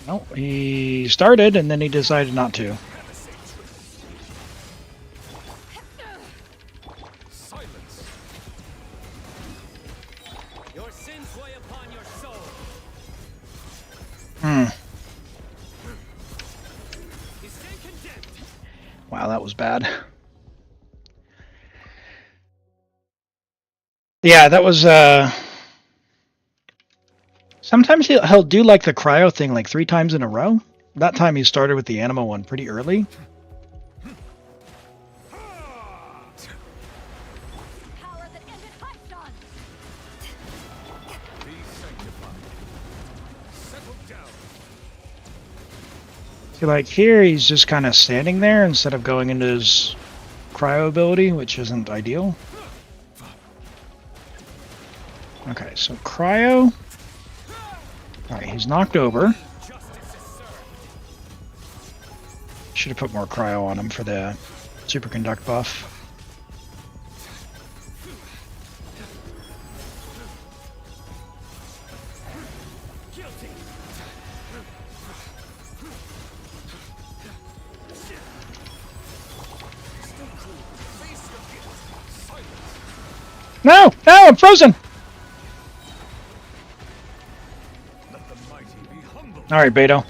Speaker 6: No, he started and then he decided not to.
Speaker 3: Silence. Your sins weigh upon your soul.
Speaker 6: Wow, that was bad. Yeah, that was sometimes he'll do like the cryo thing like 3 times in a row. That time he started with the anima one pretty early. See, like here he's just kind of standing there instead of going into his cryo ability, which isn't ideal. Okay, so cryo. Alright, he's knocked over. Should have put more cryo on him for the superconduct buff. No! No! I'm frozen! Alright, Beto.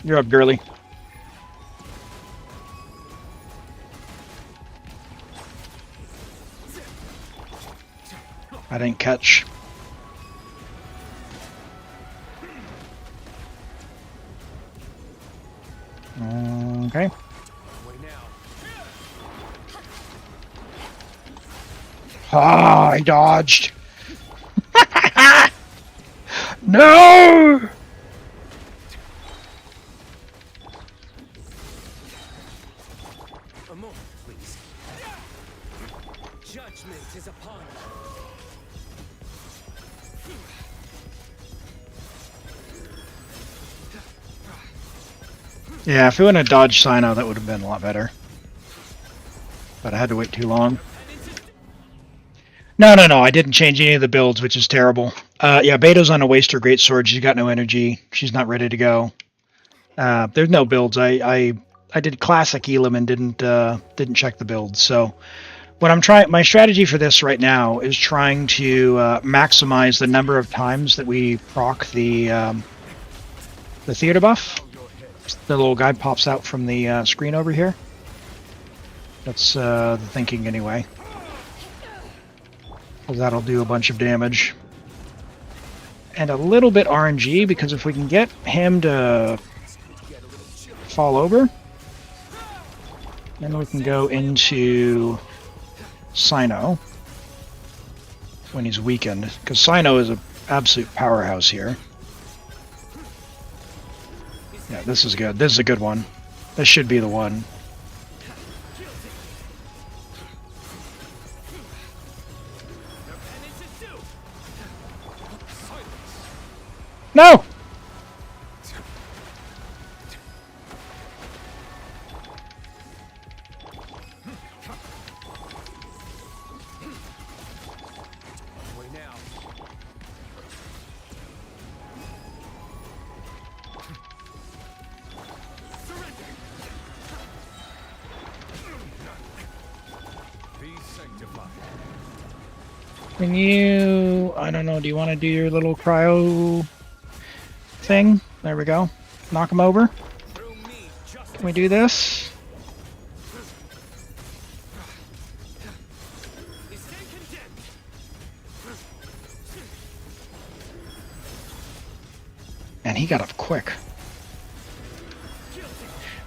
Speaker 6: You're up, girly. I didn't catch. Okay. Ah, I dodged. No!
Speaker 3: A moment, please. Judgment is upon you.
Speaker 6: Yeah, if we wouldn't have dodged Sino, that would have been a lot better. But I had to wait too long. No, I didn't change any of the builds, which is terrible. Yeah, Beto's on a Waster Greatsword. She's got no energy. She's not ready to go. There's no builds. I did classic Elim and didn't check the builds. So what I'm trying, my strategy for this right now is trying to maximize the number of times that we proc the theater buff. The little guy pops out from the screen over here. That's the thinking anyway. Well, that'll do a bunch of damage. And a little bit RNG, because if we can get him to fall over, then we can go into Sino when he's weakened, because Sino is an absolute powerhouse here. Yeah, this is good. This is a good one. This should be the one. No! Can you, I don't know, do you want to do your little cryo thing? There we go. Knock him over. Can we do this? And he got up quick.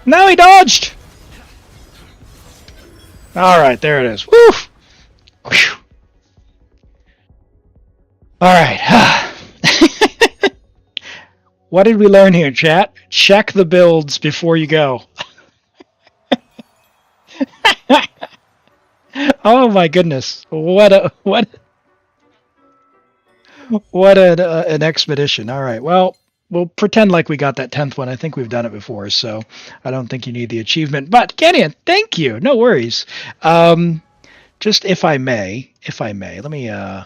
Speaker 6: No, he dodged! Alright, there it is. Woo! Whew. Alright. What did we learn here, chat? Check the builds before you go. Oh my goodness. What an expedition. Alright, well, we'll pretend like we got that 10th one. I think we've done it before, so I don't think you need the achievement. But, Kenyon, thank you. No worries. Just if I may, let me, oh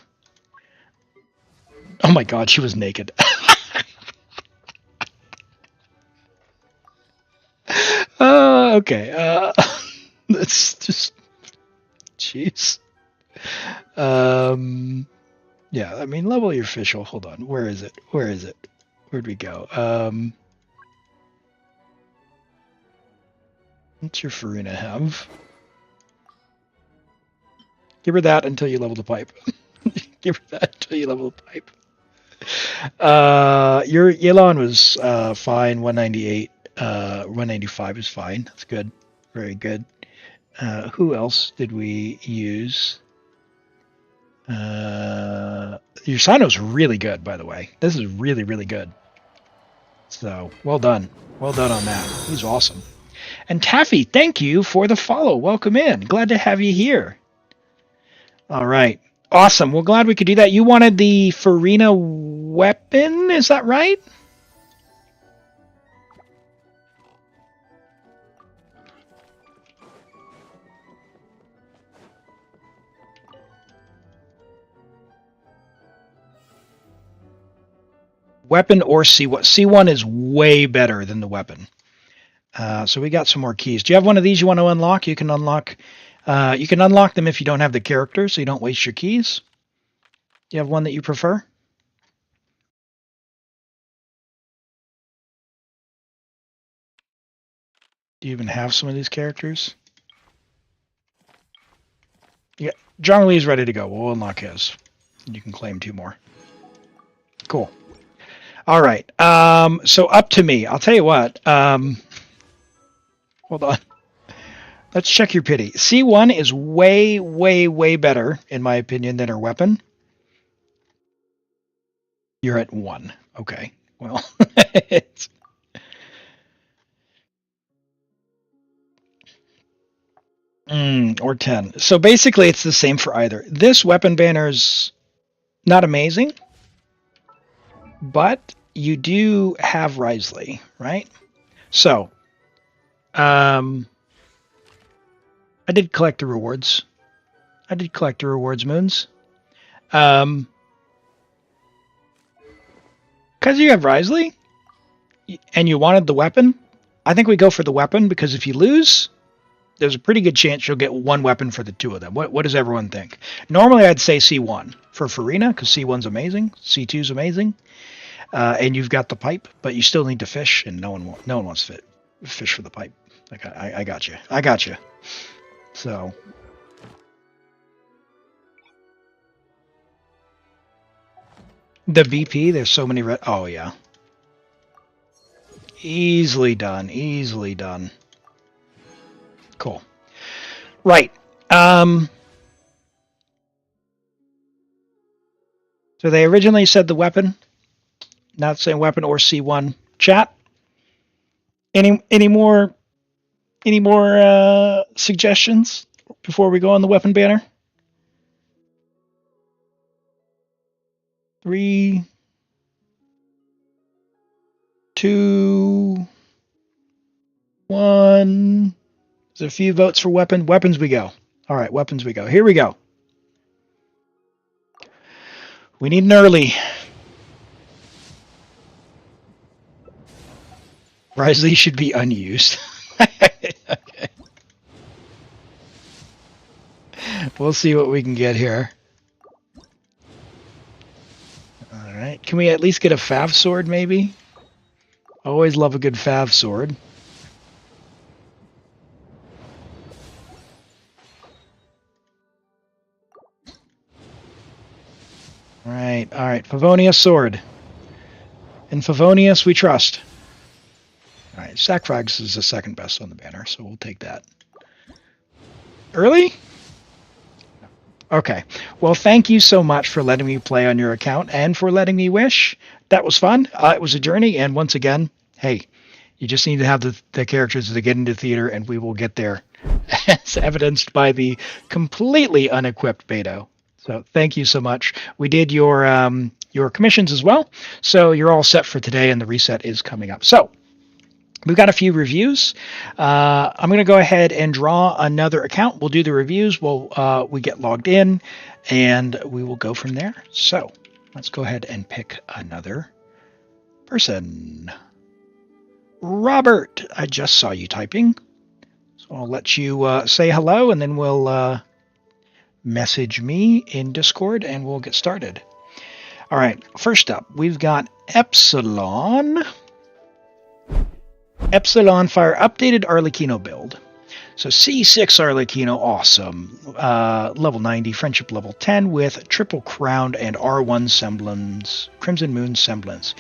Speaker 6: my god, she was naked. Okay. Let's just. Jeez. Yeah, I mean, level your Fischl. Hold on. Where is it? Where is it? Where'd we go? What's your Furina have? Give her that until you level the pipe. Give her that until you level the pipe. Your Xilonen was fine. 198. 195 is fine. That's good. Very good. Who else did we use? Your Sano's really good, by the way. This is really, really good. So, well done. Well done on that. He's awesome. And Taffy, thank you for the follow. Welcome in. Glad to have you here. All right. Awesome. Well, glad we could do that. You wanted the Furina weapon, is that right? Weapon or C1. C1 is way better than the weapon. So we got some more keys. Do you have one of these you want to unlock? You can unlock them if you don't have the character, so you don't waste your keys. Do you have one that you prefer? Do you even have some of these characters? Yeah, John Lee's ready to go. We'll unlock his. You can claim 2 more. Cool. All right. So up to me. I'll tell you what. Hold on. Let's check your pity. C1 is way, way, way better, in my opinion, than her weapon. You're at 1. Okay. Well, it's... or 10. So basically, it's the same for either. This weapon banner's not amazing, but you do have Wriothesley, right? So, I did collect the rewards. Moons. Because you have Wriothesley, and you wanted the weapon, I think we go for the weapon, because if you lose, there's a pretty good chance you'll get 1 weapon for the 2 of them. What does everyone think? Normally, I'd say C1 for Furina, because C1's amazing, C2's amazing, and you've got the pipe, but you still need to fish, and no one wants to fish for the pipe. Like I got you. So the VP, there's so many red. Oh yeah, easily done. Cool. Right. So they originally said the weapon. Not saying weapon or C1. Chat. Any more suggestions before we go on the weapon banner? 3, 2, 1. There's a few votes for weapon. Weapons we go. All right, weapons we go. Here we go. We need an early. Wriothesley should be unused. Okay. We'll see what we can get here. All right. Can we at least get a Fav sword, maybe? Always love a good Fav sword. All right. Favonius sword. In Favonius we trust. All right. Sacrifice is the second best on the banner, so we'll take that. Early? Okay. Well, thank you so much for letting me play on your account and for letting me wish. That was fun. It was a journey, and once again, hey, you just need to have the characters to get into theater, and we will get there, as evidenced by the completely unequipped Beto. So thank you so much. We did your commissions as well, so you're all set for today, and the reset is coming up. So we've got a few reviews. I'm going to go ahead and draw another account. We'll do the reviews. We get logged in, and we will go from there. So let's go ahead and pick another person. Robert, I just saw you typing. I'll let you say hello, and then we'll message me in Discord, and we'll get started. All right, first up, we've got Epsilon. Epsilon Fire updated Arlecchino build. So C6 Arlecchino, awesome. Level 90, Friendship level 10 with Triple Crowned and R1 Semblance, Crimson Moon Semblance.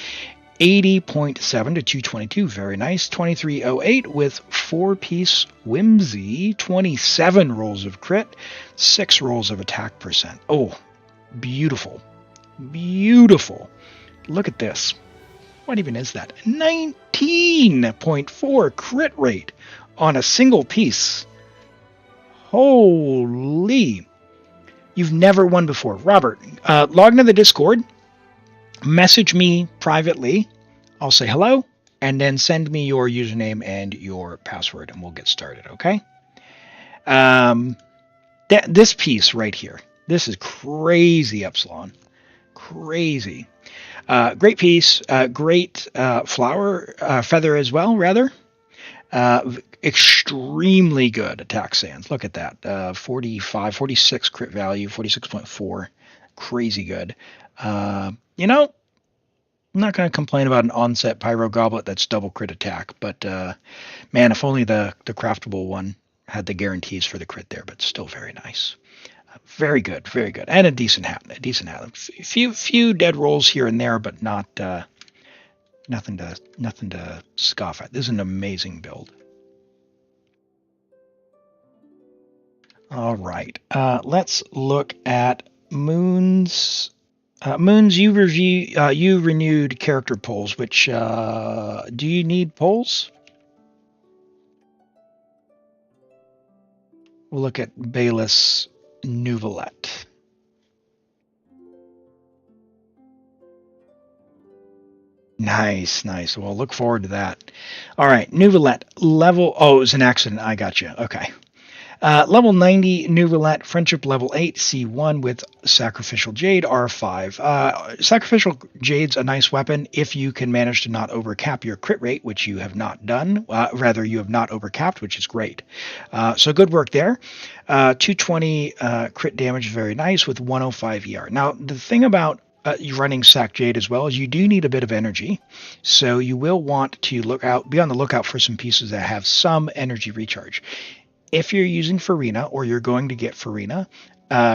Speaker 6: 80.7 to 222, very nice. 2308 with 4-piece Whimsy, 27 rolls of crit, 6 rolls of attack percent. Oh, beautiful. Beautiful. Look at this. What even is that? 19.4 crit rate on a single piece. Holy. You've never won before. Robert, log into the Discord. Message me privately. I'll say hello, and then send me your username and your password, and we'll get started, okay? This piece right here, this is crazy, Epsilon. Crazy. Great piece. Great flower, feather as well, rather. Extremely good attack sands. Look at that. 46 crit value, 46.4. Crazy good. You know, I'm not going to complain about an onset Pyro Goblet that's double crit attack, but man, if only the craftable one had the guarantees for the crit there, but still very nice. Very good, very good. And a decent hat. A few dead rolls here and there, but not nothing to scoff at. This is an amazing build. All right. Let's look at Moon's. Moons, you renewed character polls, which, do you need polls? We'll look at Bayless Neuvillette. Nice. Well, look forward to that. All right, Neuvillette, level, oh, it was an accident. I got you. Okay. Level 90, Neuvillette, Friendship level 8, C1 with Sacrificial Jade, R5. Sacrificial Jade's a nice weapon if you can manage to not overcap your crit rate, which you have not done. Rather, you have not overcapped, which is great. So good work there. 220 crit damage, very nice, with 105 ER. Now, the thing about you running Sac Jade as well is you do need a bit of energy. So you will want to be on the lookout for some pieces that have some energy recharge. If you're using Furina, or you're going to get Furina,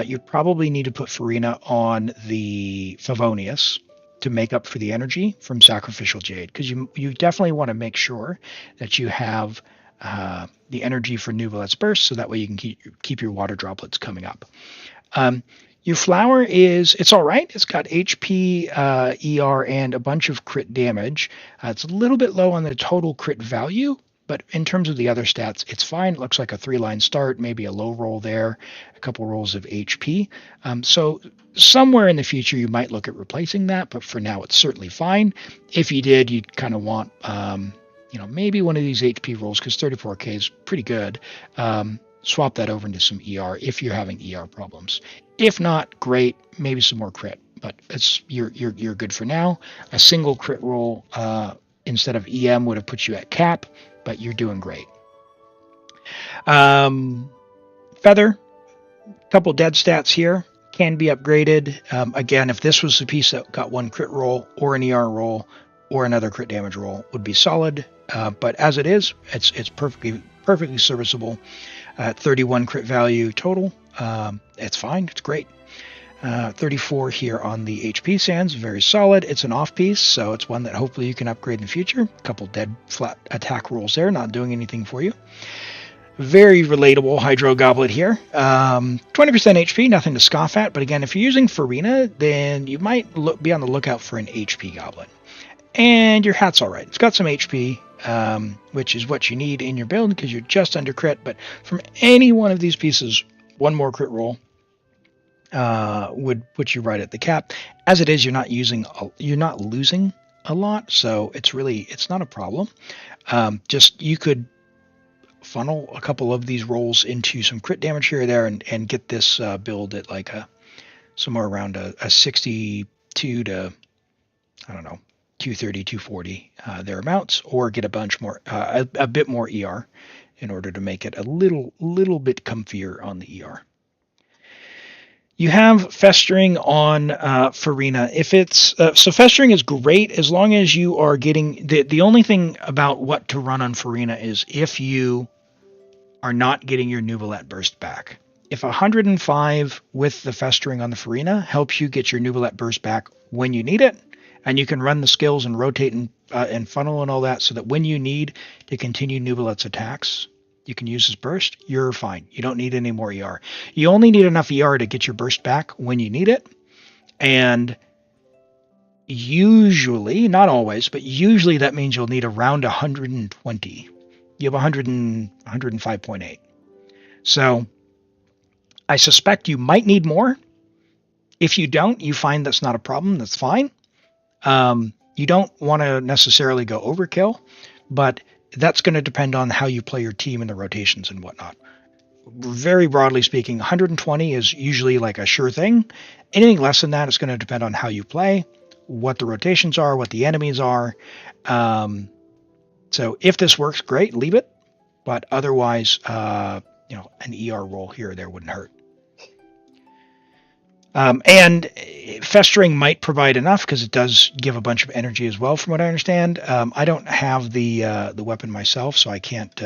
Speaker 6: you probably need to put Furina on the Favonius to make up for the energy from Sacrificial Jade, because you definitely want to make sure that you have the energy for Neuvillette's Burst, so that way you can keep your water droplets coming up. Your flower it's all right. It's got HP, ER, and a bunch of crit damage. It's a little bit low on the total crit value, but in terms of the other stats, it's fine. It looks like a 3-line start, maybe a low roll there, a couple rolls of HP. So somewhere in the future, you might look at replacing that, but for now, it's certainly fine. If you did, you'd kind of want, maybe one of these HP rolls, because 34K is pretty good. Swap that over into some ER if you're having ER problems. If not, great, maybe some more crit, but you're good for now. A single crit roll instead of EM would have put you at cap, but you're doing great. Feather, couple dead stats here, can be upgraded. Again, if this was the piece that got one crit roll or an ER roll or another crit damage roll, would be solid. But as it is, it's perfectly serviceable. 31 crit value total. It's fine. It's great. 34 here on the HP sands, very solid. It's an off piece, so it's one that hopefully you can upgrade in the future. A couple dead flat attack rolls there, not doing anything for you. Very relatable Hydro Goblet here. 20% HP, nothing to scoff at, but again, if you're using Furina, then you might be on the lookout for an HP Goblet. And your hat's all right. It's got some HP, which is what you need in your build because you're just under crit, but from any one of these pieces, one more crit roll would put you right at the cap. As it is, you're not losing a lot, so it's not a problem. Just you could funnel a couple of these rolls into some crit damage here or there, and get this build at like somewhere around a 62 to 2 230, 240 thereabouts, or get a bunch more, a bit more ER in order to make it a little bit comfier on the ER. You have festering on Furina. If it's so, festering is great as long as you are getting the only thing about what to run on Furina is if you are not getting your Neuvillette burst back. If 105 with the festering on the Furina helps you get your Neuvillette burst back when you need it, and you can run the skills and rotate and funnel and all that so that when you need to continue Neuvillette's attacks, you can use his burst, you're fine. You don't need any more ER. You only need enough ER to get your burst back when you need it. And usually, not always, but usually that means you'll need around 120. You have 105.8. So I suspect you might need more. If you don't, you find that's not a problem, that's fine. You don't want to necessarily go overkill, but that's going to depend on how you play your team and the rotations and whatnot. Very broadly speaking, 120 is usually like a sure thing. Anything less than that is going to depend on how you play, what the rotations are, what the enemies are. So if this works, great, leave it. But otherwise, an ER roll here or there wouldn't hurt. And festering might provide enough because it does give a bunch of energy as well, from what I understand. I don't have the weapon myself, so I can't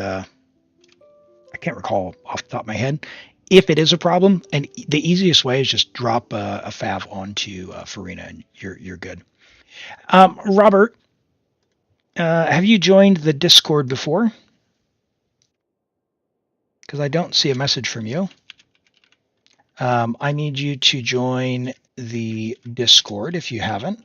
Speaker 6: recall off the top of my head. If it is a problem, and the easiest way is just drop a fav onto Furina, and you're good. Robert, have you joined the Discord before? Because I don't see a message from you. I need you to join the Discord if you haven't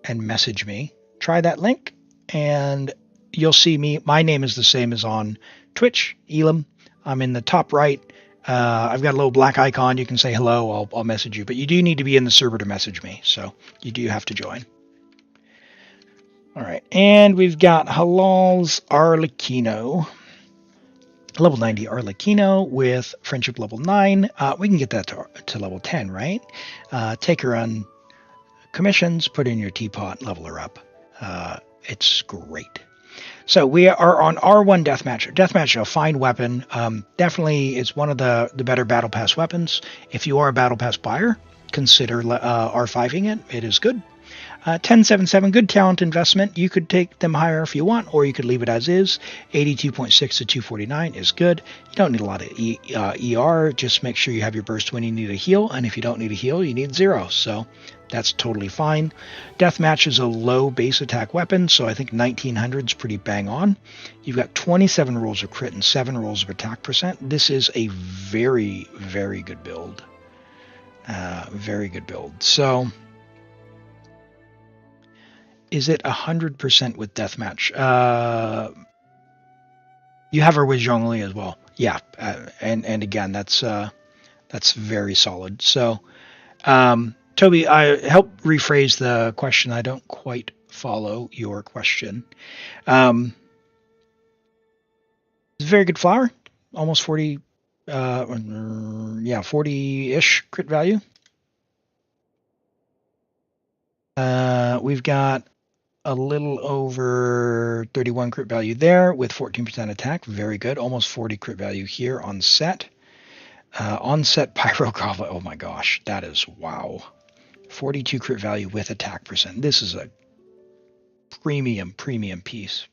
Speaker 6: and message me. Try that link and you'll see me. My name is the same as on Twitch, Elim. I'm in the top right. I've got a little black icon. You can say hello. I'll message you. But you do need to be in the server to message me. So you do have to join. All right. And we've got Halal's Arlecchino. Level 90 Arlecchino with friendship level 9. We can get that to level 10, right? Take her on commissions, put in your teapot, level her up. It's great. So we are on R1 Deathmatch. Deathmatch, a fine weapon. Definitely is one of the better Battle Pass weapons. If you are a Battle Pass buyer, consider R5ing it. It is good. 1077, good talent investment. You could take them higher if you want, or you could leave it as is. 82.6 to 249 is good. You don't need a lot of ER. Just make sure you have your burst when you need a heal, and if you don't need a heal, you need 0. So that's totally fine. Deathmatch is a low base attack weapon, so I think 1900 is pretty bang on. You've got 27 rolls of crit and 7 rolls of attack percent. This is a very, very good build. Very good build. So is it 100% with Deathmatch? You have her with Zhongli as well. Yeah, and again, that's very solid. So, Toby, I help rephrase the question. I don't quite follow your question. It's a very good flower, almost 40, 40-ish crit value. We've got a little over 31 crit value there with 14% attack. Very good. Almost 40 crit value here on set. On set Pyrograva. Oh my gosh, that is wow. 42 crit value with attack percent. This is a premium piece.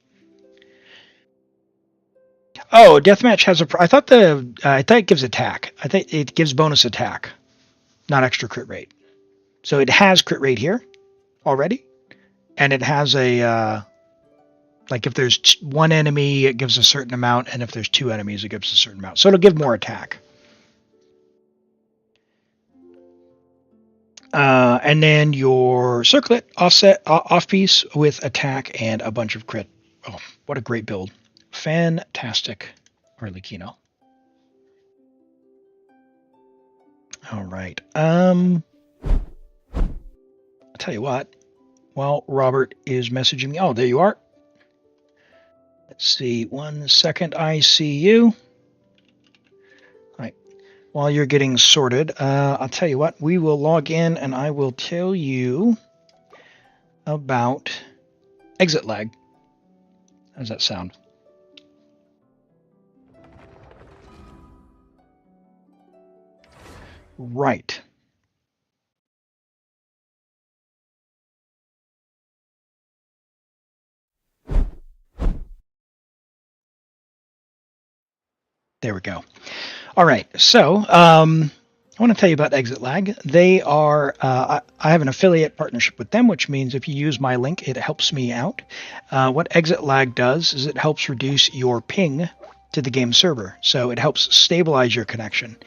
Speaker 6: Oh, Deathmatch has a. I thought it gives attack. I think it gives bonus attack, not extra crit rate. So it has crit rate here already, and it has a like if there's one enemy, it gives a certain amount, and if there's 2 enemies, it gives a certain amount. So it'll give more attack. And then your circlet offset off piece with attack and a bunch of crit. Oh, what a great build! Fantastic, Arlecchino. All right. I'll tell you what. While Robert is messaging me. Oh, there you are. Let's see. 1 second. I see you. All right. While you're getting sorted, I'll tell you what. We will log in and I will tell you about ExitLag. How does that sound? Right. There we go. All right. So I want to tell you about ExitLag. They are, I have an affiliate partnership with them, which means if you use my link, it helps me out. What ExitLag does is it helps reduce your ping to the game server. So it helps stabilize your connection.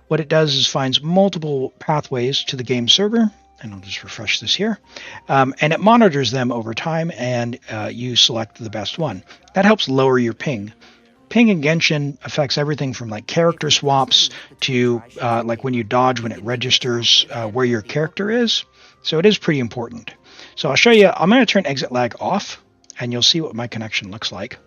Speaker 6: What it does is finds multiple pathways to the game server, and I'll just refresh this here, and it monitors them over time, and you select the best one. That helps lower your ping. Ping in Genshin affects everything from like character swaps to like when you dodge, when it registers where your character is. So it is pretty important. So I'll show you, I'm going to turn ExitLag off, and you'll see what my connection looks like.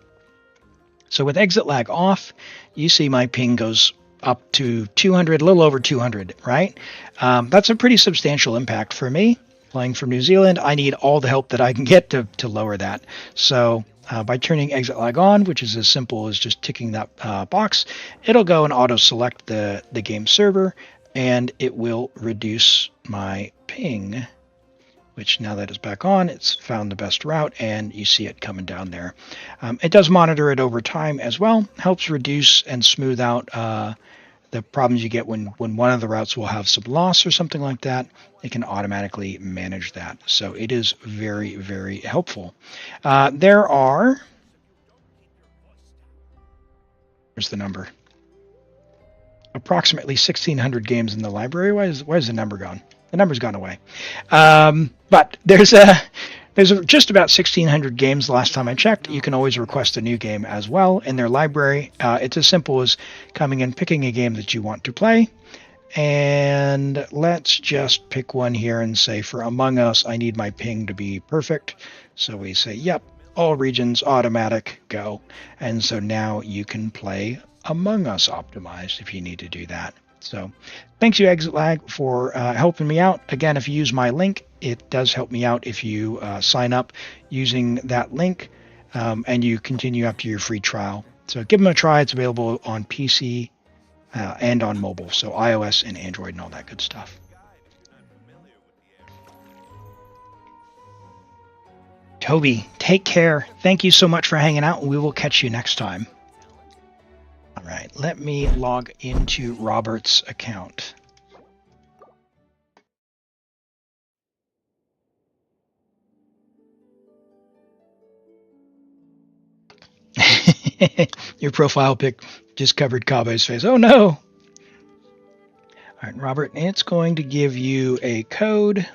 Speaker 6: So with ExitLag off, you see my ping goes up to 200, a little over 200, right? That's a pretty substantial impact for me. Playing from New Zealand, I need all the help that I can get to lower that. So by turning ExitLag on, which is as simple as just ticking that box, it'll go and auto-select the game server, and it will reduce my ping, which now that it's back on, it's found the best route, and you see it coming down there. It does monitor it over time as well, helps reduce and smooth out the problems you get when one of the routes will have some loss or something like that. It can automatically manage that. So it is very, very helpful. There are, where's the number? Approximately 1,600 games in the library. Where's the number gone? The number's gone away. But there's just about 1,600 games the last time I checked. You can always request a new game as well in their library. It's as simple as coming in, picking a game that you want to play. And let's just pick one here and say for Among Us, I need my ping to be perfect. So we say, yep, all regions, automatic, go. And so now you can play Among Us optimized if you need to do that. So thanks you, ExitLag, for helping me out. Again, if you use my link, it does help me out if you sign up using that link and you continue up to your free trial. So give them a try. It's available on PC and on mobile, so iOS and Android and all that good stuff. Toby, take care. Thank you so much for hanging out, and we will catch you next time. All right, let me log into Robert's account. Your profile pic just covered Kabe's face. Oh no! All right, Robert, it's going to give you a code.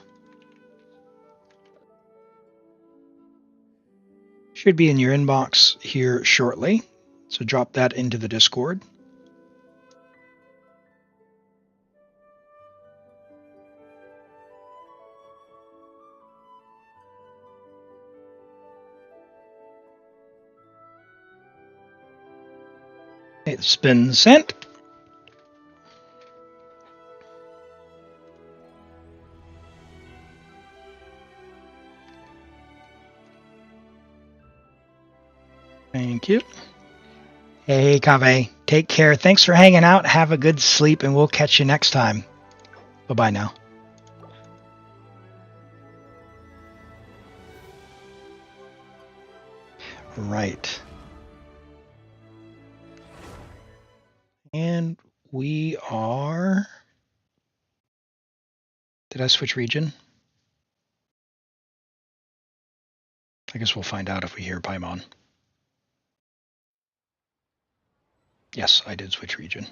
Speaker 6: Should be in your inbox here shortly. So drop that into the Discord. It's been sent. Thank you. Hey, Kave. Take care. Thanks for hanging out. Have a good sleep, and we'll catch you next time. Bye-bye now. Right. And we are... Did I switch region? I guess we'll find out if we hear Paimon. Yes, I did switch region.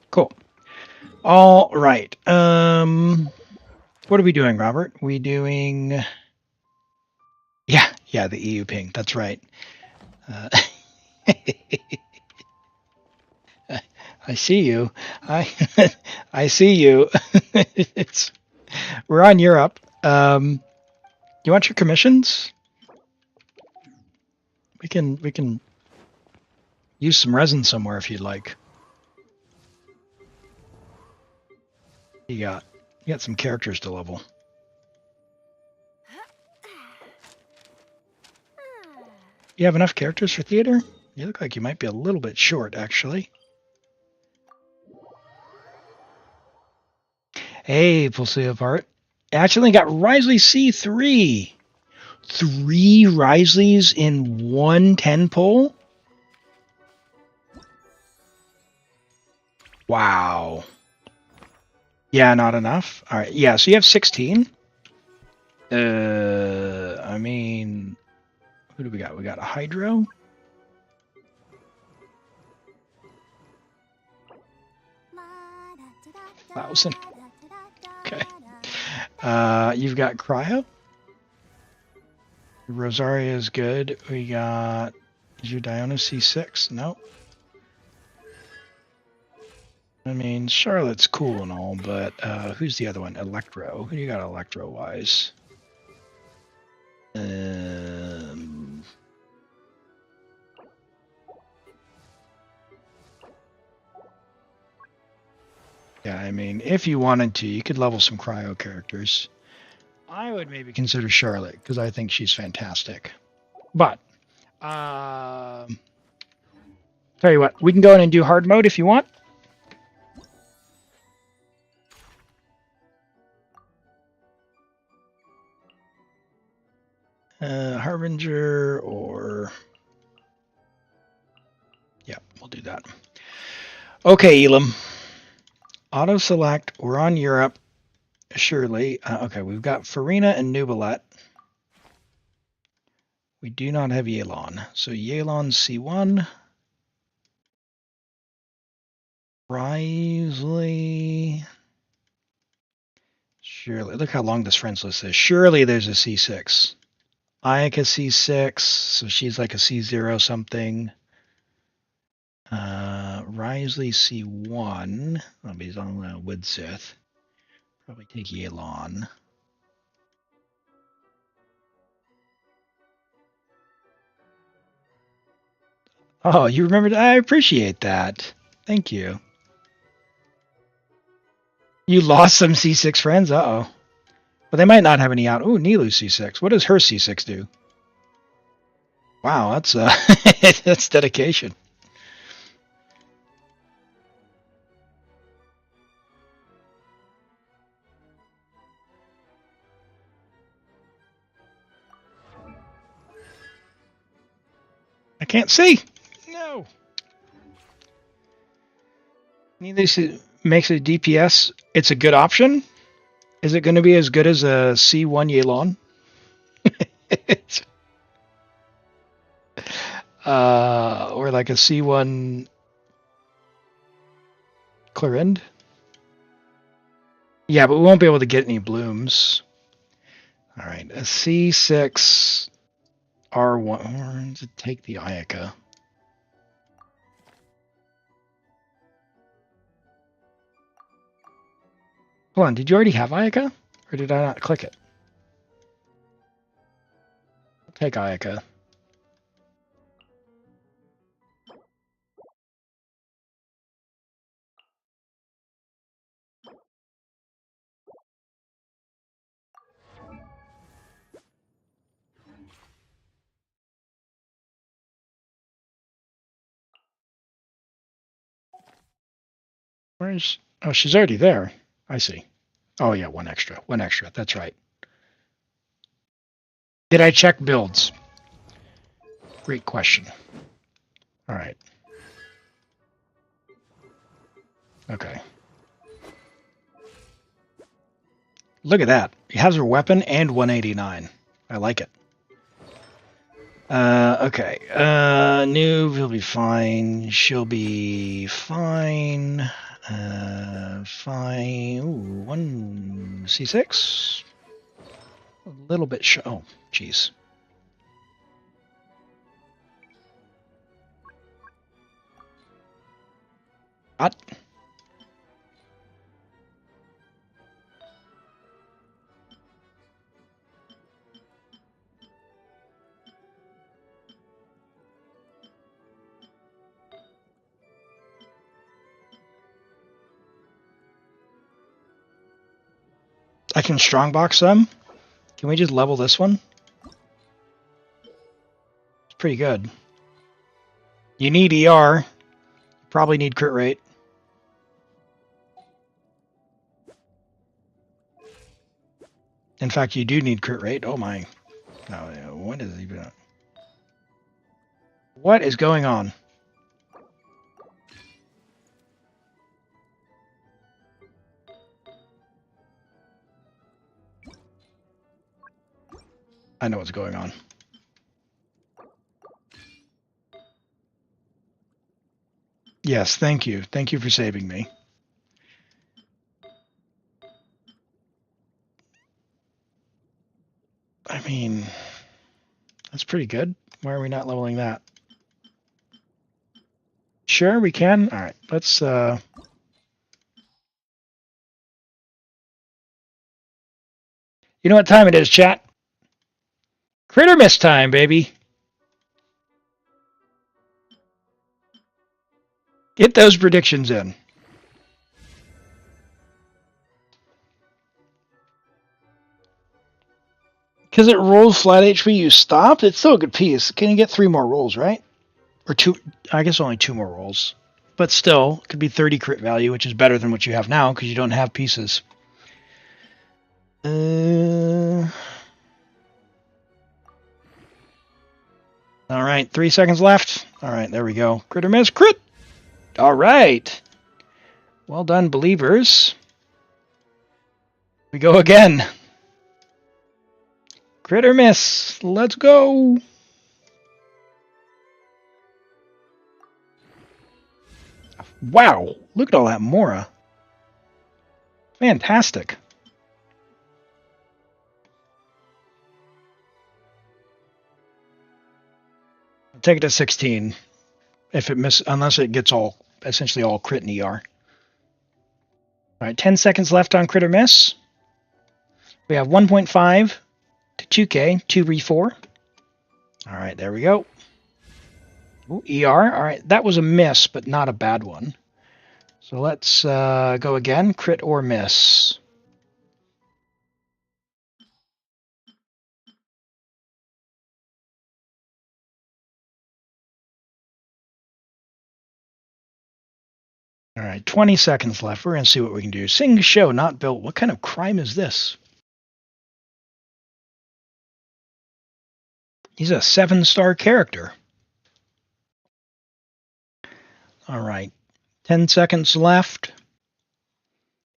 Speaker 6: Cool. All right. What are we doing, Robert? We doing... Yeah, the EU ping. That's right. I see you. I see you. We're on Europe. You want your commissions? We can Use some resin somewhere if you'd like. You got some characters to level. You have enough characters for theater? You look like you might be a little bit short, actually. Hey, Pulseo Part. Actually got Wriothesley C3. 3 Wriothesleys in 1 10 pull? Wow. Yeah, not enough. All right. Yeah, so you have 16. I mean, who do we got? We got a Hydro. Thousand. Okay. You've got Cryo. Rosaria is good. We got. Is your Diona C6? No. I mean, Charlotte's cool and all, but who's the other one? Electro. Who do you got Electro-wise? Yeah, I mean, if you wanted to, you could level some Cryo characters. I would maybe consider Charlotte, because I think she's fantastic. But, tell you what, we can go in and do hard mode if you want. Harbinger or... Yeah, we'll do that. Okay, Elim. Auto select. We're on Europe. Surely. Okay, we've got Furina and Neuvillette. We do not have Xilonen. So Xilonen C1. Wriothesley. Surely. Look how long this friends list is. Surely there's a C6. Ayaka C6. So she's like a C0 something. Wriothesley C1. Oh, he's on Woodsith. Probably take Xilonen. Oh, you remembered? I appreciate that. Thank you. You lost some C6 friends? Uh-oh. But they might not have any out. Ooh, Nilu C6. What does her C6 do? Wow, that's that's dedication. I can't see. No. Nilu makes a DPS. It's a good option. Is it going to be as good as a C1 Xilonen? Or like a C1 Clarind? Yeah, but we won't be able to get any blooms. All right, a C6 R1 to take the Ayaka. Hold on, did you already have Ayaka? Or did I not click it? I'll take Ayaka. Where's... Oh, she's already there. I see. Oh, yeah, one extra. One extra. That's right. Did I check builds? Great question. All right. Okay. Look at that. He has her weapon and 189. I like it. Okay. Neuv will be fine. She'll be fine. Fine. Ooh, 1 C6. A little bit oh, jeez. What? I can strongbox them. Can we just level this one? It's pretty good. You need ER. You probably need crit rate. In fact, you do need crit rate. Oh my. No, what is even... What is going on? I know what's going on. Yes, thank you. Thank you for saving me. I mean, that's pretty good. Why are we not leveling that? Sure, we can. All right, let's... You know what time it is, chat? Crit or miss time, baby. Get those predictions in. Because it rolls flat HP, you stopped? It's still a good piece. Can you get 3 more rolls, right? Or 2, I guess only 2 more rolls. But still, it could be 30 crit value, which is better than what you have now, because you don't have pieces. Alright, 3 seconds left. Alright, there we go. Crit or miss? Crit! Alright. Well done, believers. We go again. Crit or miss? Let's go! Wow! Look at all that Mora. Fantastic. I'll take it to 16. If it unless it gets essentially all crit and ER. Alright, 10 seconds left on crit or miss. We have 1.5 to 2K, 2v4. Alright, there we go. Ooh, ER. Alright, that was a miss, but not a bad one. So let's go again. Crit or miss. Alright, 20 seconds left. We're going to see what we can do. Sing, show, not built. What kind of crime is this? He's a 7-star character. Alright, 10 seconds left.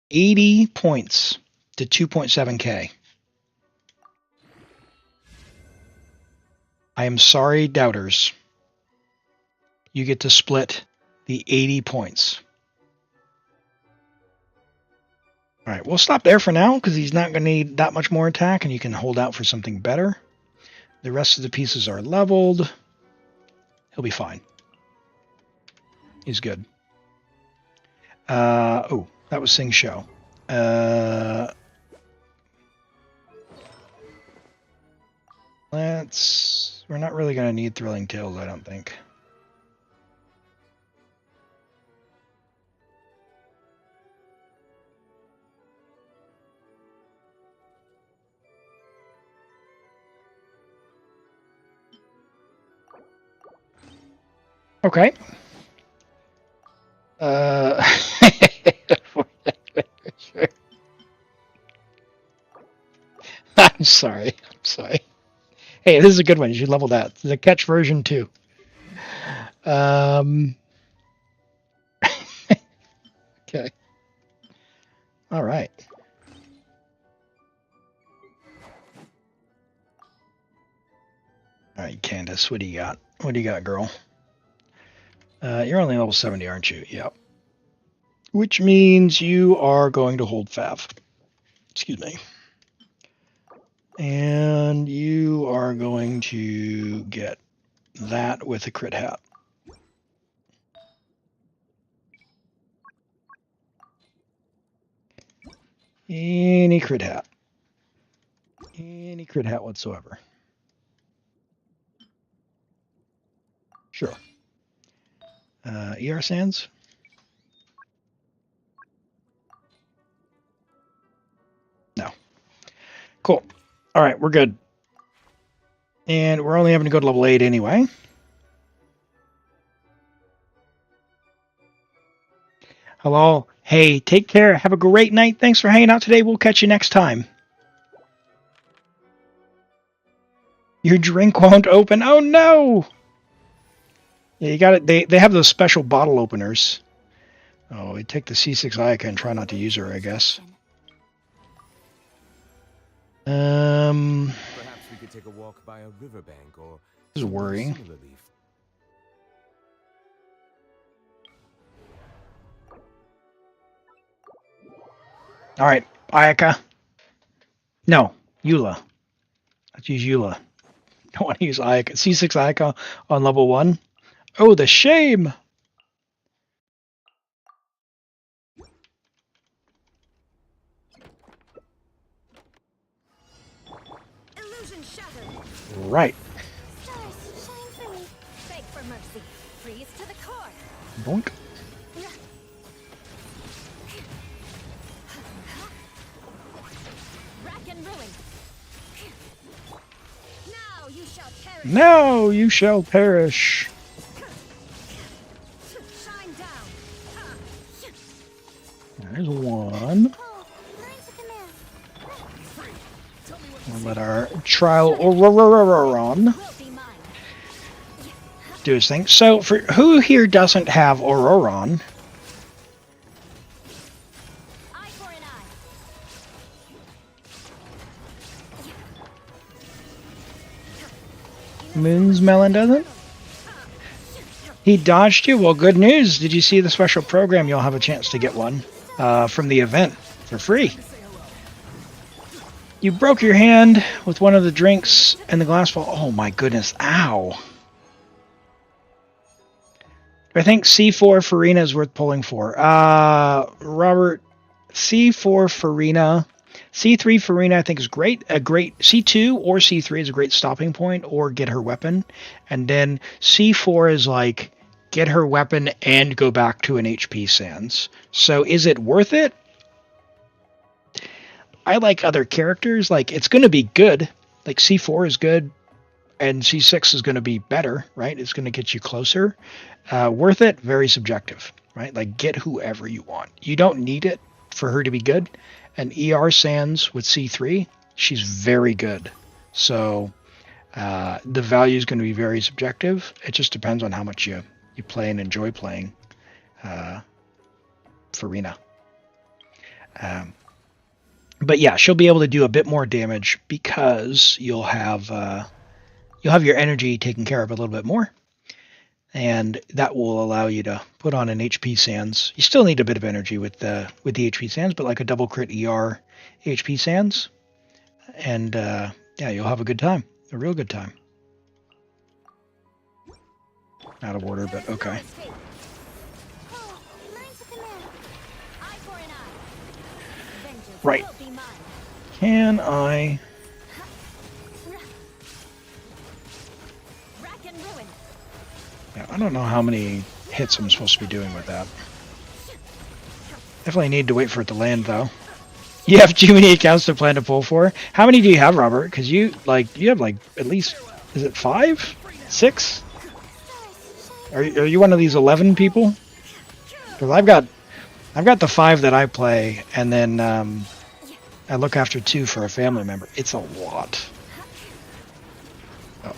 Speaker 6: 80 points to 2.7K. I am sorry, doubters. You get to split the 80 points. Alright, we'll stop there for now, because he's not going to need that much more attack, and you can hold out for something better. The rest of the pieces are leveled. He'll be fine. He's good. Oh, that was Sing Show. We're not really going to need Thrilling Tales, I don't think. Okay. I'm sorry. Hey, this is a good one. You should level that. This is a catch version too. Okay. All right. All right, Candace, what do you got? What do you got, girl? You're only level 70, aren't you? Yep. Which means you are going to hold Fav. Excuse me. And you are going to get that with a crit hat. Any crit hat. Any crit hat whatsoever. Sure. ER Sands? No. Cool. All right, we're good. And we're only having to go to level 8 anyway. Hello. Hey, take care. Have a great night. Thanks for hanging out today. We'll catch you next time. Your drink won't open. Oh, no. Yeah, you got it. They have those special bottle openers. Oh, we take the C6 Ayaka and try not to use her, I guess.
Speaker 1: Perhaps we could take a walk by a riverbank or
Speaker 6: This is worrying.
Speaker 1: similarly.
Speaker 6: All right, Ayaka. No, Eula. Let's use Eula. Don't want to use Ayaka. C6 Ayaka on level 1. Oh, the shame!
Speaker 7: Illusion shattered.
Speaker 6: Right.
Speaker 7: Stars, shine for me. Beg for mercy. Freeze to the core.
Speaker 6: Boink.
Speaker 7: Rack and ruin. Now you shall perish.
Speaker 6: Now you shall perish.
Speaker 7: Shine down.
Speaker 6: There's one. We'll let our trial Ororon do his thing. So, for who here doesn't have Ororon? Moon's Melon doesn't? He dodged you? Well, good news. Did you see the special program? You'll have a chance to get one from the event for free. You broke your hand with one of the drinks and the glass fall. Oh my goodness. Ow. I think C4 Furina is worth pulling for. Robert, C4 Furina. C3 Furina I think is great. A great C2 or C3 is a great stopping point, or get her weapon. And then C4 is like get her weapon and go back to an HP Sans. So is it worth it? I like other characters. Like, it's going to be good. Like, C4 is good, and C6 is going to be better, right? It's going to get you closer. Worth it? Very subjective, right? Like, get whoever you want. You don't need it for her to be good. And ER Sans with C3, she's very good. So, the value is going to be very subjective. It just depends on how much you play and enjoy playing Furina. But yeah, she'll be able to do a bit more damage because you'll have your energy taken care of a little bit more, and that will allow you to put on an HP Sans. You still need a bit of energy with the HP Sans, but like a double crit ER HP Sans, and yeah, you'll have a good time, a real good time. Out of order, but okay. Right. Can I... Yeah, I don't know how many hits I'm supposed to be doing with that. Definitely need to wait for it to land, though. You have too many accounts to plan to pull for. How many do you have, Robert? Because you have like at least, is it 5? 6? Are you one of these 11 people? Because I've got the 5 that I play, and then I look after 2 for a family member. It's a lot.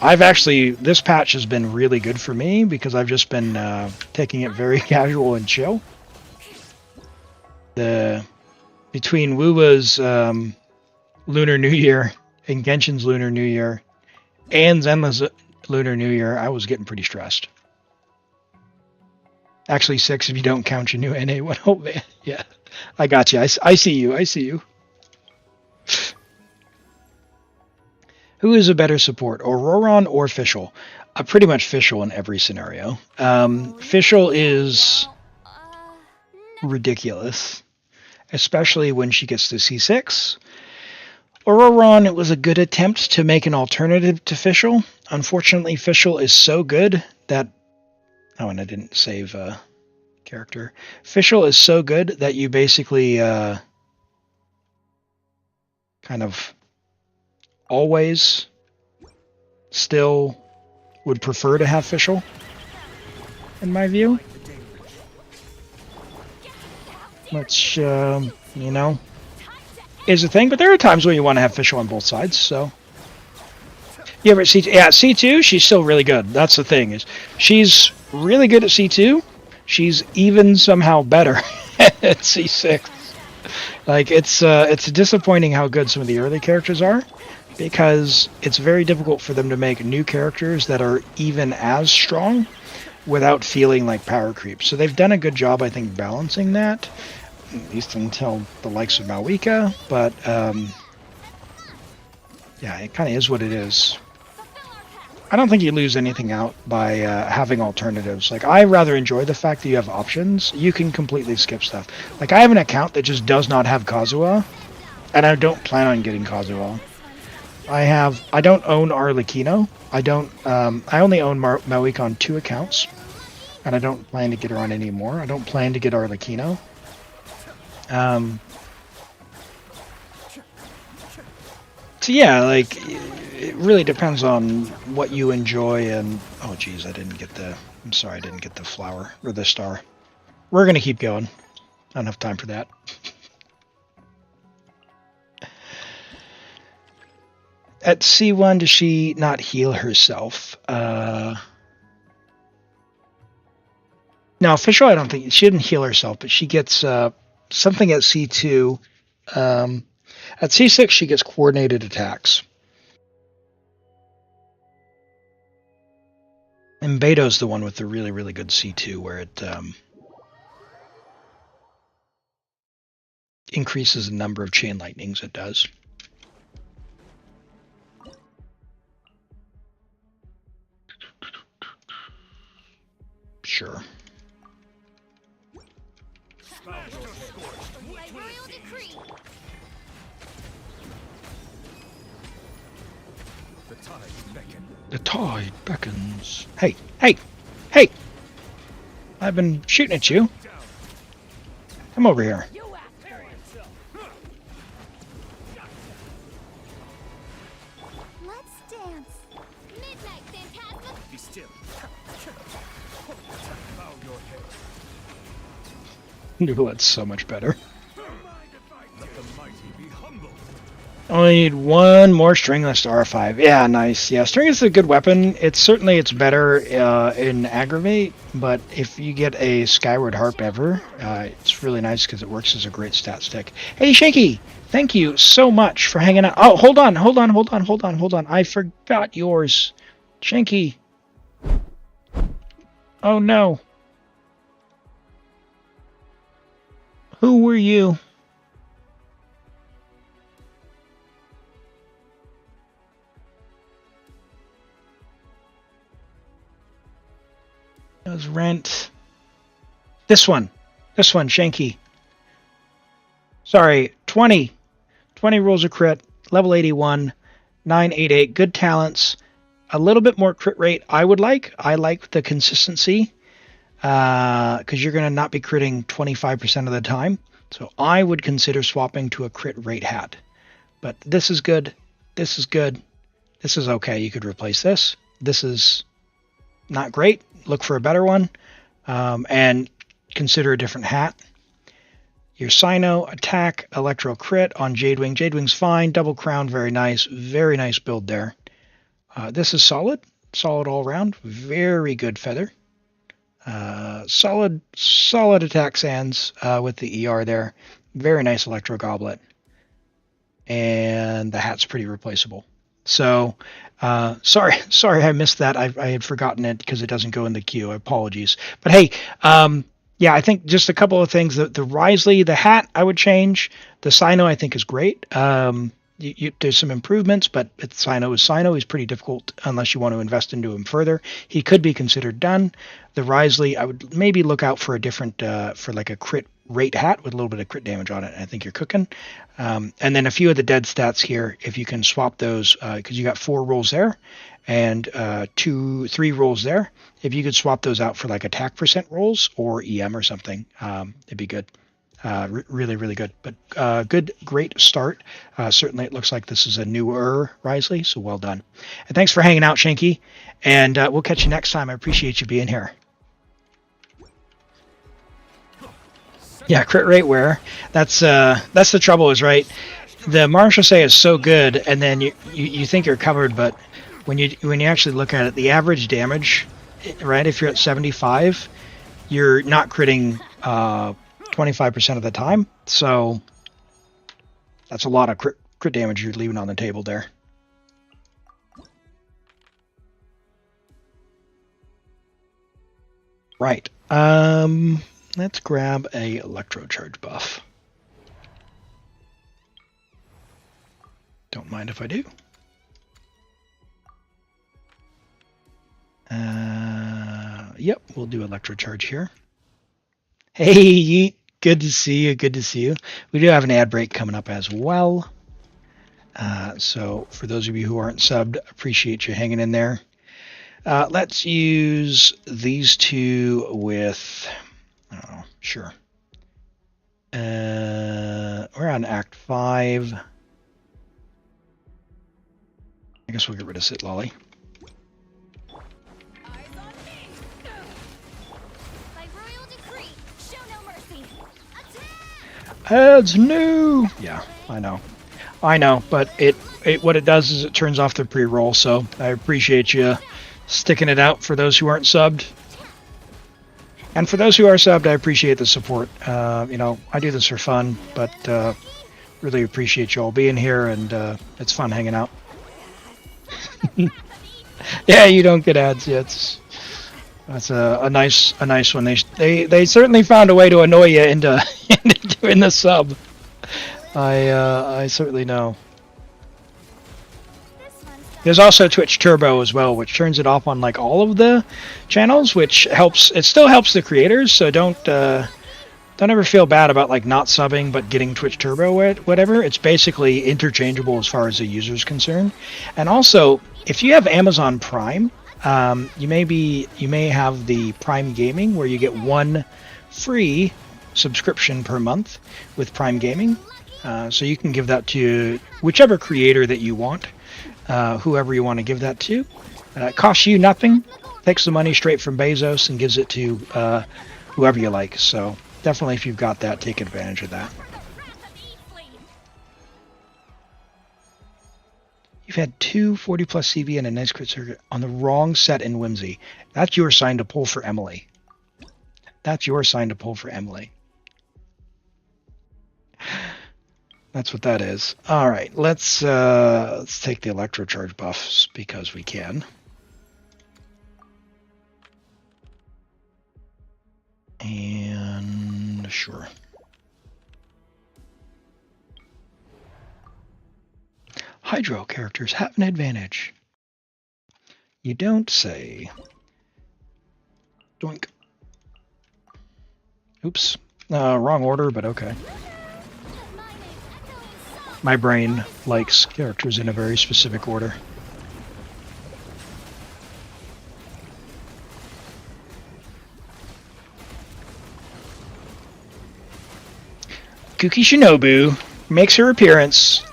Speaker 6: I've actually, this patch has been really good for me because I've just been taking it very casual and chill. Between Wuwa's Lunar New Year and Genshin's Lunar New Year and Zenla's Lunar New Year, I was getting pretty stressed. Actually 6 if you don't count your new NA one. Oh man, yeah. I got you. I see you. I see you. Who is a better support, Ororon or Fischl? Pretty much Fischl in every scenario. Fischl is ridiculous, especially when she gets to C6. Ororon, it was a good attempt to make an alternative to Fischl. Unfortunately, Fischl is so good that... Oh, and I didn't save character. Fischl is so good that you basically kind of always still would prefer to have Fischl, in my view. Which, you know, is a thing. But there are times when you want to have Fischl on both sides, so... Yeah, but C2, she's still really good. That's the thing, is she's really good at C2. She's even somehow better at C6. Like, it's disappointing how good some of the early characters are, because it's very difficult for them to make new characters that are even as strong without feeling like power creep. So they've done a good job, I think, balancing that, at least until the likes of Malika, but yeah, it kind of is what it is. I don't think you lose anything out by having alternatives. Like, I rather enjoy the fact that you have options. You can completely skip stuff. Like, I have an account that just does not have Kazuha, and I don't plan on getting Kazuha. I don't own Arlecchino. I only own Malika on 2 accounts, and I don't plan to get her on anymore. I don't plan to get Arlecchino. So yeah, like, it really depends on what you enjoy, and oh geez, I'm sorry I didn't get the flower or the star. We're gonna keep going. I don't have time for that. At C1, does she not heal herself? No, Fischl, I don't think she didn't heal herself, but she gets something at C2. At C6, she gets coordinated attacks. And Beto's the one with the really, really good C2, where it increases the number of chain lightnings it does. Sure. The tide beckons. Hey, hey, hey! I've been shooting at you. Come over here.
Speaker 7: Let's dance. Midnight Phantasm.
Speaker 1: Be still. Bow your head.
Speaker 6: Neuvillette's so much better.
Speaker 1: Let the mighty be humble.
Speaker 6: Only need one more stringless to R5. Yeah, nice. Yeah, string is a good weapon. It's better in aggravate, but if you get a Skyward Harp ever, it's really nice because it works as a great stat stick. Hey, Shanky, thank you so much for hanging out. Oh, hold on. I forgot yours. Shanky. Oh, no. Who were you? It was Rent. This one, Shanky. Sorry, 20. 20 rolls a crit, level 81, 988, good talents, a little bit more crit rate I would like. I like the consistency, because you're going to not be critting 25% of the time. So I would consider swapping to a crit rate hat. But this is good. This is good. This is okay. You could replace this. This is not great. Look for a better one, and consider a different hat. Your Sino, attack, Electro crit on Jadewing. Jadewing's fine. Double Crown, very nice. Very nice build there. This is solid. Solid all around. Very good feather. Solid attack sands with the ER there. Very nice Electro Goblet. And the hat's pretty replaceable. So, sorry I missed that. I had forgotten it because it doesn't go in the queue. Apologies. But hey, yeah, I think just a couple of things. The Wriothesley, the hat, I would change. The Sino, I think, is great. There's some improvements, but Sino is Sino. He's pretty difficult unless you want to invest into him further. He could be considered done. The Wriothesley, I would maybe look out for a different, for like a crit rate hat with a little bit of crit damage on it. I think you're cooking. And then a few of the dead stats here, if you can swap those, because you got 4 rolls there and 3 rolls there. If you could swap those out for like attack percent rolls or EM or something, it'd be good. Really, really good. But great start. Certainly, it looks like this is a newer Wriothesley, so well done. And thanks for hanging out, Shanky. And we'll catch you next time. I appreciate you being here. Yeah, crit rate where? That's the trouble is, right? The Marshal is so good, and then you think you're covered, but when you actually look at it, the average damage, right? If you're at 75, you're not critting 25% of the time. So that's a lot of crit damage you're leaving on the table there. Right. Let's grab a electro charge buff. Don't mind if I do. Yep, we'll do electro charge here. Hey, Yeet. Good to see you. Good to see you. We do have an ad break coming up as well. So for those of you who aren't subbed, appreciate you hanging in there. Let's use these two with, oh, sure. We're on Act 5. I guess we'll get rid of Sit Lolly. Ads new. Yeah, I know, but it what it does is it turns off the pre-roll. So I appreciate you sticking it out for those who aren't subbed, and for those who are subbed, I appreciate the support. You know, I do this for fun, but really appreciate you all being here, and it's fun hanging out. Yeah, you don't get ads yet. That's a nice one. They certainly found a way to annoy you into doing the sub. I certainly know. There's also Twitch Turbo as well, which turns it off on like all of the channels, which helps. It still helps the creators, so don't ever feel bad about like not subbing but getting Twitch Turbo or whatever. It's basically interchangeable as far as the user is concerned. And also, if you have Amazon Prime, you may have the Prime Gaming where you get one free subscription per month with Prime Gaming. So you can give that to whichever creator that you want, whoever you want to give that to. It costs you nothing, takes the money straight from Bezos and gives it to whoever you like. So definitely, if you've got that, take advantage of that. You've had 2 40+ CV and a nice crit circuit on the wrong set in Whimsy. That's your sign to pull for Emily. That's your sign to pull for Emily. That's what that is. All right, let's take the electro charge buffs because we can. And sure. Hydro characters have an advantage. You don't say. Doink. Oops. Wrong order, but okay. My brain likes characters in a very specific order. Kuki Shinobu makes her appearance.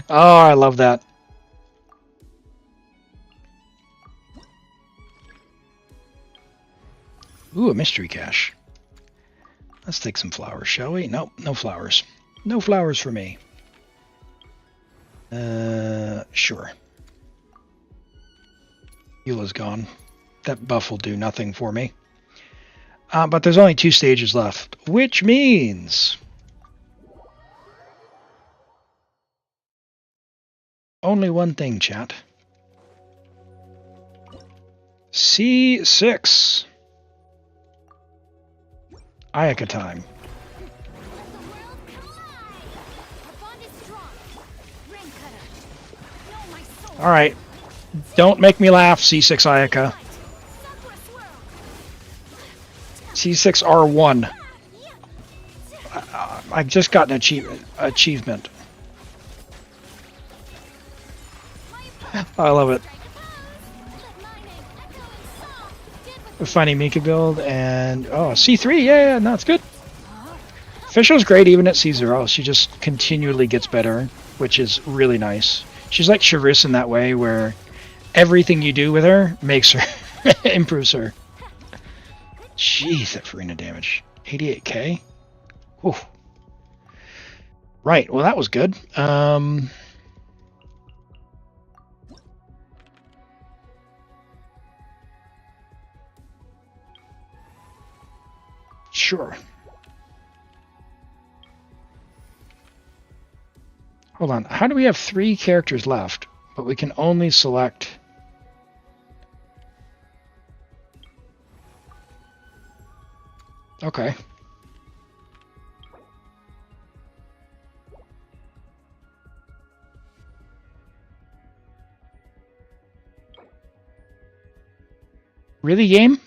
Speaker 6: Oh, I love that. Ooh, a mystery cache. Let's take some flowers, shall we? Nope, no flowers. No flowers for me. Sure. Eula's gone. That buff will do nothing for me. But there's only 2 stages left, which means only one thing, chat. C6. Ayaka time. All right. Don't make me laugh, C6 Ayaka. C6 R1. I've just got an achievement. I love it. with finding Mika build, and oh, C3, yeah, no, it's good. Fischl's great even at C0. She just continually gets better, which is really nice. She's like Charisse in that way, where everything you do with her makes her improves her. Jeez, that Furina damage. 88k? Whew. Right, well that was good. Sure. Hold on, how do we have 3 characters left, but we can only select... Okay. Really, game?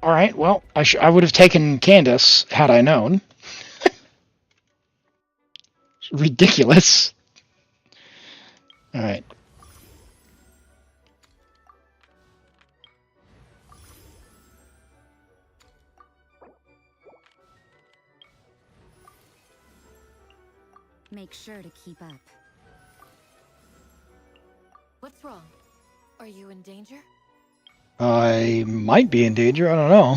Speaker 6: All right, well, I would have taken Candace had I known. Ridiculous. All right.
Speaker 15: Make sure to keep up.
Speaker 7: What's wrong? Are you in danger?
Speaker 6: I might be in danger, I don't know.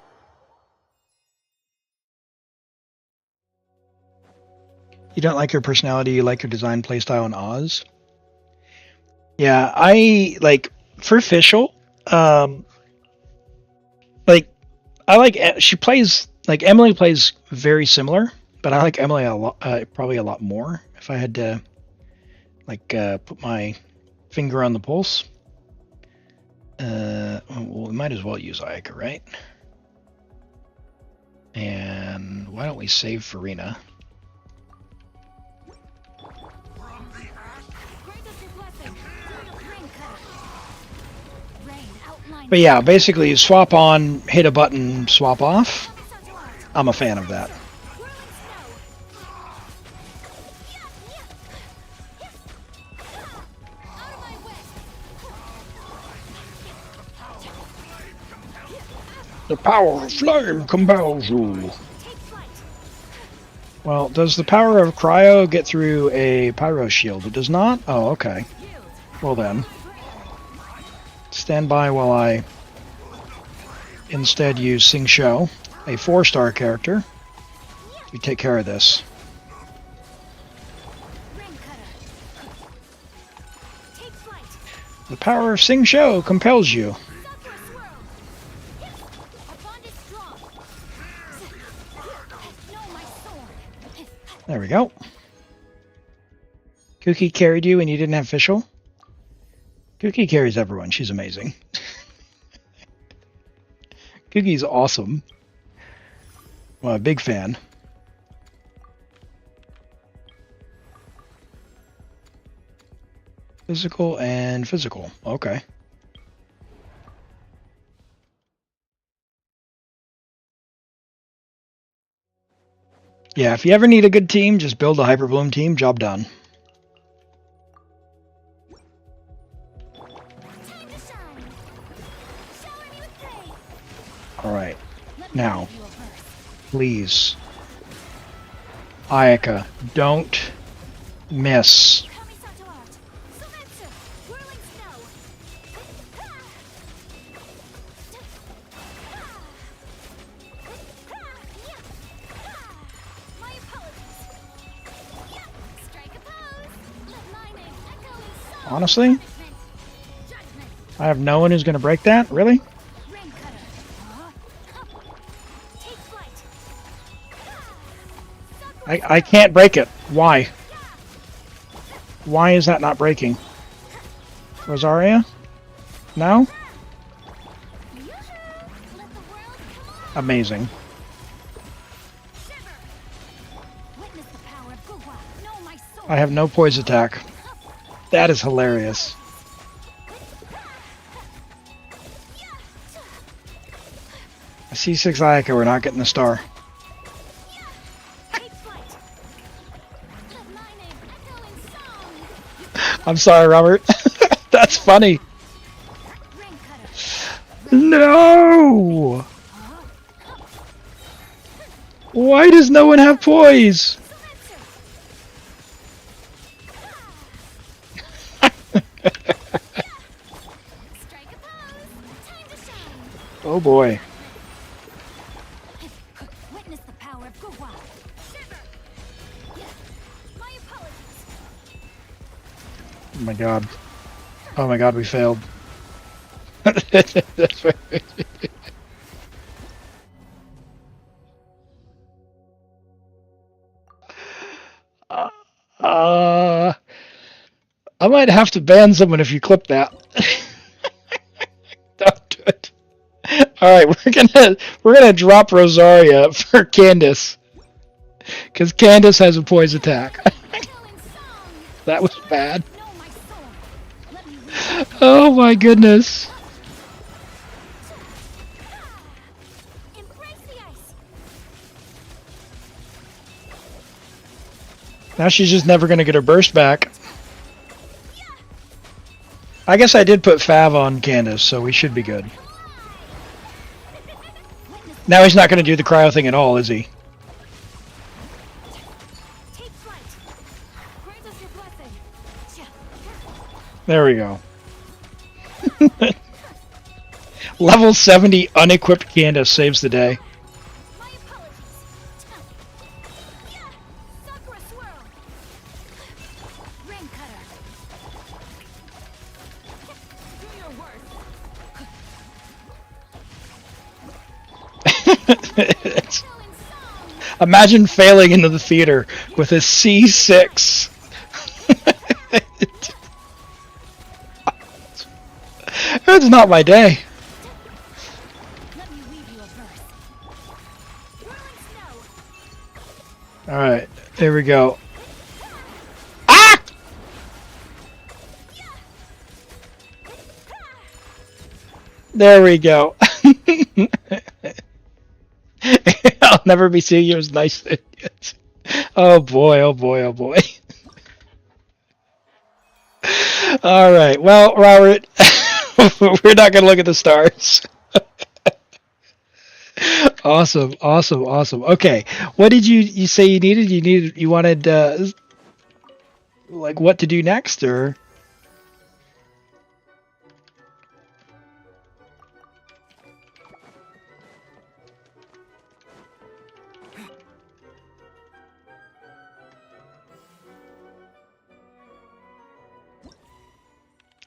Speaker 6: You don't like her personality, you like her design, playstyle, and Oz? Yeah, I like for Fischl, like I like she plays like Emily plays very similar, but I like Emily a lot, probably a lot more if I had to like put my finger on the pulse. Well, we might as well use Ayaka, right? And why don't we save Furina? But yeah, basically you swap on, hit a button, swap off. I'm a fan of that. The power of flame compels you. Well, does the power of cryo get through a pyro shield? It does not? Oh, okay. Well then. Stand by while I instead use Xingqiu, a 4-star character, to take care of this. The power of Xingqiu compels you. There we go. Kuki carried you and you didn't have Fischl? Kuki carries everyone. She's amazing. Kuki's awesome. Well, a big fan. Physical and physical. Okay. Yeah, if you ever need a good team, just build a Hyperbloom team. Job done. Alright. Now, please. Ayaka, don't miss. Honestly? I have no one who's going to break that? Really? I can't break it. Why? Why is that not breaking? Rosaria? No? Amazing. I have no poise attack. That is hilarious. A C6 Ayaka, we're not getting the star. I'm sorry, Robert. That's funny. No! Why does no one have poise? Oh boy.
Speaker 7: Witness the power of Guhua. My apologies.
Speaker 6: Oh my god. Oh my god, we failed. That's right. I might have to ban someone if you clip that. Don't do it. All right, we're gonna drop Rosaria for Candace, because Candace has a poise attack. That was bad. Oh my goodness. Now she's just never gonna get her burst back. I guess I did put Fav on Candace, so we should be good. Now he's not going to do the cryo thing at all, is he? There we go. Level 70 unequipped Candace saves the day. Imagine failing into the theater with a C6. It's not my day. Alright, there we go. Ah! There we go. I'll never be seeing you as nice. Oh boy, oh boy, oh boy. All right, well, Robert, we're not going to look at the stars. Awesome, awesome, awesome. Okay, what did you say you needed? You wanted, like, what to do next, or?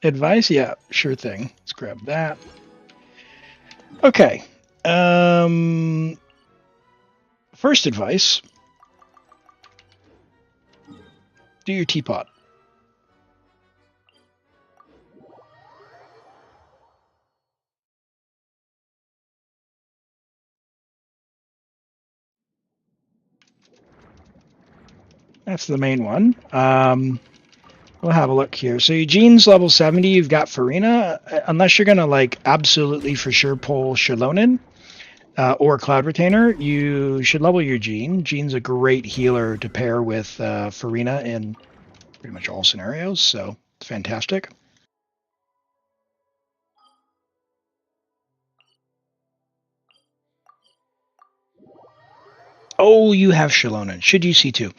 Speaker 6: Advice? Yeah, sure thing. Let's grab that. Okay. First advice. Do your teapot. That's the main one. We'll have a look here. So Eugene's level 70. You've got Furina. Unless you're going to, like, absolutely for sure pull Xilonen or Cloud Retainer, you should level Eugene. Gene's a great healer to pair with Furina in pretty much all scenarios, so it's fantastic. Oh, you have Xilonen. Should you C2?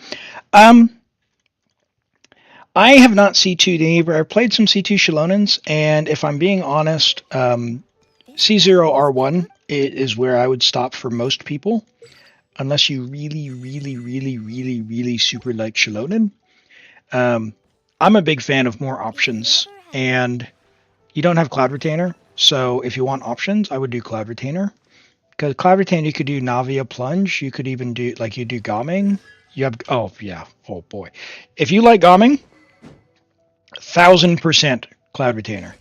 Speaker 6: I have not C2'd any. I've played some C2 Xilonens, and if I'm being honest, C0 R1 is where I would stop for most people, unless you really super like Xilonen. I'm a big fan of more options, and you don't have Cloud Retainer, so if you want options, I would do Cloud Retainer. Because Cloud Retainer, you could do Navia Plunge, you could even do, like, you do Gaming. You have, oh yeah, oh boy. If you like Gaming, 1000% Cloud Retainer.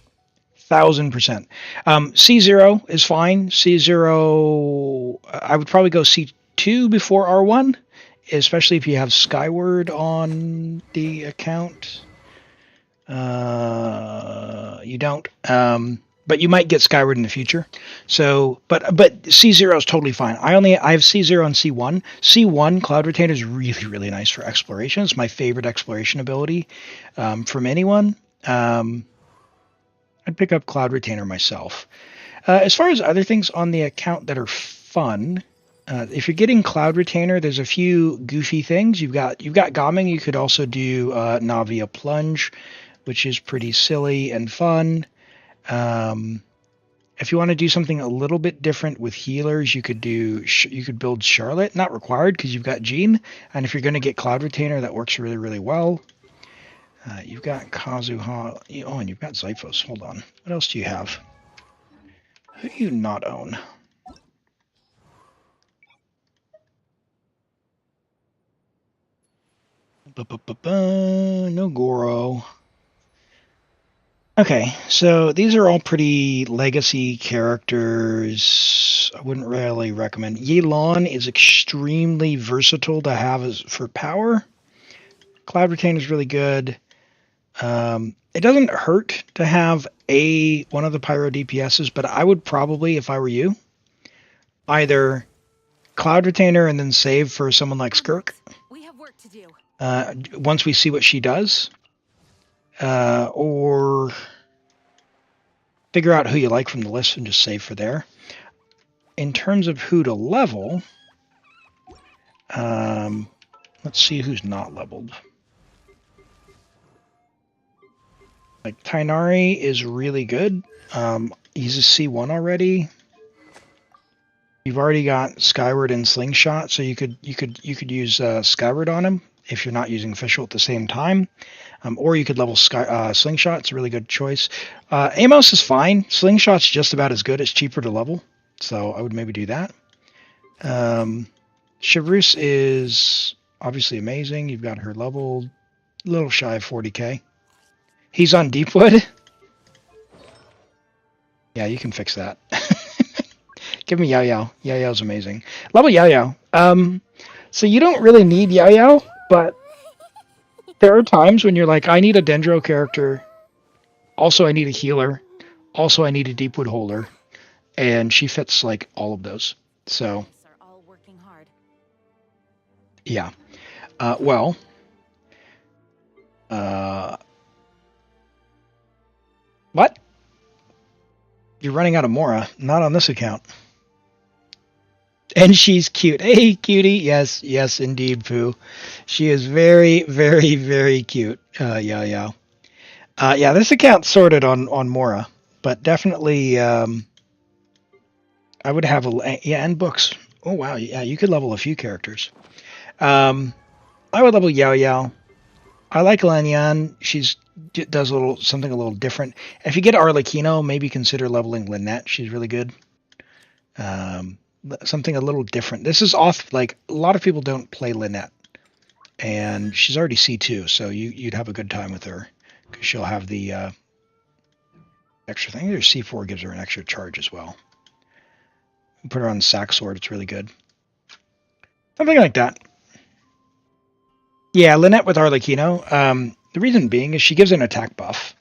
Speaker 6: 1000%. C0 is fine. C0, I would probably go C2 before R1, especially if you have Skyward on the account. You don't. but you might get Skyward in the future. So, but C0 is totally fine. I have C0 and C1. C1 Cloud Retainer is really, really nice for exploration. It's my favorite exploration ability from anyone. I'd pick up Cloud Retainer myself. As far as other things on the account that are fun, if you're getting Cloud Retainer, there's a few goofy things. You've got Gaming. You could also do Navia Plunge, which is pretty silly and fun. If you want to do something a little bit different with healers, you could build Charlotte. Not required because you've got Jean. And if you're going to get Cloud Retainer, that works really, really well. You've got Kazuha. Oh, and you've got Xiphos. Hold on. What else do you have? Who do you not own? No Goro. Okay, so these are all pretty legacy characters. I wouldn't really recommend. Xilonen is extremely versatile to have for power. Cloud Retain is really good. It doesn't hurt to have one of the Pyro DPSs, but I would probably, if I were you, either Cloud Retainer and then save for someone like Skirk.
Speaker 15: We have work to do.
Speaker 6: Once we see what she does. Or figure out who you like from the list and just save for there. In terms of who to level, let's see who's not leveled. Like Tainari is really good. He's a C1 already. You've already got Skyward and Slingshot, so you could use Skyward on him if you're not using Fischl at the same time. Or you could level Slingshot. It's a really good choice. Amos is fine. Slingshot's just about as good. It's cheaper to level. So I would maybe do that. Chevrus is obviously amazing. You've got her leveled. A little shy of 40k. He's on Deepwood. Yeah, you can fix that. Give me Yao Yao. Yao Yao's amazing. Level Yao Yao. So you don't really need Yao Yao, but there are times when you're like, I need a Dendro character. Also, I need a healer. Also, I need a Deepwood holder. And she fits like all of those. So, yeah. What? You're running out of Mora. Not on this account. And she's cute. Hey, cutie. Yes, yes, indeed, Pooh. She is very, very, very cute. Yeah. Yeah, this account's sorted on Mora, but definitely, I would have and books. Oh wow, yeah, you could level a few characters. I would level Yao Yao. I like Lanyan. She's does something a little different. If you get Arlecchino, maybe consider leveling Lynette. She's really good. Something a little different. This is off, like, a lot of people don't play Lynette. And she's already C2, so you'd have a good time with her. Because she'll have the extra thing. There's C4 gives her an extra charge as well. Put her on Sack Sword, it's really good. Something like that. Yeah, Lynette with Arlecchino. The reason being is she gives an attack buff.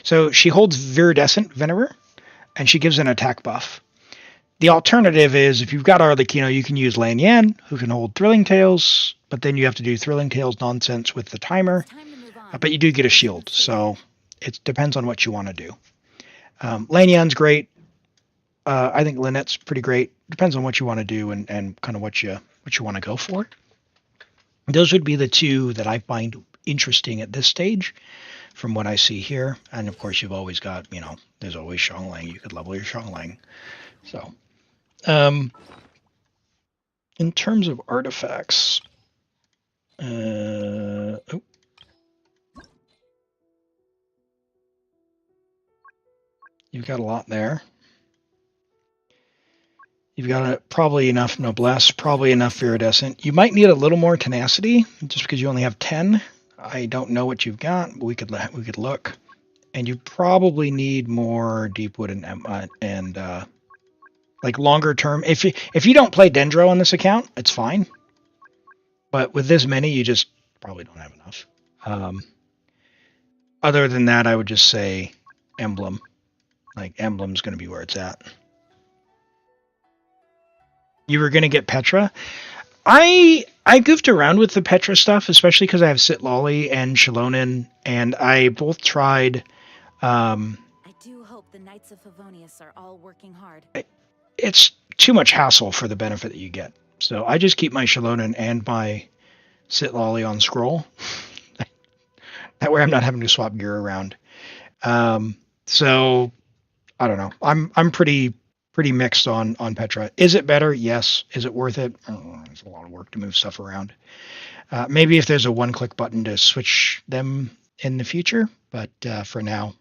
Speaker 6: So she holds Viridescent Venerer, and she gives an attack buff. The alternative is, if you've got Arlecchino, you can use Lan Yan, who can hold Thrilling Tales, but then you have to do Thrilling Tales nonsense with the timer. But you do get a shield, so it depends on what you want to do. Lan Yan's great. I think Lynette's pretty great. Depends on what you want to do and kind of what you want to go for. Those would be the two that I find interesting at this stage from what I see here. And of course, you've always got, there's always Xianglang. You could level your Xianglang. So, in terms of artifacts, you've got a lot there. You've got probably enough Noblesse, probably enough Viridescent. You might need a little more Tenacity, just because you only have 10. I don't know what you've got, but we could look. And you probably need more Deepwood and like longer term. If you don't play Dendro on this account, it's fine. But with this many, you just probably don't have enough. Other than that, I would just say Emblem. Like, emblem's going to be where it's at. You were going to get Petra? I goofed around with the Petra stuff, especially because I have Sitlolly and Xilonen, and I both tried.
Speaker 15: I do hope the Knights of Favonius are all working hard.
Speaker 6: It's too much hassle for the benefit that you get. So I just keep my Xilonen and my Sitlolly on scroll. That way I'm not having to swap gear around. So I don't know. I'm pretty mixed on Petra. Is it better? Yes. Is it worth it? I don't know. It's a lot of work to move stuff around. Maybe if there's a one-click button to switch them in the future, but for now,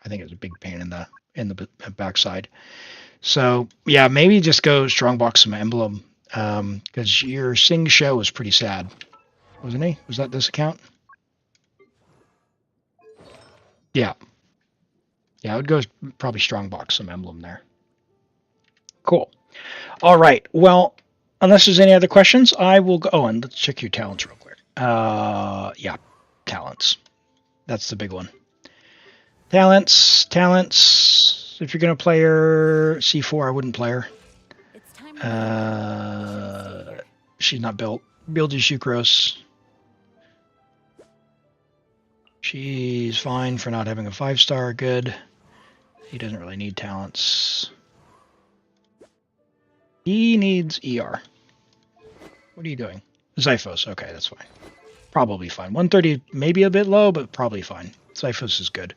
Speaker 6: I think it's a big pain in the backside. So yeah, maybe just go strongbox some emblem, because your Sing Show was pretty sad, wasn't he? Was that this account? Yeah. Yeah, I would go probably strongbox some emblem there. Cool. All right. Well, unless there's any other questions, I will go. Oh, and let's check your talents real quick. Yeah, talents. That's the big one. Talents. If you're going to play her C4, I wouldn't play her. She's not built. Build your Sucrose. She's fine for not having a 5-star. Good. He doesn't really need talents. He needs ER. What are you doing? Xiphos. Okay, that's fine. Probably fine. 130, maybe a bit low, but probably fine. Xiphos is good.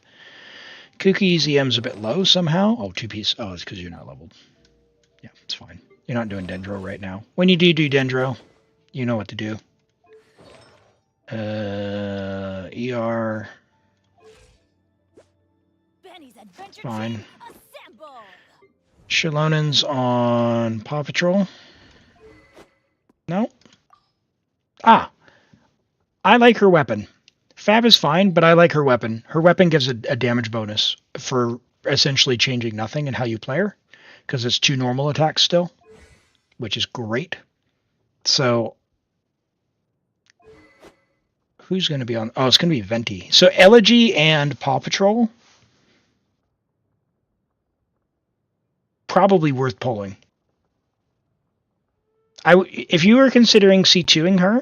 Speaker 6: Cookie's EM's a bit low somehow. Oh, 2-piece. Oh, it's because you're not leveled. Yeah, it's fine. You're not doing Dendro right now. When you do Dendro, you know what to do. ER. Fine. Xilonen's on Paw Patrol. No? Ah. I like her weapon. Fab is fine, but I like her weapon. Her weapon gives a damage bonus for essentially changing nothing in how you play her, because it's 2 normal attacks still, which is great. So, who's going to be on? Oh, it's going to be Venti. So, Elegy and Paw Patrol, probably worth pulling. If you were considering C2ing her,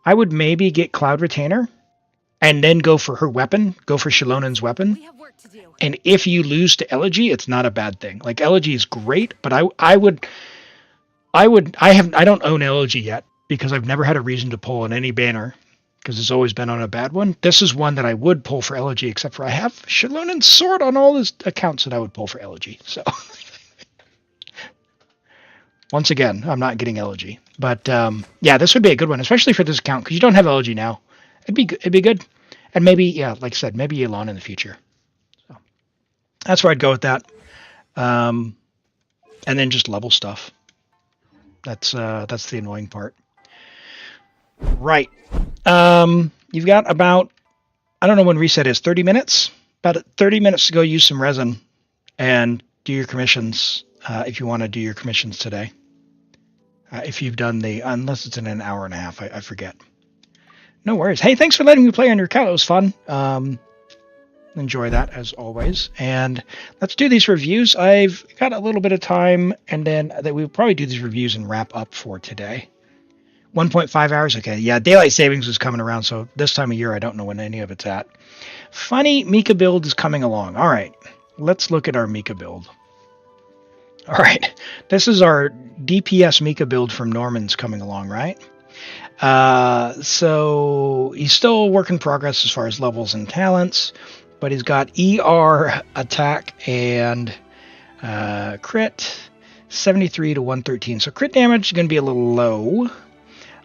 Speaker 6: I would maybe get Cloud Retainer and then go for her weapon, go for Xilonen's weapon. And if you lose to Elegy, it's not a bad thing. Like, Elegy is great, but I don't own Elegy yet because I've never had a reason to pull on any banner because it's always been on a bad one. This is one that I would pull for Elegy, except for I have Xilonen's sword on all his accounts that I would pull for Elegy. So once again, I'm not getting Elegy. But yeah, this would be a good one, especially for this account, because you don't have Elegy now. It'd be good. And maybe, yeah, like I said, maybe Elon in the future. So that's where I'd go with that. And then just level stuff. That's the annoying part. Right. You've got about, I don't know when reset is, 30 minutes? About 30 minutes to go use some resin and do your commissions, if you want to do your commissions today. If you've done unless it's in an hour and a half, I forget. No worries. Hey, thanks for letting me play on your account. It was fun. Enjoy that as always. And let's do these reviews. I've got a little bit of time, and then we'll probably do these reviews and wrap up for today. 1.5 hours. Okay. Yeah, daylight savings is coming around, so this time of year I don't know when any of it's at. Funny Mika build is coming along. All right. Let's look at our Mika build. All right. This is our DPS Mika build from Norman's coming along, right? So he's still a work in progress as far as levels and talents, but he's got ER, attack, and crit, 73 to 113. So crit damage is going to be a little low.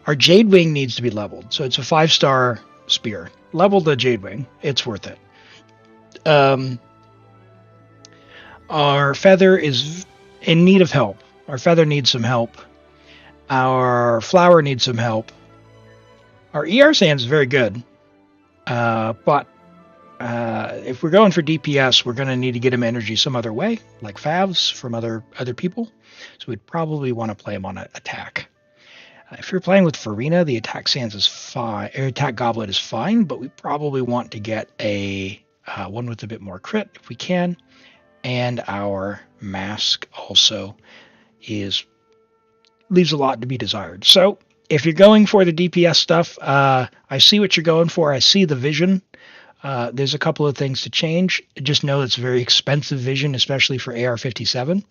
Speaker 6: Our Jade Wing needs to be leveled. So it's a 5-star spear. Level the Jade Wing. It's worth it. Our Feather is in need of help. Our Feather needs some help. Our Flower needs some help. Our ER Sand is very good. But if we're going for DPS, we're going to need to get him energy some other way, like Favs from other people. So we'd probably want to play him on an attack. If you're playing with Furina, the attack sands is fine. Attack goblet is fine, but we probably want to get a one with a bit more crit if we can. and our mask also leaves a lot to be desired. So if you're going for the DPS stuff, I see what you're going for. I see the vision. There's a couple of things to change. Just know it's very expensive vision, especially for AR-57.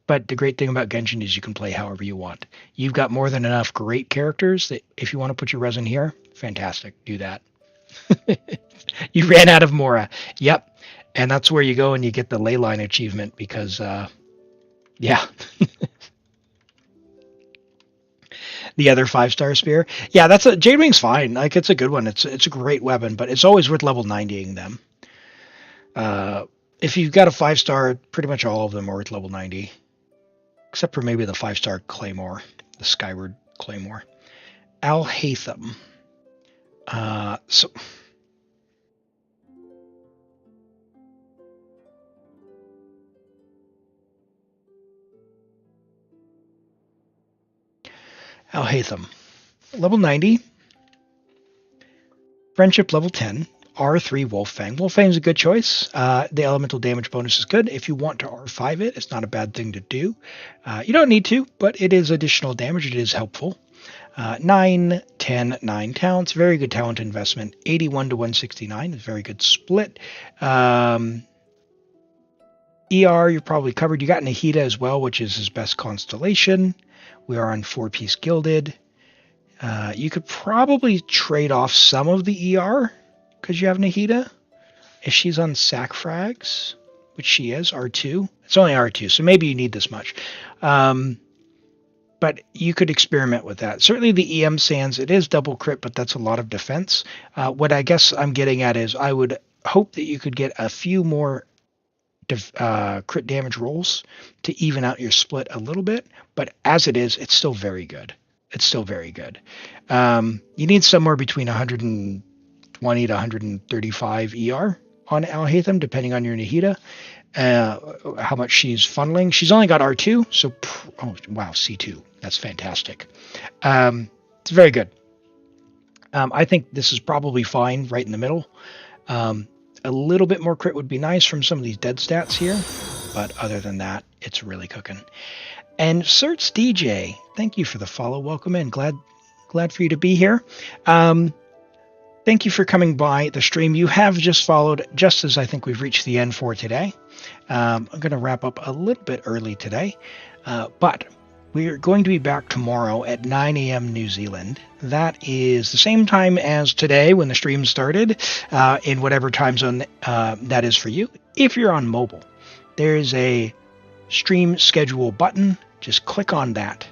Speaker 6: But the great thing about Genshin is you can play however you want. You've got more than enough great characters that if you want to put your Resin here, fantastic, do that. You ran out of Mora. Yep. And that's where you go and you get the ley line achievement because, yeah. The other 5-star spear. Yeah, Jade Wing's fine. Like, it's a good one. It's a great weapon, but it's always worth level 90ing them. If you've got a 5-star, pretty much all of them are worth level 90. Except for maybe the 5-star Claymore, the Skyward Claymore. Alhaitham. So Alhaitham. Level 90. Friendship level 10. R3 Wolffang. Wolffang's a good choice. The elemental damage bonus is good. If you want to R5 it, it's not a bad thing to do. You don't need to, but it is additional damage. It is helpful. 9, 10, 9 talents. Very good talent investment. 81 to 169 is a very good split. ER, you're probably covered. You got Nahida as well, which is his best constellation. We are on 4-piece gilded. You could probably trade off some of the ER because you have Nahida. If she's on sac frags, which she is, R2. It's only R2, so maybe you need this much. But you could experiment with that. Certainly the EM Sands, it is double crit, but that's a lot of defense. What I guess I'm getting at is I would hope that you could get a few more crit damage rolls to even out your split a little bit. But as it is, it's still very good. It's still very good. You need somewhere between 120 to 135 ER on Alhaitham, depending on your Nahida. How much she's funneling. She's only got R2, so oh wow, C2. That's fantastic. It's very good. I think this is probably fine right in the middle. A little bit more crit would be nice from some of these dead stats here, but other than that, it's really cooking. And Certs DJ, thank you for the follow. Welcome in. Glad for you to be here. Thank you for coming by the stream. You have just followed, just as I think we've reached the end for today. I'm going to wrap up a little bit early today, but we're going to be back tomorrow at 9 a.m. New Zealand. That is the same time as today when the stream started, in whatever time zone that is for you. If you're on mobile, there's a stream schedule button. Just click on that,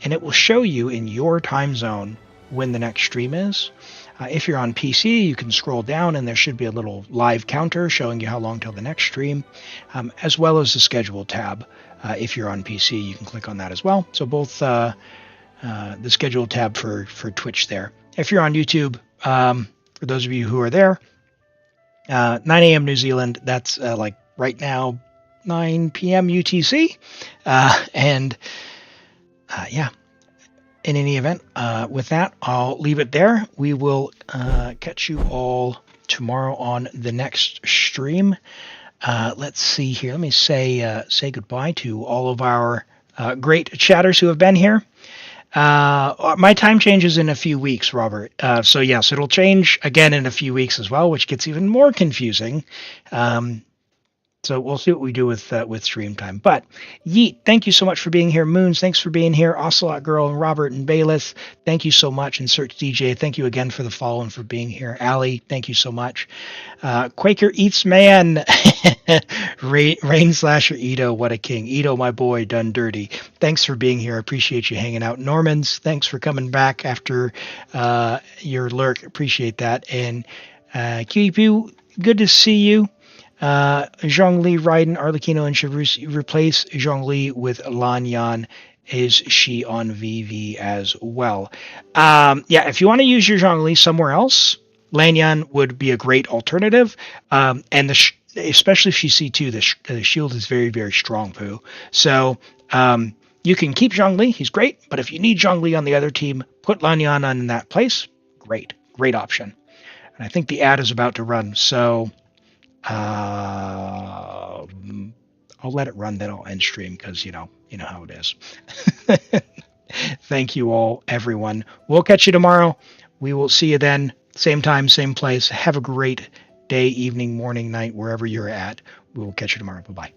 Speaker 6: and it will show you in your time zone when the next stream is. If you're on PC, you can scroll down and there should be a little live counter showing you how long till the next stream, as well as the schedule tab. If you're on PC, you can click on that as well. So both the schedule tab for Twitch there. If you're on YouTube, for those of you who are there, 9 a.m. New Zealand, that's like right now, 9 p.m. UTC. Yeah. In any event, with that, I'll leave it there. We will catch you all tomorrow on the next stream. Let's see here. Let me say goodbye to all of our great chatters who have been here. My time changes in a few weeks, Robert. So yes, it'll change again in a few weeks as well, which gets even more confusing. So we'll see what we do with stream time. But Yeet, thank you so much for being here. Moons, thanks for being here. Ocelot Girl and Robert and Bayless, thank you so much. And Search DJ, thank you again for the follow and for being here. Allie, thank you so much. Quaker Eats Man, Rain Slasher Ito, what a king. Ito, my boy, done dirty. Thanks for being here. I appreciate you hanging out. Normans, thanks for coming back after your lurk. Appreciate that. And Cutie Poo, good to see you. Zhongli, Raiden, Arlecchino, and Chevreuse replace Zhongli with Lanyan. Is she on VV as well? Yeah, if you want to use your Zhongli somewhere else, Lanyan would be a great alternative. And especially if she's C2, the shield is very, very strong, Pooh. So you can keep Zhongli. He's great. But if you need Zhongli on the other team, put Lanyan on in that place. Great option. And I think the ad is about to run. So I'll let it run, then I'll end stream because you know how it is. Thank you all, everyone. We'll catch you tomorrow. We will see you then. Same time, same place. Have a great day, evening, morning, night, wherever you're at. We will catch you tomorrow. Bye-bye.